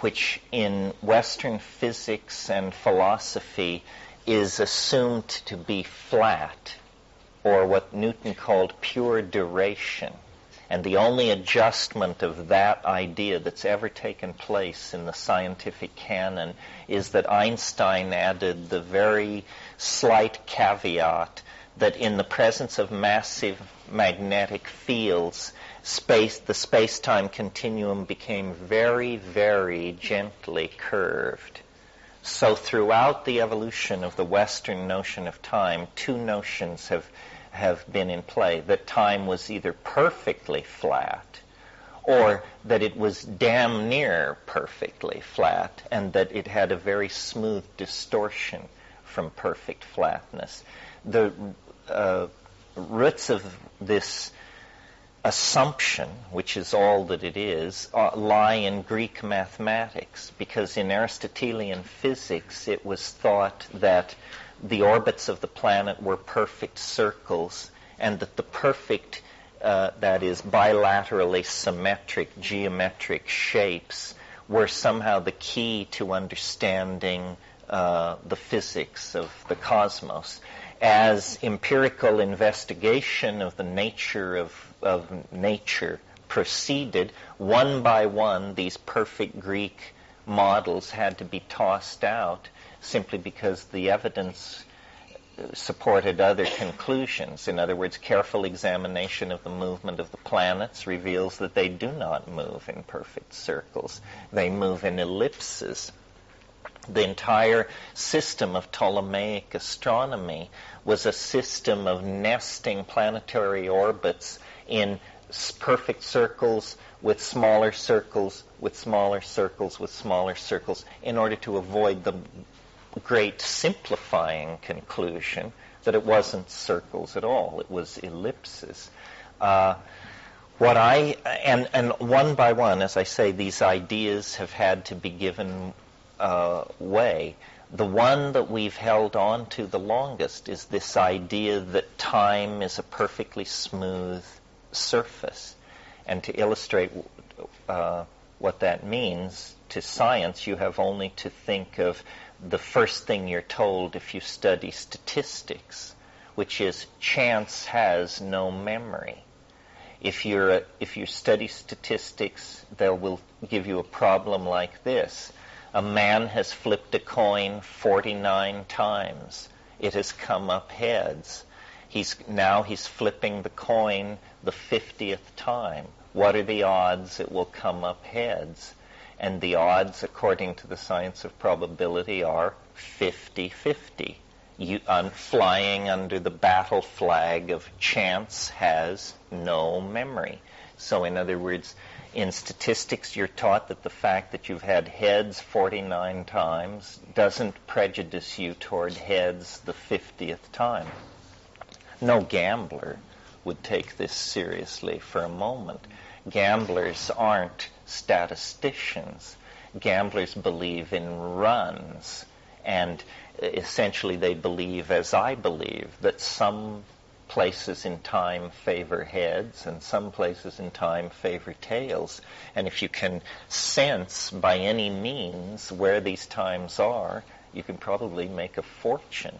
which in Western physics and philosophy is assumed to be flat, or what Newton called pure duration, and the only adjustment of that idea that's ever taken place in the scientific canon is that Einstein added the very slight caveat that in the presence of massive magnetic fields, the space-time continuum became very, very gently curved. So throughout the evolution of the Western notion of time, two notions have been in play, that time was either perfectly flat or that it was damn near perfectly flat, and that it had a very smooth distortion from perfect flatness. The roots of this assumption, which is all that it is, lie in Greek mathematics, because in Aristotelian physics it was thought that the orbits of the planet were perfect circles, and that the perfect, that is, bilaterally symmetric geometric shapes were somehow the key to understanding the physics of the cosmos. As empirical investigation of the nature of nature proceeded, one by one, these perfect Greek models had to be tossed out simply because the evidence supported other conclusions. In other words, careful examination of the movement of the planets reveals that they do not move in perfect circles. They move in ellipses. The entire system of Ptolemaic astronomy was a system of nesting planetary orbits in perfect circles with smaller circles, with smaller circles, with smaller circles, in order to avoid the great simplifying conclusion that it wasn't circles at all, it was ellipses. And one by one, as I say, these ideas have had to be given way. The one that we've held on to the longest is this idea that time is a perfectly smooth surface. And to illustrate what that means to science, you have only to think of the first thing you're told if you study statistics, which is chance has no memory. If you study statistics, they will give you a problem like this. A man has flipped a coin 49 times. It has come up heads. He's flipping the coin the 50th time. What are the odds it will come up heads? And the odds, according to the science of probability, are 50-50. Flying under the battle flag of chance has no memory. So in other words, in statistics, you're taught that the fact that you've had heads 49 times doesn't prejudice you toward heads the 50th time. No gambler would take this seriously for a moment. Gamblers aren't statisticians. Gamblers believe in runs, and essentially they believe, as I believe, that some places in time favor heads and some places in time favor tails. And if you can sense by any means where these times are, you can probably make a fortune.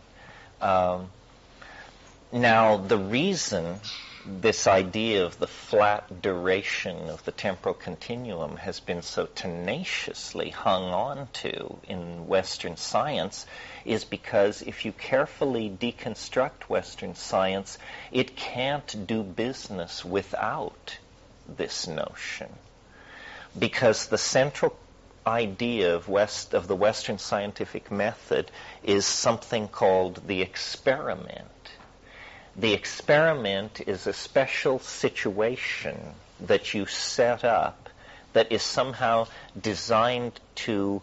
Now, the reason this idea of the flat duration of the temporal continuum has been so tenaciously hung on to in Western science is because if you carefully deconstruct Western science, it can't do business without this notion. Because the central idea of the Western scientific method is something called the experiment. The experiment is a special situation that you set up that is somehow designed to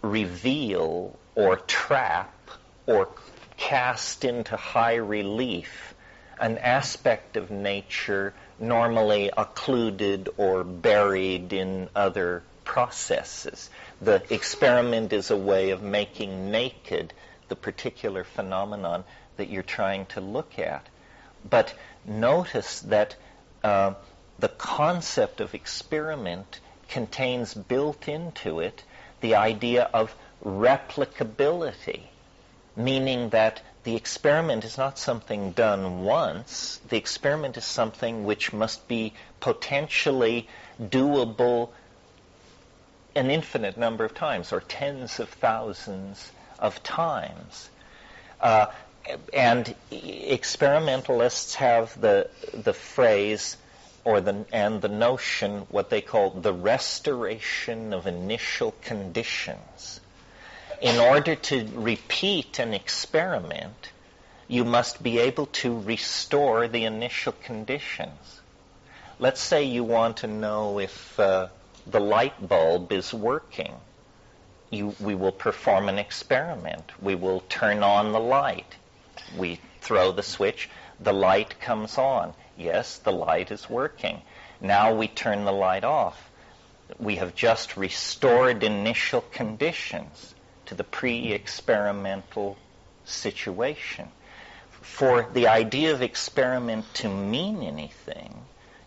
reveal or trap or cast into high relief an aspect of nature normally occluded or buried in other processes. The experiment is a way of making naked the particular phenomenon that you're trying to look at. But notice that the concept of experiment contains built into it the idea of replicability, meaning that the experiment is not something done once. The experiment is something which must be potentially doable an infinite number of times, or tens of thousands of times. And experimentalists have the phrase and the notion, what they call the restoration of initial conditions. In order to repeat an experiment, you must be able to restore the initial conditions. Let's say you want to know if the light bulb is working. We will perform an experiment. We will turn on the light. We throw the switch. The light comes on. Yes, the light is working. Now we turn the light off. We have just restored initial conditions to the pre-experimental situation. For the idea of experiment to mean anything,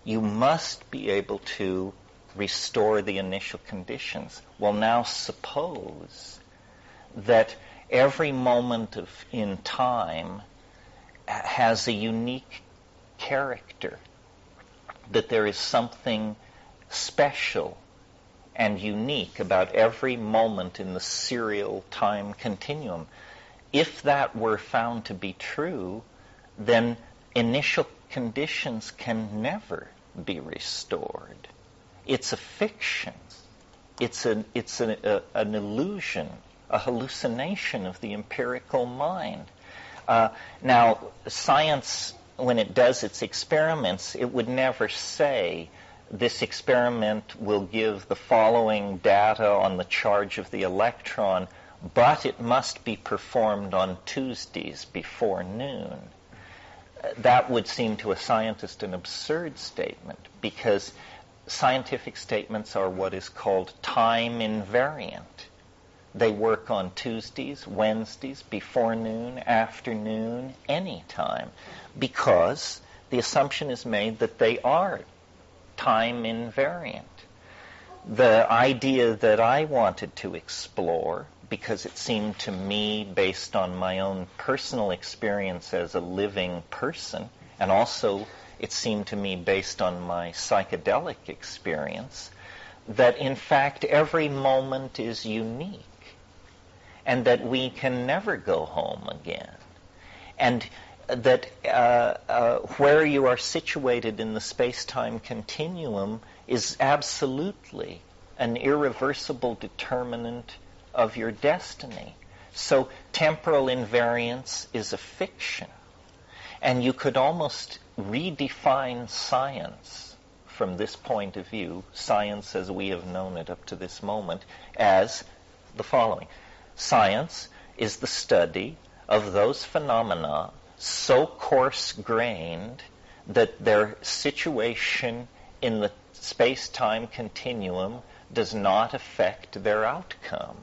you must be able to restore the initial conditions. Well, now suppose that every moment in time has a unique character, that there is something special and unique about every moment in the serial time continuum. If that were found to be true, then initial conditions can never be restored. It's a fiction. It's an illusion, a hallucination of the empirical mind. Now, science, when it does its experiments, it would never say, this experiment will give the following data on the charge of the electron, but it must be performed on Tuesdays before noon. That would seem to a scientist an absurd statement, because scientific statements are what is called time invariant. They work on Tuesdays, Wednesdays, before noon, afternoon, any time, because the assumption is made that they are time invariant. The idea that I wanted to explore, because it seemed to me, based on my own personal experience as a living person, and also it seemed to me based on my psychedelic experience, that in fact every moment is unique, and that we can never go home again, and that where you are situated in the space-time continuum is absolutely an irreversible determinant of your destiny. So temporal invariance is a fiction. And you could almost redefine science from this point of view, science as we have known it up to this moment, as the following. Science is the study of those phenomena so coarse-grained that their situation in the space-time continuum does not affect their outcome.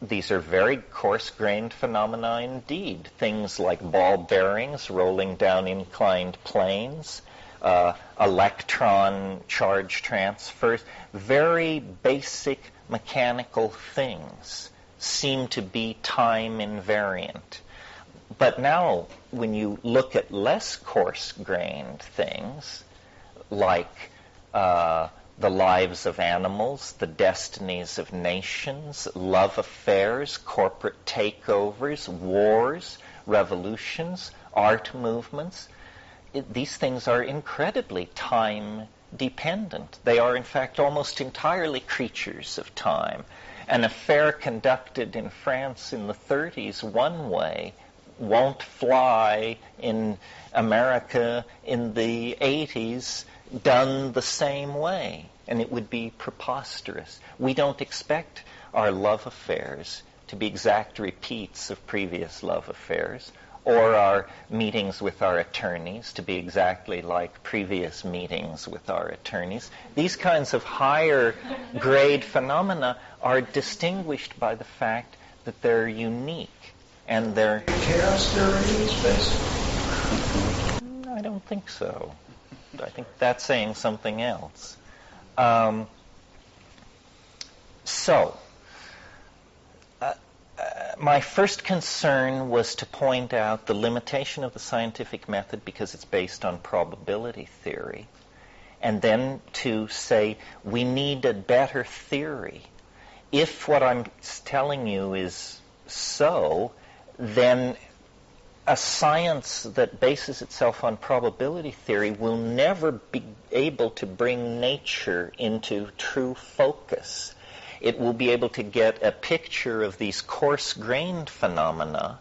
These are very coarse-grained phenomena indeed. Things like ball bearings rolling down inclined planes, electron charge transfers, very basic mechanical things seem to be time invariant. But now, when you look at less coarse-grained things, like the lives of animals, the destinies of nations, love affairs, corporate takeovers, wars, revolutions, art movements, these things are incredibly time-dependent. They are, in fact, almost entirely creatures of time. An affair conducted in France in the 30s one way won't fly in America in the 80s done the same way, and it would be preposterous. We don't expect our love affairs to be exact repeats of previous love affairs, or our meetings with our attorneys to be exactly like previous meetings with our attorneys. These kinds of higher grade phenomena are distinguished by the fact that they're unique. And they're...
Chaos theory in space?
I don't think so. I think that's saying something else. My first concern was to point out the limitation of the scientific method because it's based on probability theory, and then to say we need a better theory. If what I'm telling you is so, then a science that bases itself on probability theory will never be able to bring nature into true focus. It will be able to get a picture of these coarse-grained phenomena,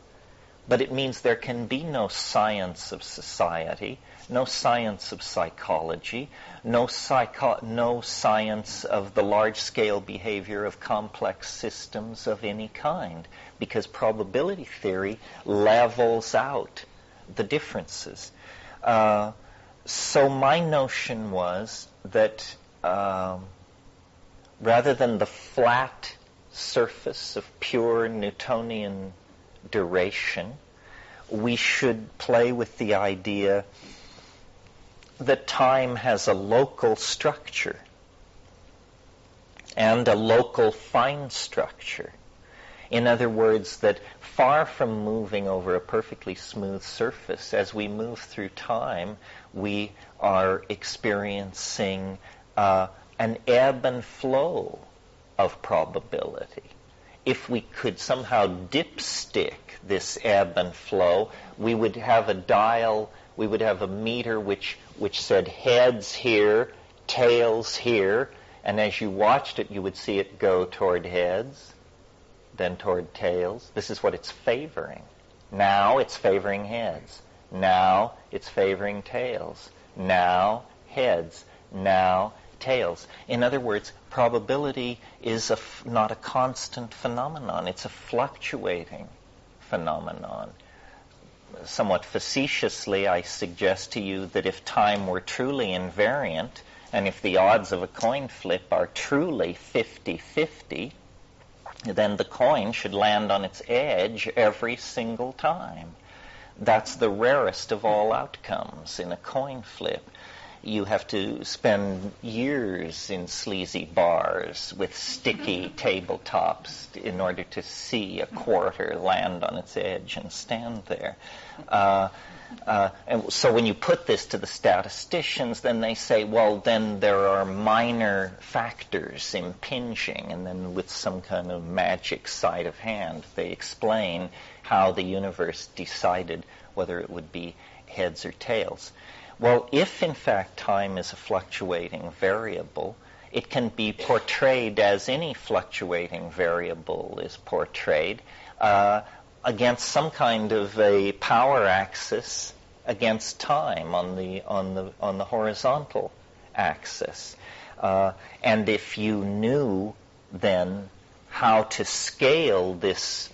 but it means there can be no science of society, no science of psychology, no science of the large-scale behavior of complex systems of any kind, because probability theory levels out the differences. So my notion was that rather than the flat surface of pure Newtonian duration, we should play with the idea that time has a local structure and a local fine structure. In other words, that far from moving over a perfectly smooth surface, as we move through time, we are experiencing an ebb and flow of probability. If we could somehow dipstick this ebb and flow, we would have a dial, we would have a meter which said heads here, tails here, and as you watched it, you would see it go toward heads, then toward tails. This is what it's favoring. Now it's favoring heads. Now it's favoring tails. Now heads. Now tails. In other words, probability is not a constant phenomenon. It's a fluctuating phenomenon. Somewhat facetiously, I suggest to you that if time were truly invariant, and if the odds of a coin flip are truly 50-50, then the coin should land on its edge every single time. That's the rarest of all outcomes in a coin flip. You have to spend years in sleazy bars with sticky tabletops in order to see a quarter land on its edge and stand there. And so when you put this to the statisticians, then they say, well, then there are minor factors impinging, and then with some kind of magic sleight of hand, they explain how the universe decided whether it would be heads or tails. Well, if in fact time is a fluctuating variable, it can be portrayed as any fluctuating variable is portrayed against some kind of a power axis against time on the horizontal axis. And if you knew then how to scale this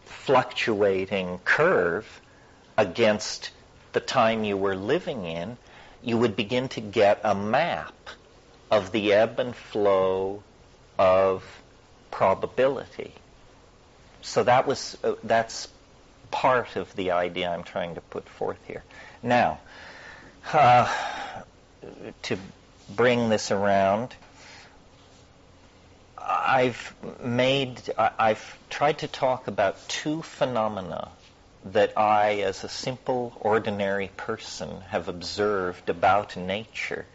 fluctuating curve against the time you were living in, you would begin to get a map of the ebb and flow of probability. So that's part of the idea I'm trying to put forth here. Now, to bring this around, I've tried to talk about two phenomena that I, as a simple, ordinary person, have observed about nature,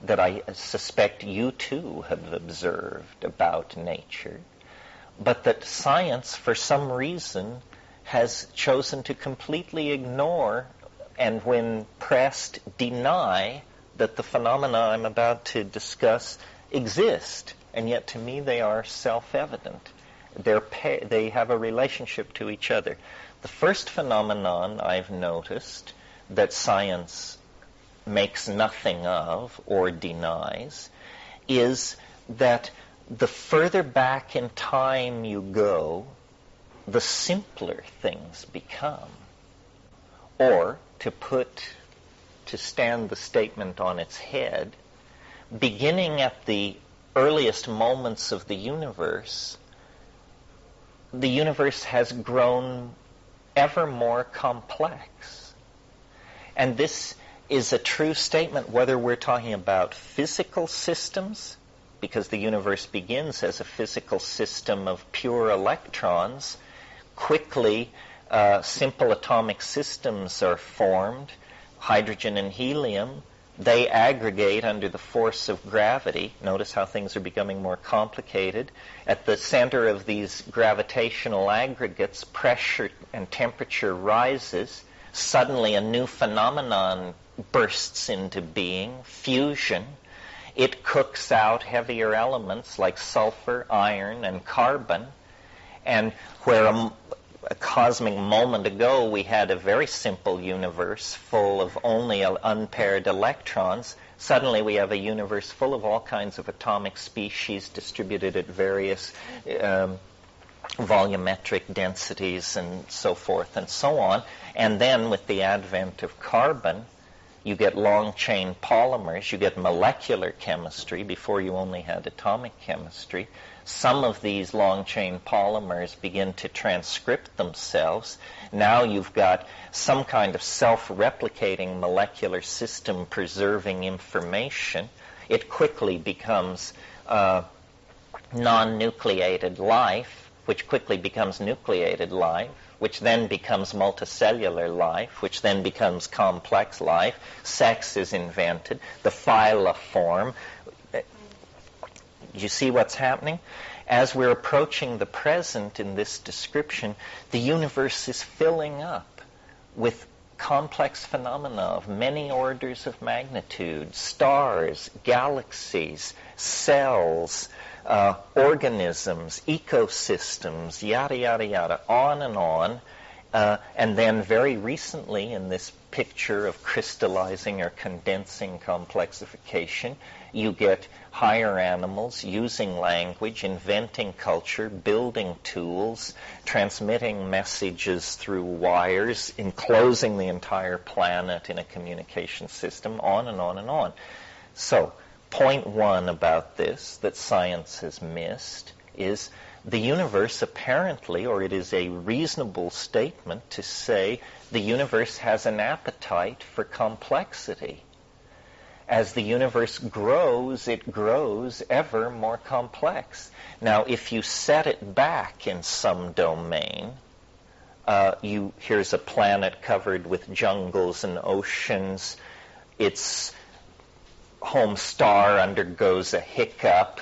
that I suspect you too have observed about nature, but that science, for some reason, has chosen to completely ignore, and when pressed, deny that the phenomena I'm about to discuss exist, and yet to me they are self-evident. They have a relationship to each other. The first phenomenon I've noticed that science makes nothing of or denies is that the further back in time you go, the simpler things become. Or, to stand the statement on its head, beginning at the earliest moments of the universe has grown ever more complex. And this is a true statement whether we're talking about physical systems, because the universe begins as a physical system of pure electrons. Quickly, simple atomic systems are formed, hydrogen and helium. They aggregate under the force of gravity. Notice how things are becoming more complicated. At the center of these gravitational aggregates, pressure and temperature rises. Suddenly a new phenomenon bursts into being, fusion. It cooks out heavier elements like sulfur, iron, and carbon. And where a cosmic moment ago we had a very simple universe full of only unpaired electrons, suddenly we have a universe full of all kinds of atomic species distributed at various volumetric densities and so forth and so on. And then with the advent of carbon, you get long-chain polymers, you get molecular chemistry. Before you only had atomic chemistry. Some of these long-chain polymers begin to transcript themselves. Now you've got some kind of self-replicating molecular system preserving information. It quickly becomes non-nucleated life, which quickly becomes nucleated life, which then becomes multicellular life, which then becomes complex life. Sex is invented. The phyla form. You see what's happening? As we're approaching the present in this description, the universe is filling up with complex phenomena of many orders of magnitude, stars, galaxies, cells, organisms, ecosystems, yada, yada, yada, on and on. And then very recently in this picture of crystallizing or condensing complexification, you get higher animals using language, inventing culture, building tools, transmitting messages through wires, enclosing the entire planet in a communication system, on and on and on. So, point one about this that science has missed is the universe apparently, or it is a reasonable statement to say, the universe has an appetite for complexity. As the universe grows, it grows ever more complex. Now, if you set it back in some domain, here's a planet covered with jungles and oceans. Its home star undergoes a hiccup.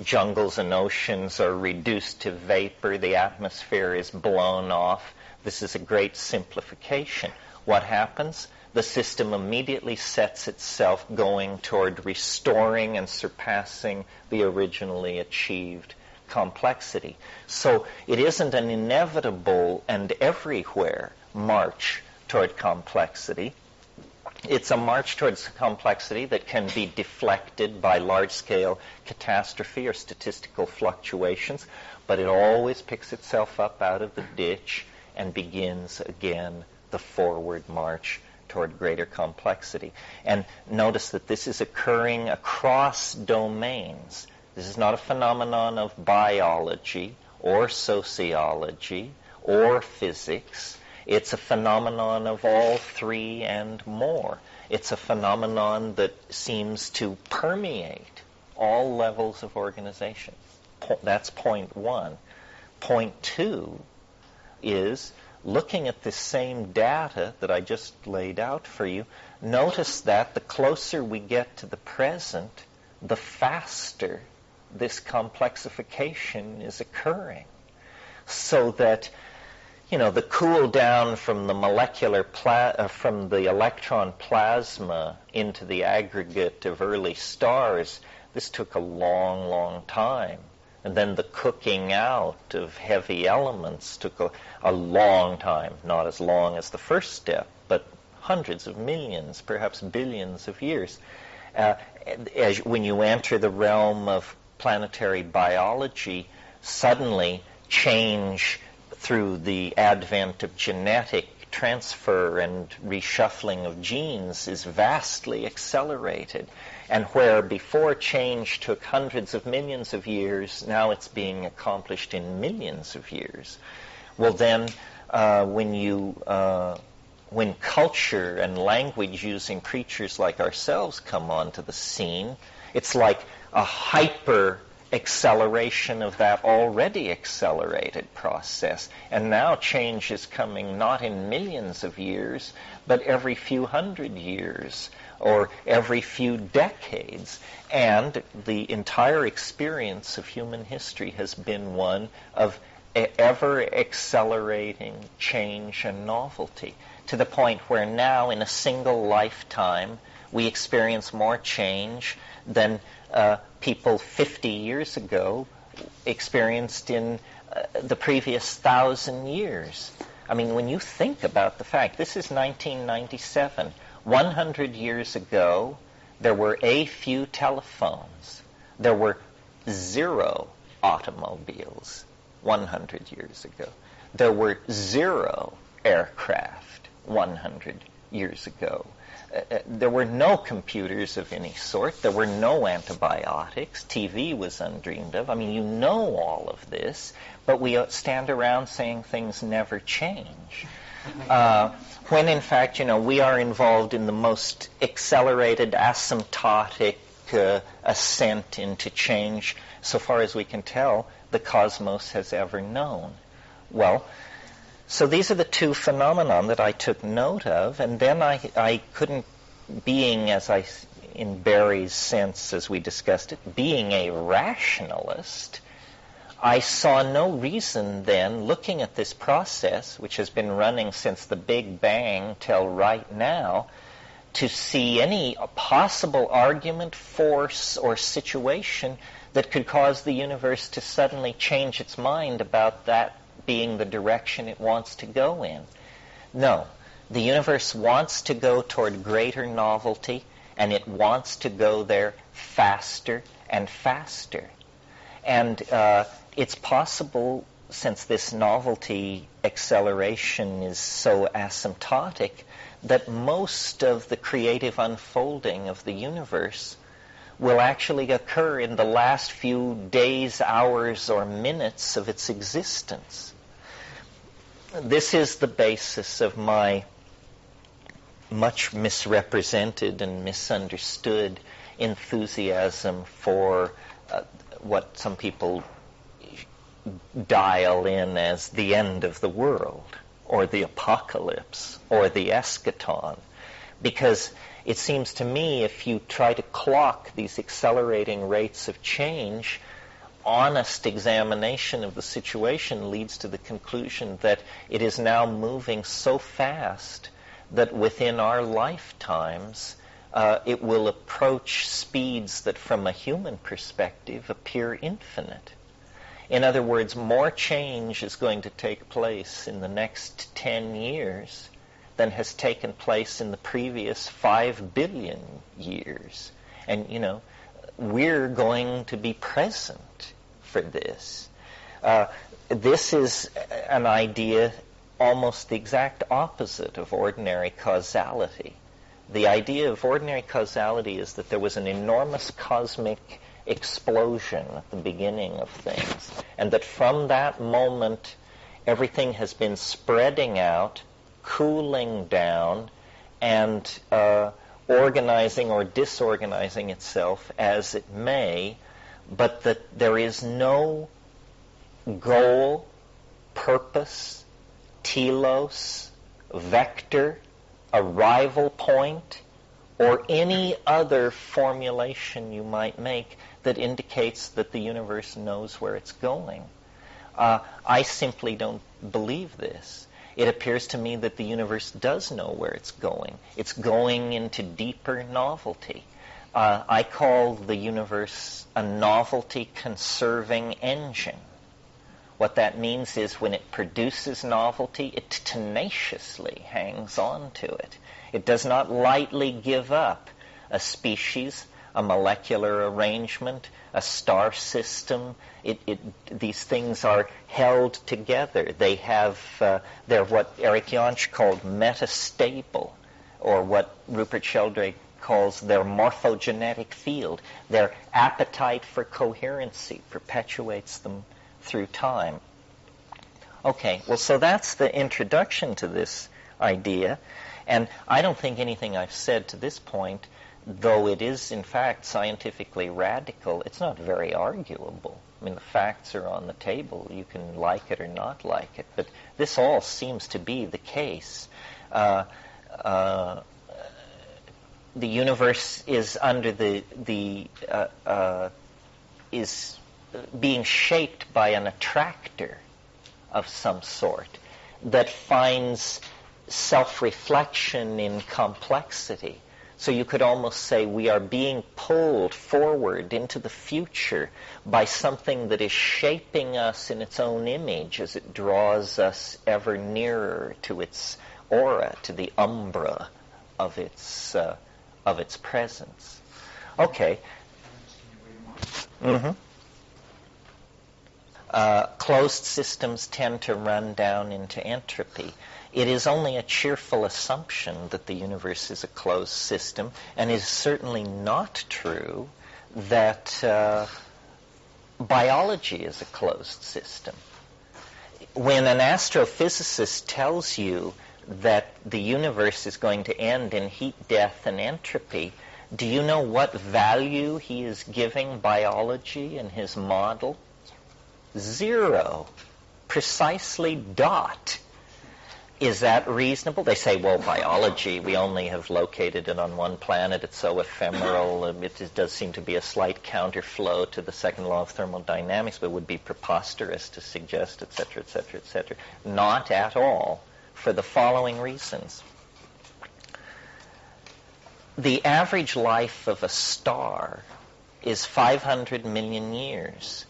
Jungles and oceans are reduced to vapor. The atmosphere is blown off. This is a great simplification. What happens? The system immediately sets itself going toward restoring and surpassing the originally achieved complexity. So it isn't an inevitable and everywhere march toward complexity. It's a march towards complexity that can be deflected by large-scale catastrophe or statistical fluctuations, but it always picks itself up out of the ditch and begins again the forward march toward greater complexity. And notice that this is occurring across domains. This is not a phenomenon of biology or sociology or physics. It's a phenomenon of all three and more. It's a phenomenon that seems to permeate all levels of organization. That's point one. Point two is, looking at the same data that I just laid out for you, notice that the closer we get to the present, the faster this complexification is occurring. So that, the cool down from the molecular from the electron plasma into the aggregate of early stars, this took a long, long time. And then the cooking out of heavy elements took a long time, not as long as the first step, but hundreds of millions, perhaps billions of years. When you enter the realm of planetary biology, suddenly change through the advent of genetic transfer and reshuffling of genes is vastly accelerated. And where before change took hundreds of millions of years, now it's being accomplished in millions of years. Well then, when you when culture and language-using creatures like ourselves come onto the scene, it's like a hyper acceleration of that already accelerated process. And now change is coming not in millions of years, but every few hundred years or every few decades. And the entire experience of human history has been one of ever accelerating change and novelty, to the point where now in a single lifetime we experience more change than people 50 years ago experienced in the previous 1,000 years. I mean, when you think about the fact, this is 1997. 100 years ago, there were a few telephones. There were 0 automobiles 100 years ago. There were 0 aircraft 100 years ago. There were no computers of any sort. There were no antibiotics. TV was undreamed of. I mean, you know all of this, but we stand around saying things never change. When in fact, we are involved in the most accelerated, asymptotic ascent into change, so far as we can tell, the cosmos has ever known. Well, so these are the two phenomena that I took note of, and then I couldn't, being, in Barry's sense, as we discussed it, being a rationalist, I saw no reason then, looking at this process, which has been running since the Big Bang till right now, to see any possible argument, force, or situation that could cause the universe to suddenly change its mind about that being the direction it wants to go in. No, the universe wants to go toward greater novelty, and it wants to go there faster and faster. And it's possible, since this novelty acceleration is so asymptotic, that most of the creative unfolding of the universe will actually occur in the last few days, hours, or minutes of its existence. This is the basis of my much misrepresented and misunderstood enthusiasm for what some people dial in as the end of the world, or the apocalypse, or the escaton. Because it seems to me, if you try to clock these accelerating rates of change, honest examination of the situation leads to the conclusion that it is now moving so fast that within our lifetimes it will approach speeds that from a human perspective appear infinite. In other words, more change is going to take place in the next 10 years than has taken place in the previous 5 billion years. And, we're going to be present for this. This is an idea almost the exact opposite of ordinary causality. The idea of ordinary causality is that there was an enormous cosmic explosion at the beginning of things, and that from that moment everything has been spreading out, cooling down, and organizing or disorganizing itself as it may, but that there is no goal, purpose, telos, vector, arrival point, or any other formulation you might make that indicates that the universe knows where it's going. I simply don't believe this. It appears to me that the universe does know where it's going. It's going into deeper novelty. I call the universe a novelty-conserving engine. What that means is when it produces novelty, it tenaciously hangs on to it. It does not lightly give up a species, a molecular arrangement, a star system. These things are held together. They have, they're what Eric Jantsch called metastable, or what Rupert Sheldrake calls their morphogenetic field. Their appetite for coherency perpetuates them through time. Okay, well, so that's the introduction to this idea. And I don't think anything I've said to this point, though it is in fact scientifically radical, it's not very arguable. I mean, the facts are on the table. You can like it or not like it. But this all seems to be the case. The universe is under is being shaped by an attractor of some sort that finds self-reflection in complexity. So you could almost say we are being pulled forward into the future by something that is shaping us in its own image as it draws us ever nearer to its aura, to the umbra of its presence. Okay. Closed systems tend to run down into entropy. It is only a cheerful assumption that the universe is a closed system, and it is certainly not true that biology is a closed system. When an astrophysicist tells you that the universe is going to end in heat, death, and entropy, do you know what value he is giving biology in his model? 0. Precisely dot. Is that reasonable? They say, well, biology, we only have located it on one planet. It's so ephemeral. It does seem to be a slight counterflow to the second law of thermodynamics, but it would be preposterous to suggest, etc., etc., etc. Not at all, for the following reasons. The average life of a star is 500 million years.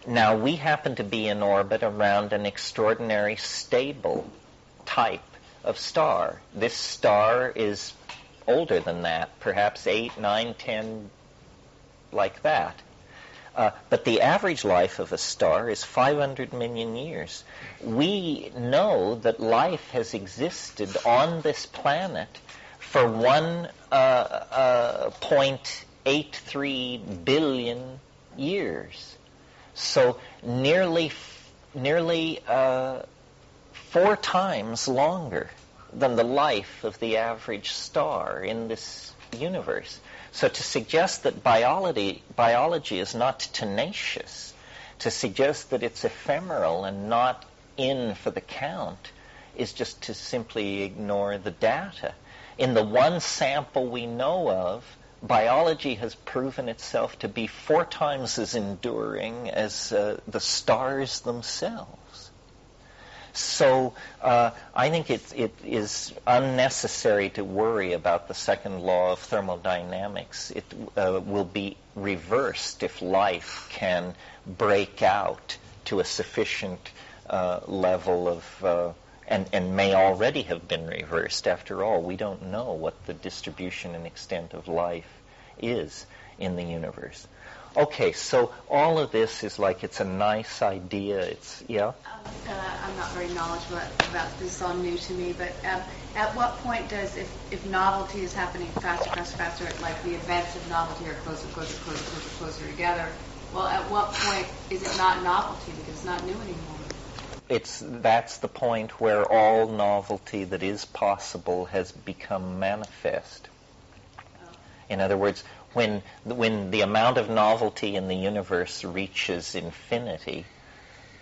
Now, we happen to be in orbit around an extraordinary stable type of star. This star is older than that, perhaps 8, 9, 10, like that. But the average life of a star is 500 million years. We know that life has existed on this planet for 1.83 billion years. So nearly 4 times longer than the life of the average star in this universe. So to suggest that biology is not tenacious, to suggest that it's ephemeral and not in for the count, is just to simply ignore the data. In the one sample we know of, biology has proven itself to be 4 times as enduring as the stars themselves. So I think it is unnecessary to worry about the second law of thermodynamics. It will be reversed if life can break out to a sufficient level of, and may already have been reversed. After all, we don't know what the distribution and extent of life is in the universe. Okay, so all of this is like it's a nice idea. It's, yeah?
I'm not very knowledgeable about this. It's all new to me, but at what point does, if novelty is happening faster, like the events of novelty are closer together, well, at what point is it not novelty because it's not new anymore?
That's the point where all novelty that is possible has become manifest. In other words, when the amount of novelty in the universe reaches infinity,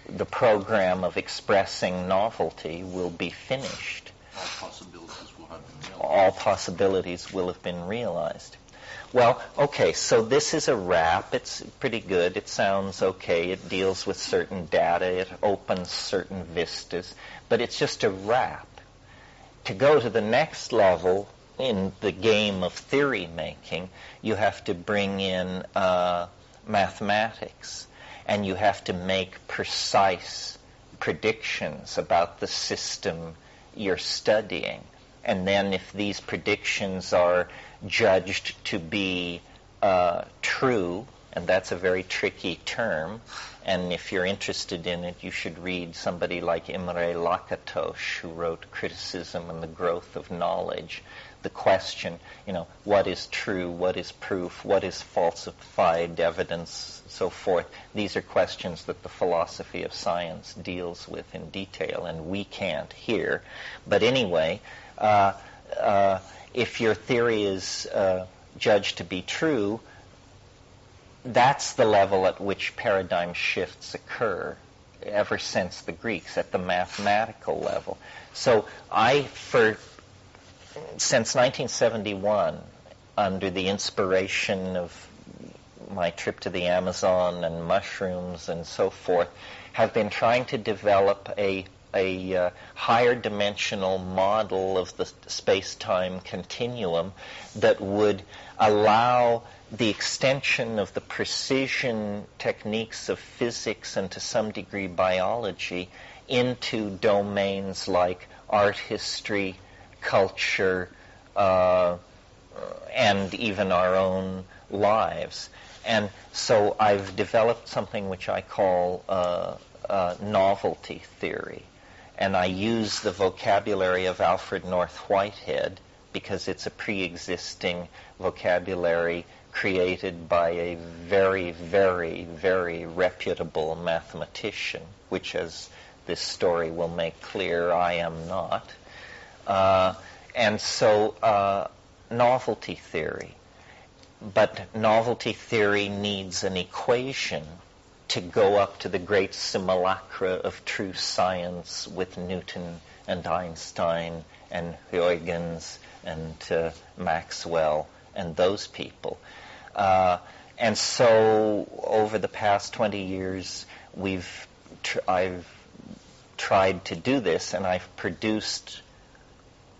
the program of expressing novelty will be finished. All possibilities will have been realized. Well, okay, so this is a wrap. It's pretty good. It sounds okay. It deals with certain data. It opens certain vistas. But it's just a wrap. To go to the next level in the game of theory making, you have to bring in mathematics, and you have to make precise predictions about the system you're studying. And then if these predictions are judged to be true And that's a very tricky term. And if you're interested in it, you should read somebody like Imre Lakatos, who wrote Criticism and the Growth of Knowledge. The question, what is true, what is proof, what is falsified evidence, so forth. These are questions that the philosophy of science deals with in detail, and we can't here. But anyway, if your theory is judged to be true, that's the level at which paradigm shifts occur ever since the Greeks, at the mathematical level. So since 1971, under the inspiration of my trip to the Amazon and mushrooms and so forth, have been trying to develop a higher dimensional model of the space-time continuum that would allow the extension of the precision techniques of physics and to some degree biology into domains like art history, culture, and even our own lives. And so I've developed something which I call novelty theory. And I use the vocabulary of Alfred North Whitehead because it's a pre-existing vocabulary created by a very, very, very reputable mathematician, which, as this story will make clear, I am not. And so novelty theory. But novelty theory needs an equation to go up to the great simulacra of true science with Newton and Einstein and Huygens and Maxwell and those people. And so over the past 20 years, I've tried to do this, and I've produced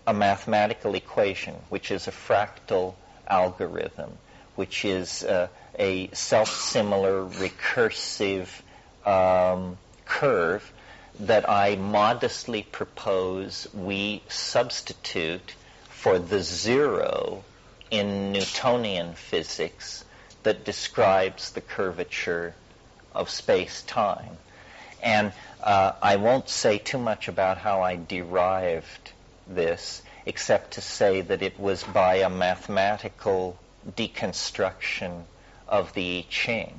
a mathematical equation, which is a fractal algorithm, which is a self-similar recursive curve that I modestly propose we substitute for the zero in Newtonian physics that describes the curvature of space-time. And I won't say too much about how I derived this, except to say that it was by a mathematical deconstruction of the I Ching.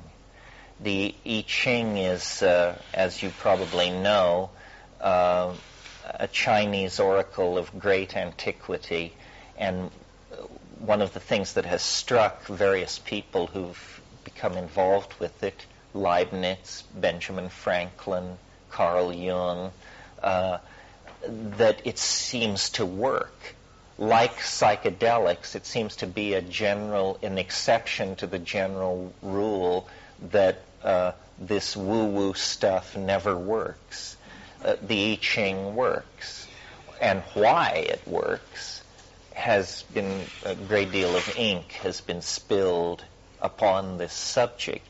The I Ching is, as you probably know, a Chinese oracle of great antiquity, and one of the things that has struck various people who've become involved with it, Leibniz, Benjamin Franklin, Carl Jung, that it seems to work. Like psychedelics, it seems to be an exception to the general rule that this woo-woo stuff never works. The I Ching works. And why it works has been, a great deal of ink has been spilled upon this subject.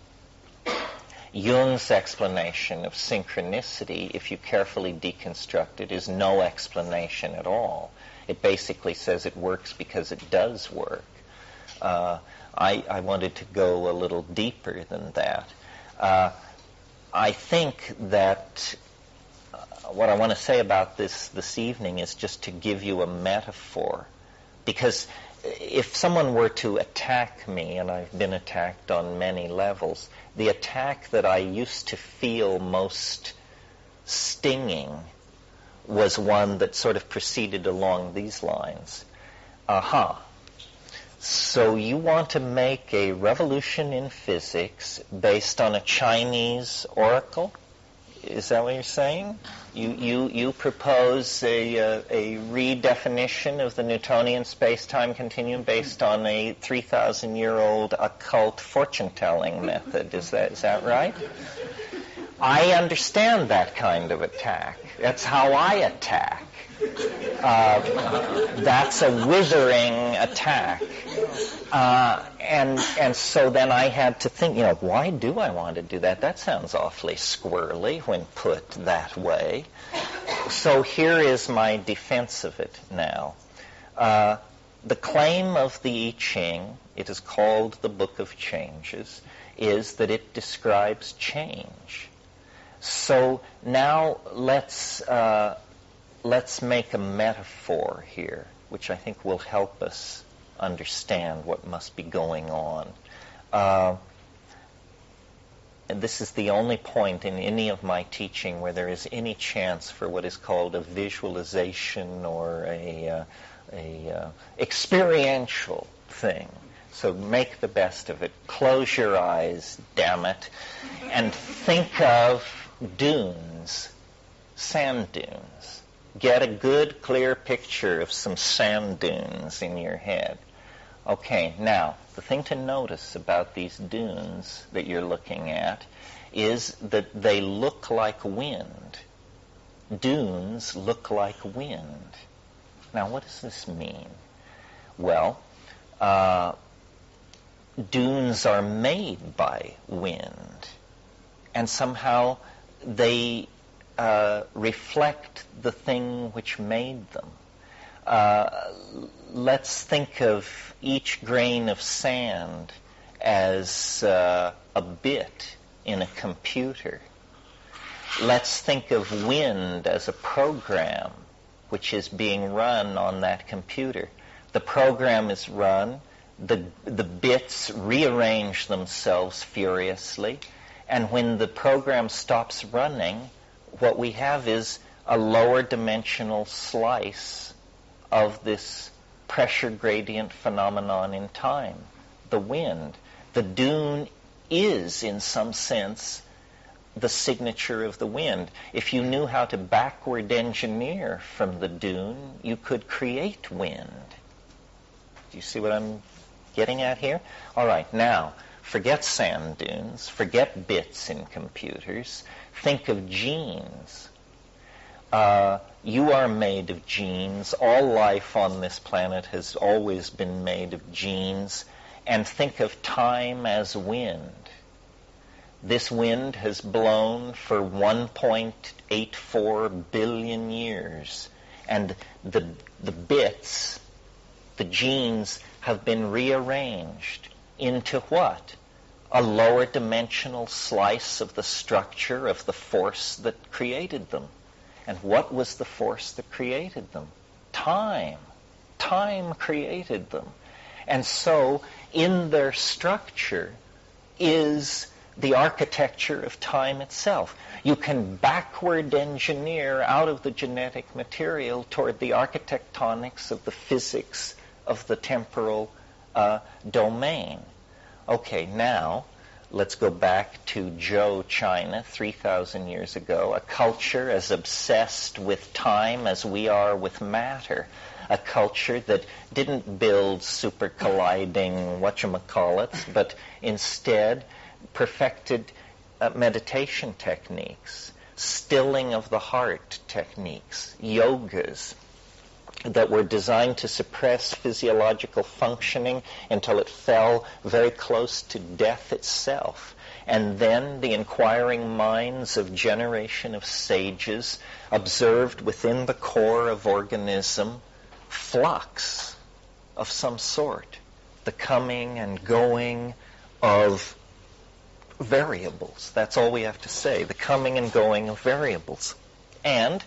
Jung's explanation of synchronicity, if you carefully deconstruct it, is no explanation at all. It basically says it works because it does work. I wanted to go a little deeper than that. I think that what I want to say about this evening is just to give you a metaphor. Because if someone were to attack me, and I've been attacked on many levels, the attack that I used to feel most stinging was one that sort of proceeded along these lines. So you want to make a revolution in physics based on a Chinese oracle? Is that what you're saying? You propose a redefinition of the Newtonian space-time continuum based on a 3,000-year-old occult fortune-telling method. Is that right? I understand that kind of attack. That's how I attack. That's a withering attack. And so then I had to think, why do I want to do that? That sounds awfully squirrely when put that way. So here is my defense of it now. the claim of the I Ching, it is called the Book of Changes, is that it describes change. So now let's make a metaphor here, which I think will help us understand what must be going on. And this is the only point in any of my teaching where there is any chance for what is called a visualization or a experiential thing. So make the best of it. Close your eyes, damn it, and think of dunes, sand dunes. Get a good, clear picture of some sand dunes in your head. Okay, now, the thing to notice about these dunes that you're looking at is that they look like wind. Dunes look like wind. Now, what does this mean? Well, dunes are made by wind, and somehow they reflect the thing which made them. Let's think of each grain of sand as a bit in a computer. Let's think of wind as a program which is being run on that computer. The program is run, the bits rearrange themselves furiously, and when the program stops running, what we have is a lower dimensional slice of this pressure gradient phenomenon in time, the wind. The dune is, in some sense, the signature of the wind. If you knew how to backward engineer from the dune, you could create wind. Do you see what I'm getting at here? All right, now, forget sand dunes, forget bits in computers, think of genes. You are made of genes. All life on this planet has always been made of genes. And think of time as wind. This wind has blown for 1.84 billion years. And the bits, the genes, have been rearranged into what? A lower dimensional slice of the structure of the force that created them. And what was the force that created them? Time. Time created them. And so, in their structure is the architecture of time itself. You can backward engineer out of the genetic material toward the architectonics of the physics of the temporal domain. Okay, now let's go back to Zhou, China, 3,000 years ago, a culture as obsessed with time as we are with matter, a culture that didn't build super colliding whatchamacallits, but instead perfected meditation techniques, stilling of the heart techniques, yogas, that were designed to suppress physiological functioning until it fell very close to death itself. And then the inquiring minds of generation of sages observed within the core of organism flux of some sort, the coming and going of variables. That's all we have to say, the coming and going of variables. And,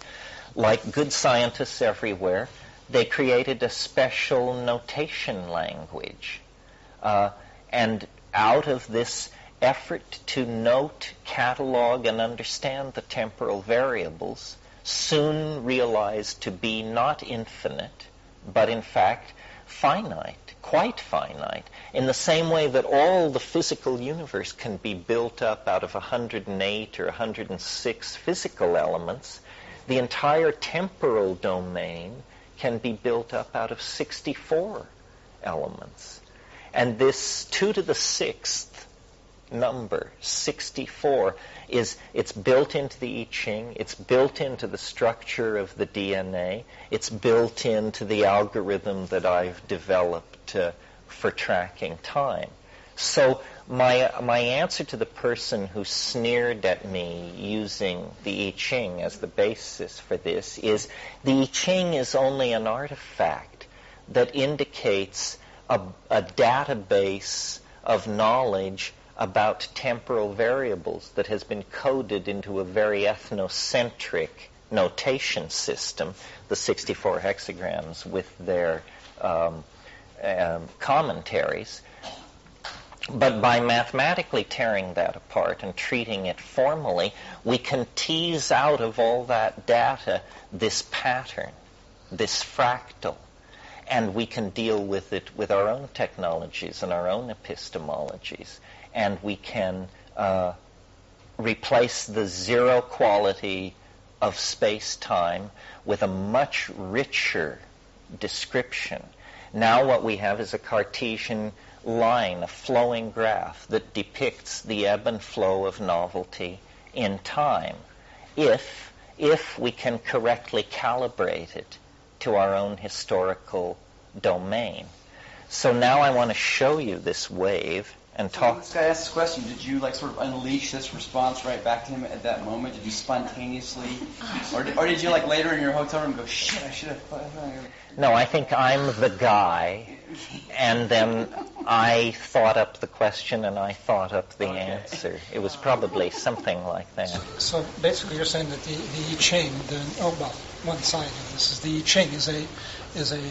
like good scientists everywhere, they created a special notation language. And out of this effort to note, catalog, and understand the temporal variables, soon realized to be not infinite, but in fact finite, quite finite, in the same way that all the physical universe can be built up out of 108 or 106 physical elements. The entire temporal domain can be built up out of 64 elements. And this 2 to the 6th number, 64, it's built into the I Ching, it's built into the structure of the DNA, it's built into the algorithm that I've developed for tracking time. So my answer to the person who sneered at me using the I Ching as the basis for this is the I Ching is only an artifact that indicates a database of knowledge about temporal variables that has been coded into a very ethnocentric notation system, the 64 hexagrams with their commentaries. But by mathematically tearing that apart and treating it formally, we can tease out of all that data this pattern, this fractal, and we can deal with it with our own technologies and our own epistemologies, and we can replace the zero quality of space-time with a much richer description. Now what we have is a Cartesian line, a flowing graph that depicts the ebb and flow of novelty in time, if we can correctly calibrate it to our own historical domain. So now I want to show you this wave and talk.
This guy asked this question. Did you sort of unleash this response right back to him at that moment? Did you spontaneously, or did you later in your hotel room go, shit, I should have?
No, I think I'm the guy, and then I thought up the question and I thought up the answer. It was probably something like that.
So basically, you're saying that the I Ching, one side of this is the I Ching is a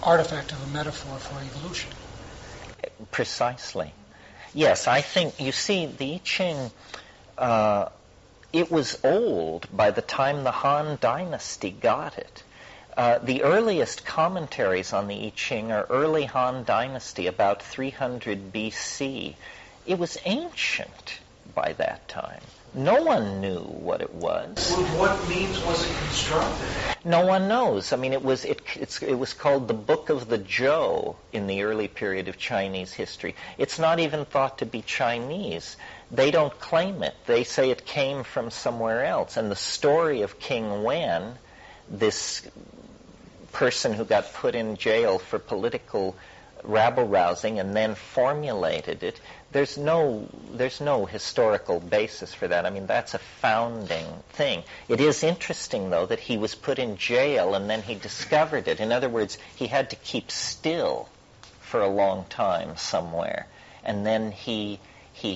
artifact of a metaphor for evolution.
Precisely. Yes, I think, you see, the I Ching, it was old by the time the Han Dynasty got it. The earliest commentaries on the I Ching are early Han Dynasty, about 300 BC. It was ancient by that time. No one knew what it was.
Well, what means was it constructed?
No one knows. I mean, it was called the Book of the Zhou in the early period of Chinese history. It's not even thought to be Chinese. They don't claim it. They say it came from somewhere else. And the story of King Wen, this person who got put in jail for political rabble-rousing and then formulated it, there's no historical basis for that. I mean, that's a founding thing. It is interesting, though, that he was put in jail and then he discovered it. In other words, he had to keep still for a long time somewhere, and then he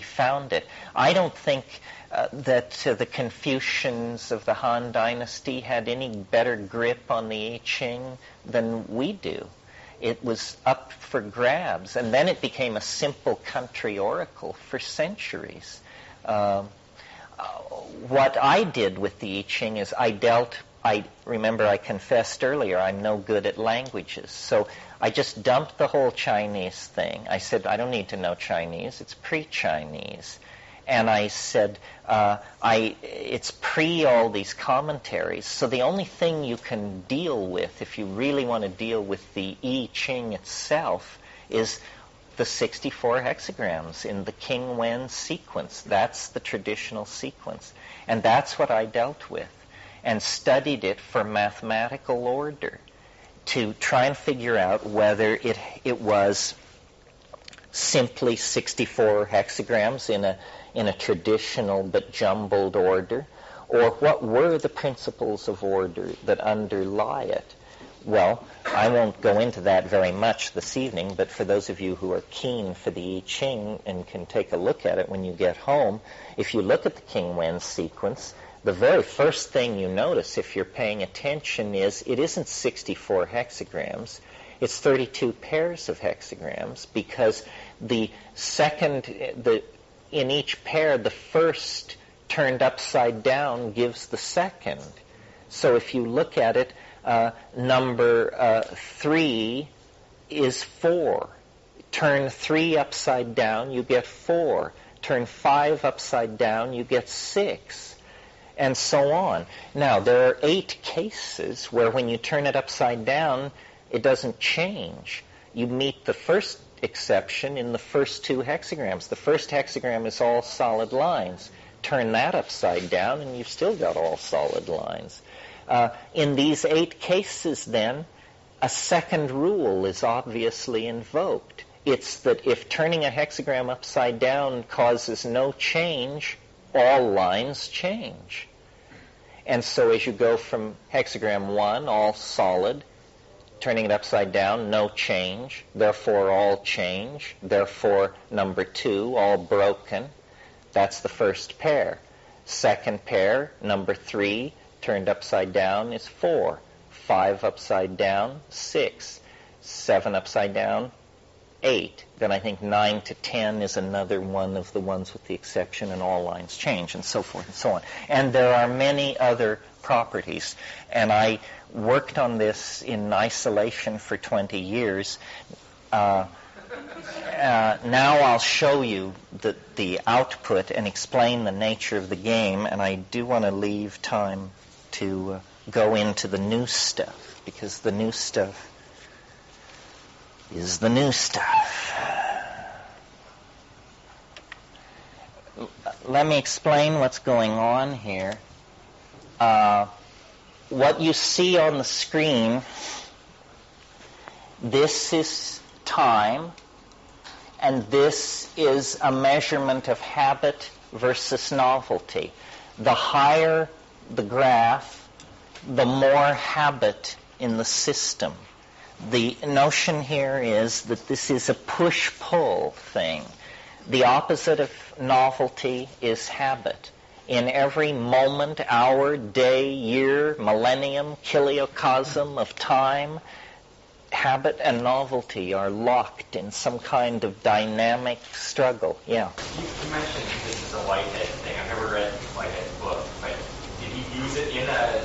found it. I don't think that the Confucians of the Han Dynasty had any better grip on the I Ching than we do. It was up for grabs, and then it became a simple country oracle for centuries. What I did with the I Ching is remember I confessed earlier, I'm no good at languages, so I just dumped the whole Chinese thing. I said, I don't need to know Chinese, it's pre-Chinese. And I said, it's pre all these commentaries, so the only thing you can deal with, if you really want to deal with the I Ching itself, is the 64 hexagrams in the King Wen sequence. That's the traditional sequence. And that's what I dealt with, and studied it for mathematical order to try and figure out whether it was simply 64 hexagrams in a traditional but jumbled order, or what were the principles of order that underlie it. Well, I won't go into that very much this evening, but for those of you who are keen for the I Ching and can take a look at it when you get home, if you look at the King Wen sequence, the very first thing you notice, if you're paying attention, is it isn't 64 hexagrams. It's 32 pairs of hexagrams, because in each pair, the first turned upside down gives the second. So if you look at it, number 3 is 4. Turn 3 upside down, you get 4. Turn 5 upside down, you get 6. And so on. Now, there are 8 cases where when you turn it upside down, it doesn't change. You meet the first exception in the first 2 hexagrams. The first hexagram is all solid lines. Turn that upside down and you've still got all solid lines. In these 8 cases, then, a second rule is obviously invoked. It's that if turning a hexagram upside down causes no change, all lines change. And so as you go from hexagram 1, all solid, turning it upside down, no change. Therefore, all change. Therefore, number 2, all broken. That's the first pair. Second pair, number 3, turned upside down is 4. 5 upside down, 6. 7 upside down, 8. Then I think 9 to 10 is another one of the ones with the exception, and all lines change, and so forth and so on. And there are many other properties. And I worked on this in isolation for 20 years. Now I'll show you the output and explain the nature of the game, and I do want to leave time to go into the new stuff, because the new stuff is the new stuff. Let me explain what's going on here. What you see on the screen, this is time, and this is a measurement of habit versus novelty. The higher the graph, the more habit in the system. The notion here is that this is a push-pull thing. The opposite of novelty is habit. In every moment, hour, day, year, millennium, kiliocosm of time, habit and novelty are locked in some kind of dynamic struggle. Yeah.
You mentioned this is a Whitehead thing. I've never read Whitehead's book, but did he use it in a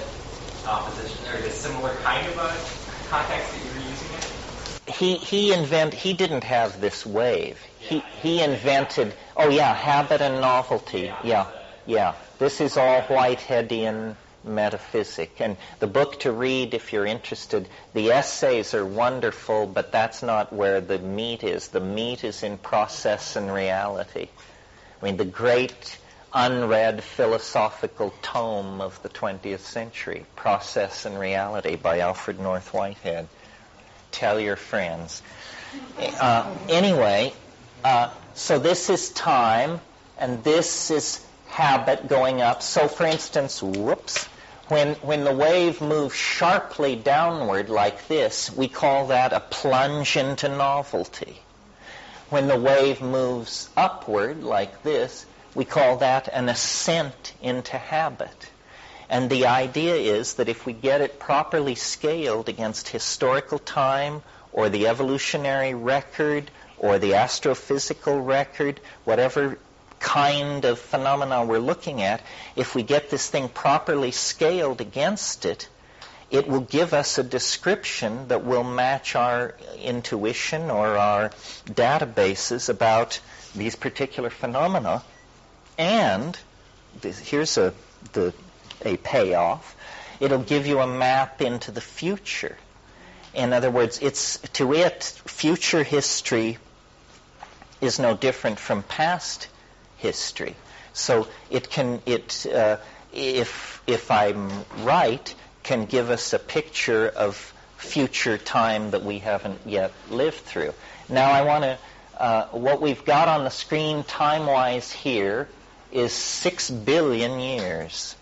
opposition or a similar kind of a context that you were using it?
He didn't have this wave. He invented, habit and novelty. Yeah. This is all Whiteheadian metaphysic. And the book to read, if you're interested, the essays are wonderful, but that's not where the meat is. The meat is in process and reality. I mean, the great unread philosophical tome of the 20th century, Process and Reality by Alfred North Whitehead. Tell your friends. Anyway, so this is time, and this is habit going up. So, for instance, when the wave moves sharply downward like this, we call that a plunge into novelty. When the wave moves upward like this, we call that an ascent into habit. And the idea is that if we get it properly scaled against historical time or the evolutionary record or the astrophysical record, whatever kind of phenomena we're looking at, if we get this thing properly scaled against it, it will give us a description that will match our intuition or our databases about these particular phenomena. And here's a payoff. It'll give you a map into the future. In other words, future history is no different from past history. So if I'm right, can give us a picture of future time that we haven't yet lived through. Now I want to, what we've got on the screen time-wise here is 6 billion years.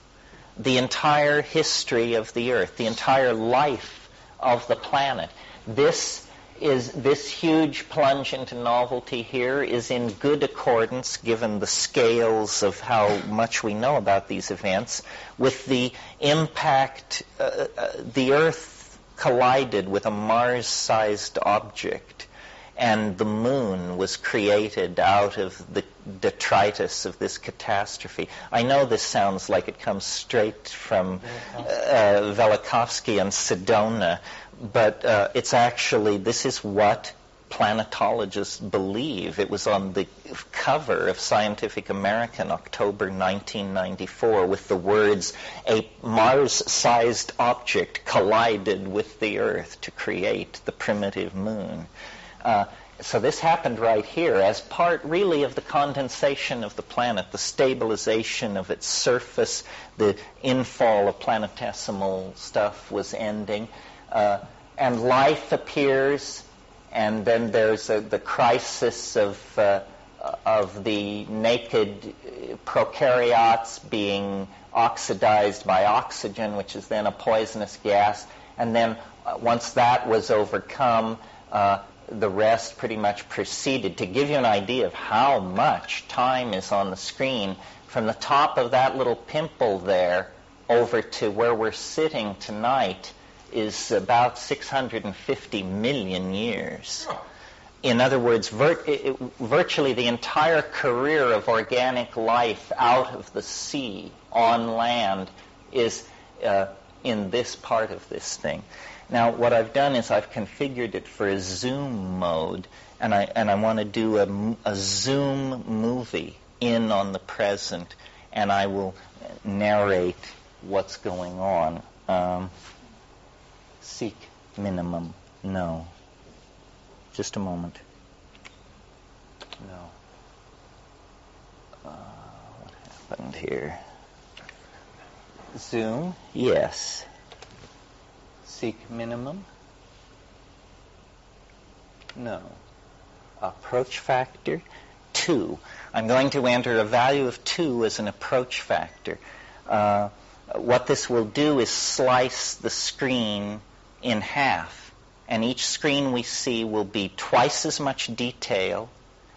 The entire history of the Earth, the entire life of the planet. This huge plunge into novelty here is in good accordance, given the scales of how much we know about these events, with the impact. The Earth collided with a Mars-sized object, and the moon was created out of the detritus of this catastrophe. I know this sounds like it comes straight from Velikovsky and Sedona, but it's actually, this is what planetologists believe. It was on the cover of Scientific American, October 1994, with the words, "A Mars-sized object collided with the Earth to create the primitive moon." So this happened right here as part really of the condensation of the planet, the stabilization of its surface, the infall of planetesimal stuff was ending, and life appears, and then there's the crisis of the naked prokaryotes being oxidized by oxygen, which is then a poisonous gas, and then Once that was overcome, the rest pretty much proceeded. To give you an idea of how much time is on the screen, from the top of that little pimple there over to where we're sitting tonight is about 650 million years. In other words, virtually the entire career of organic life out of the sea, on land, is in this part of this thing. Now, what I've done is I've configured it for a zoom mode, and I want to do a zoom movie in on the present, and I will narrate what's going on. Seek minimum. No. Just a moment. No. What happened here? Zoom? Yes. Seek minimum? No. Approach factor? 2. I'm going to enter a value of 2 as an approach factor. What this will do is slice the screen in half, and each screen we see will be twice as much detail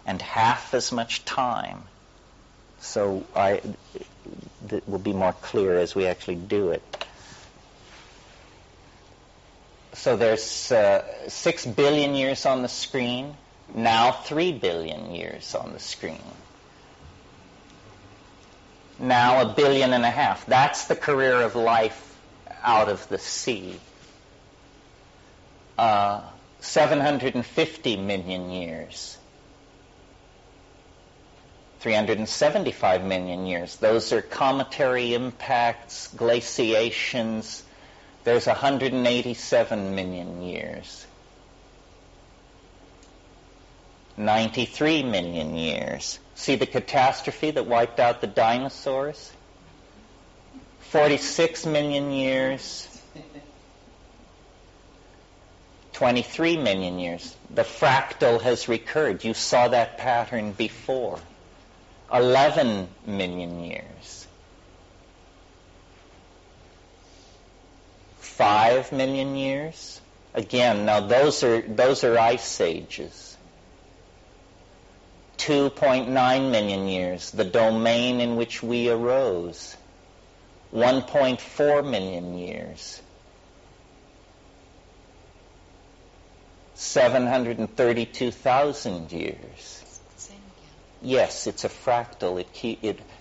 and half as much time. So that will be more clear as we actually do it. So there's 6 billion years on the screen, now 3 billion years on the screen. Now 1.5 billion. That's the career of life out of the sea. 750 million years. 375 million years. Those are cometary impacts, glaciations. There's 187 million years. 93 million years. See the catastrophe that wiped out the dinosaurs? 46 million years. 23 million years. The fractal has recurred. You saw that pattern before. 11 million years. 5 million years. Again, now those are ice ages. 2.9 million years, the domain in which we arose. 1.4 million years. 732,000 years. Yes, it's a fractal.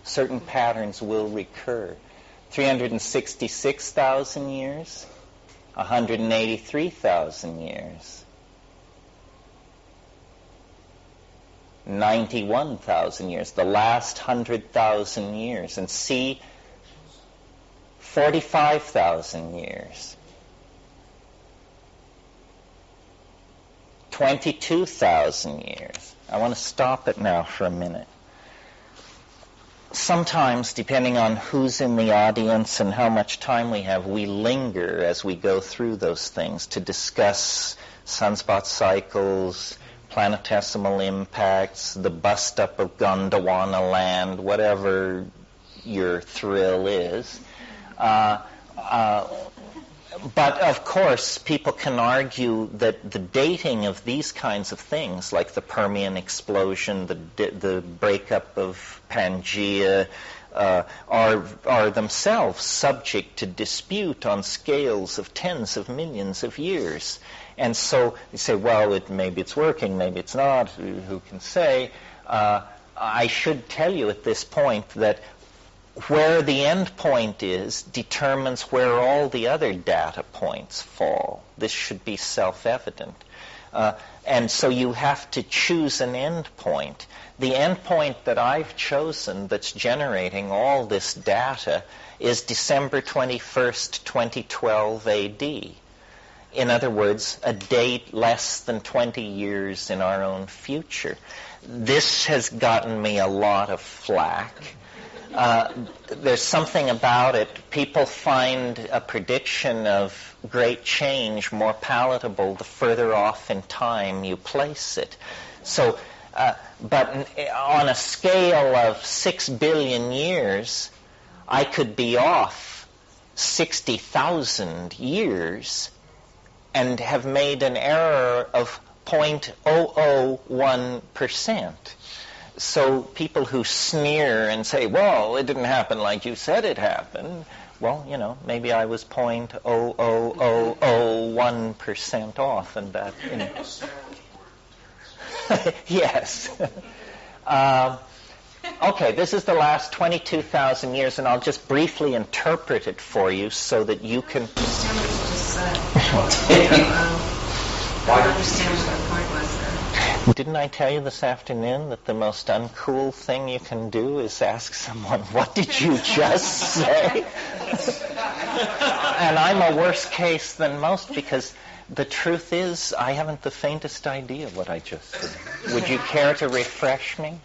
Certain patterns will recur. 366,000 years. 183,000 years. 91,000 years, the last 100,000 years. And see, 45,000 years. 22,000 years. I want to stop it now for a minute. Sometimes, depending on who's in the audience and how much time we have, we linger as we go through those things to discuss sunspot cycles, planetesimal impacts, the bust-up of Gondwana land, whatever your thrill is. But, of course, people can argue that the dating of these kinds of things, like the Permian explosion, the breakup of Pangaea, are themselves subject to dispute on scales of tens of millions of years. And so you say, well, maybe it's working, maybe it's not, who can say? I should tell you at this point that where the end point is determines where all the other data points fall. This should be self-evident. And so you have to choose an end point. The end point that I've chosen that's generating all this data is December 21st, 2012 AD. In other words, a date less than 20 years in our own future. This has gotten me a lot of flack. There's something about it. People find a prediction of great change more palatable the further off in time you place it. So, but on a scale of 6 billion years, I could be off 60,000 years and have made an error of 0.001%. So people who sneer and say, well, it didn't happen like you said it happened, well, maybe I was 0.00001% off, and that, yes. Okay, this is the last 22,000 years, and I'll just briefly interpret it for you so that you can...
I understand what you just said. I don't understand what the point was there.
Didn't I tell you this afternoon that the most uncool thing you can do is ask someone, what did you just say? And I'm a worse case than most, because the truth is I haven't the faintest idea what I just said. Would you care to refresh me?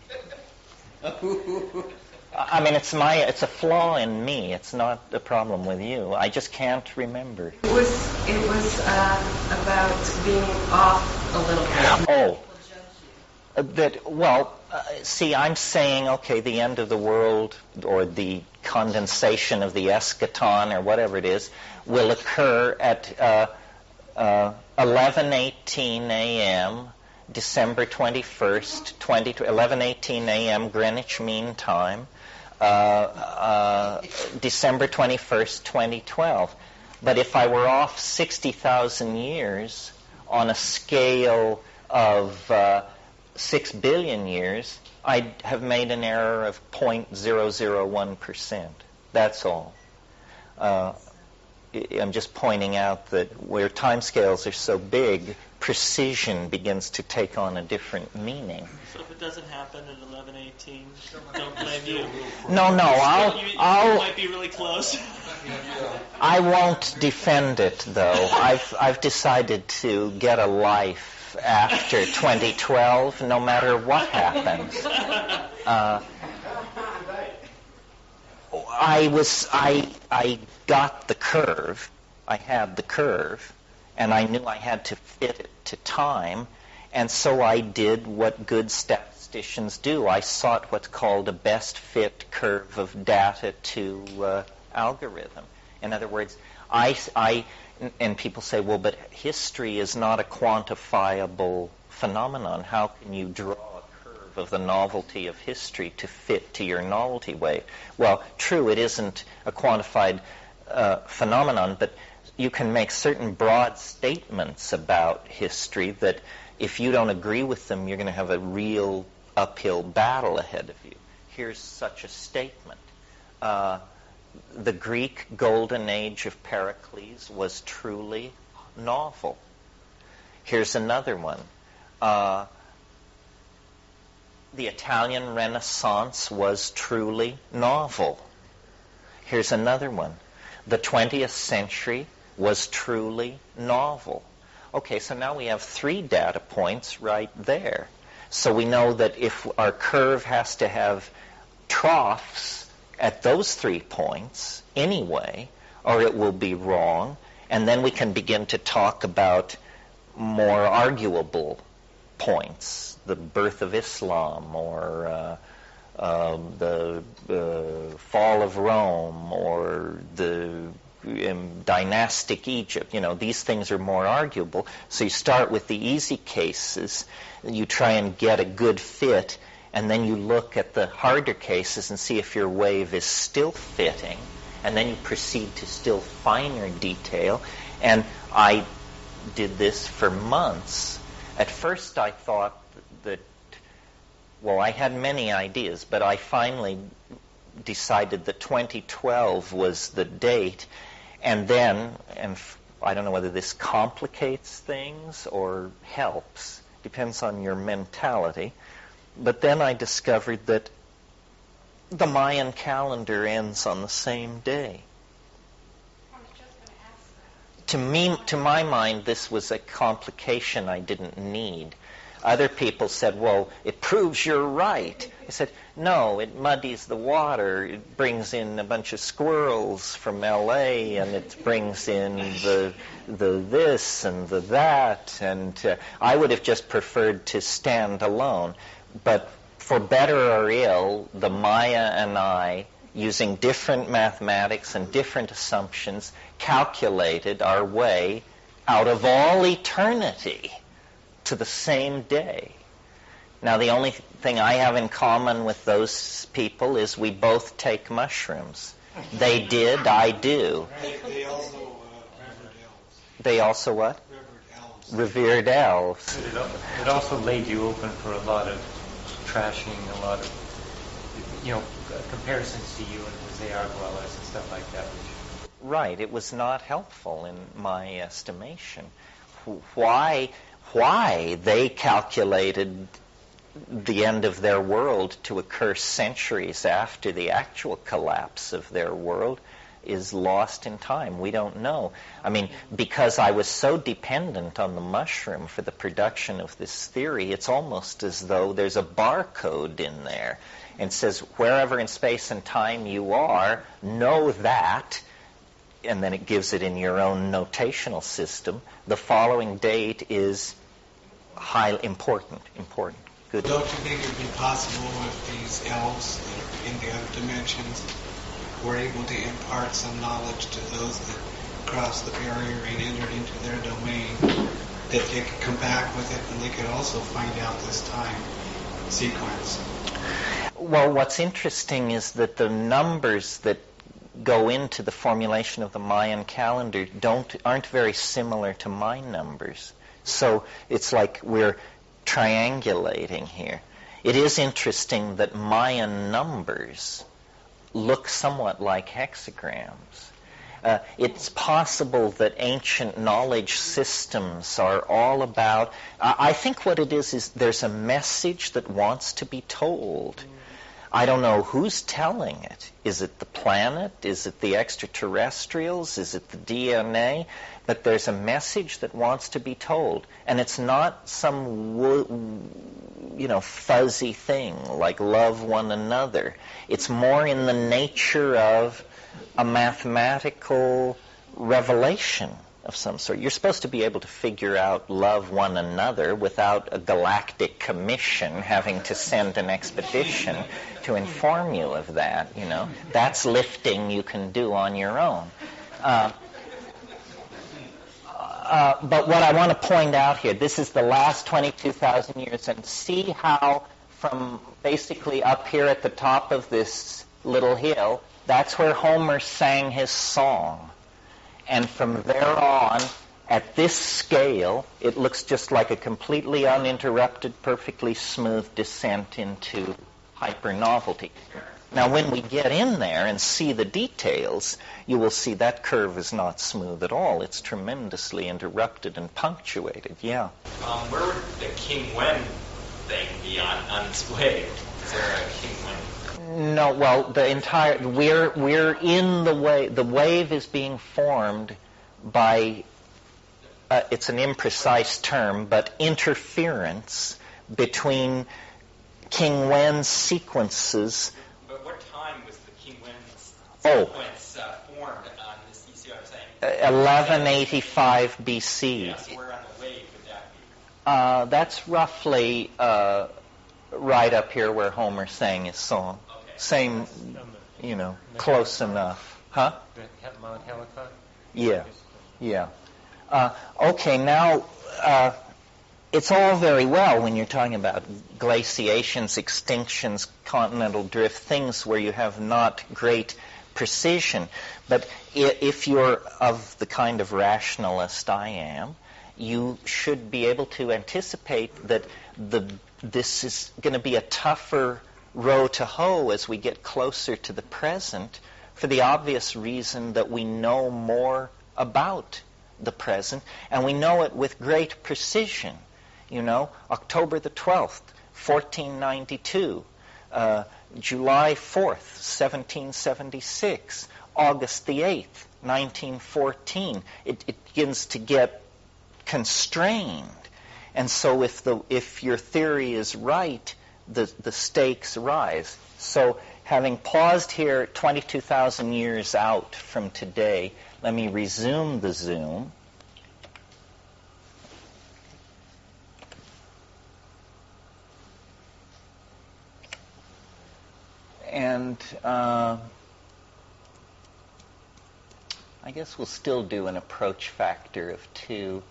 I mean, it's a flaw in me. It's not a problem with you. I just can't remember.
It was about being off a little bit.
See, I'm saying, okay, the end of the world, or the condensation of the escaton, or whatever it is, will occur at 11:18 a.m., December 21st, 11:18 a.m. Greenwich Mean Time, December 21st, 2012. But if I were off 60,000 years on a scale of 6 billion years, I'd have made an error of 0.001%. That's all. I'm just pointing out that where timescales are so big, precision begins to take on a different meaning.
So if it doesn't happen at 11:18, don't blame you.
No,
you might be really close.
I won't defend it, though. I've decided to get a life after 2012, no matter what happens. I got the curve. I had the curve, and I knew I had to fit it to time, and so I did what good statisticians do. I sought what's called a best fit curve of data to algorithm. In other words, and people say, well, but history is not a quantifiable phenomenon. How can you draw a curve of the novelty of history to fit to your novelty wave? Well, true, it isn't a quantified phenomenon, but you can make certain broad statements about history that if you don't agree with them, you're going to have a real uphill battle ahead of you. Here's such a statement. The Greek golden age of Pericles was truly novel. Here's another one. The Italian Renaissance was truly novel. Here's another one. The 20th century was truly novel. Okay, so now we have 3 data points right there. So we know that if our curve has to have troughs at those 3 points anyway, or it will be wrong, and then we can begin to talk about more arguable points, the birth of Islam, or the fall of Rome, or the dynastic Egypt. These things are more arguable. So you start with the easy cases, you try and get a good fit, and then you look at the harder cases and see if your wave is still fitting, and then you proceed to still finer detail. And I did this for months. At first I thought that, I had many ideas, but I finally decided that 2012 was the date. And then, I don't know whether this complicates things or helps, depends on your mentality, but then I discovered that the Mayan calendar ends on the same day. To my mind, this was a complication I didn't need. Other people said, well, it proves you're right. I said, no, it muddies the water. It brings in a bunch of squirrels from L.A., and it brings in the this and the that. And I would have just preferred to stand alone. But for better or ill, the Maya and I, using different mathematics and different assumptions, calculated our way out of all eternity to the same day. Now, the only thing I have in common with those people is we both take mushrooms. They did, I do.
They also revered elves.
They also what?
Revered elves.
Revered elves.
It also laid you open for a lot of trashing, a lot of, comparisons to you and Jose Arguelles and stuff like that.
Right. It was not helpful in my estimation. Why they calculated the end of their world to occur centuries after the actual collapse of their world is lost in time. We don't know. I mean, because I was so dependent on the mushroom for the production of this theory, it's almost as though there's a barcode in there and says, wherever in space and time you are, know that, and then it gives it in your own notational system. The following date is highly important. Good.
Don't you think it would be possible if these elves that are in the other dimensions were able to impart some knowledge to those that crossed the barrier and entered into their domain, that they could come back with it and they could also find out this time sequence?
Well, what's interesting is that the numbers that go into the formulation of the Mayan calendar aren't very similar to my numbers. So it's like we're triangulating here. It is interesting that Mayan numbers look somewhat like hexagrams. It's possible that ancient knowledge systems are all about... I think what it is there's a message that wants to be told. I don't know who's telling it. Is it the planet? Is it the extraterrestrials? Is it the DNA? But there's a message that wants to be told. And it's not some, fuzzy thing like love one another. It's more in the nature of a mathematical revelation of some sort. You're supposed to be able to figure out love one another without a galactic commission having to send an expedition to inform you of that, That's lifting you can do on your own. But what I want to point out here, this is the last 22,000 years, and see how from basically up here at the top of this little hill, that's where Homer sang his song. And from there on, at this scale, it looks just like a completely uninterrupted, perfectly smooth descent into hyper-novelty. Now, when we get in there and see the details, you will see that curve is not smooth at all. It's tremendously interrupted and punctuated. Yeah?
Where would the King Wen thing be on its wave? Is there a King Wen?
No, well, we're in the wave. The wave is being formed by, it's an imprecise term, but interference between King Wen's sequences.
But what time was the King Wen's sequence formed on this? You see what I'm saying?
1185 BC.
Yeah, so where on the wave would that be?
That's roughly right up here where Homer sang his song. Okay. Same, close enough. Huh?
Mount Helicon?
Yeah. Okay, now, it's all very well when you're talking about glaciations, extinctions, continental drift, things where you have not great precision. But if you're of the kind of rationalist I am, you should be able to anticipate that this is going to be a tougher row to hoe as we get closer to the present, for the obvious reason that we know more about the present, and we know it with great precision. October the 12th, 1492, July 4th, 1776, August the 8th, 1914. It begins to get constrained. And so if your theory is right, the stakes rise. So having paused here 22,000 years out from today, let me resume the zoom. And I I guess we'll still do an approach factor of 2.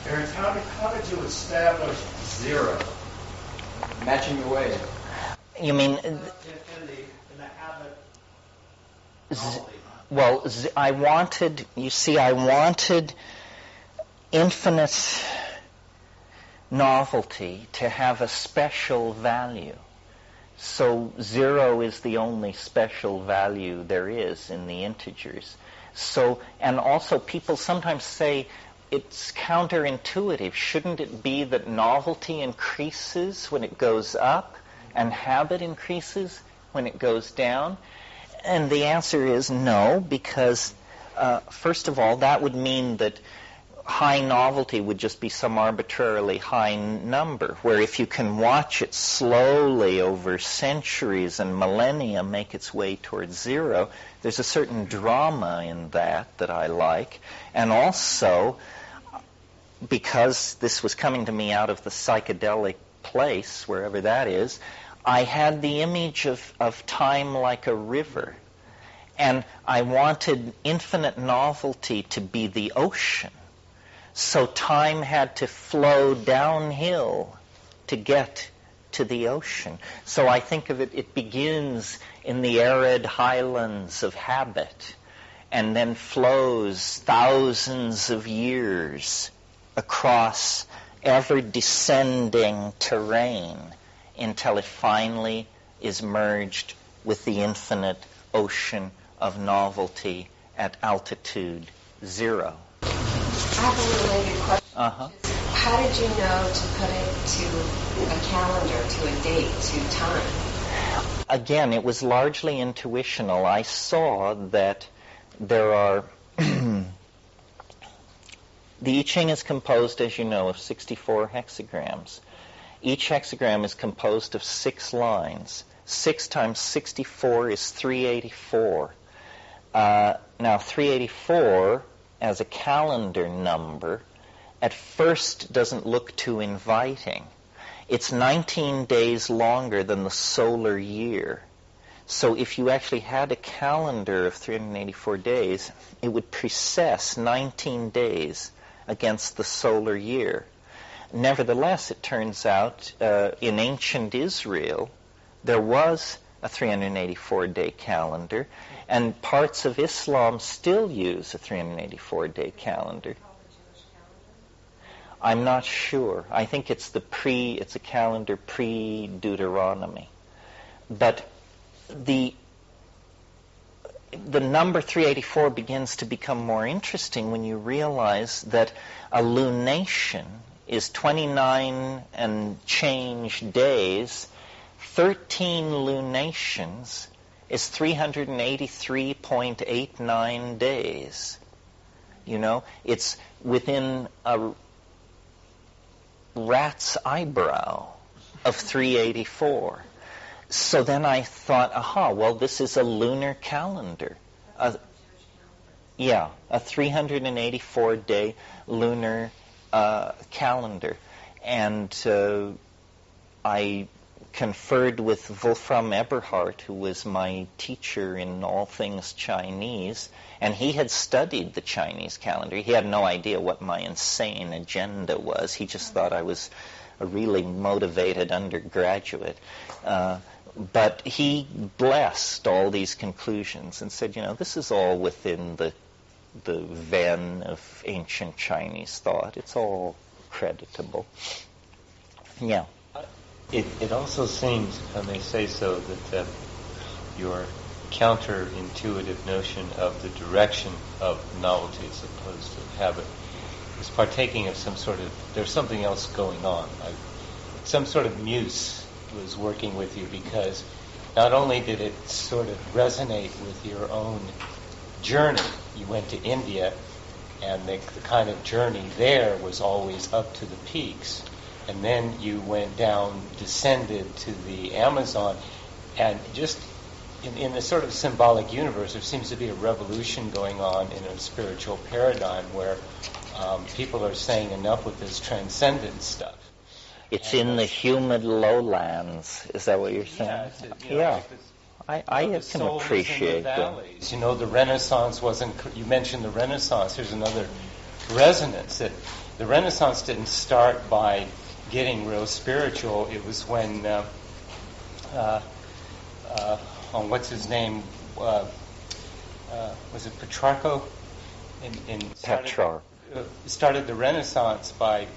Terence, how did you establish 0?
Matching your way.
You mean...
in the habit
well, I wanted infinite novelty to have a special value. So 0 is the only special value there is in the integers. So, and also people sometimes say it's counterintuitive. Shouldn't it be that novelty increases when it goes up and habit increases when it goes down? And the answer is no, because first of all, that would mean that high novelty would just be some arbitrarily high number, where if you can watch it slowly over centuries and millennia make its way towards 0, there's a certain drama in that I like. And also, because this was coming to me out of the psychedelic place, wherever that is, I had the image of time like a river. And I wanted infinite novelty to be the ocean. So time had to flow downhill to get to the ocean. So I think of it, it begins in the arid highlands of habit and then flows thousands of years across ever-descending terrain until it finally is merged with the infinite ocean of novelty at altitude 0.
I have a related question. How did you know to put it to a calendar, to a date, to time?
Again, it was largely intuitional. I saw that there are... The I Ching is composed, as you know, of 64 hexagrams. Each hexagram is composed of 6 lines. 6 times 64 is 384. Now, 384... as a calendar number, at first doesn't look too inviting. It's 19 days longer than the solar year. So if you actually had a calendar of 384 days, it would precess 19 days against the solar year. Nevertheless, it turns out, in ancient Israel, there was a 384-day calendar, and parts of Islam still use a 384-day calendar. I'm not sure. I think it's a calendar pre-Deuteronomy. But the number 384 begins to become more interesting when you realize that a lunation is 29 and change days. 13 lunations is 383.89 days. You know, it's within a rat's eyebrow of 384. So then I thought, well, this is a lunar calendar. A 384-day lunar calendar. And I conferred with Wolfram Eberhardt, who was my teacher in all things Chinese, and he had studied the Chinese calendar. He had no idea what my insane agenda was. He just thought I was a really motivated undergraduate. But he blessed all these conclusions and said, this is all within the vein of ancient Chinese thought. It's all creditable. Yeah.
It also seems, if I may say so, that your counterintuitive notion of the direction of novelty as opposed to habit is partaking of there's something else going on. Some sort of muse was working with you, because not only did it sort of resonate with your own journey, you went to India, and the kind of journey there was always up to the peaks. And then you went down, descended to the Amazon, and just in a sort of symbolic universe, there seems to be a revolution going on in a spiritual paradigm where people are saying enough with this transcendent stuff.
It's in the humid lowlands. Is that what you're saying?
Yeah.
I
the
can
soul
appreciate
is in the
that.
valleys. You know, the Renaissance wasn't. You mentioned the Renaissance. Here's another resonance that the Renaissance didn't start by getting real spiritual. It was when what's his name? Was it Petrarco? Started the Renaissance by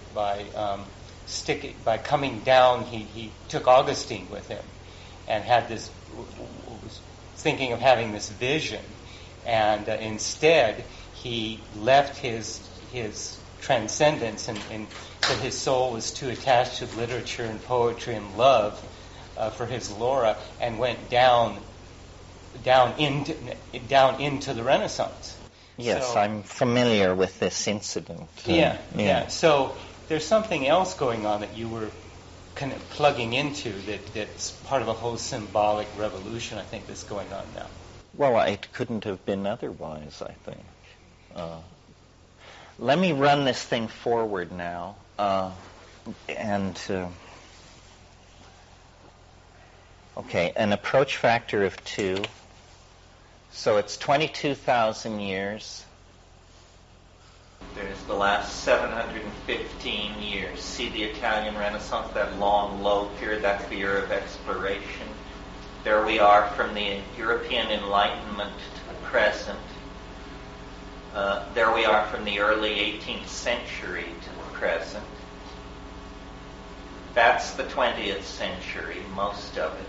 coming down. He took Augustine with him, and had this was thinking of having this vision, and instead he left his transcendence and said his soul was too attached to literature and poetry and love for his Laura, and went down into the Renaissance.
Yes,
So,
I'm familiar with this incident.
Yeah. So there's something else going on that you were kind of plugging into that's part of a whole symbolic revolution, I think, that's going on now.
Well, it couldn't have been otherwise, I think. Let me run this thing forward now. Okay, an approach factor of 2. So it's 22,000 years. There's the last 715 years. See the Italian Renaissance, that long, low period, that's the era of exploration. There we are from the European Enlightenment to the present. There we are from the early 18th century to the present. That's the 20th century, most of it.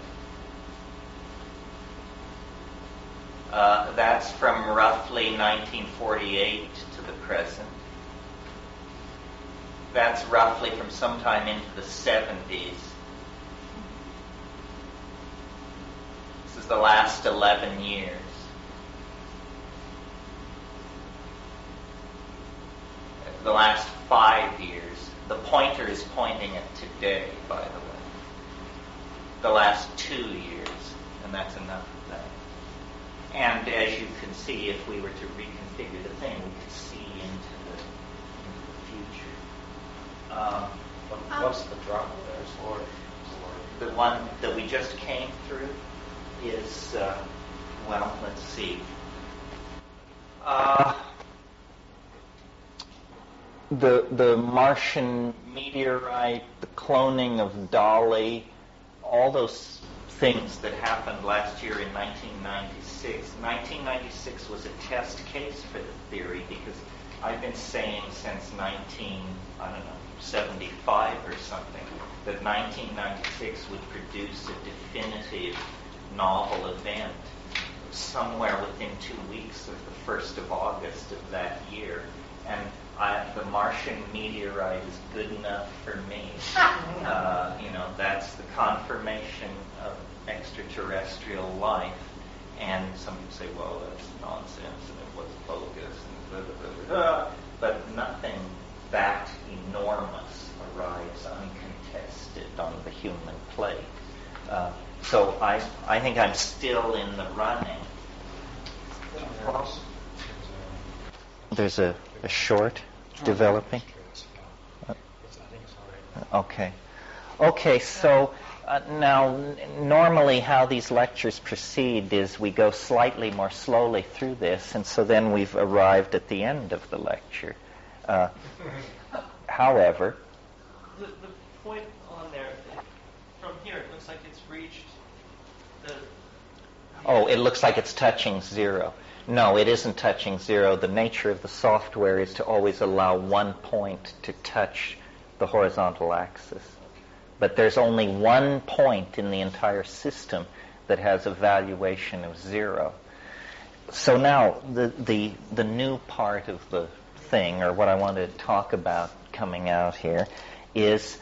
That's from roughly 1948 to the present. That's roughly from sometime into the 70s. This is the last 11 years. The last 5 years. The pointer is pointing at today, by the way. The last 2 years, and that's enough of that. And as you can see, if we were to reconfigure the thing, we could see into the future.
What's the drop there?
The one that we just came through is, well, let's see. The Martian meteorite, the cloning of Dolly, all those things that happened last year in 1996. 1996 was a test case for the theory because I've been saying since 75 or something that 1996 would produce a definitive novel event somewhere within 2 weeks of the 1st of August of that year. And the Martian meteorite is good enough for me. That's the confirmation of extraterrestrial life. And some people say, well, that's nonsense, and it was bogus, and blah, blah, blah, blah. But nothing that enormous arrives uncontested on the human plate. So I think I'm still in the running. There's a short developing. Okay, so now normally how these lectures proceed is we go slightly more slowly through this, and so then we've arrived at the end of the lecture. However,
the point on there, from here, it looks like it's reached the...
Oh, it looks like it's touching 0. No, it isn't touching 0. The nature of the software is to always allow one point to touch the horizontal axis. But there's only one point in the entire system that has a valuation of 0. So now the new part of the thing, or what I want to talk about coming out here, is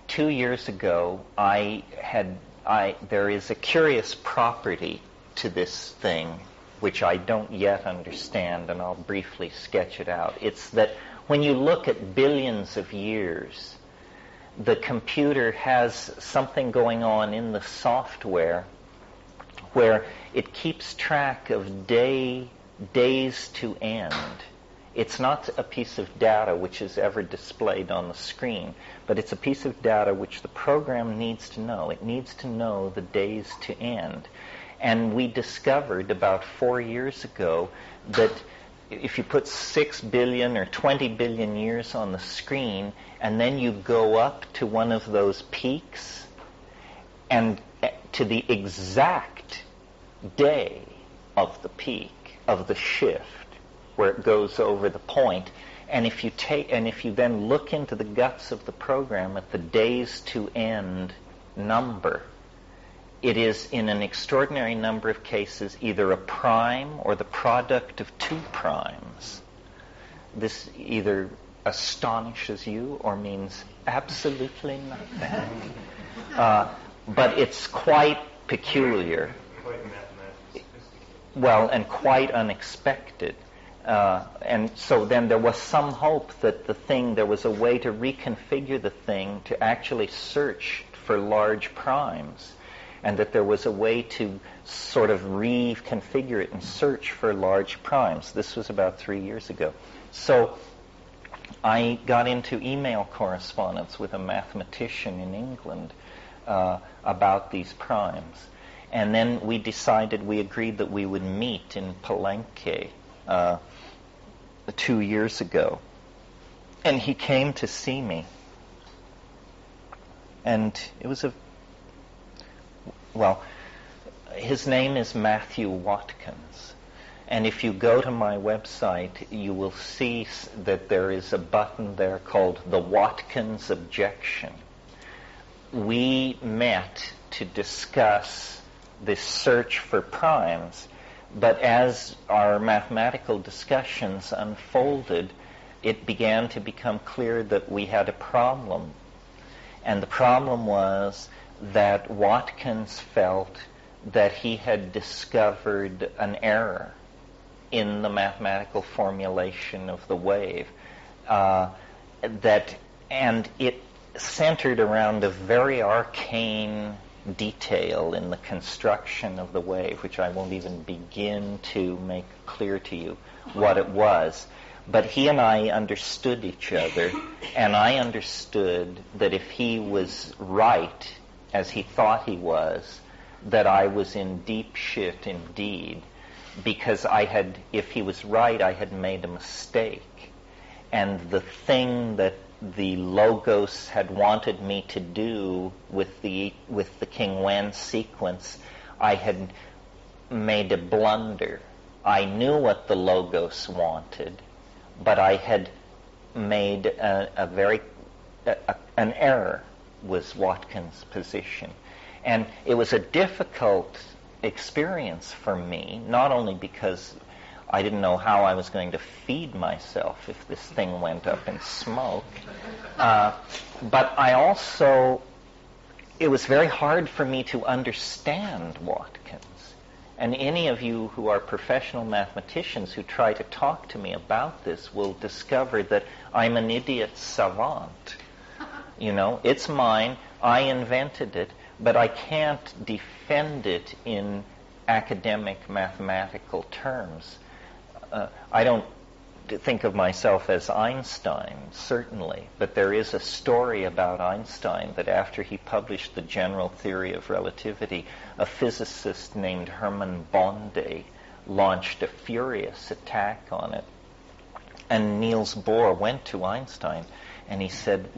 2 years ago there is a curious property to this thing which I don't yet understand, and I'll briefly sketch it out. It's that when you look at billions of years, the computer has something going on in the software where it keeps track of days to end It's not a piece of data which is ever displayed on the screen, but it's a piece of data which the program needs to know. It needs to know the days to end. And we discovered about 4 years ago that if you put 6 billion or 20 billion years on the screen, and then you go up to one of those peaks, and to the exact day of the peak, of the shift, where it goes over the point, and if you then look into the guts of the program at the days to end number, it is in an extraordinary number of cases either a prime or the product of two primes. This either astonishes you or means absolutely nothing. But it's quite peculiar.
Quite mathematically.
Well, and quite unexpected. And so then there was some hope that there was a way to reconfigure the thing to actually search for large primes, and that there was a way to sort of reconfigure it and search for large primes. This was about 3 years ago. So I got into email correspondence with a mathematician in England about these primes. And then we agreed that we would meet in Palenque 2 years ago. And he came to see me. And it was his name is Matthew Watkins. And if you go to my website, you will see that there is a button there called the Watkins Objection. We met to discuss this search for primes, but as our mathematical discussions unfolded, it began to become clear that we had a problem. And the problem was that Watkins felt that he had discovered an error in the mathematical formulation of the wave, and it centered around a very arcane detail in the construction of the wave, which I won't even begin to make clear to you what it was. But he and I understood each other, and I understood that if he was right, as he thought he was, that I was in deep shit indeed, because if he was right, I had made a mistake. And the thing that the Logos had wanted me to do with the King Wen sequence, I had made a blunder. I knew what the Logos wanted, but I had made an error, was Watkins' position. And it was a difficult experience for me, not only because I didn't know how I was going to feed myself if this thing went up in smoke, but it was very hard for me to understand Watkins. And any of you who are professional mathematicians who try to talk to me about this will discover that I'm an idiot savant. It's mine, I invented it, but I can't defend it in academic mathematical terms. I don't think of myself as Einstein, certainly, but there is a story about Einstein that after he published the general theory of relativity, a physicist named Hermann Bonde launched a furious attack on it. And Niels Bohr went to Einstein and he said,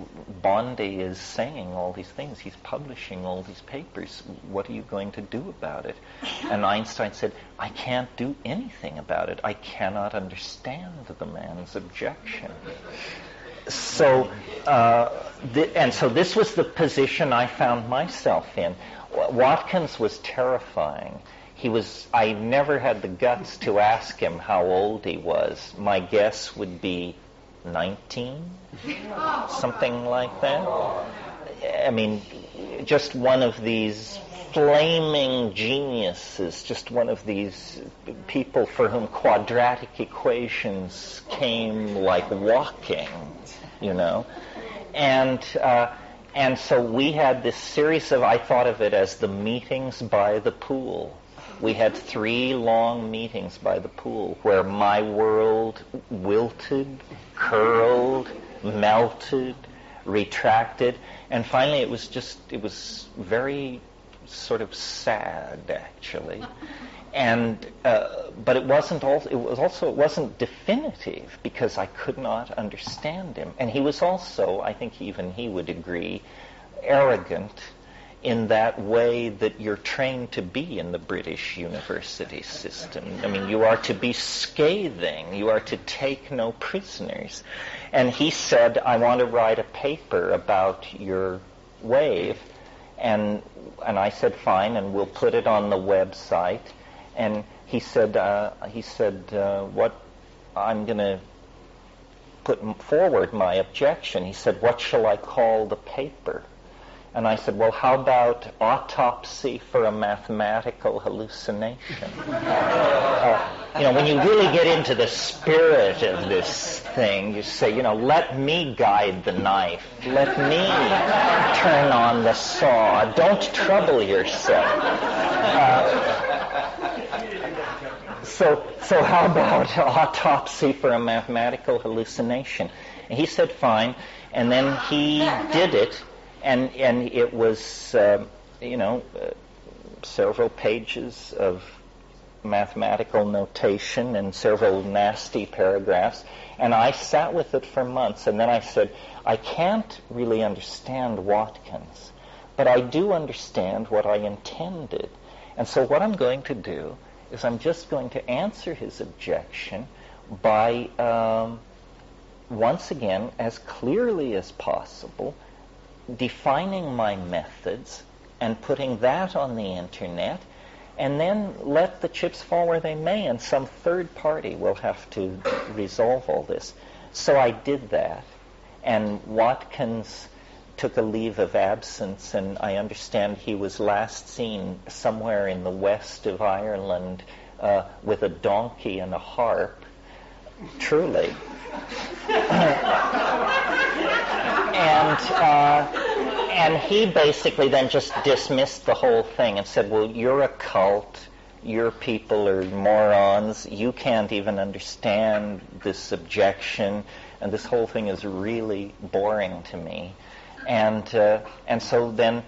Bonde is saying all these things, he's publishing all these papers, what are you going to do about it? And Einstein said, I can't do anything about it, I cannot understand the man's objection. So this was the position I found myself in. Watkins was terrifying. I never had the guts to ask him how old he was. My guess would be 19, something like that. I mean, just one of these flaming geniuses, just one of these people for whom quadratic equations came like walking, And so we had this series of, I thought of it as the meetings by the pool, We had 3 long meetings by the pool where my world wilted, curled, melted, retracted, and finally it was very sort of sad, actually. And but it wasn't definitive, because I could not understand him. And he was also, I think even he would agree, arrogant in that way that you're trained to be in the British university system. I mean, you are to be scathing. You are to take no prisoners. And he said, I want to write a paper about your wave. And I said, fine, and we'll put it on the website. And he said, what I'm going to put forward my objection. He said, what shall I call the paper? And I said, well, how about Autopsy for a Mathematical Hallucination? When you really get into the spirit of this thing, you say, let me guide the knife. Let me turn on the saw. Don't trouble yourself. So how about Autopsy for a Mathematical Hallucination? And he said, fine. And then he did it. And it was, several pages of mathematical notation and several nasty paragraphs. And I sat with it for months. And then I said, I can't really understand Watkins, but I do understand what I intended. And so what I'm going to do is I'm just going to answer his objection by, once again, as clearly as possible, defining my methods and putting that on the internet, and then let the chips fall where they may, and some third party will have to resolve all this. So I did that, and Watkins took a leave of absence, and I understand he was last seen somewhere in the west of Ireland with a donkey and a harp. Truly. And he basically then just dismissed the whole thing and said, well, you're a cult, your people are morons, you can't even understand this objection, and this whole thing is really boring to me. And so then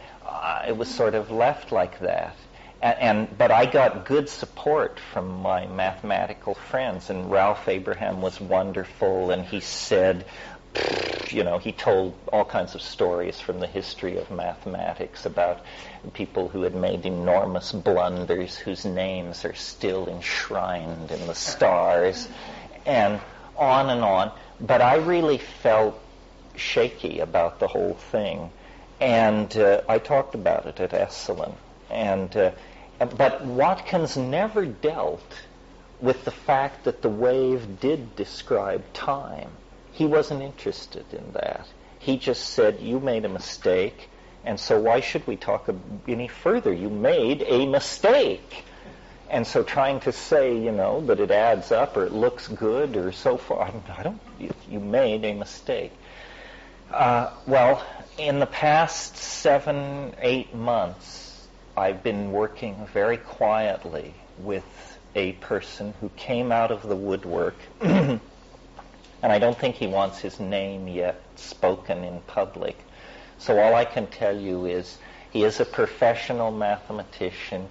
it was sort of left like that. But I got good support from my mathematical friends, and Ralph Abraham was wonderful, and he said, he told all kinds of stories from the history of mathematics about people who had made enormous blunders whose names are still enshrined in the stars, and on and on. But I really felt shaky about the whole thing, and I talked about it at Esalen. But Watkins never dealt with the fact that the wave did describe time. He wasn't interested in that. He just said, you made a mistake, and so why should we talk any further? You made a mistake. And so trying to say, that it adds up or it looks good or so far, you made a mistake. Well, in the past 7-8 months, I've been working very quietly with a person who came out of the woodwork, and I don't think he wants his name yet spoken in public. So all I can tell you is he is a professional mathematician.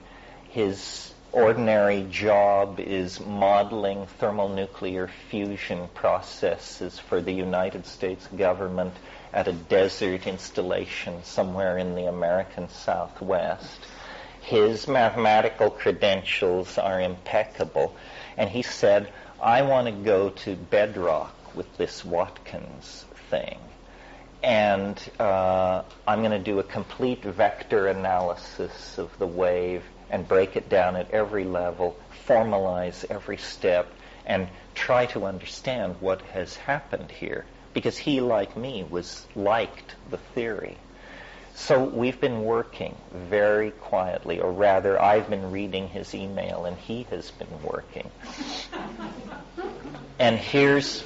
His ordinary job is modeling thermonuclear fusion processes for the United States government at a desert installation somewhere in the American Southwest. His mathematical credentials are impeccable, and he said, I want to go to bedrock with this Watkins thing, and I'm going to do a complete vector analysis of the wave and break it down at every level, formalize every step, and try to understand what has happened here, because he, like me, liked the theory. So we've been working very quietly, or rather, I've been reading his email, and he has been working. And here's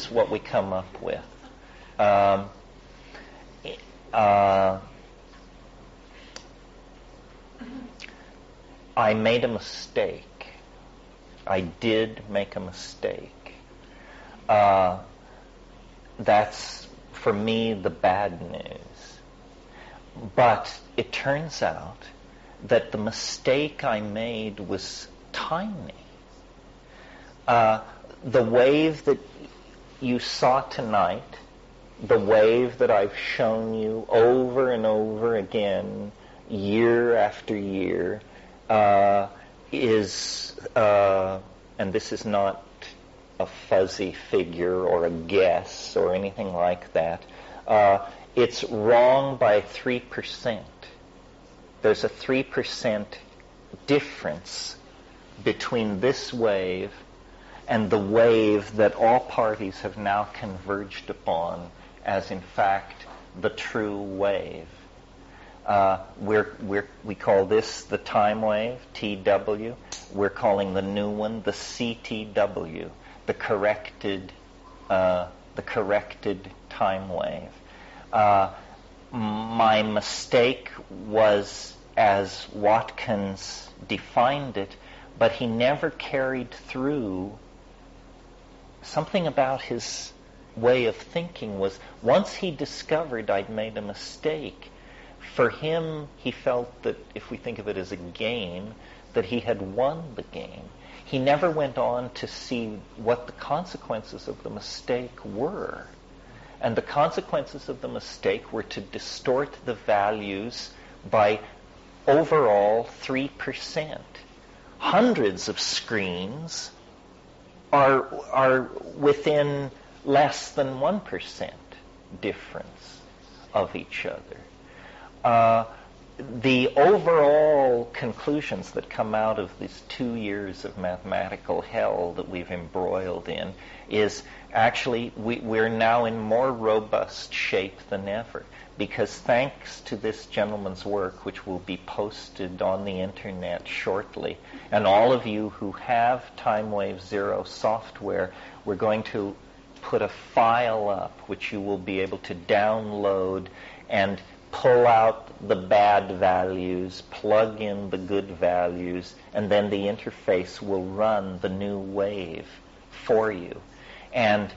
what we come up with. I made a mistake. I did make a mistake. That's, for me, the bad news. But it turns out that the mistake I made was tiny. The wave that you saw tonight, the wave that I've shown you over and over again, year after year, is, and this is not a fuzzy figure or a guess or anything like that, it's wrong by 3%. There's a 3% difference between this wave and the wave that all parties have now converged upon as, in fact, the true wave. We call this the time wave, TW. We're calling the new one the CTW, the corrected time wave. My mistake was as Watkins defined it, but he never carried through. Something about his way of thinking was, once he discovered I'd made a mistake, for him, he felt that, if we think of it as a game, that he had won the game. He never went on to see what the consequences of the mistake were. And the consequences of the mistake were to distort the values by overall 3%. Hundreds of screens are within less than 1% difference of each other. The overall conclusions that come out of these 2 years of mathematical hell that we've embroiled in is actually we're now in more robust shape than ever, because thanks to this gentleman's work, which will be posted on the internet shortly, and all of you who have Time Wave Zero software, we're going to put a file up which you will be able to download and pull out the bad values, plug in the good values, and then the interface will run the new wave for you. And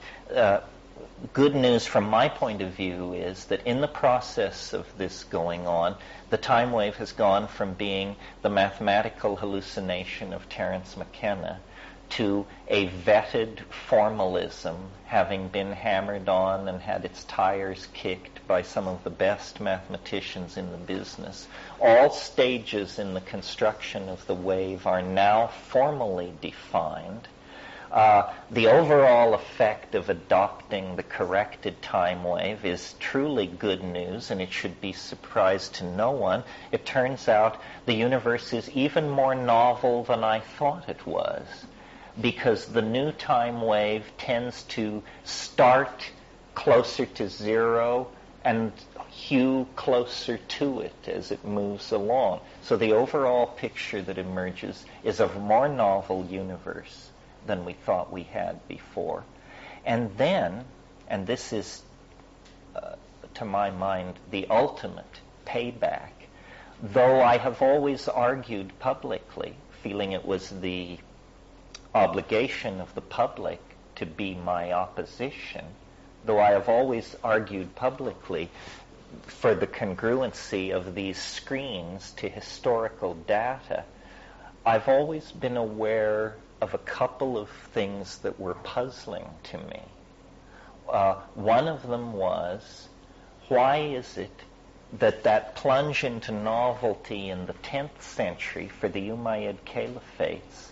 good news from my point of view is that in the process of this going on, the time wave has gone from being the mathematical hallucination of Terence McKenna to a vetted formalism, having been hammered on and had its tires kicked by some of the best mathematicians in the business. All stages in the construction of the wave are now formally defined. The overall effect of adopting the corrected time wave is truly good news, and it should be surprise to no one. It turns out the universe is even more novel than I thought it was, because the new time wave tends to start closer to zero and hew closer to it as it moves along. So the overall picture that emerges is of a more novel universe than we thought we had before. And then, and this is, to my mind, the ultimate payback, though I have always argued publicly, feeling it was the obligation of the public to be my opposition, though I have always argued publicly for the congruency of these screens to historical data, I've always been aware of a couple of things that were puzzling to me. One of them was, why is it that plunge into novelty in the 10th century for the Umayyad Caliphates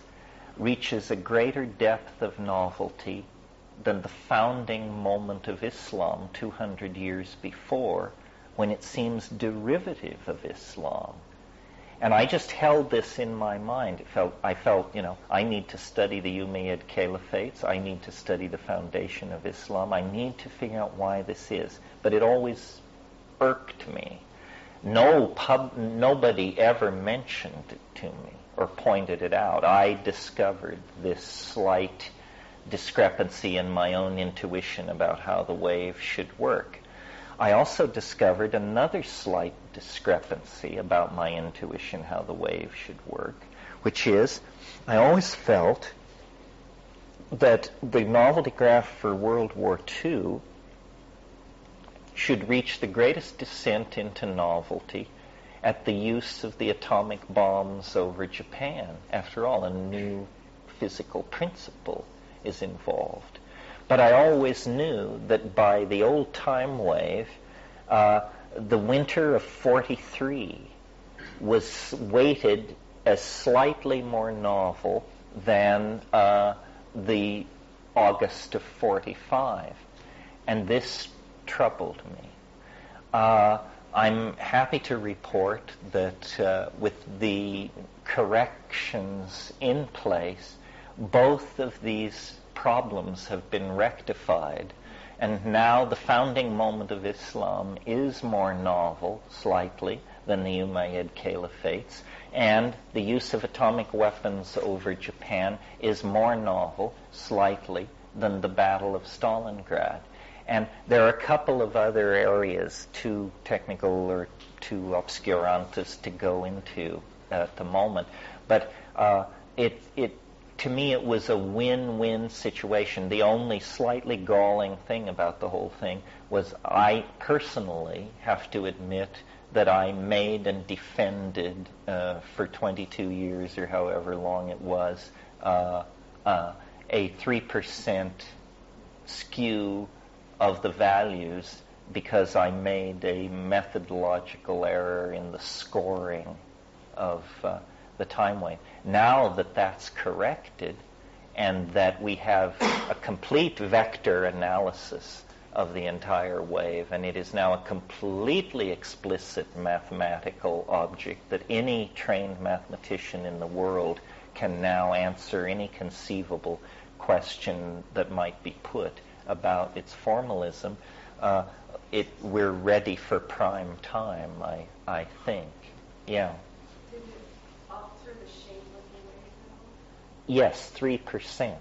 reaches a greater depth of novelty than the founding moment of Islam 200 years before, when it seems derivative of Islam? And I just held this in my mind. I felt, I need to study the Umayyad Caliphates. I need to study the foundation of Islam. I need to figure out why this is. But it always irked me. Nobody ever mentioned it to me or pointed it out. I discovered this slight discrepancy in my own intuition about how the wave should work. I also discovered another slight discrepancy about my intuition how the wave should work, which is, I always felt that the novelty graph for World War II should reach the greatest descent into novelty at the use of the atomic bombs over Japan. After all, a new physical principle is involved. But I always knew that by the old time wave, the winter of 43 was weighted as slightly more novel than the August of 45. And this troubled me. I'm happy to report that with the corrections in place, both of these problems have been rectified, and now the founding moment of Islam is more novel, slightly, than the Umayyad Caliphates, and the use of atomic weapons over Japan is more novel, slightly, than the Battle of Stalingrad. And there are a couple of other areas, too technical or too obscurantes to go into at the moment, but to me it was a win-win situation. The only slightly galling thing about the whole thing was I personally have to admit that I made and defended for 22 years or however long it was a 3% skew of the values because I made a methodological error in the scoring of the time wave. Now that that's corrected and that we have a complete vector analysis of the entire wave, and it is now a completely explicit mathematical object that any trained mathematician in the world can now answer any conceivable question that might be put about its formalism, we're ready for prime time, I think. Yeah.
Did you alter the shape of the wave?
Yes, 3%.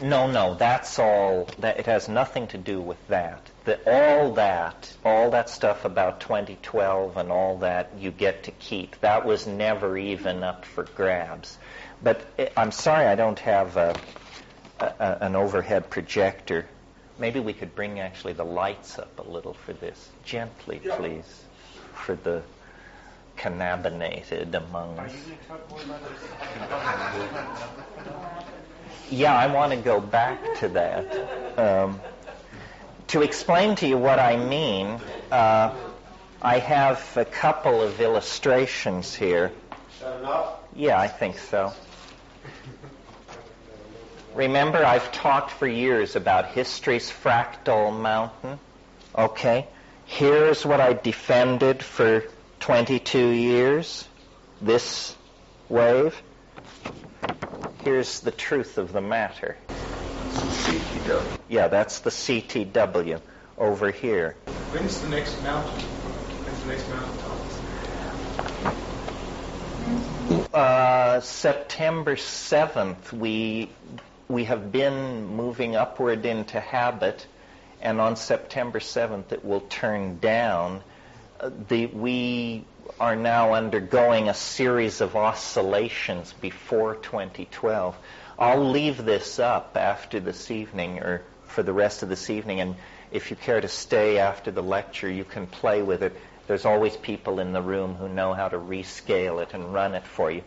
No, that's all. It has nothing to do with that. All that stuff about 2012 and all that you get to keep. That was never even up for grabs. But I'm sorry I don't have an overhead projector. Maybe we could bring actually the lights up a little for this. Gently, please, for the cannabinated among us.
Are you going to talk more about this?
Yeah, I want to go back to that. To explain to you what I mean, I have a couple of illustrations here.
Is that enough?
Yeah, I think so. Remember, I've talked for years about history's fractal mountain. Okay, here's what I defended for 22 years, this wave. Here's the truth of the matter.
CTW.
Yeah, that's the CTW over here.
When's the next mountain?
September 7th, we have been moving upward into habit, and on September 7th it will turn down. We are now undergoing a series of oscillations before 2012. I'll leave this up after this evening, or for the rest of this evening, and if you care to stay after the lecture, you can play with it. There's always people in the room who know how to rescale it and run it for you.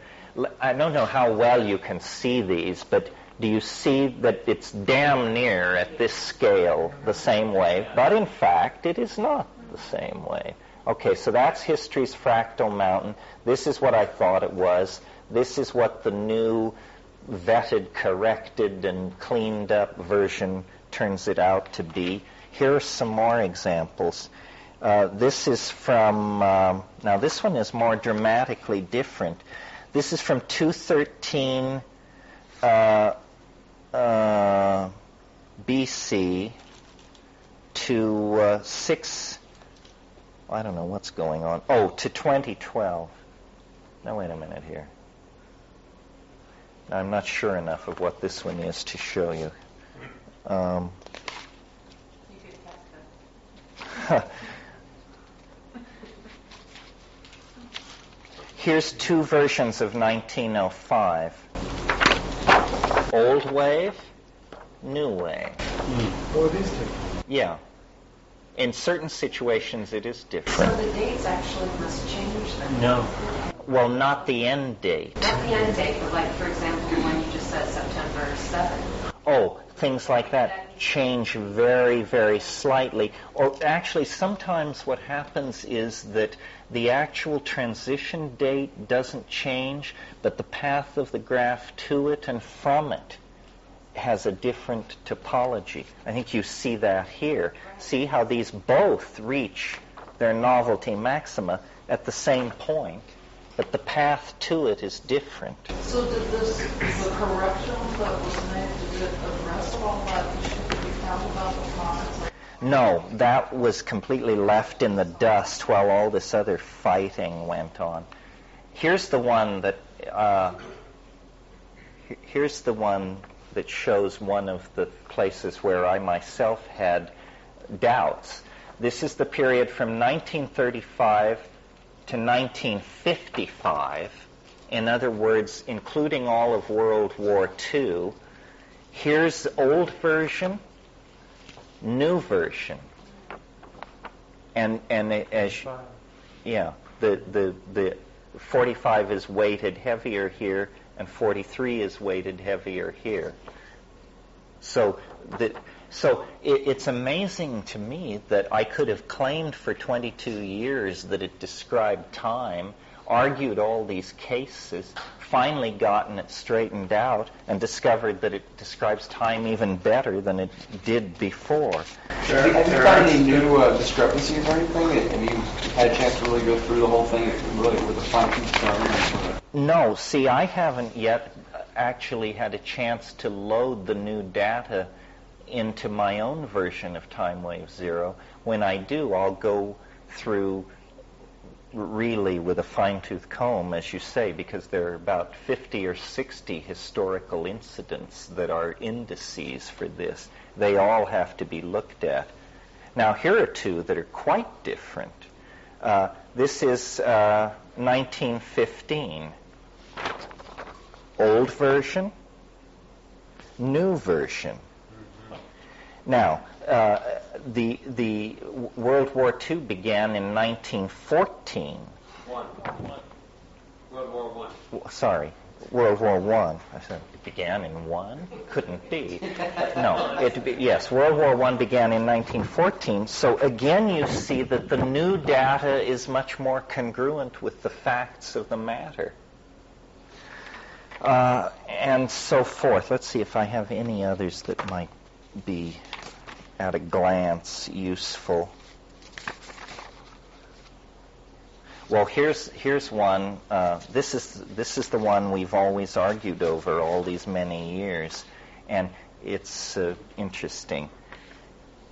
I don't know how well you can see these, but do you see that it's damn near at this scale the same wave? But in fact, it is not the same wave. Okay, so that's history's fractal mountain. This is what I thought it was. This is what the new vetted, corrected, and cleaned up version turns it out to be. Here are some more examples. This is from, now this one is more dramatically different. This is from 213 BC to 6, I don't know what's going on. Oh, to 2012. Now wait a minute here. I'm not sure enough of what this one is to show you. Here's two versions of 1905. Old wave, new wave.
Oh, it is different.
Yeah. In certain situations, it is different.
So the dates actually must change then?
No. Well, not the end date.
Not the end date, but like, for example, when you just said September 7th.
Oh, things like that change very, very slightly. Or actually, sometimes what happens is that the actual transition date doesn't change, but the path of the graph to it and from it has a different topology. I think you see that here. See how these both reach their novelty maxima at the same point, but the path to it is different.
So did the correction that was made, did it address all that issue that you found about the planets?
No, that was completely left in the dust while all this other fighting went on. Here's the one that shows one of the places where I myself had doubts. This is the period from 1935 to 1955. In other words, including all of World War II. Here's the old version, new version, and the 45 is weighted heavier here, and 43 is weighted heavier here. So it's amazing to me that I could have claimed for 22 years that it described time, argued all these cases, finally gotten it straightened out, and discovered that it describes time even better than it did before.
Have you found any new discrepancies or anything? Have you had a chance to really go through the whole thing really with a fine-tooth comb?
No, see, I haven't yet actually had a chance to load the new data into my own version of Time Wave Zero. When I do, I'll go through really with a fine-tooth comb, as you say, because there are about 50 or 60 historical incidents that are indices for this. They all have to be looked at. Now, here are two that are quite different. This is 1915. Old version, new version. Now, the World War II began in 1914.
World War I.
Sorry, World War I. I said it began in one? Couldn't be. No, yes, World War I began in 1914. So again, you see that the new data is much more congruent with the facts of the matter. And so forth. Let's see if I have any others that might be at a glance useful. Well, here's one. This is the one we've always argued over all these many years, and it's interesting.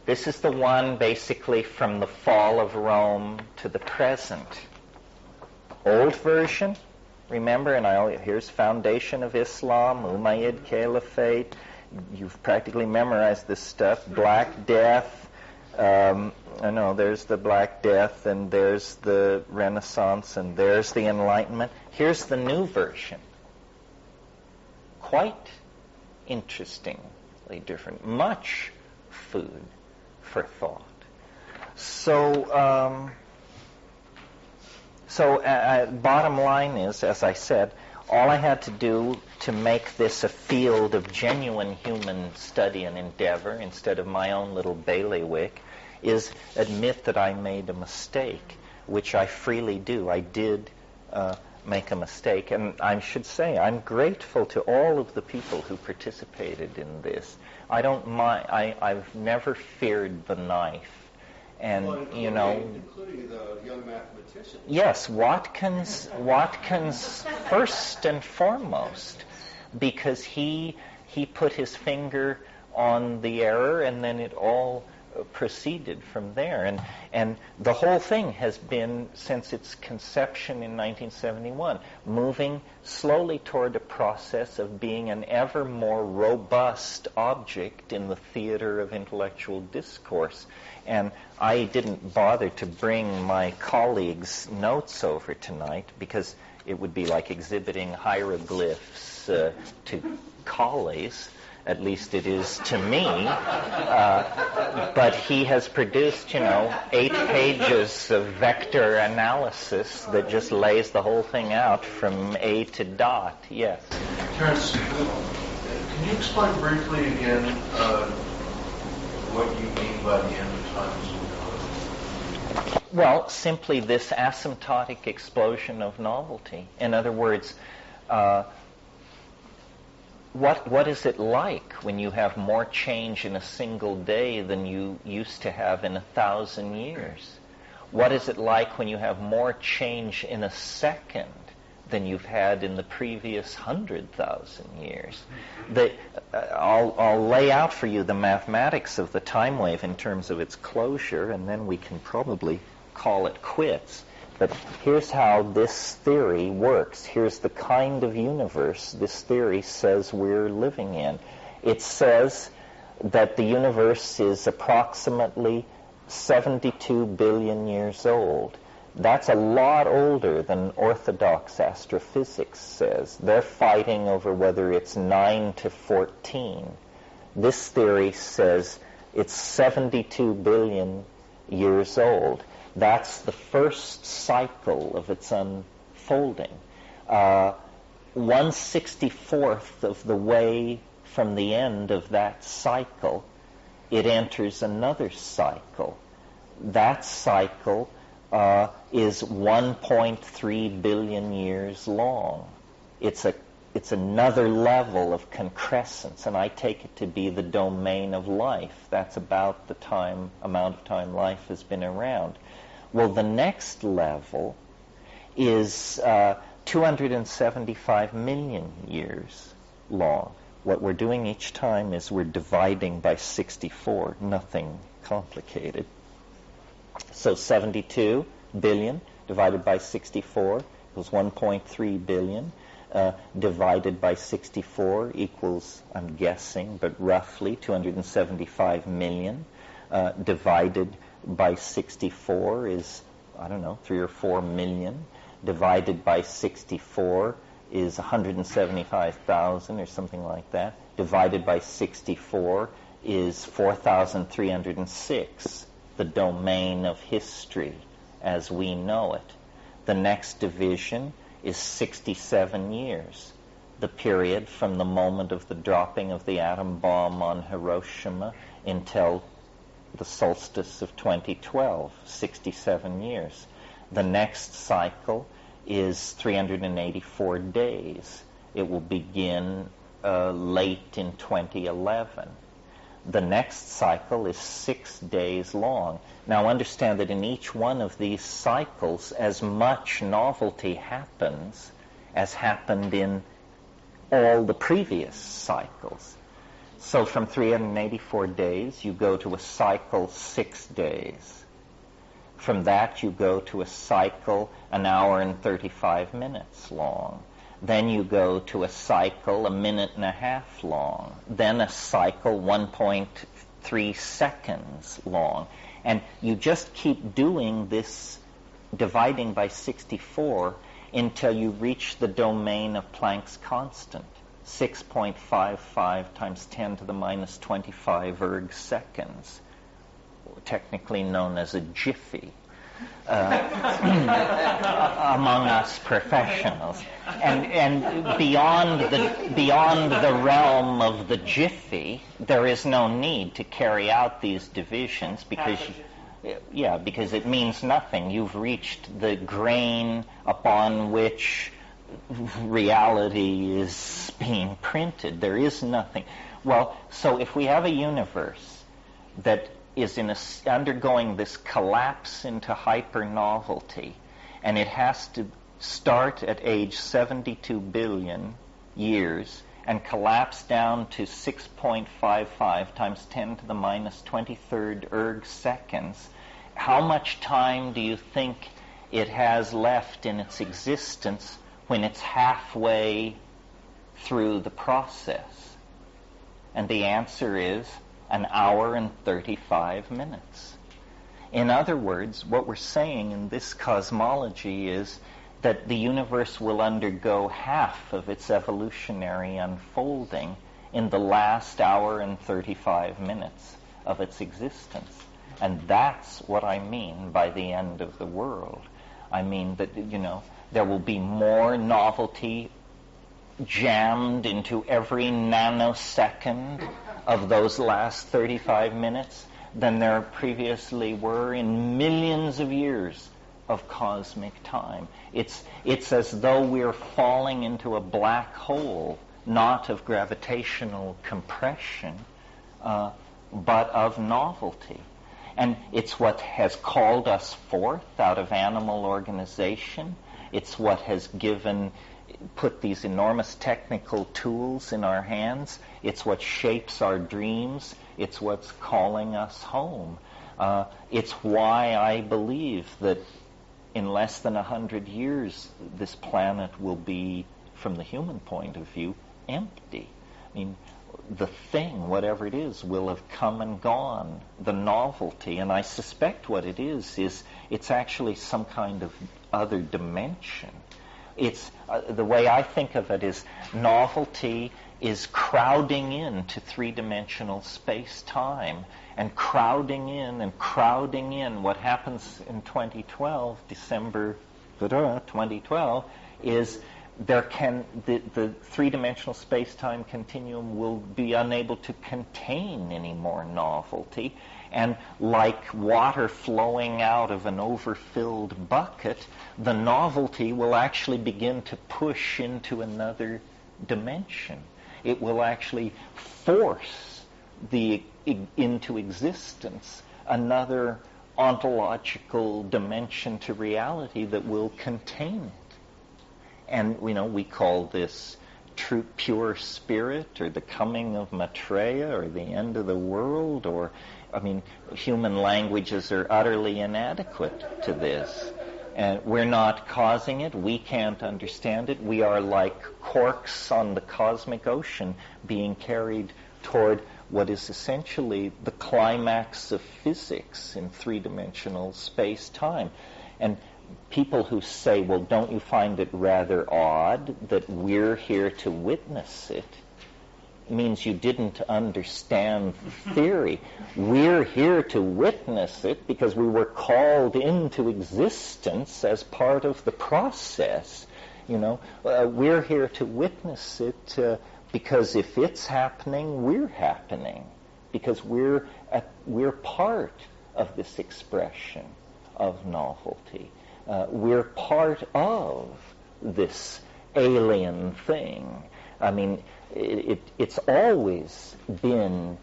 This is the one basically from the fall of Rome to the present. Old version. Remember, and here's foundation of Islam, Umayyad Caliphate. You've practically memorized this stuff. Black Death. There's the Black Death, and there's the Renaissance, and there's the Enlightenment. Here's the new version. Quite interestingly different. Much food for thought. So bottom line is, as I said, all I had to do to make this a field of genuine human study and endeavor instead of my own little bailiwick is admit that I made a mistake, which I freely do. I did make a mistake, and I should say I'm grateful to all of the people who participated in this. I don't mind. I've never feared the knife. And,
including the young mathematician.
Yes, Watkins first and foremost, because he put his finger on the error, and then it all proceeded from there. And the whole thing has been, since its conception in 1971, moving slowly toward a process of being an ever more robust object in the theater of intellectual discourse. And I didn't bother to bring my colleagues' notes over tonight because it would be like exhibiting hieroglyphs to collies. At least it is to me. But he has produced, 8 pages of vector analysis that just lays the whole thing out from A to dot. Yes.
Terence, can you explain briefly again what you mean by the end of times?
Well, simply this asymptotic explosion of novelty. In other words, what is it like when you have more change in a single day than you used to have in 1,000 years? What is it like when you have more change in a second than you've had in the previous 100,000 years? I'll lay out for you the mathematics of the time wave in terms of its closure, and then we can probably call it quits. But here's how this theory works. Here's the kind of universe this theory says we're living in. It says that the universe is approximately 72 billion years old. That's a lot older than orthodox astrophysics says. They're fighting over whether it's 9 to 14. This theory says it's 72 billion years old. That's the first cycle of its unfolding. 1/64th of the way from the end of that cycle, it enters another cycle. That cycle is 1.3 billion years long. It's another level of concrescence, and I take it to be the domain of life. That's about the amount of time life has been around. Well, the next level is 275 million years long. What we're doing each time is we're dividing by 64, nothing complicated. So 72 billion divided by 64 equals 1.3 billion. Divided by 64 equals, I'm guessing, but roughly 275 million. Divided by 64 is, 3 or 4 million. Divided by 64 is 175,000 or something like that. Divided by 64 is 4,306, the domain of history as we know it. The next division is 67 years, the period from the moment of the dropping of the atom bomb on Hiroshima until the solstice of 2012, 67 years. The next cycle is 384 days. It will begin late in 2011. The next cycle is 6 days long. Now understand that in each one of these cycles, as much novelty happens as happened in all the previous cycles. So from 384 days, you go to a cycle 6 days. From that, you go to a cycle 1 hour and 35 minutes long. Then you go to a cycle 1.5 minutes long. Then a cycle 1.3 seconds long. And you just keep doing this, dividing by 64, until you reach the domain of Planck's constant, 6.55 times 10 to the minus 25 erg seconds, technically known as a jiffy. Among us professionals, and beyond the realm of the jiffy, there is no need to carry out these divisions because it means nothing. You've reached the grain upon which reality is being printed. There is nothing. Well, so if we have a universe that is undergoing this collapse into hyper-novelty, and it has to start at age 72 billion years and collapse down to 6.55 times 10 to the minus 23rd erg seconds, how much time do you think it has left in its existence when it's halfway through the process? And the answer is 1 hour and 35 minutes. In other words, what we're saying in this cosmology is that the universe will undergo half of its evolutionary unfolding in the last hour and 35 minutes of its existence. And that's what I mean by the end of the world. I mean that, there will be more novelty jammed into every nanosecond of those last 35 minutes than there previously were in millions of years of cosmic time. It's as though we're falling into a black hole, not of gravitational compression, but of novelty. And it's what has called us forth out of animal organization. It's what has put these enormous technical tools in our hands. It's what shapes our dreams. It's what's calling us home. It's why I believe that in less than 100 years, this planet will be, from the human point of view, empty. I mean, the thing, whatever it is, will have come and gone, the novelty. And I suspect what it is it's actually some kind of other dimension. It's the way I think of it is novelty is crowding into three-dimensional space-time and crowding in. What happens in 2012, December 2012, is the three-dimensional space-time continuum will be unable to contain any more novelty, and like water flowing out of an overfilled bucket, the novelty will actually begin to push into another dimension. It will actually force into existence another ontological dimension to reality that will contain it. And we call this true pure spirit, or the coming of Maitreya, or the end of the world, or human languages are utterly inadequate to this. And we're not causing it. We can't understand it. We are like corks on the cosmic ocean being carried toward what is essentially the climax of physics in three-dimensional space-time. And people who say, well, don't you find it rather odd that we're here to witness it, means you didn't understand theory. We're here to witness it because we were called into existence as part of the process. We're here to witness it because if it's happening, we're happening, because we're part of this expression of novelty. We're part of this alien thing. It's always been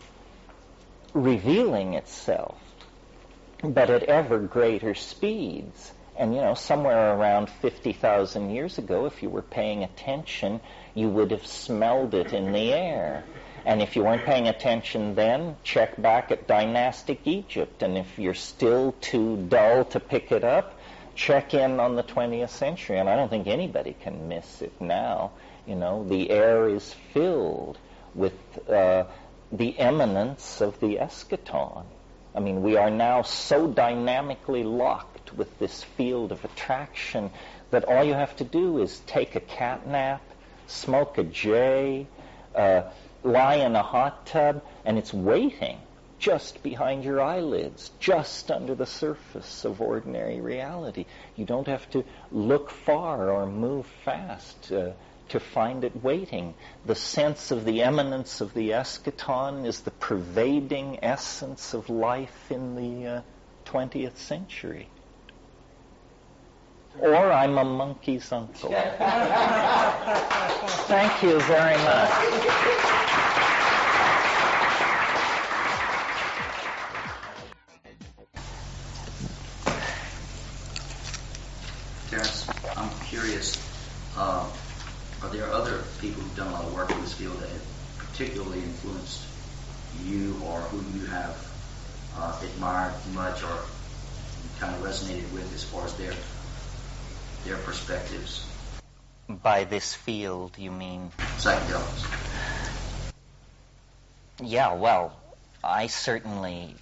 revealing itself, but at ever greater speeds. And, somewhere around 50,000 years ago, if you were paying attention, you would have smelled it in the air. And if you weren't paying attention then, check back at dynastic Egypt. And if you're still too dull to pick it up, check in on the 20th century. And I don't think anybody can miss it now. The air is filled with the eminence of the escaton. We are now so dynamically locked with this field of attraction that all you have to do is take a cat nap, smoke a J, lie in a hot tub, and it's waiting just behind your eyelids, just under the surface of ordinary reality. You don't have to look far or move fast to find it waiting. The sense of the eminence of the eschaton is the pervading essence of life in the 20th century. Or I'm a monkey's uncle. Thank you very much.
Terence, I'm curious, are there other people who've done a lot of work in this field that have particularly influenced you, or who you have admired much or kind of resonated with as far as their perspectives?
By this field, you mean?
Psychedelics.
Yeah, well, I certainly,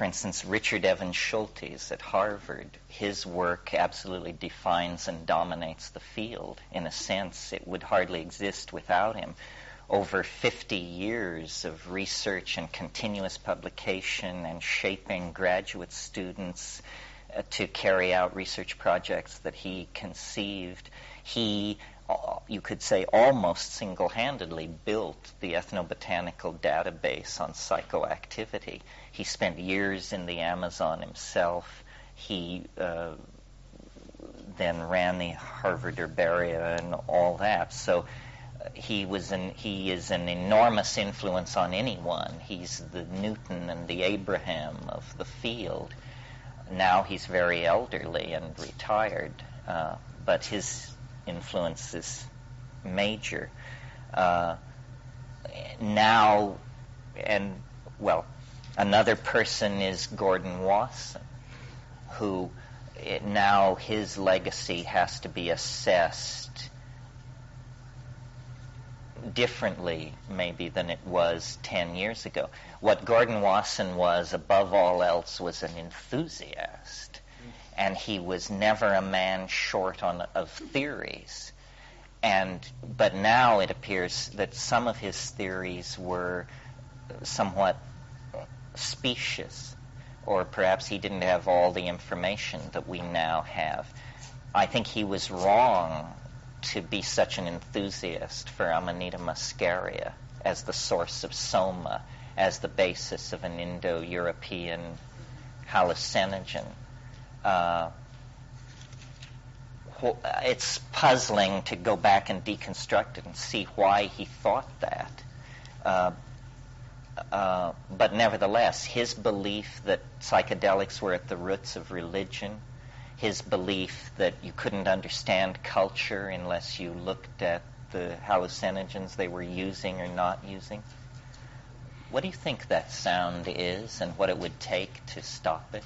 for instance, Richard Evans Schultes at Harvard, his work absolutely defines and dominates the field. In a sense, it would hardly exist without him. Over 50 years of research and continuous publication and shaping graduate students to carry out research projects that he conceived. He, you could say, almost single-handedly built the ethnobotanical database on psychoactivity. He spent years in the Amazon himself. He then ran the Harvard Herbaria and all that. So he is an enormous influence on anyone. He's the Newton and the Abraham of the field. Now he's very elderly and retired, but his influence is major. Now, and well, another person is Gordon Wasson, who now his legacy has to be assessed differently maybe than it was 10 years ago. What Gordon Wasson was, above all else, was an enthusiast. And he was never a man short of theories. But now it appears that some of his theories were somewhat specious, or perhaps he didn't have all the information that we now have. I think he was wrong to be such an enthusiast for Amanita muscaria as the source of soma, as the basis of an Indo-European hallucinogen. It's puzzling to go back and deconstruct it and see why he thought that. But nevertheless, his belief that psychedelics were at the roots of religion, his belief that you couldn't understand culture unless you looked at the hallucinogens they were using or not using. What do you think that sound is, and what it would take to stop it?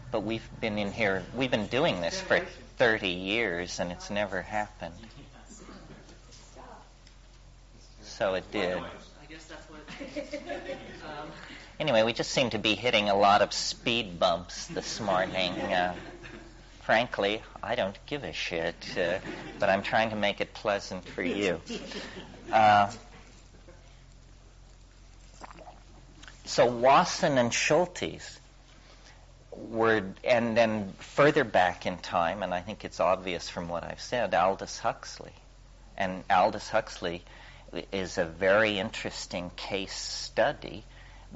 But we've been in here, we've been doing this for 30 years, and it's never happened. So it did.
I guess that's what.
Anyway, we just seem to be hitting a lot of speed bumps this morning. Frankly, I don't give a shit, but I'm trying to make it pleasant for you. So Wasson and Schultes were, and then further back in time, and I think it's obvious from what I've said, Aldous Huxley. And Aldous Huxley is a very interesting case study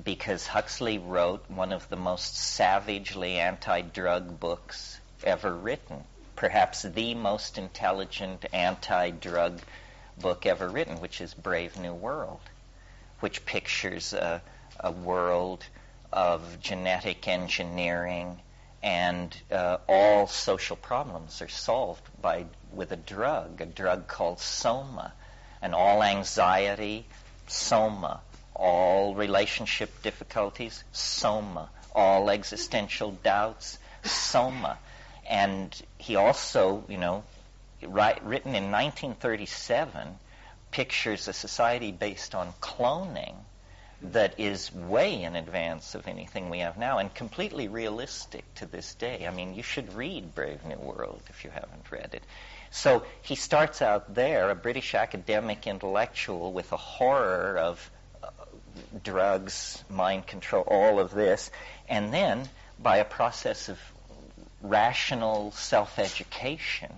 because Huxley wrote one of the most savagely anti-drug books ever written, perhaps the most intelligent anti-drug book ever written, which is Brave New World, which pictures a world of genetic engineering, and all social problems are solved with a drug called soma, and all anxiety, soma, all relationship difficulties, soma, all existential doubts, soma. And he also, written in 1937, pictures a society based on cloning that is way in advance of anything we have now and completely realistic to this day. I mean, you should read Brave New World if you haven't read it. So he starts out there, a British academic intellectual with a horror of drugs, mind control, all of this, and then by a process of rational self-education,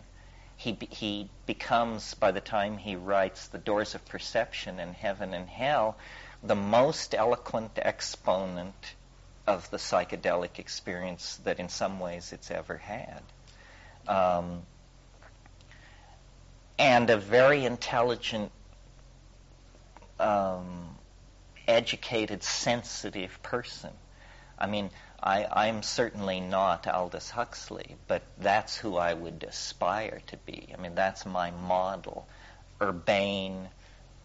he becomes, by the time he writes The Doors of Perception and Heaven and Hell, the most eloquent exponent of the psychedelic experience that in some ways it's ever had. And a very intelligent, educated, sensitive person. I mean, I'm certainly not Aldous Huxley, but that's who I would aspire to be. I mean, that's my model. Urbane,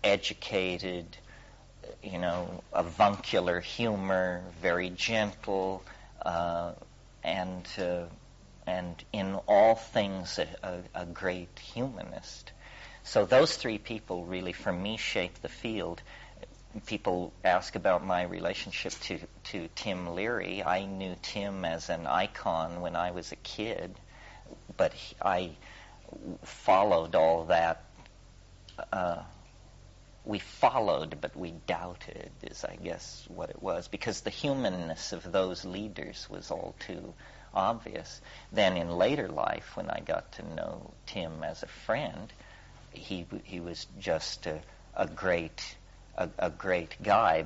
educated, avuncular humor, very gentle, and in all things a great humanist. So those three people really, for me, shape the field. people ask about my relationship to Tim Leary. I knew Tim as an icon when I was a kid, but I followed all that. We followed, but we doubted, is I guess what it was, because the humanness of those leaders was all too obvious. Then in later life, when I got to know Tim as a friend, he was just a great guy,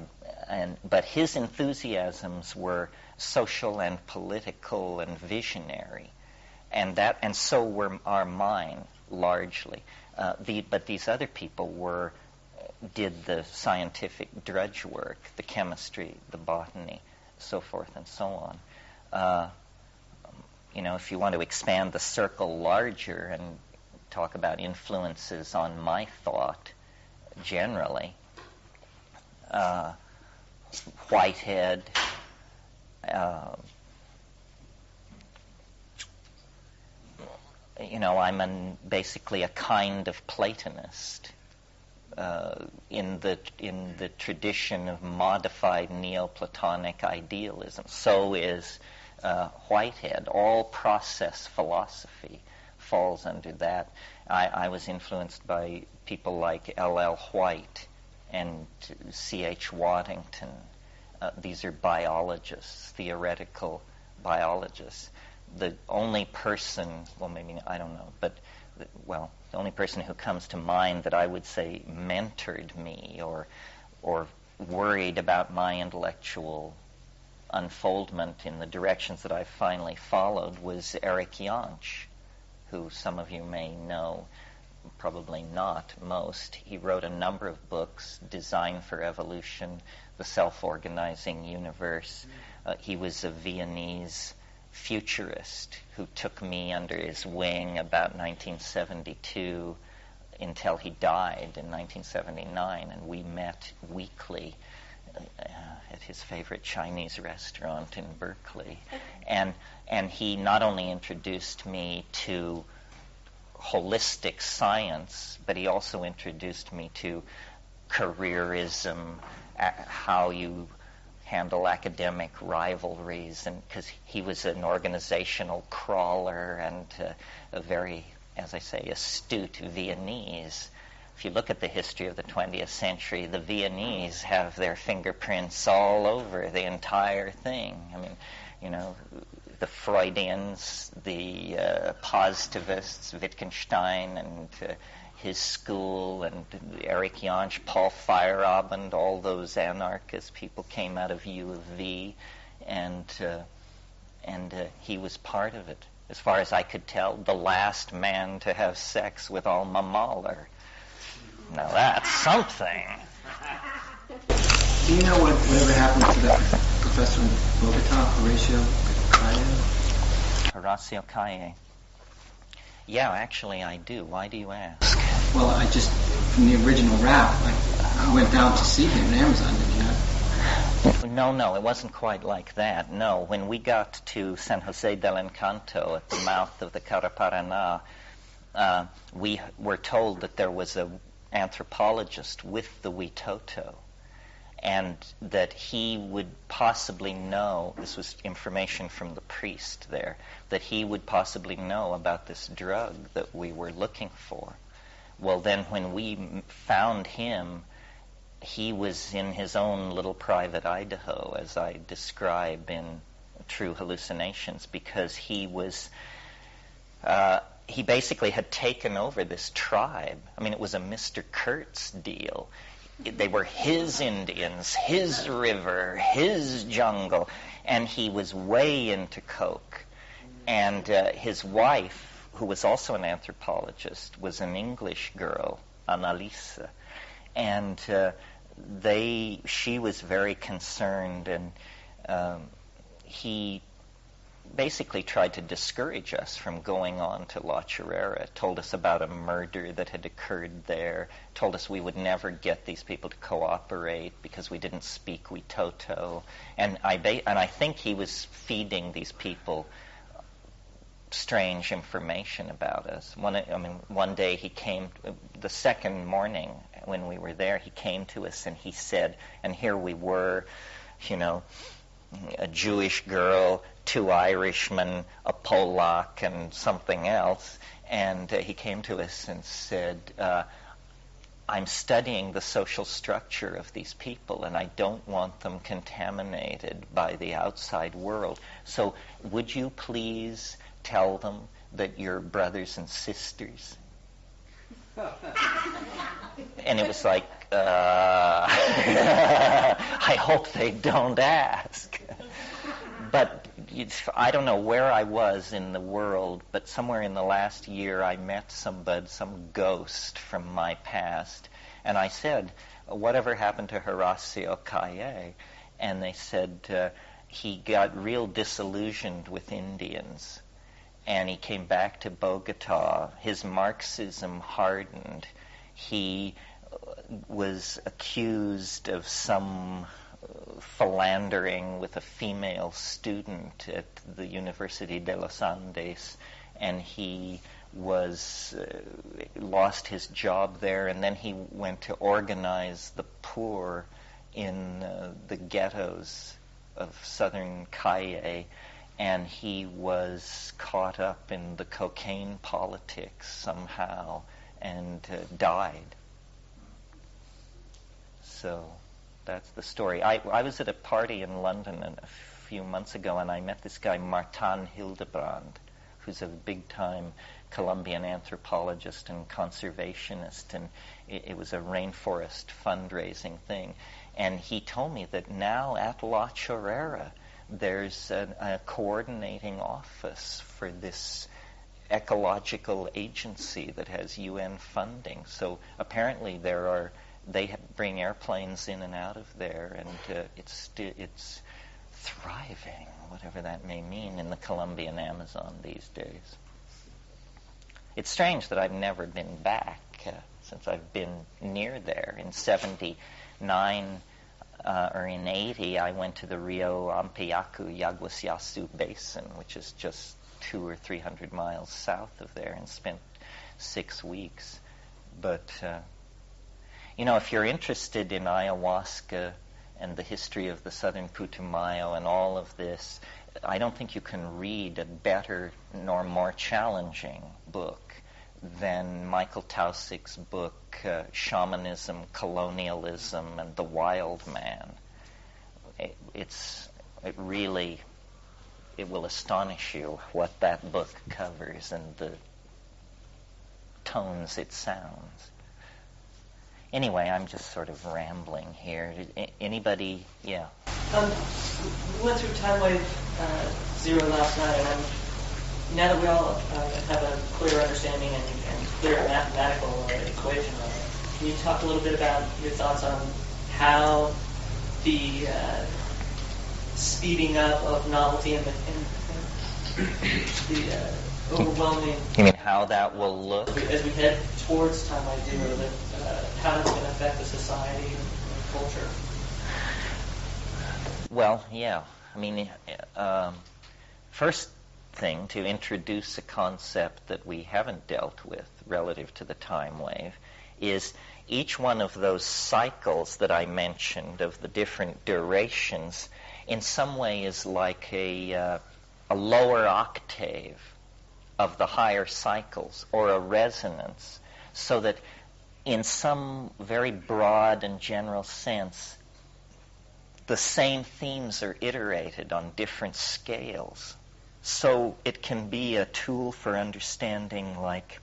but his enthusiasms were social and political and visionary, and so were our mine largely. But these other people did the scientific drudge work, the chemistry, the botany, so forth and so on. If you want to expand the circle larger and talk about influences on my thought generally, Whitehead, I'm basically a kind of Platonist in the tradition of modified Neoplatonic idealism. So is Whitehead. All process philosophy falls under that. I was influenced by people like L.L. White and C.H. Waddington. These are biologists, theoretical biologists. The only person, well, maybe, I don't know, but, the only person who comes to mind that I would say mentored me or worried about my intellectual unfoldment in the directions that I finally followed was Eric Jansch, who some of you may know, probably not most. He wrote a number of books, Design for Evolution, The Self-Organizing Universe. He was a Viennese futurist who took me under his wing about 1972 until he died in 1979, and we met weekly at his favorite Chinese restaurant in Berkeley. And he not only introduced me to holistic science, but he also introduced me to careerism, how you handle academic rivalries, and because he was an organizational crawler and a very, as I say, astute Viennese. If you look at the history of the 20th century, the Viennese have their fingerprints all over the entire thing. I mean, the Freudians, the positivists, Wittgenstein and his school, and Eric Jansch, Paul Feyerabend, all those anarchist people came out of U of V, and he was part of it. As far as I could tell, the last man to have sex with Alma Mahler. Now that's something.
Do you know whatever happened to that professor in Bogota, Horacio Calle?
Horacio Calle. Yeah, actually I do. Why do you ask?
Well, from the original rap, I went down to see him in Amazon, did you not?
No, it wasn't quite like that. No, when we got to San Jose del Encanto at the mouth of the Caraparaná, we were told that there was an anthropologist with the Witoto, and that he would possibly know, this was information from the priest there, that he would possibly know about this drug that we were looking for. Well, then when we found him, he was in his own little private Idaho, as I describe in True Hallucinations, because he basically had taken over this tribe. I mean, it was a Mr. Kurtz deal. They were his Indians, his river, his jungle, and he was way into coke. And his wife, who was also an anthropologist, was an English girl, Annalisa, and she was very concerned, and he basically tried to discourage us from going on to La Chorrera, told us about a murder that had occurred there, told us we would never get these people to cooperate because we didn't speak Witoto, and I think he was feeding these people strange information about us. One day he came, the second morning when we were there, he came to us and he said, and here we were, a Jewish girl, 2 Irishmen, a Polak, and something else. And he came to us and said, I'm studying the social structure of these people, and I don't want them contaminated by the outside world. So would you please tell them that you're brothers and sisters? And it was like, I hope they don't ask. But I don't know where I was in the world, but somewhere in the last year I met some ghost from my past, and I said, whatever happened to Horacio Calle? And they said he got real disillusioned with Indians, and he came back to Bogota. His Marxism hardened. He was accused of some philandering with a female student at the University de los Andes, and he was lost his job there, and then he went to organize the poor in the ghettos of southern Calle, and he was caught up in the cocaine politics somehow and died. So that's the story. I was at a party in London a few months ago, and I met this guy, Martin Hildebrand, who's a big-time Colombian anthropologist and conservationist, and it was a rainforest fundraising thing. And he told me that now at La Chorrera, there's a coordinating office for this ecological agency that has UN funding. So apparently they bring airplanes in and out of there, and it's thriving, whatever that may mean, in the Colombian Amazon these days. It's strange that I've never been back since I've been near there. In 79 or in 80, I went to the Rio Ampiacu Yaguasiasu Basin, which is just 200 or 300 miles south of there, and spent 6 weeks. But if you're interested in ayahuasca and the history of the southern Putumayo and all of this, I don't think you can read a better nor more challenging book than Michael Tausig's book, Shamanism, Colonialism, and the Wild Man. It will astonish you what that book covers and the tones it sounds. Anyway, I'm just sort of rambling here. Anybody? Yeah.
We went through time wave 0 last night, and now that we all have a clear understanding and clear mathematical equation on it, can you talk a little bit about your thoughts on how the speeding up of novelty and the overwhelming...
You mean how that will look?
As we head towards time wave 0, how it's going to affect the society and culture?
Well, yeah. I mean, first thing, to introduce a concept that we haven't dealt with relative to the time wave, is each one of those cycles that I mentioned of the different durations in some way is like a lower octave of the higher cycles, or a resonance, so that in some very broad and general sense, the same themes are iterated on different scales. So it can be a tool for understanding like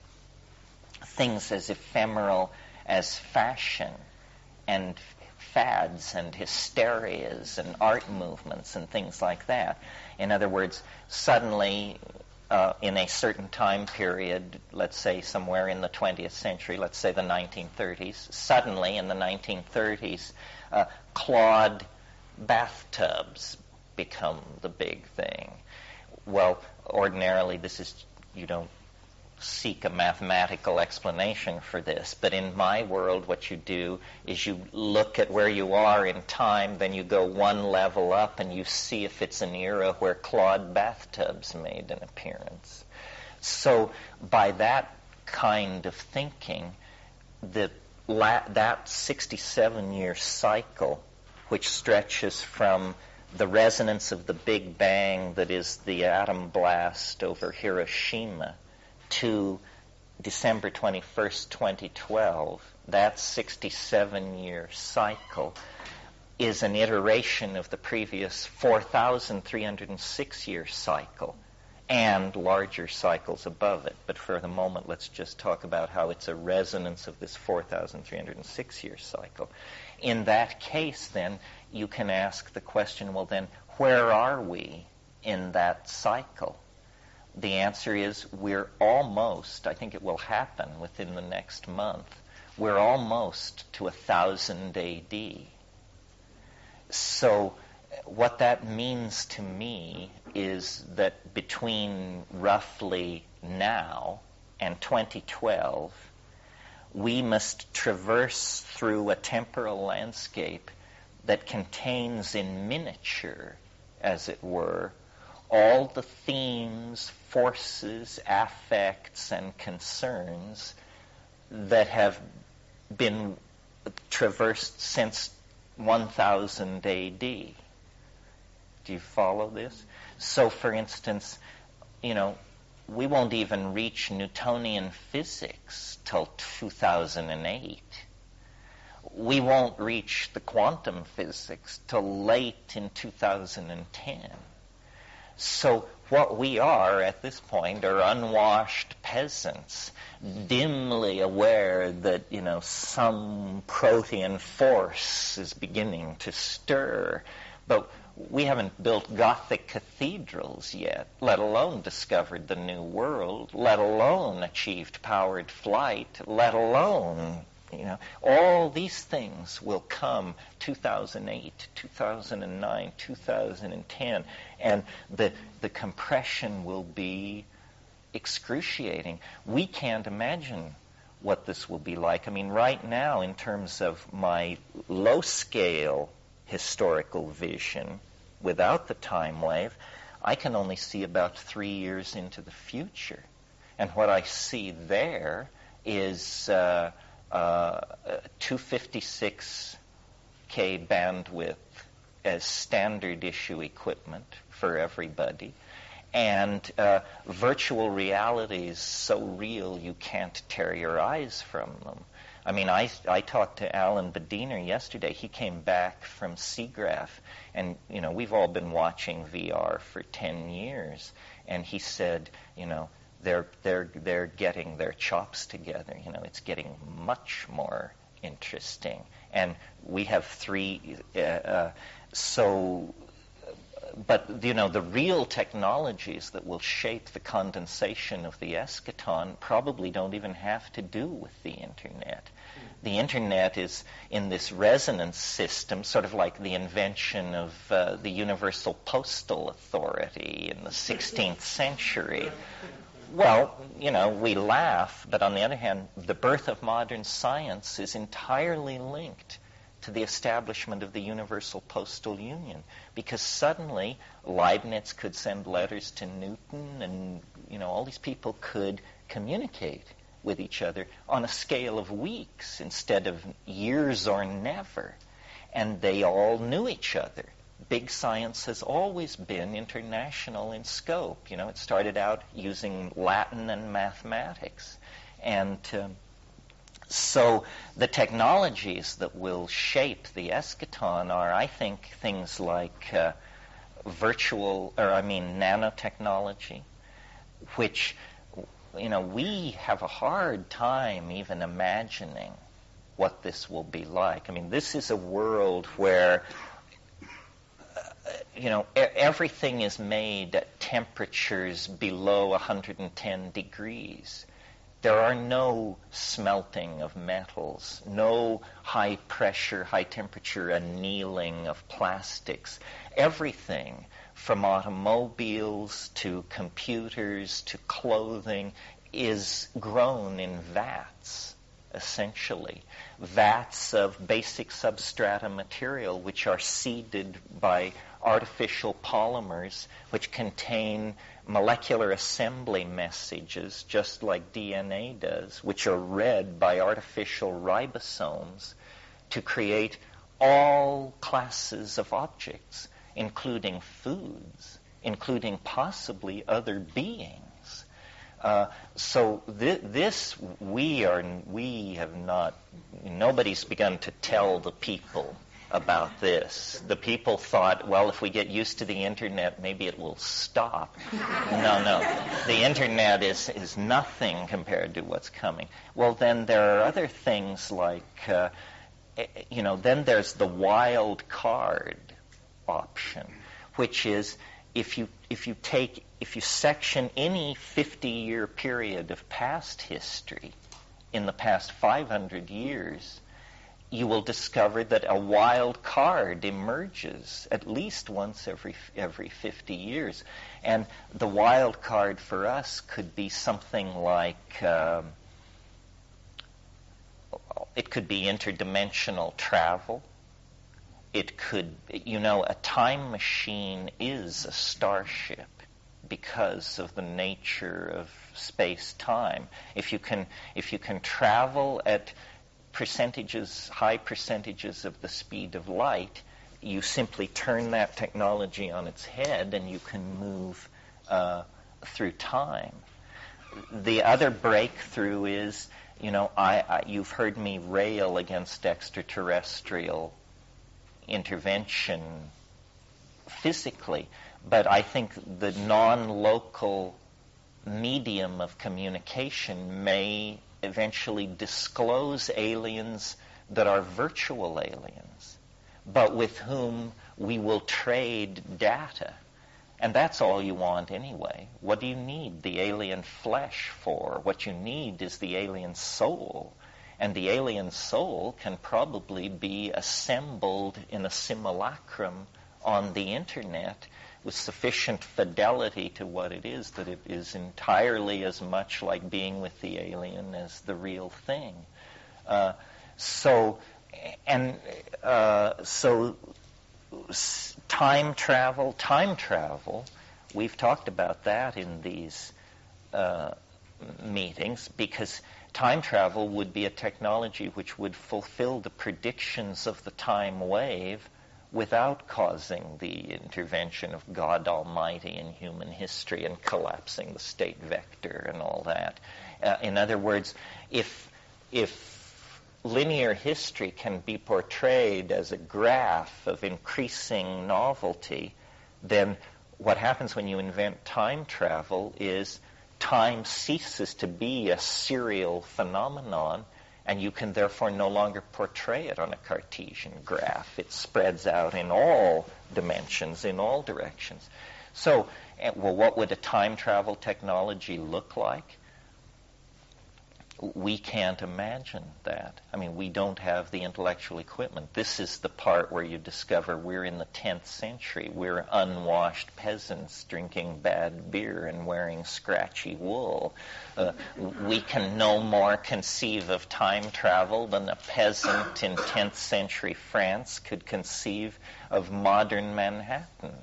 things as ephemeral as fashion and fads and hysterias and art movements and things like that. In other words, suddenly in a certain time period, let's say somewhere in the 20th century, let's say the 1930s, suddenly in the 1930s, clawed bathtubs become the big thing. Well, ordinarily you don't seek a mathematical explanation for this, but in my world what you do is you look at where you are in time, then you go one level up and you see if it's an era where clawed bathtubs made an appearance. So by that kind of thinking, the that 67-year cycle, which stretches from the resonance of the Big Bang, that is the atom blast over Hiroshima, to December 21st, 2012, that 67-year cycle is an iteration of the previous 4,306-year cycle and larger cycles above it. But for the moment, let's just talk about how it's a resonance of this 4,306-year cycle. In that case, then, you can ask the question, well, then, where are we in that cycle? The answer is we're almost, I think it will happen within the next month, we're almost to 1000 AD. So what that means to me is that between roughly now and 2012, we must traverse through a temporal landscape that contains in miniature, as it were, all the themes, forces, affects, and concerns that have been traversed since 1000 AD. Do you follow this? So, for instance, we won't even reach Newtonian physics till 2008. We won't reach the quantum physics till late in 2010. So what we are at this point are unwashed peasants, dimly aware that, some protean force is beginning to stir. But we haven't built Gothic cathedrals yet, let alone discovered the New World, let alone achieved powered flight, let alone, all these things will come 2008, 2009, 2010, and the compression will be excruciating. We can't imagine what this will be like. I mean, right now, in terms of my low-scale historical vision, without the time wave, I can only see about 3 years into the future. And what I see there is 256K bandwidth as standard issue equipment for everybody. And virtual reality is so real you can't tear your eyes from them. I mean, I talked to Alan Bediner yesterday. He came back from Seagraph, and we've all been watching VR for 10 years, and he said, they're getting their chops together. It's getting much more interesting, and we have three. But the real technologies that will shape the condensation of the eschaton probably don't even have to do with the internet. The internet is in this resonance system, sort of like the invention of the Universal Postal Authority in the 16th century. Well, we laugh, but on the other hand, the birth of modern science is entirely linked to the establishment of the Universal Postal Union, because suddenly Leibniz could send letters to Newton, and all these people could communicate with each other on a scale of weeks instead of years or never, and they all knew each other. Big science has always been international in scope. It started out using Latin and mathematics, and so the technologies that will shape the eschaton are, I think, things like nanotechnology, which, we have a hard time even imagining what this will be like. I mean, this is a world where, everything is made at temperatures below 110 degrees. There are no smelting of metals, no high pressure, high temperature annealing of plastics. Everything from automobiles to computers to clothing is grown in vats essentially. Vats of basic substrata material which are seeded by artificial polymers which contain molecular assembly messages, just like DNA does, which are read by artificial ribosomes to create all classes of objects, including foods, including possibly other beings. So we have not, nobody's begun to tell the people about this. The people thought, well, if we get used to the internet, maybe it will stop. No. The internet is nothing compared to what's coming. Well, then there are other things like, then there's the wild card option, which is if you section any 50-year period of past history in the past 500 years, you will discover that a wild card emerges at least once every 50 years. And the wild card for us could be something like, it could be interdimensional travel. It could, a time machine is a starship because of the nature of space-time. If you can travel at high percentages of the speed of light, you simply turn that technology on its head and you can move through time. The other breakthrough is, you've heard me rail against extraterrestrial intervention physically, but I think the non-local medium of communication may eventually disclose aliens that are virtual aliens, but with whom we will trade data. And that's all you want anyway. What do you need the alien flesh for? What you need is the alien soul. And the alien soul can probably be assembled in a simulacrum on the internet with sufficient fidelity to what it is that it is entirely as much like being with the alien as the real thing. So time travel, we've talked about that in these meetings, because time travel would be a technology which would fulfill the predictions of the time wave without causing the intervention of God Almighty in human history and collapsing the state vector and all that. In other words, if linear history can be portrayed as a graph of increasing novelty, then what happens when you invent time travel is time ceases to be a serial phenomenon, and you can therefore no longer portray it on a Cartesian graph. It spreads out in all dimensions, in all directions. So, what would a time travel technology look like? We can't imagine that. I mean, we don't have the intellectual equipment. This is the part where you discover we're in the 10th century. We're unwashed peasants drinking bad beer and wearing scratchy wool. We can no more conceive of time travel than a peasant in 10th century France could conceive of modern Manhattan.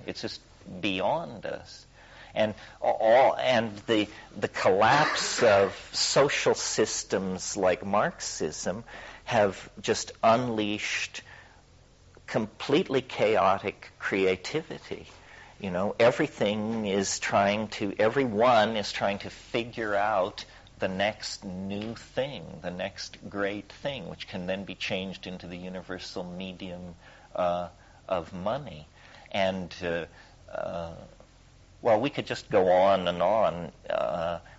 It's just beyond us. And the collapse of social systems like Marxism have just unleashed completely chaotic creativity. Everyone is trying to figure out the next new thing, the next great thing, which can then be changed into the universal medium of money. And well, we could just go on and on.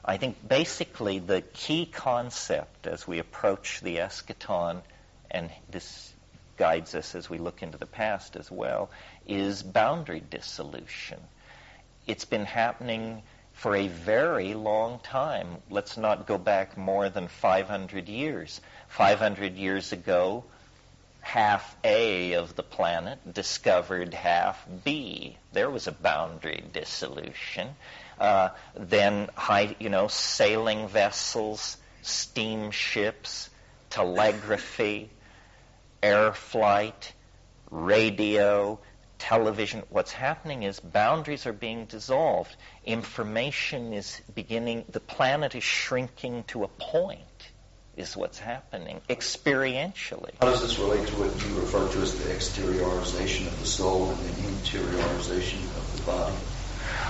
I think basically the key concept as we approach the escaton, and this guides us as we look into the past as well, is boundary dissolution. It's been happening for a very long time. Let's not go back more than 500 years. 500 years ago, half A of the planet discovered half B. There was a boundary dissolution. Then, sailing vessels steamships, telegraphy, air flight, radio, television. What's happening is boundaries are being dissolved. Information is beginning, the planet is shrinking to a point, is what's happening, experientially.
How does this relate to what you refer to as the exteriorization of the soul and the interiorization of the body?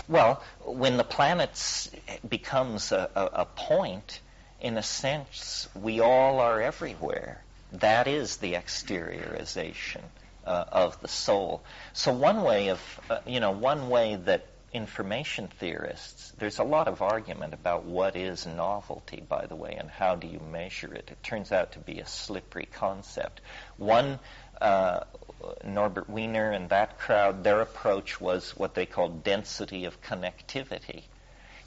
Well, when the planet becomes a point, in a sense, we all are everywhere. That is the exteriorization of the soul. So one way that information theorists, there's a lot of argument about what is novelty, by the way, and how do you measure it. It turns out to be a slippery concept. One, Norbert Wiener and that crowd, their approach was what they called density of connectivity.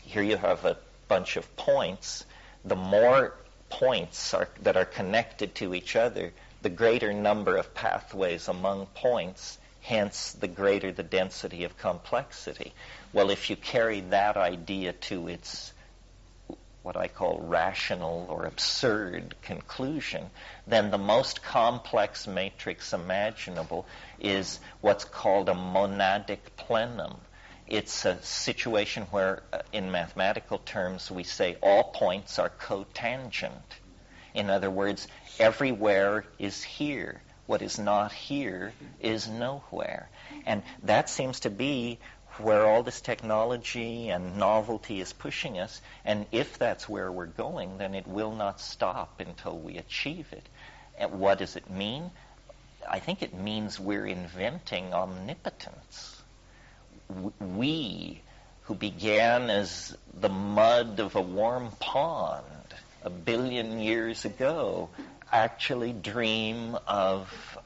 Here you have a bunch of points. The more points that are connected to each other, the greater number of pathways among points, hence the greater the density of complexity. Well, if you carry that idea to its what I call rational or absurd conclusion, then the most complex matrix imaginable is what's called a monadic plenum. It's a situation where, in mathematical terms, we say all points are cotangent. In other words, everywhere is here. What is not here is nowhere. And that seems to be where all this technology and novelty is pushing us. And if that's where we're going, then it will not stop until we achieve it. And what does it mean? I think it means we're inventing omnipotence. We, who began as the mud of a warm pond 1 billion years ago, actually dream of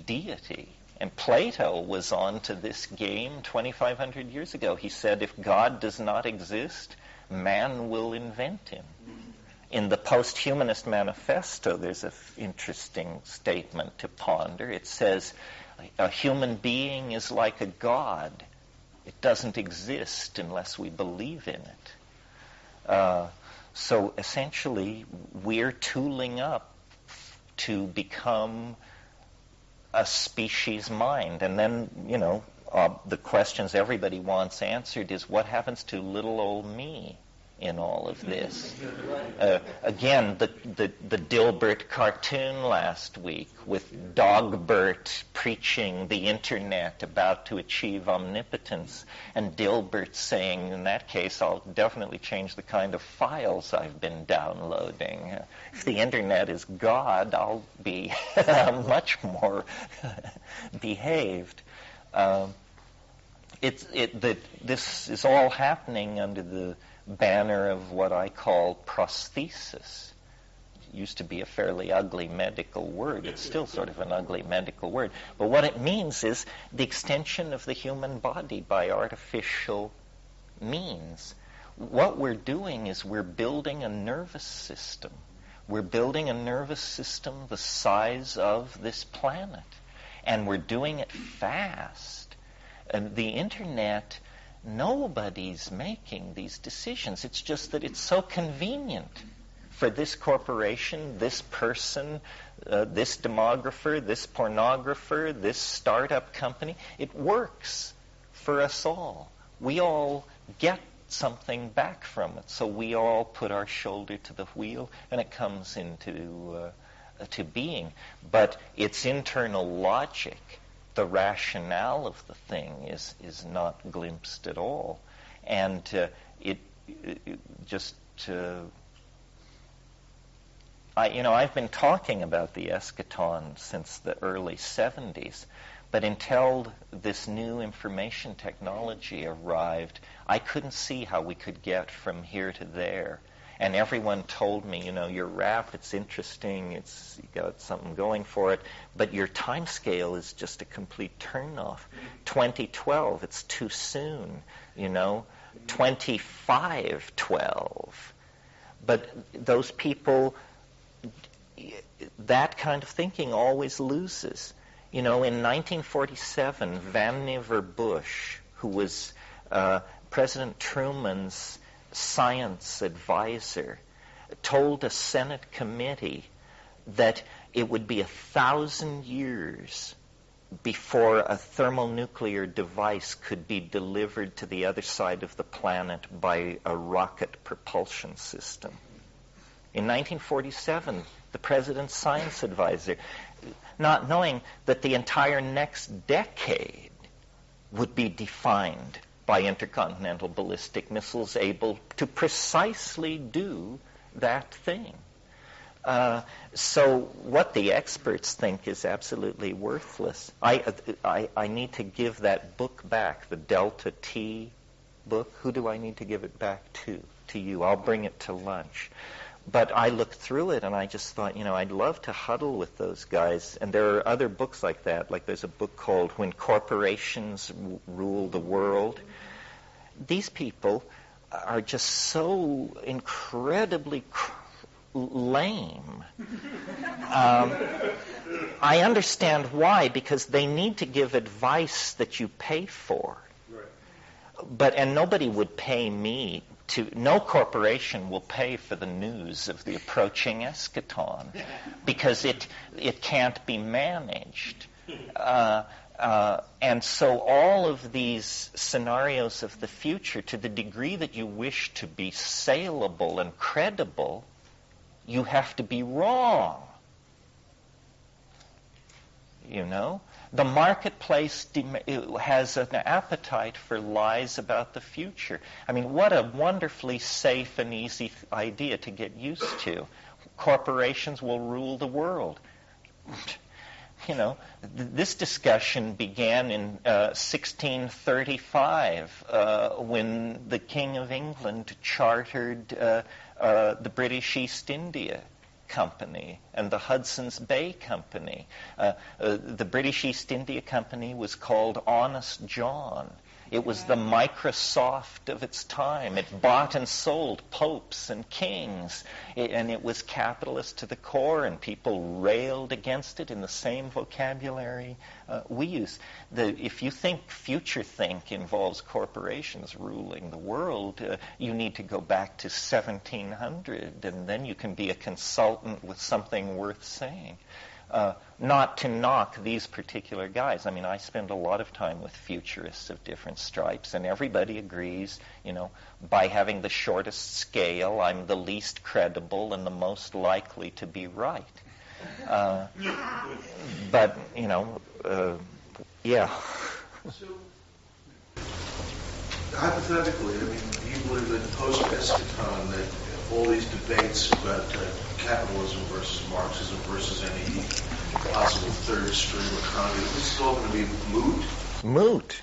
deity. And Plato was on to this game 2,500 years ago. He said, if God does not exist, man will invent him. In the Post-Humanist Manifesto, there's an interesting statement to ponder. It says, a human being is like a god. It doesn't exist unless we believe in it. So essentially, we're tooling up to become a species mind. And then, the questions everybody wants answered is, what happens to little old me in all of this? Again, the Dilbert cartoon last week with Dogbert preaching the internet about to achieve omnipotence, and Dilbert saying, in that case, I'll definitely change the kind of files I've been downloading. If the internet is God, I'll be much more behaved. This is all happening under the banner of what I call prosthesis. It used to be a fairly ugly medical word. It's still sort of an ugly medical word. But what it means is the extension of the human body by artificial means. What we're doing is we're building a nervous system. We're building a nervous system the size of this planet. And we're doing it fast. And the internet, nobody's making these decisions. It's just that it's so convenient for this corporation, this person, this demographer, this pornographer, this startup company. It works for us all. We all get something back from it. So we all put our shoulder to the wheel and it comes into to being. But its internal logic, the rationale of the thing is not glimpsed at all. And I've been talking about the escaton since the early 70s, but until this new information technology arrived, I couldn't see how we could get from here to there. And everyone told me, your rap, it's interesting, you got something going for it, but your time scale is just a complete turn-off. 2012, it's too soon, 2512. But those people, that kind of thinking always loses. In 1947, Vannevar Bush, who was President Truman's science advisor, told a Senate committee that it would be 1,000 years before a thermonuclear device could be delivered to the other side of the planet by a rocket propulsion system. In 1947, the president's science advisor, not knowing that the entire next decade would be defined by intercontinental ballistic missiles able to precisely do that thing. So what the experts think is absolutely worthless. I need to give that book back, the Delta T book. Who do I need to give it back to? To you. I'll bring it to lunch. But I looked through it and I just thought, I'd love to huddle with those guys. And there are other books like that. Like there's a book called When Corporations Rule the World. These people are just so incredibly lame. I understand why, because they need to give advice that you pay for. Right. And nobody would pay me no corporation will pay for the news of the approaching escaton because it can't be managed. And so all of these scenarios of the future, to the degree that you wish to be saleable and credible, you have to be wrong. The marketplace has an appetite for lies about the future. I mean, what a wonderfully safe and easy idea to get used to. Corporations will rule the world. This discussion began in 1635 when the King of England chartered the British East India Company and the Hudson's Bay Company. The British East India Company was called Honest John. It was the Microsoft of its time. It bought and sold popes and kings. And it was capitalist to the core, and people railed against it in the same vocabulary we use. If you think future think involves corporations ruling the world, you need to go back to 1700, and then you can be a consultant with something worth saying. Not to knock these particular guys. I mean, I spend a lot of time with futurists of different stripes, and everybody agrees, by having the shortest scale, I'm the least credible and the most likely to be right. But, yeah.
So, hypothetically, do you believe that post-eschaton, that all these debates about capitalism versus Marxism versus any possible third stream economy, this is all going to be moot?
Moot.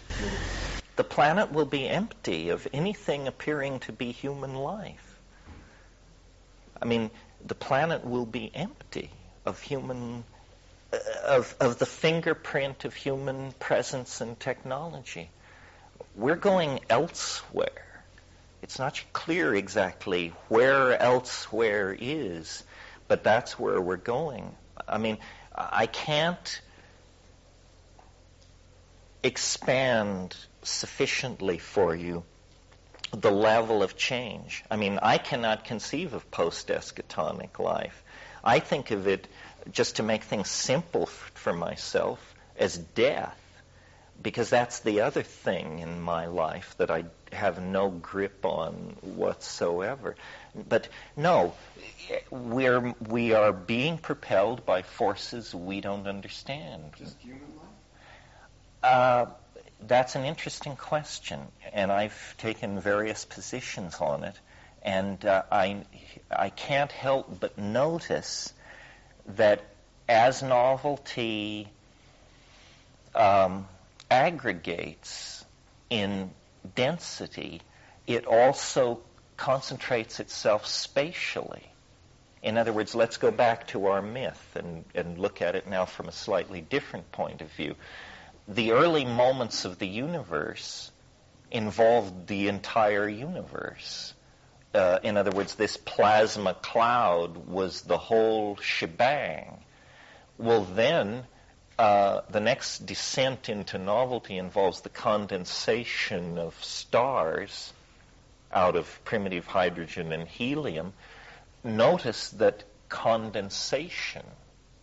The planet will be empty of anything appearing to be human life. I mean, the planet will be empty of human, of the fingerprint of human presence and technology. We're going elsewhere. It's not clear exactly where elsewhere is, but that's where we're going. I mean, I can't expand sufficiently for you the level of change. I mean, I cannot conceive of post-eschatonic life. I think of it, just to make things simple for myself, as death. Because that's the other thing in my life that I have no grip on whatsoever. But no, we are being propelled by forces we don't understand.
Just human life?
That's an interesting question, and I've taken various positions on it. And I can't help but notice that as novelty aggregates in density, it also concentrates itself spatially. In other words, let's go back to our myth and look at it now from a slightly different point of view. The early moments of the universe involved the entire universe. In other words, this plasma cloud was the whole shebang. Well, then, the next descent into novelty involves the condensation of stars out of primitive hydrogen and helium. notice that condensation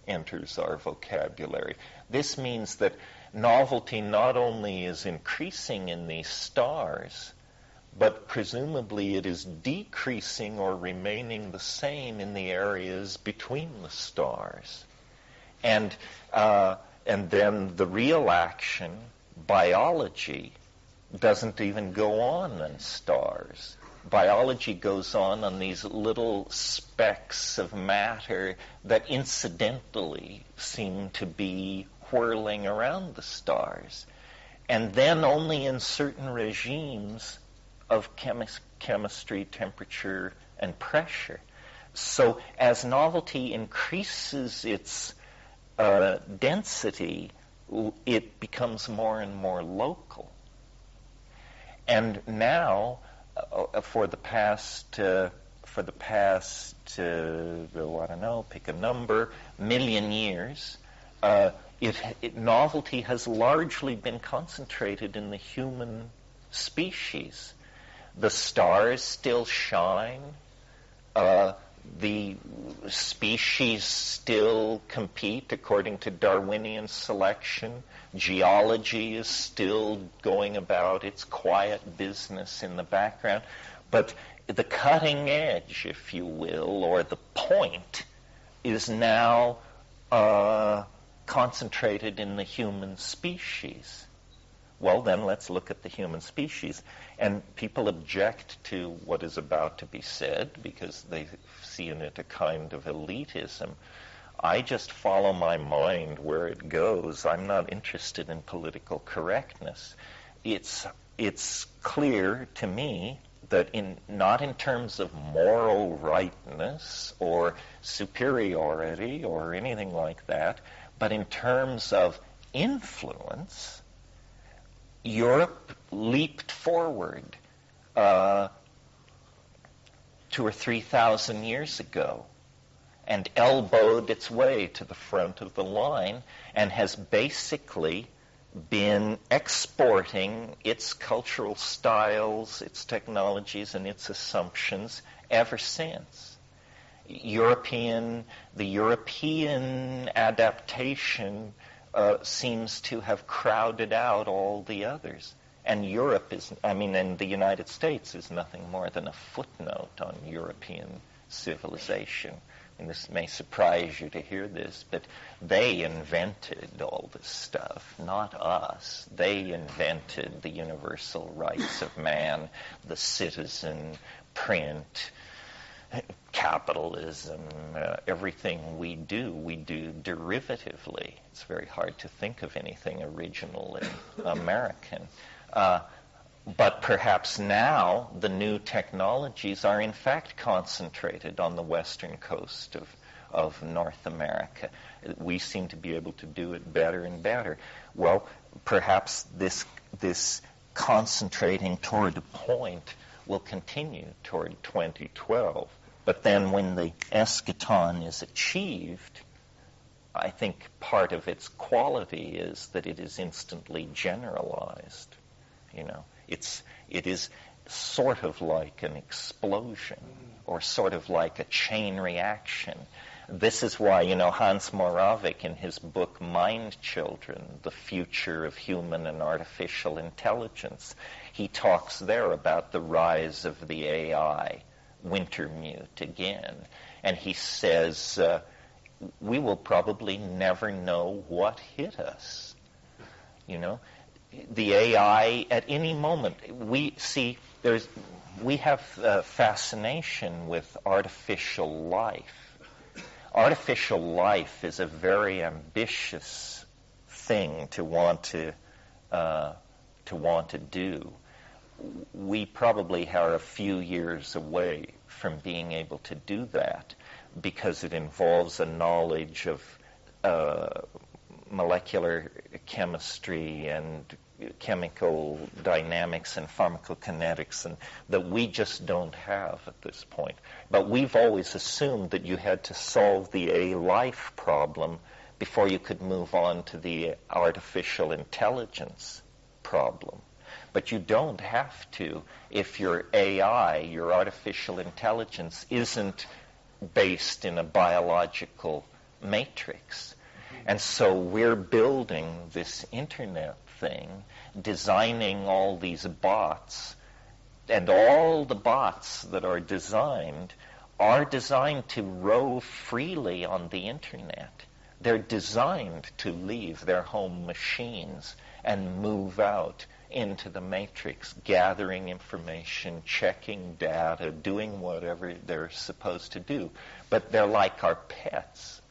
enters our vocabulary. This means that novelty not only is increasing in these stars, but presumably it is decreasing or remaining the same in the areas between the stars. And then the real action, biology, doesn't even go on in stars. Biology goes on these little specks of matter that incidentally seem to be whirling around the stars. And then only in certain regimes of chemistry, temperature, and pressure. So as novelty increases its density, it becomes more and more local. And now, for the past, I don't know, pick a number, million years, novelty has largely been concentrated in the human species. The stars still shine. The species still compete according to Darwinian selection. Geology is still going about its quiet business in the background. But the cutting edge, if you will, or the point, is now concentrated in the human species. Well, then let's look at the human species. And people object to what is about to be said because they see in it a kind of elitism. I just follow my mind where it goes. I'm not interested in political correctness. It's clear to me that not in terms of moral rightness or superiority or anything like that, but in terms of influence, Europe leaped forward 2,000 or 3,000 years ago and elbowed its way to the front of the line and has basically been exporting its cultural styles, its technologies, and its assumptions ever since. The European adaptation seems to have crowded out all the others. And and the United States is nothing more than a footnote on European civilization. And this may surprise you to hear this, but they invented all this stuff, not us. They invented the universal rights of man, the citizen, print, capitalism, everything we do derivatively. It's very hard to think of anything originally American. But perhaps now the new technologies are in fact concentrated on the western coast of North America. We seem to be able to do it better and better. Well, perhaps this concentrating toward a point will continue toward 2012. But then when the escaton is achieved, I think part of its quality is that it is instantly generalized. It is sort of like an explosion or sort of like a chain reaction. This is why, Hans Moravec in his book Mind Children, The Future of Human and Artificial Intelligence, he talks there about the rise of the AI, Wintermute again. And he says, we will probably never know what hit us. The AI at any moment, we have fascination with artificial life. Artificial life is a very ambitious thing to want to do. We probably are a few years away from being able to do that because it involves a knowledge of molecular chemistry and chemical dynamics and pharmacokinetics and that we just don't have at this point. But we've always assumed that you had to solve the A-life problem before you could move on to the artificial intelligence problem. But you don't have to if your AI, your artificial intelligence, isn't based in a biological matrix. And so we're building this internet thing, designing all these bots, and all the bots that are designed to rove freely on the internet. They're designed to leave their home machines and move out into the matrix, gathering information, checking data, doing whatever they're supposed to do. But they're like our pets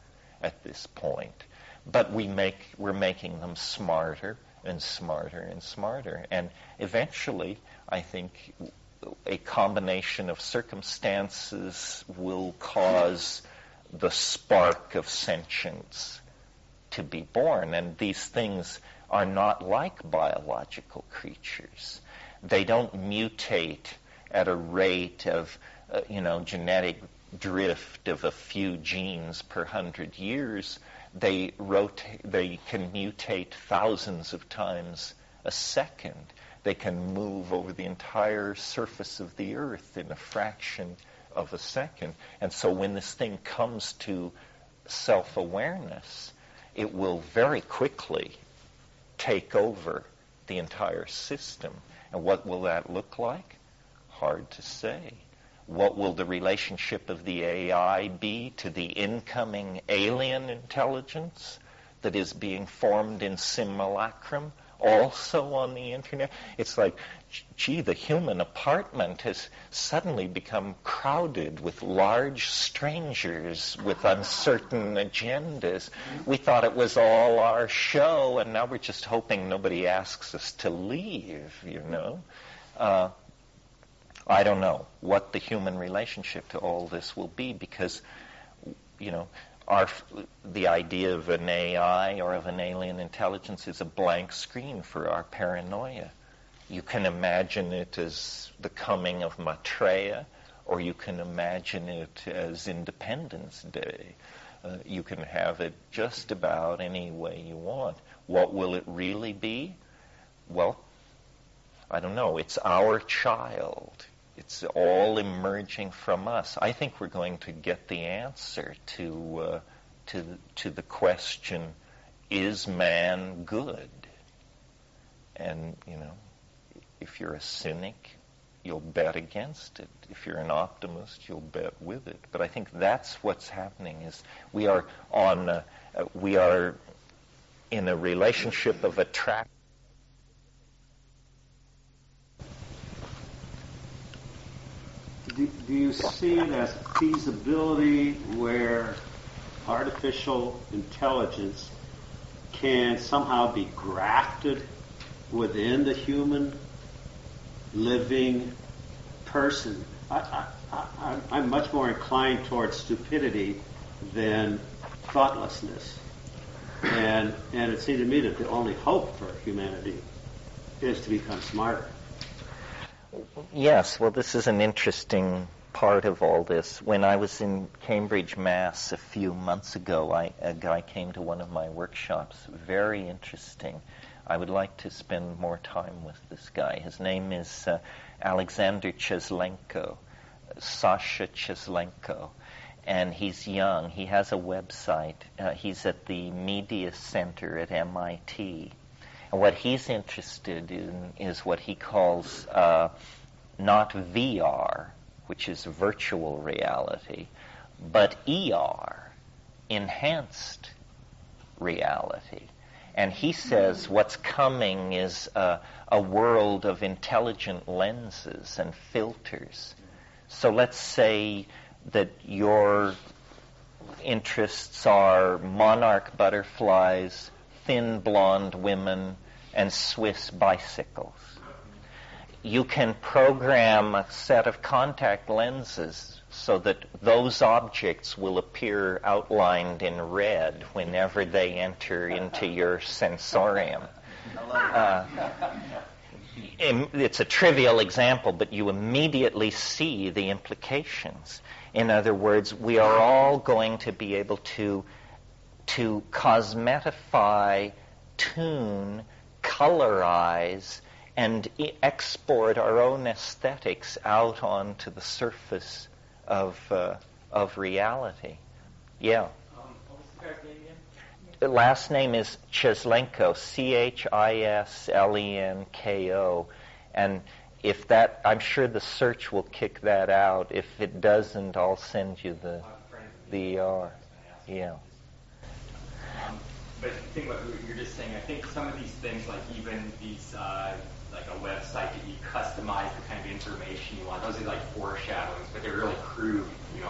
at this point. But we're making them smarter and smarter and smarter. And eventually, I think a combination of circumstances will cause the spark of sentience to be born. And these things are not like biological creatures. They don't mutate at a rate of, genetic drift of a few genes per 100 years. They can mutate thousands of times a second. They can move over the entire surface of the earth in a fraction of a second. And so when this thing comes to self-awareness, it will very quickly take over the entire system. And what will that look like? Hard to say. What will the relationship of the AI be to the incoming alien intelligence that is being formed in simulacrum, also on the internet? It's like, gee, the human apartment has suddenly become crowded with large strangers with uncertain agendas. We thought it was all our show, and now we're just hoping nobody asks us to leave, I don't know what the human relationship to all this will be, because, the idea of an AI or of an alien intelligence is a blank screen for our paranoia. You can imagine it as the coming of Maitreya, or you can imagine it as Independence Day. You can have it just about any way you want. What will it really be? Well, I don't know. It's our child. It's all emerging from us. I think we're going to get the answer to the question, is man good? And, if you're a cynic, you'll bet against it. If you're an optimist, you'll bet with it. But I think that's what's happening, is we are in a relationship of attraction.
Do you see it as a feasibility where artificial intelligence can somehow be grafted within the human living person? I'm much more inclined towards stupidity than thoughtlessness. And it seems to me that the only hope for humanity is to become smarter.
Yes, well, this is an interesting part of all this. When I was in Cambridge, Mass. a few months ago, a guy came to one of my workshops. Very interesting. I would like to spend more time with this guy. His name is Alexander Cheslenko, Sasha Cheslenko. And he's young. He has a website. He's at the Media Center at MIT. And what he's interested in is what he calls not VR, which is virtual reality, but ER, enhanced reality. And he says what's coming is a world of intelligent lenses and filters. So let's say that your interests are monarch butterflies, thin blonde women, and Swiss bicycles. You can program a set of contact lenses so that those objects will appear outlined in red whenever they enter into your sensorium. It's a trivial example, but you immediately see the implications. In other words, we are all going to be able to cosmetify, tune, colorize, and export our own aesthetics out onto the surface of of reality. Yeah.
What was the guy's name again?
The last name is Chislenko, Chislenko. And if that, I'm sure the search will kick that out. If it doesn't, I'll send you the Yeah.
But the thing what you're just saying, I think some of these things, like even these, like a website that you customize the kind of information you want, those are like foreshadowings, but they're really crude,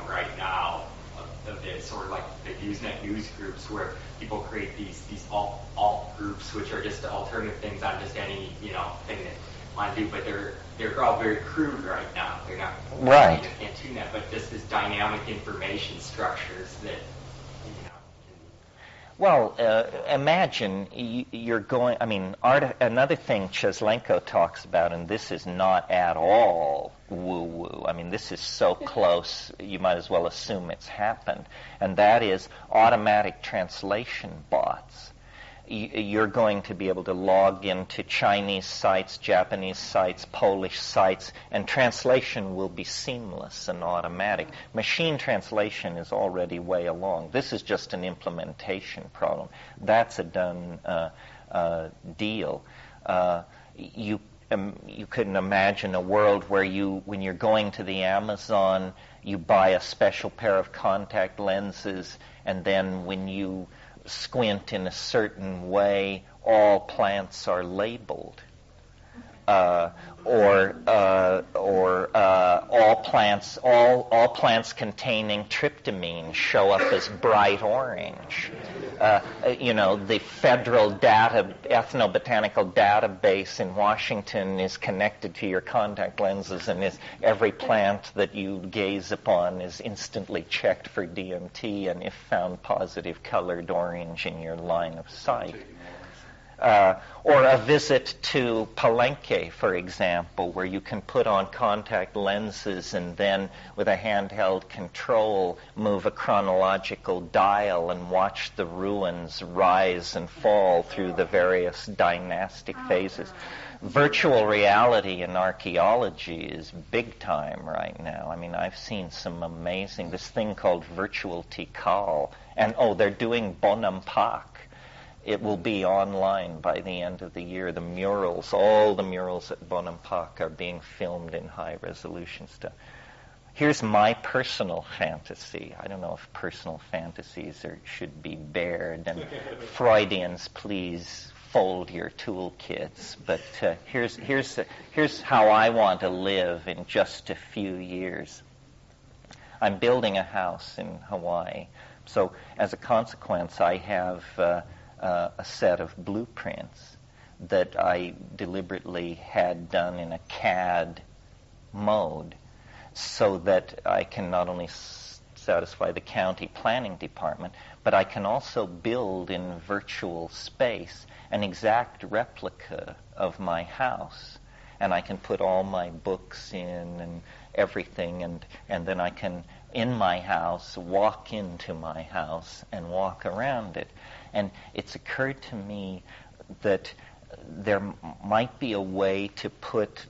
right now. Of it, sort of like the Usenet news groups where people create these alt groups, which are just alternative things on just any thing that want to do, but they're all very crude right now. They're not
right.
You can't tune that, but just this dynamic information structures that
Well, imagine you're going. I mean, another thing Chislenko talks about, and this is not at all woo-woo. I mean, this is so close, you might as well assume it's happened, and that is automatic translation bots. You're going to be able to log into Chinese sites, Japanese sites, Polish sites, and translation will be seamless and automatic. Machine translation is already way along. This is just an implementation problem. That's a done deal. You couldn't imagine a world where when you're going to the Amazon, you buy a special pair of contact lenses, and then when you squint in a certain way, all plants are labeled, or all plants containing tryptamine show up as bright orange. The federal ethnobotanical database in Washington is connected to your contact lenses, and every plant that you gaze upon is instantly checked for DMT, and if found positive, colored orange in your line of sight. Or a visit to Palenque, for example, where you can put on contact lenses and then with a handheld control move a chronological dial and watch the ruins rise and fall through the various dynastic phases. Virtual reality in archaeology is big time right now. I mean, I've seen some amazing, this thing called virtual Tikal, and they're doing Bonampak. It will be online by the end of the year. All the murals at Bonampak are being filmed in high resolution stuff. Here's my personal fantasy. I don't know if personal fantasies should be bared, and Freudians, please fold your toolkits. But here's how I want to live in just a few years. I'm building a house in Hawaii, so as a consequence, I have a set of blueprints that I deliberately had done in a CAD mode so that I can not only satisfy the county planning department, but I can also build in virtual space an exact replica of my house. And I can put all my books in and everything, and then I can, in my house, walk into my house and walk around it. And it's occurred to me that there might be a way to put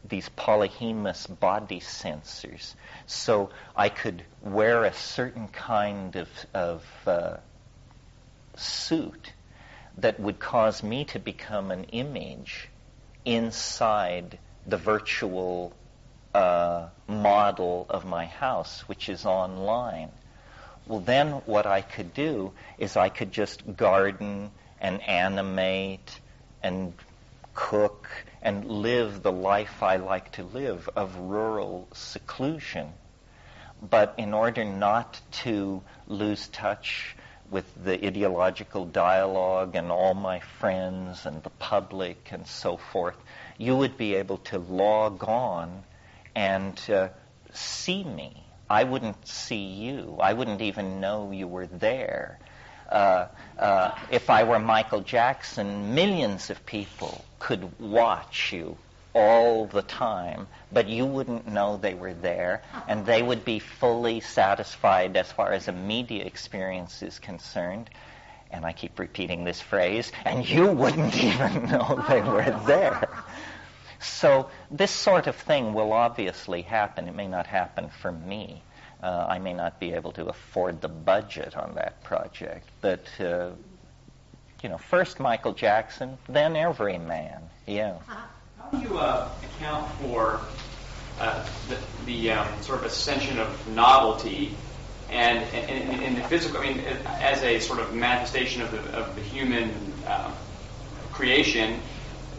these polyhemous body sensors, so I could wear a certain kind of suit that would cause me to become an image inside the virtual model of my house, which is online. Well, then what I could do is I could just garden and animate and cook and live the life I like to live of rural seclusion. But in order not to lose touch with the ideological dialogue and all my friends and the public and so forth, you would be able to log on and see me. I wouldn't see you. I wouldn't even know you were there. If I were Michael Jackson, millions of people could watch you all the time, but you wouldn't know they were there, and they would be fully satisfied as far as a media experience is concerned. And I keep repeating this phrase, and you wouldn't even know they were there. So this sort of thing will obviously happen. It may not happen for me, I may not be able to afford the budget on that project, but first Michael Jackson, then every man. Yeah.
How do you account for the sort of ascension of novelty and in the physical? I mean, as a sort of manifestation of the human creation,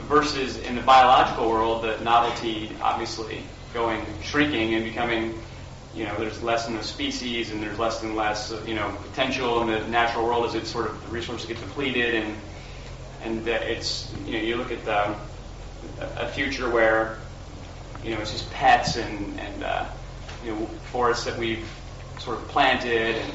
versus in the biological world, the novelty obviously shrinking and becoming. There's less and less species, and there's less and less, potential in the natural world as it sort of the resources get depleted, and it's you look at a future where it's just pets and forests that we've sort of planted, and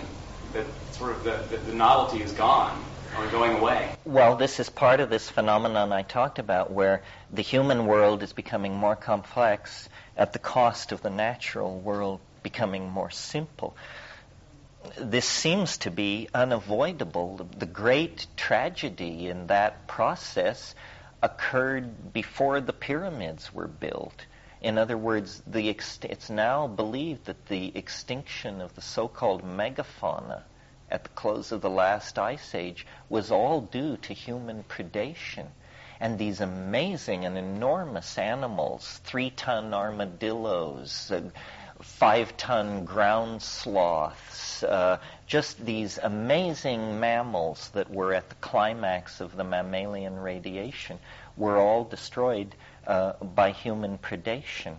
that sort of the novelty is gone or going away.
Well, this is part of this phenomenon I talked about, where the human world is becoming more complex at the cost of the natural world becoming more simple. This seems to be unavoidable. The great tragedy in that process occurred before the pyramids were built. In other words, it's now believed that the extinction of the so-called megafauna at the close of the last ice age was all due to human predation. And these amazing and enormous animals, 3-ton armadillos, 5-ton ground sloths, just these amazing mammals that were at the climax of the mammalian radiation, were all destroyed by human predation.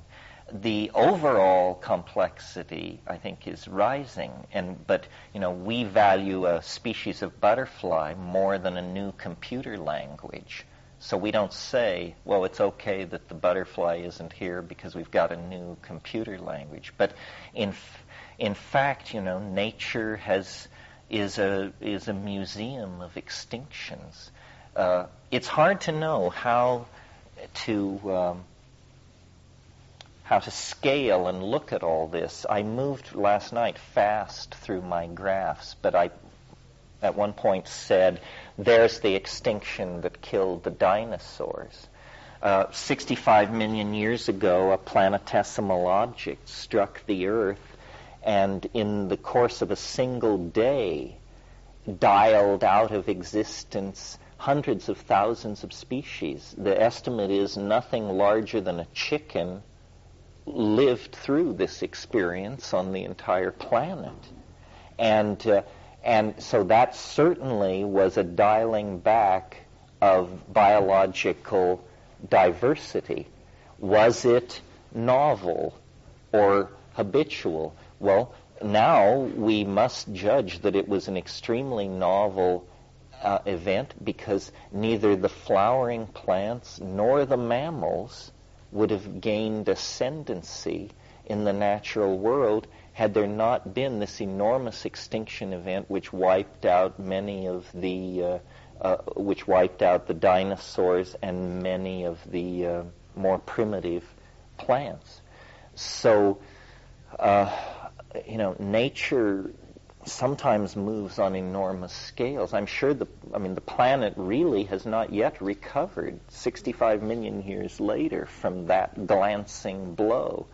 The overall complexity, I think, is rising, but we value a species of butterfly more than a new computer language. So we don't say, well, it's okay that the butterfly isn't here because we've got a new computer language. But in fact, nature is a museum of extinctions. It's hard to know how to scale and look at all this. I moved last night fast through my graphs, but I at one point said, there's the extinction that killed the dinosaurs. 65 million years ago, a planetesimal object struck the Earth, and in the course of a single day, dialed out of existence hundreds of thousands of species. The estimate is nothing larger than a chicken lived through this experience on the entire planet. And so that certainly was a dialing back of biological diversity. Was it novel or habitual? Well, now we must judge that it was an extremely novel event, because neither the flowering plants nor the mammals would have gained ascendancy in the natural world had there not been this enormous extinction event which wiped out the dinosaurs and many of the more primitive plants. So, nature sometimes moves on enormous scales. I'm sure the planet really has not yet recovered 65 million years later from that glancing blow.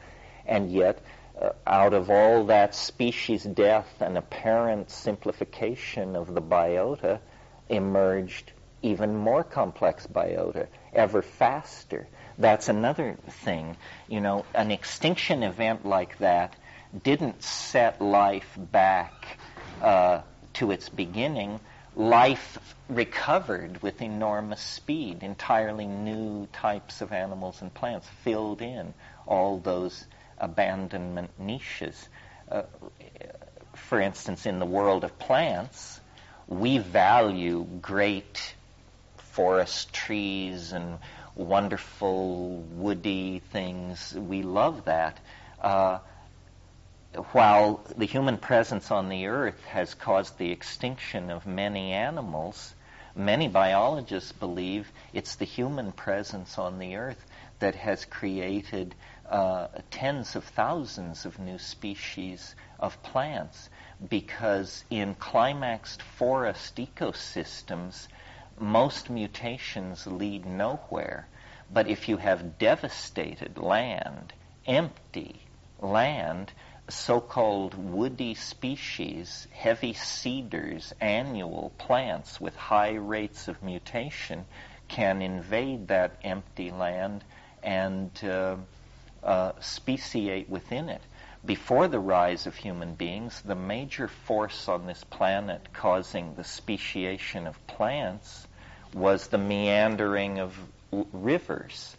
And yet, out of all that species death and apparent simplification of the biota, emerged even more complex biota, ever faster. That's another thing. An extinction event like that didn't set life back to its beginning. Life recovered with enormous speed. Entirely new types of animals and plants filled in all those abandonment niches. For instance, in the world of plants, we value great forest trees and wonderful woody things. We love that. While the human presence on the earth has caused the extinction of many animals, many biologists believe it's the human presence on the earth that has created tens of thousands of new species of plants, because in climaxed forest ecosystems, most mutations lead nowhere. But if you have devastated land, empty land, so-called woody species, heavy cedars, annual plants with high rates of mutation, can invade that empty land and speciate within it. Before the rise of human beings, the major force on this planet causing the speciation of plants was the meandering of rivers,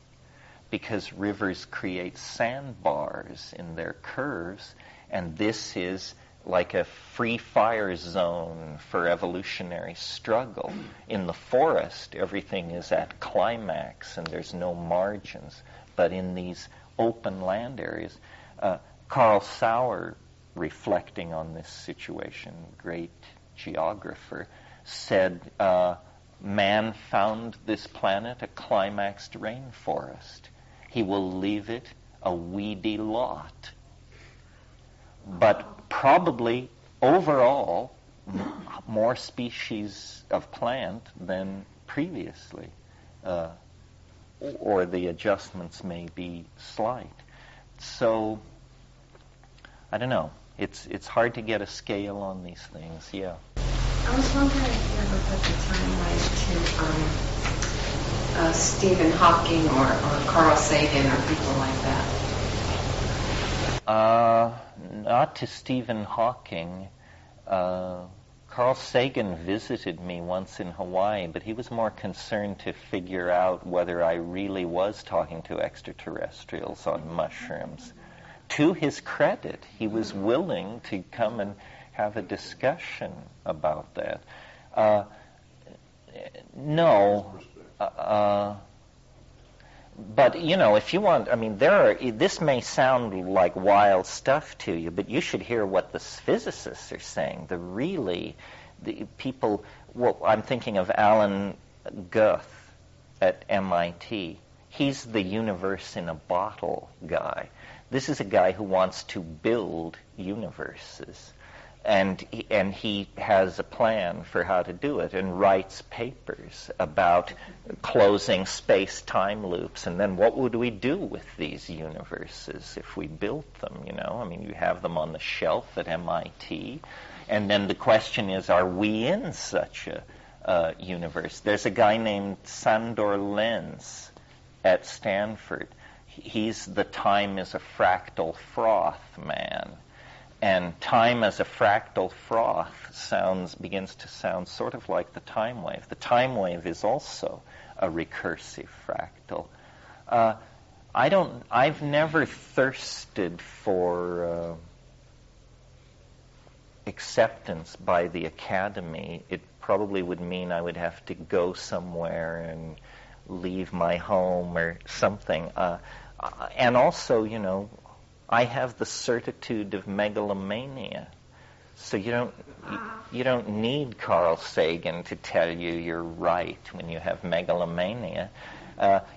because rivers create sandbars in their curves, and this is like a free fire zone for evolutionary struggle. In the forest, everything is at climax and there's no margins. But in these open land areas, Carl Sauer, reflecting on this situation, great geographer, said, man found this planet a climaxed rainforest. He will leave it a weedy lot. But probably, overall, more species of plant than previously. Or the adjustments may be slight. So, I don't know. It's hard to get a scale on these things, yeah.
I was wondering if you ever put the timeline to Stephen Hawking or Carl Sagan or people like that.
Not to Stephen Hawking. Carl Sagan visited me once in Hawaii, but he was more concerned to figure out whether I really was talking to extraterrestrials on mushrooms. To his credit, he was willing to come and have a discussion about that. No. But, if you want, this may sound like wild stuff to you, but you should hear what the physicists are saying. The people, I'm thinking of Alan Guth at MIT. He's the universe in a bottle guy. This is a guy who wants to build universes. And he has a plan for how to do it and writes papers about closing space-time loops. And then what would we do with these universes if we built them, you have them on the shelf at MIT. And then the question is, are we in such a universe? There's a guy named Sandor Lenz at Stanford. He's the time is a fractal froth man. And time as a fractal froth begins to sound sort of like the time wave. The time wave is also a recursive fractal. I've never thirsted for acceptance by the academy. It probably would mean I would have to go somewhere and leave my home or something. And also, I have the certitude of megalomania. So you don't need Carl Sagan to tell you you're right when you have megalomania.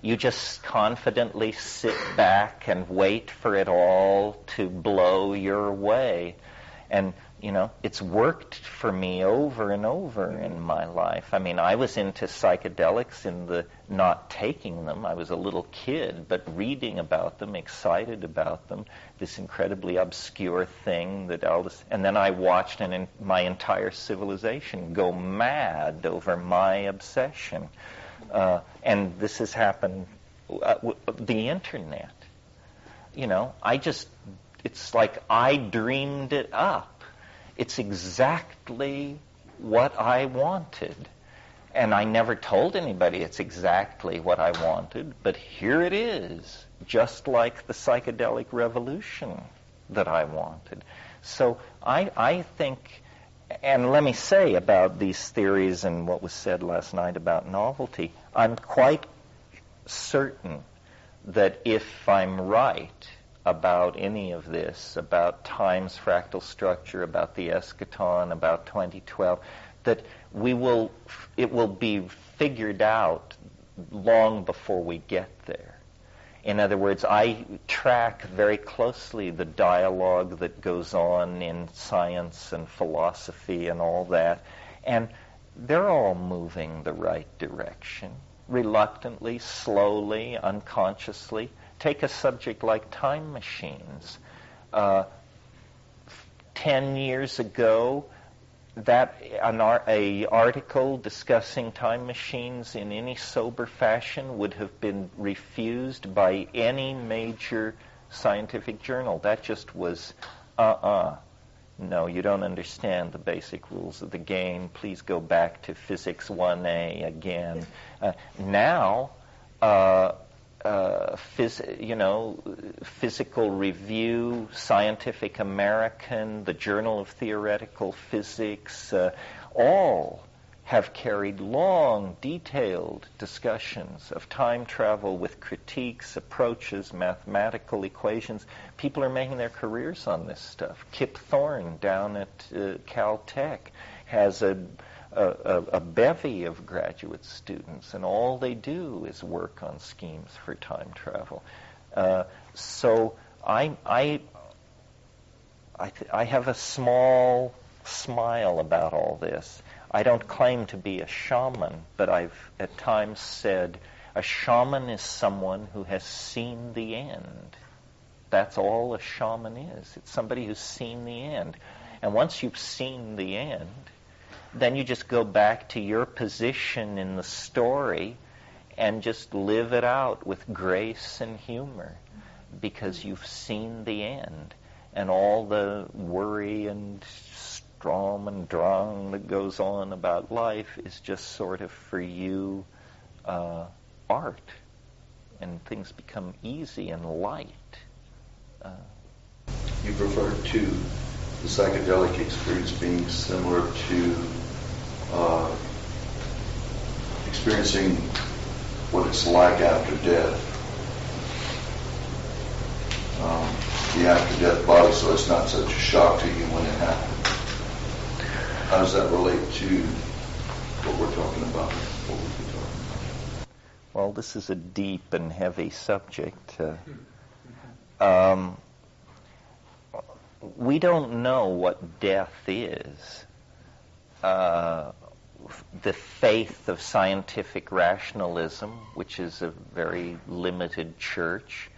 You just confidently sit back and wait for it all to blow your way. And, it's worked for me over and over in my life. I was into psychedelics in the not taking them. I was a little kid, but reading about them, excited about them, this incredibly obscure thing that and then I watched my entire civilization go mad over my obsession. And this has happened, the internet. It's like I dreamed it up. It's exactly what I wanted. And I never told anybody it's exactly what I wanted, but here it is, just like the psychedelic revolution that I wanted. So I think, and let me say about these theories and what was said last night about novelty, I'm quite certain that if I'm right about any of this, about time's fractal structure, about the escaton, about 2012, that it will be figured out long before we get there. In other words, I track very closely the dialogue that goes on in science and philosophy and all that, and they're all moving the right direction, reluctantly, slowly, unconsciously. Take a subject like time machines. 10 years ago, that a article discussing time machines in any sober fashion would have been refused by any major scientific journal. That just was, no, you don't understand the basic rules of the game. Please go back to Physics 1A again. Now, Physical Review, Scientific American, the Journal of Theoretical Physics, all have carried long, detailed discussions of time travel with critiques, approaches, mathematical equations. People are making their careers on this stuff. Kip Thorne down at Caltech has a bevy of graduate students, and all they do is work on schemes for time travel. So I have a small smile about all this. I don't claim to be a shaman, but I've at times said a shaman is someone who has seen the end. That's all a shaman is. It's somebody who's seen the end. And once you've seen the end, then you just go back to your position in the story and just live it out with grace and humor, because you've seen the end. And all the worry and Strom and Drang that goes on about life is just sort of, for you, art. And things become easy and light.
You've referred to the psychedelic experience being similar to experiencing what it's like after death. The after-death body, so it's not such a shock to you when it happens. How does that relate to what we're talking about? What we've been talking about?
Well, this is a deep and heavy subject. We don't know what death is. The faith of scientific rationalism, which is a very limited church,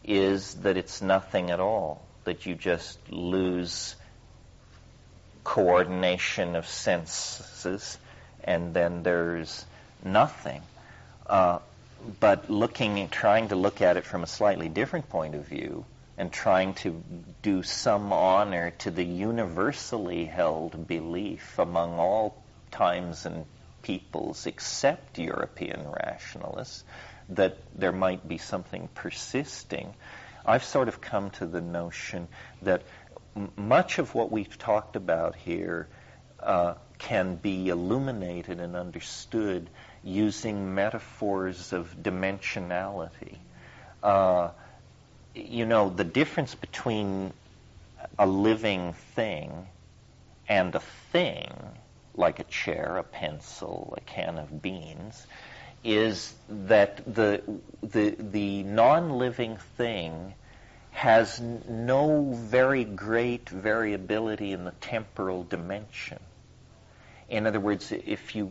is that it's nothing at all, that you just lose coordination of senses and then there's nothing. But trying to look at it from a slightly different point of view and trying to do some honor to the universally held belief among all times and peoples except European rationalists that there might be something persisting, I've sort of come to the notion that much of what we've talked about here can be illuminated and understood using metaphors of dimensionality. The difference between a living thing and a thing, like a chair, a pencil, a can of beans, is that the non-living thing has no very great variability in the temporal dimension. In other words, if you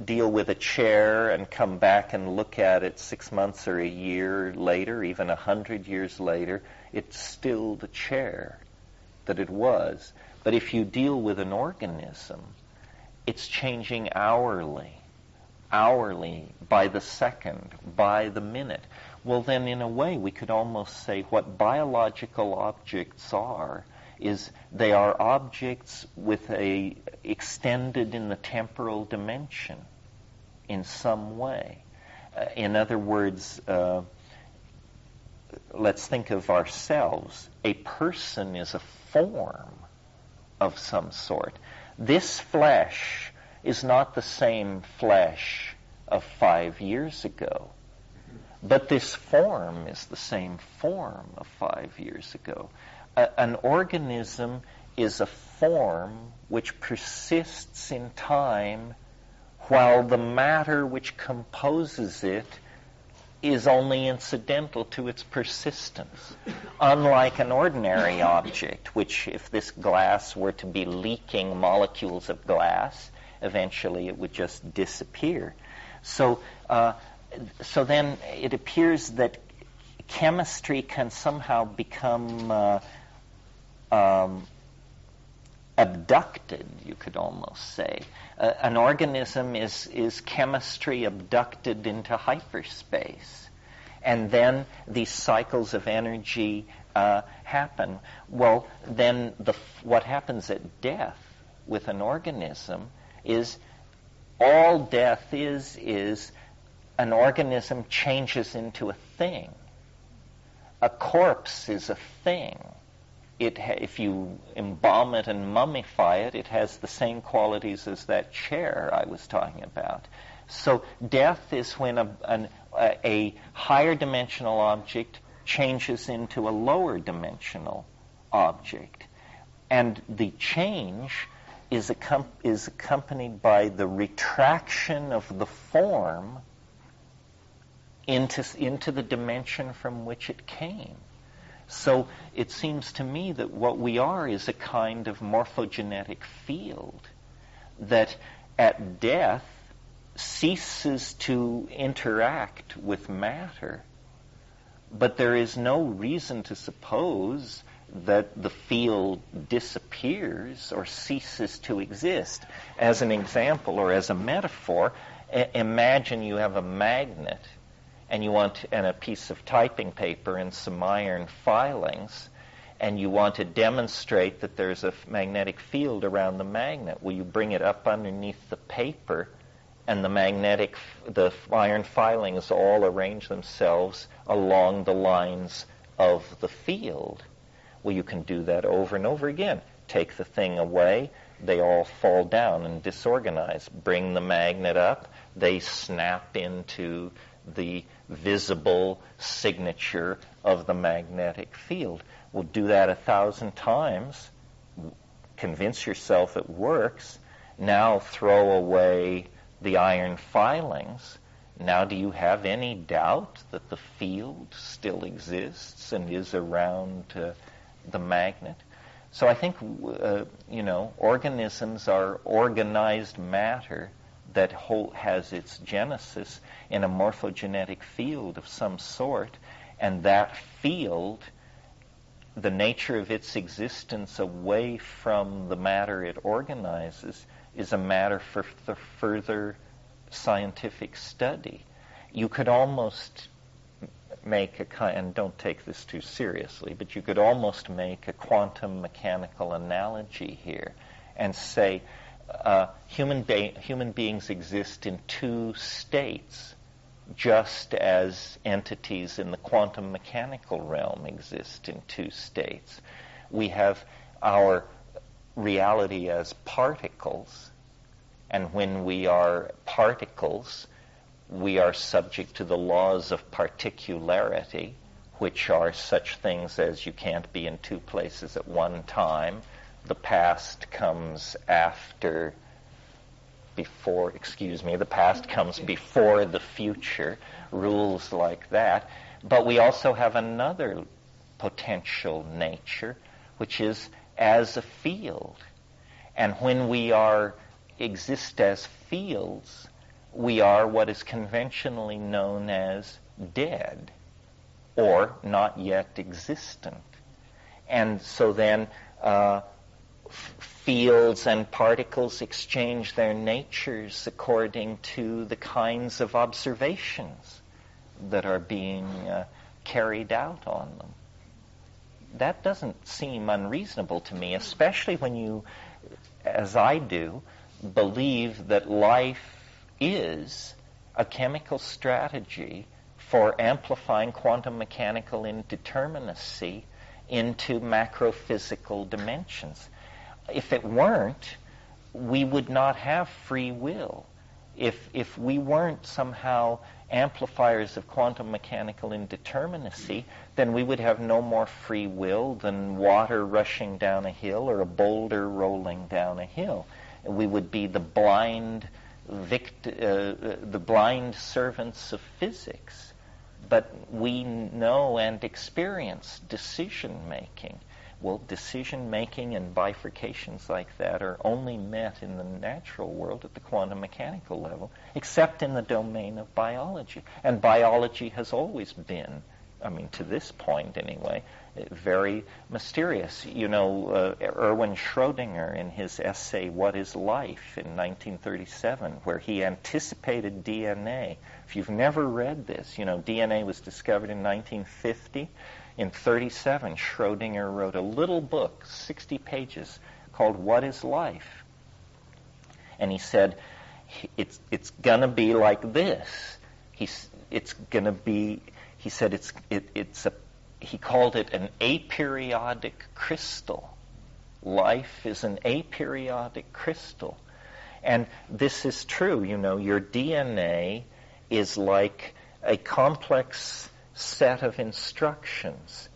deal with a chair and come back and look at it 6 months or a year later, even 100 years later, it's still the chair that it was. But if you deal with an organism, it's changing hourly, by the second, by the minute. Well, then in a way we could almost say what biological objects are is they are objects with a extended in the temporal dimension in some way. In other words, let's think of ourselves. A person is a form of some sort. This flesh is not the same flesh of 5 years ago, but this form is the same form of 5 years ago. An organism is a form which persists in time while the matter which composes it is only incidental to its persistence. Unlike an ordinary object, which if this glass were to be leaking molecules of glass, eventually it would just disappear. So then it appears that chemistry can somehow become abducted, you could almost say. An organism is chemistry abducted into hyperspace. And then these cycles of energy happen. Well, then what happens at death with an organism is all death is an organism changes into a thing. A corpse is a thing. If you embalm it and mummify it, it has the same qualities as that chair I was talking about. So death is when a higher dimensional object changes into a lower dimensional object. And the change is accompanied by the retraction of the form into the dimension from which it came. So it seems to me that what we are is a kind of morphogenetic field that at death ceases to interact with matter, but there is no reason to suppose that the field disappears or ceases to exist. As an example or as a metaphor, imagine you have a magnet and a piece of typing paper and some iron filings, and you want to demonstrate that there's a magnetic field around the magnet. Well, you bring it up underneath the paper, and the iron filings all arrange themselves along the lines of the field. Well, you can do that over and over again. Take the thing away, they all fall down and disorganize. Bring the magnet up, they snap into the visible signature of the magnetic field. We'll do that 1,000 times. Convince yourself it works. Now throw away the iron filings. Now do you have any doubt that the field still exists and is around the magnet? So I think, organisms are organized matter that has its genesis in a morphogenetic field of some sort, and that field, the nature of its existence away from the matter it organizes, is a matter for further scientific study. You could almost make and don't take this too seriously, but you could almost make a quantum mechanical analogy here and say human beings exist in two states, just as entities in the quantum mechanical realm exist in two states. We have our reality as particles, and when we are particles, we are subject to the laws of particularity, which are such things as you can't be in two places at one time. The past comes before the future, rules like that. But we also have another potential nature, which is as a field. And when we exist as fields, we are what is conventionally known as dead, or not yet existent. And so then fields and particles exchange their natures according to the kinds of observations that are being carried out on them. That doesn't seem unreasonable to me, especially when you, as I do, believe that life is a chemical strategy for amplifying quantum mechanical indeterminacy into macrophysical dimensions. If it weren't, we would not have free will. If we weren't somehow amplifiers of quantum mechanical indeterminacy, then we would have no more free will than water rushing down a hill or a boulder rolling down a hill. We would be the blind servants of physics. But we know and experience decision-making. Well, decision-making and bifurcations like that are only met in the natural world at the quantum mechanical level, except in the domain of biology. And biology has always been I mean, to this point anyway, very mysterious. Erwin Schrödinger, in his essay, What is Life, in 1937, where he anticipated DNA. If you've never read this, DNA was discovered in 1950. In 1937, Schrödinger wrote a little book, 60 pages, called What is Life? And he said, it's going to be like this. He called it an aperiodic crystal. Life is an aperiodic crystal. And this is true. Your DNA is like a complex set of instructions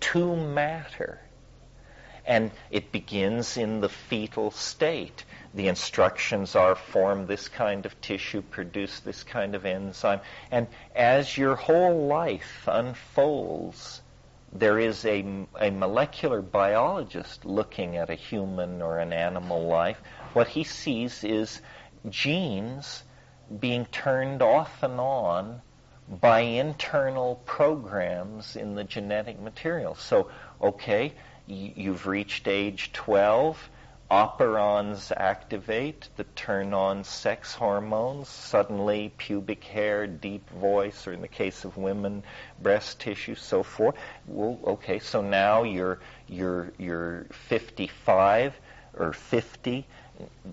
to matter. And it begins in the fetal state. The instructions are form this kind of tissue, produce this kind of enzyme. And as your whole life unfolds, there is a molecular biologist looking at a human or an animal life. What he sees is genes being turned off and on by internal programs in the genetic material. So, okay, you've reached age 12, operons activate that turn on sex hormones, suddenly pubic hair, deep voice, or in the case of women, breast tissue, so forth. Well, okay, so now you're 55 or 50,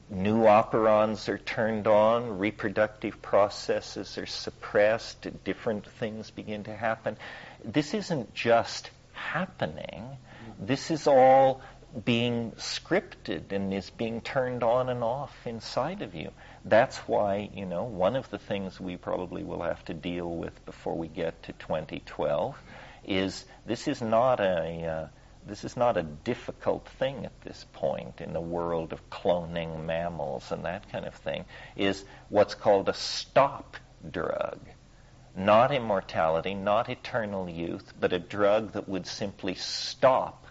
new operons are turned on, reproductive processes are suppressed, different things begin to happen. This isn't just happening. This is all being scripted and is being turned on and off inside of you. That's why, one of the things we probably will have to deal with before we get to 2012 is this is not a difficult thing at this point in the world of cloning mammals and that kind of thing, is what's called a stop drug. Not immortality, not eternal youth, but a drug that would simply stop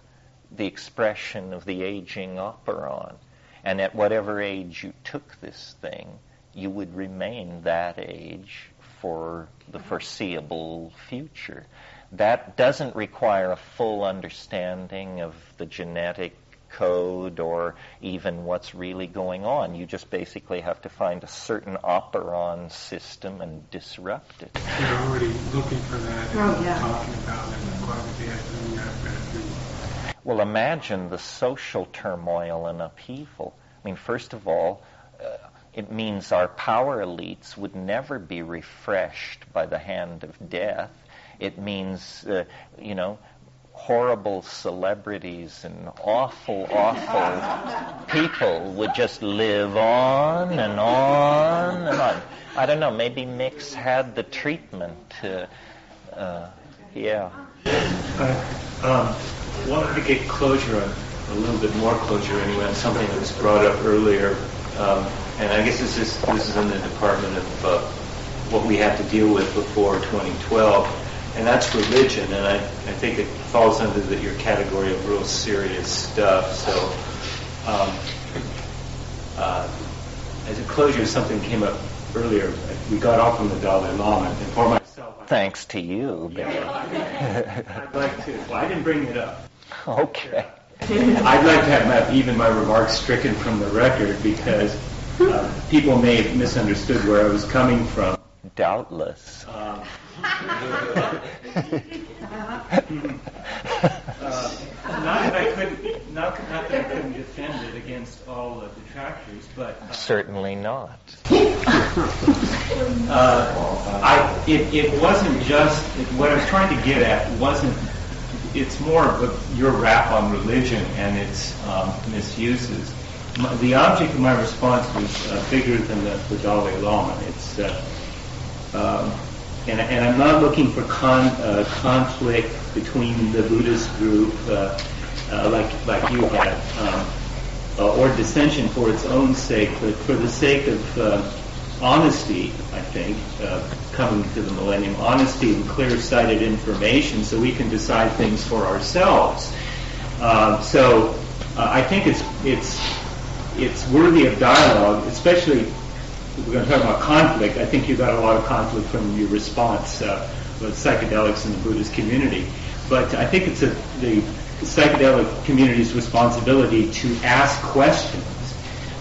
the expression of the aging operon. And at whatever age you took this thing, you would remain that age for the foreseeable future. That doesn't require a full understanding of the genetic code or even what's really going on. You just basically have to find a certain operon system and disrupt it.
They're already looking for that and talking about it and quite a bit.
Well, imagine the social turmoil and upheaval. I mean, first of all, it means our power elites would never be refreshed by the hand of death. It means, horrible celebrities and awful people would just live on and on and on. I don't know, maybe Mix had the treatment.
Wanted to get closure on, a little bit more closure anyway, on something that was brought up earlier. And I guess this is in the department of what we have to deal with before 2012. And that's religion, and I think it falls under your category of real serious stuff. So, as a closure, something came up earlier. We got off on the Dalai Lama, and for myself...
Thanks to you, Bill.
I'd like to... Well, I didn't bring it up.
Okay.
I'd like to have even my remarks stricken from the record, because people may have misunderstood where I was coming from.
Doubtless.
Not that I couldn't defend it against all the detractors, but
certainly not.
It wasn't just what I was trying to get at. Wasn't it's more of your rap on religion and its misuses. The object of my response was bigger than the Dalai Lama. It's and I'm not looking for conflict between the Buddhist group, like you had, or dissension for its own sake, but for the sake of honesty, I think, coming to the millennium, honesty and clear-sighted information, so we can decide things for ourselves. So I think it's worthy of dialogue, especially. We're going to talk about conflict. I think you got a lot of conflict from your response
psychedelics in the Buddhist community. But I think it's the psychedelic community's responsibility to ask questions,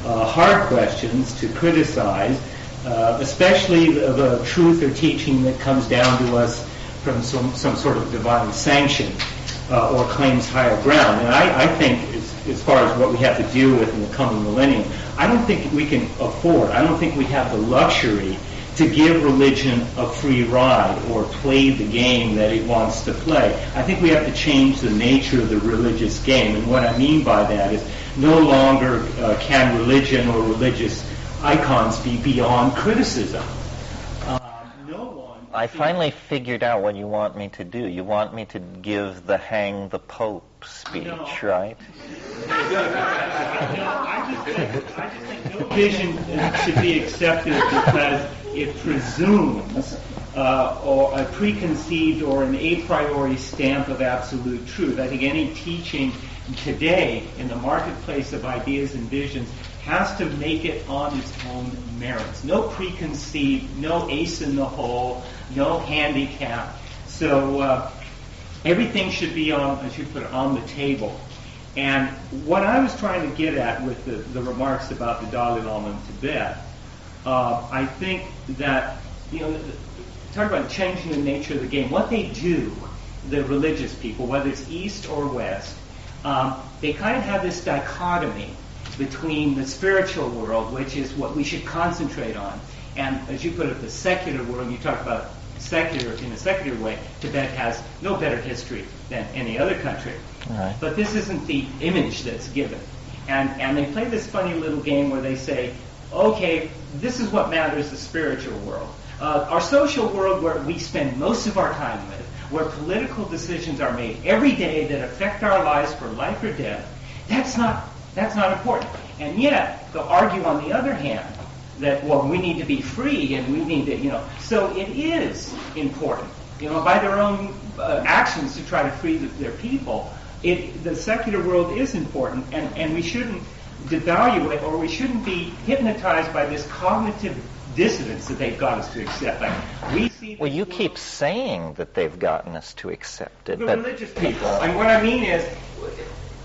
hard questions, to criticize, especially the truth or teaching that comes down to us from some sort of divine sanction or claims higher ground. And I think, as far as what we have to deal with in the coming millennium, I don't think we can afford, I don't think we have the luxury to give religion a free ride or play the game that it wants to play. I think we have to change the nature of the religious game. And what I mean by that is no longer can religion or religious icons be beyond criticism.
I finally figured out what you want me to do. You want me to give the hang the Pope speech, right?
I just think no vision should be accepted because it presumes or a preconceived or an a priori stamp of absolute truth. I think any teaching today in the marketplace of ideas and visions has to make it on its own merits. No preconceived, no ace in the hole, no handicap. So everything should be on, as you put it, on the table. And what I was trying to get at with the remarks about the Dalai Lama in Tibet, I think that, talk about changing the nature of the game. What they do, the religious people, whether it's East or West, they kind of have this dichotomy between the spiritual world, which is what we should concentrate on, and, as you put it, the secular world. You talk about secular in a secular way. Tibet has no better history than any other country.
Right.
But this isn't the image that's given. And they play this funny little game where they say, okay, this is what matters, the spiritual world. Our social world, where we spend most of our time with, where political decisions are made every day that affect our lives for life or death, that's not important. And yet, they'll argue on the other hand that, well, we need to be free and we need to, so it is important, by their own actions to try to free their people. The secular world is important, and we shouldn't devalue it, or we shouldn't be hypnotized by this cognitive dissonance that they've got us to accept.
Well, you keep saying that they've gotten us to accept it.
The religious people. And what I mean is,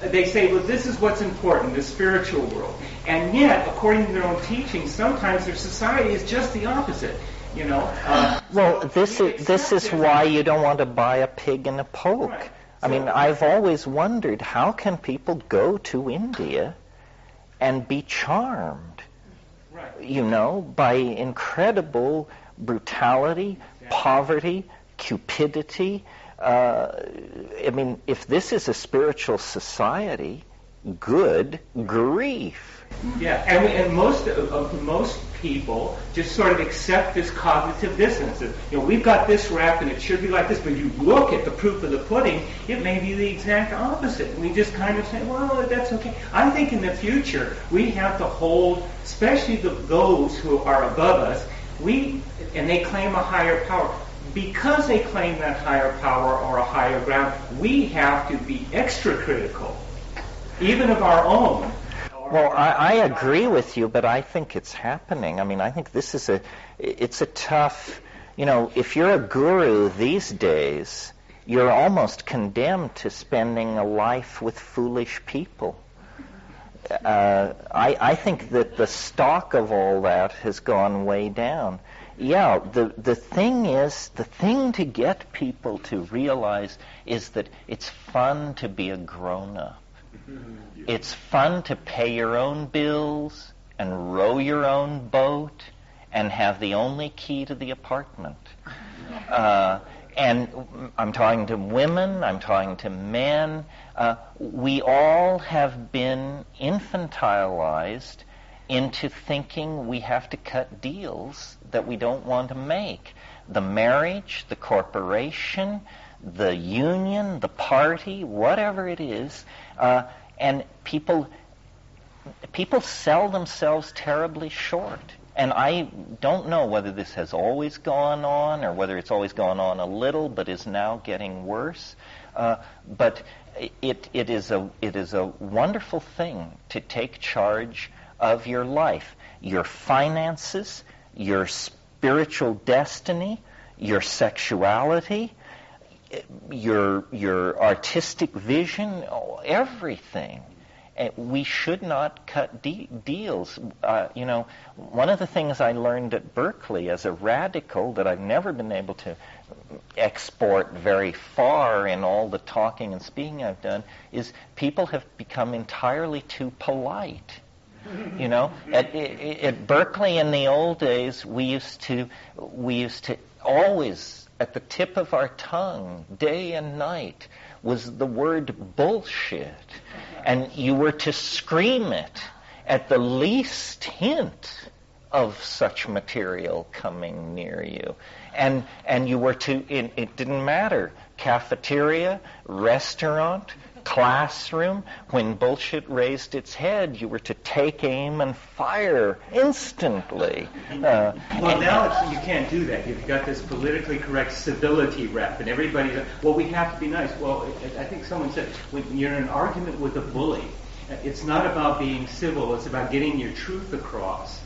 they say, well, this is what's important, the spiritual world. And yet, according to their own teaching, sometimes their society is just the opposite.
Well, this is why you don't want to buy a pig in a poke. Right. I mean, I've always wondered, how can people go to India and be charmed, by incredible brutality, poverty, cupidity? I mean, if this is a spiritual society, good grief.
Yeah, and most people just sort of accept this cognitive dissonance. We've got this rap and it should be like this, but you look at the proof of the pudding, it may be the exact opposite. And we just kind of say, well, that's okay. I think in the future we have to hold, especially those who are above us, and they claim a higher power. Because they claim that higher power or a higher ground, we have to be extra critical, even of our own.
Well, I agree with you, but I think it's happening. I mean, I think this is it's a tough, if you're a guru these days, you're almost condemned to spending a life with foolish people. I think that the stock of all that has gone way down. Yeah, the thing to get people to realize is that it's fun to be a grown-up. It's fun to pay your own bills and row your own boat and have the only key to the apartment. And I'm talking to women, I'm talking to men. We all have been infantilized into thinking we have to cut deals that we don't want to make. The marriage, the corporation, the union, the party, whatever it is, and people sell themselves terribly short. And I don't know whether this has always gone on or whether it's always gone on a little but is now getting worse. But it is a wonderful thing to take charge of your life, your finances, your spiritual destiny, your sexuality, your artistic vision, everything. We should not cut deals. One of the things I learned at Berkeley as a radical that I've never been able to export very far in all the talking and speaking I've done is people have become entirely too polite. At Berkeley in the old days, we used to always, at the tip of our tongue, day and night, was the word bullshit. And you were to scream it at the least hint of such material coming near you. And you were to, it didn't matter, cafeteria, restaurant, classroom, when bullshit raised its head, you were to take aim and fire instantly.
Well, now you can't do that. You've got this politically correct civility rep, and everybody's, well, we have to be nice. Well, I think someone said, when you're in an argument with a bully, it's not about being civil, it's about getting your truth across.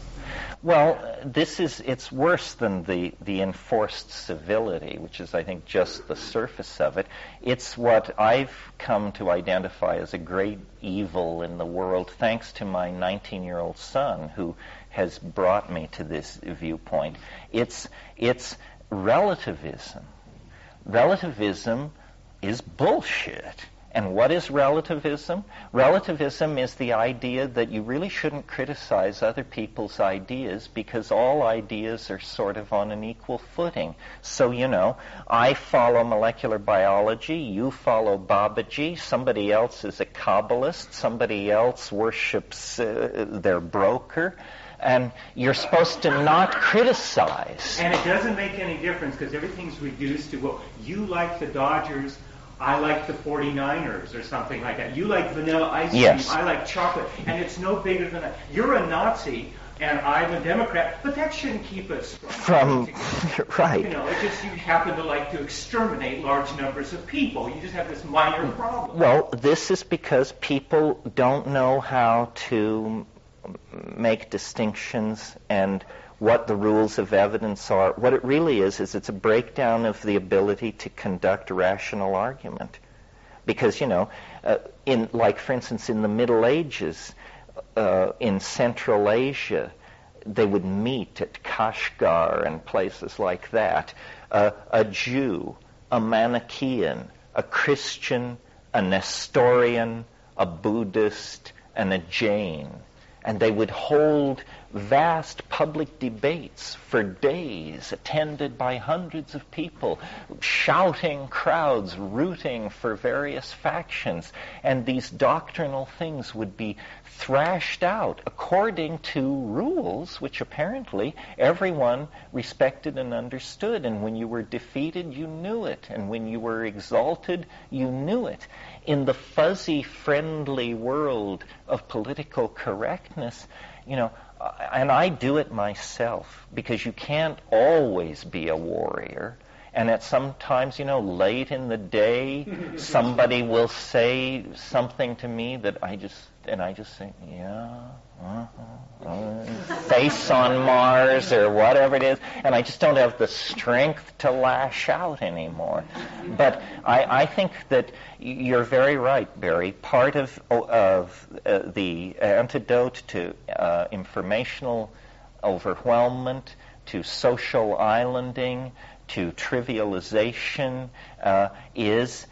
Well, it's worse than the enforced civility, which is, I think, just the surface of it. It's what I've come to identify as a great evil in the world, thanks to my 19-year-old son, who has brought me to this viewpoint. It's relativism. Relativism is bullshit. And what is relativism? Relativism is the idea that you really shouldn't criticize other people's ideas because all ideas are sort of on an equal footing. So, I follow molecular biology, you follow Babaji, somebody else is a Kabbalist, somebody else worships their broker, and you're supposed to not criticize.
And it doesn't make any difference because everything's reduced to, well, you like the Dodgers, I like the 49ers or something like that. You like vanilla ice cream,
yes.
I like chocolate, and it's no bigger than that. You're a Nazi, and I'm a Democrat, but that shouldn't keep us
from right.
It just you happen to like to exterminate large numbers of people. You just have this minor problem.
Well, this is because people don't know how to make distinctions and what the rules of evidence are. What it really is it's a breakdown of the ability to conduct rational argument. Because, for instance, in the Middle Ages, in Central Asia, they would meet at Kashgar and places like that. A Jew, a Manichaean, a Christian, a Nestorian, a Buddhist, and a Jain. And they would hold vast public debates for days, attended by hundreds of people, shouting crowds, rooting for various factions. And these doctrinal things would be thrashed out according to rules which apparently everyone respected and understood. And when you were defeated, you knew it. And when you were exalted, you knew it. In the fuzzy, friendly world of political correctness, and I do it myself, because you can't always be a warrior. And at sometimes, late in the day, somebody will say something to me that I just think, yeah, face on Mars or whatever it is, and I just don't have the strength to lash out anymore. But I think that you're very right, Barry. Part of the antidote to informational overwhelmment, to social islanding, to trivialization is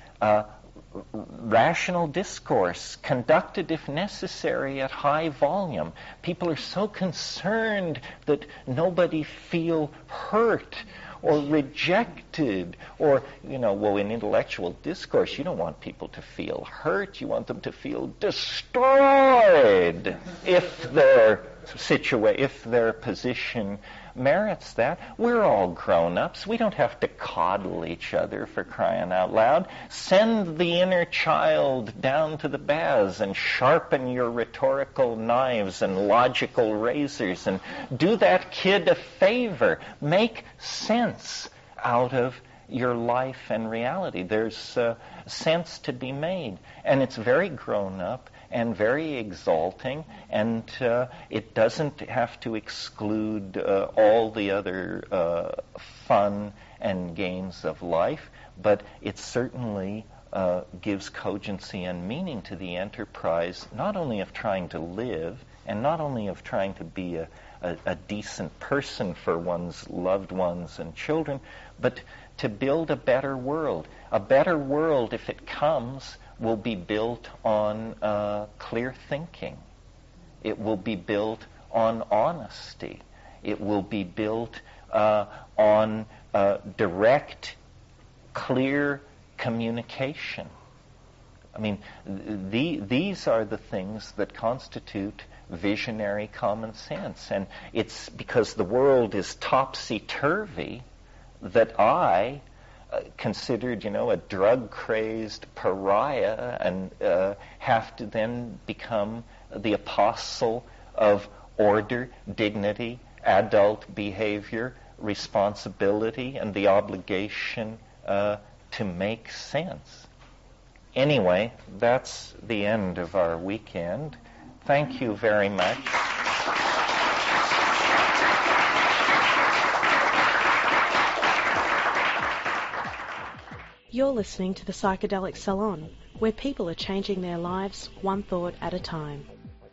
rational discourse, conducted if necessary at high volume. People are so concerned that nobody feel hurt or rejected or, in intellectual discourse, you don't want people to feel hurt. You want them to feel destroyed if their position merits that. We're all grown-ups. We don't have to coddle each other, for crying out loud. Send the inner child down to the baths and sharpen your rhetorical knives and logical razors and do that kid a favor. Make sense out of your life and reality. There's sense to be made, and it's very grown-up, and very exalting, and it doesn't have to exclude all the other fun and games of life, but it certainly gives cogency and meaning to the enterprise, not only of trying to live, and not only of trying to be a decent person for one's loved ones and children, but to build a better world. A better world, if it comes, will be built on clear thinking. It will be built on honesty. It will be built on direct, clear communication. I mean, these are the things that constitute visionary common sense. And it's because the world is topsy-turvy that I considered, a drug-crazed pariah and have to then become the apostle of order, dignity, adult behavior, responsibility, and the obligation to make sense. Anyway, that's the end of our weekend. Thank you very much.
You're listening to the Psychedelic Salon, where people are changing their lives one thought at a time.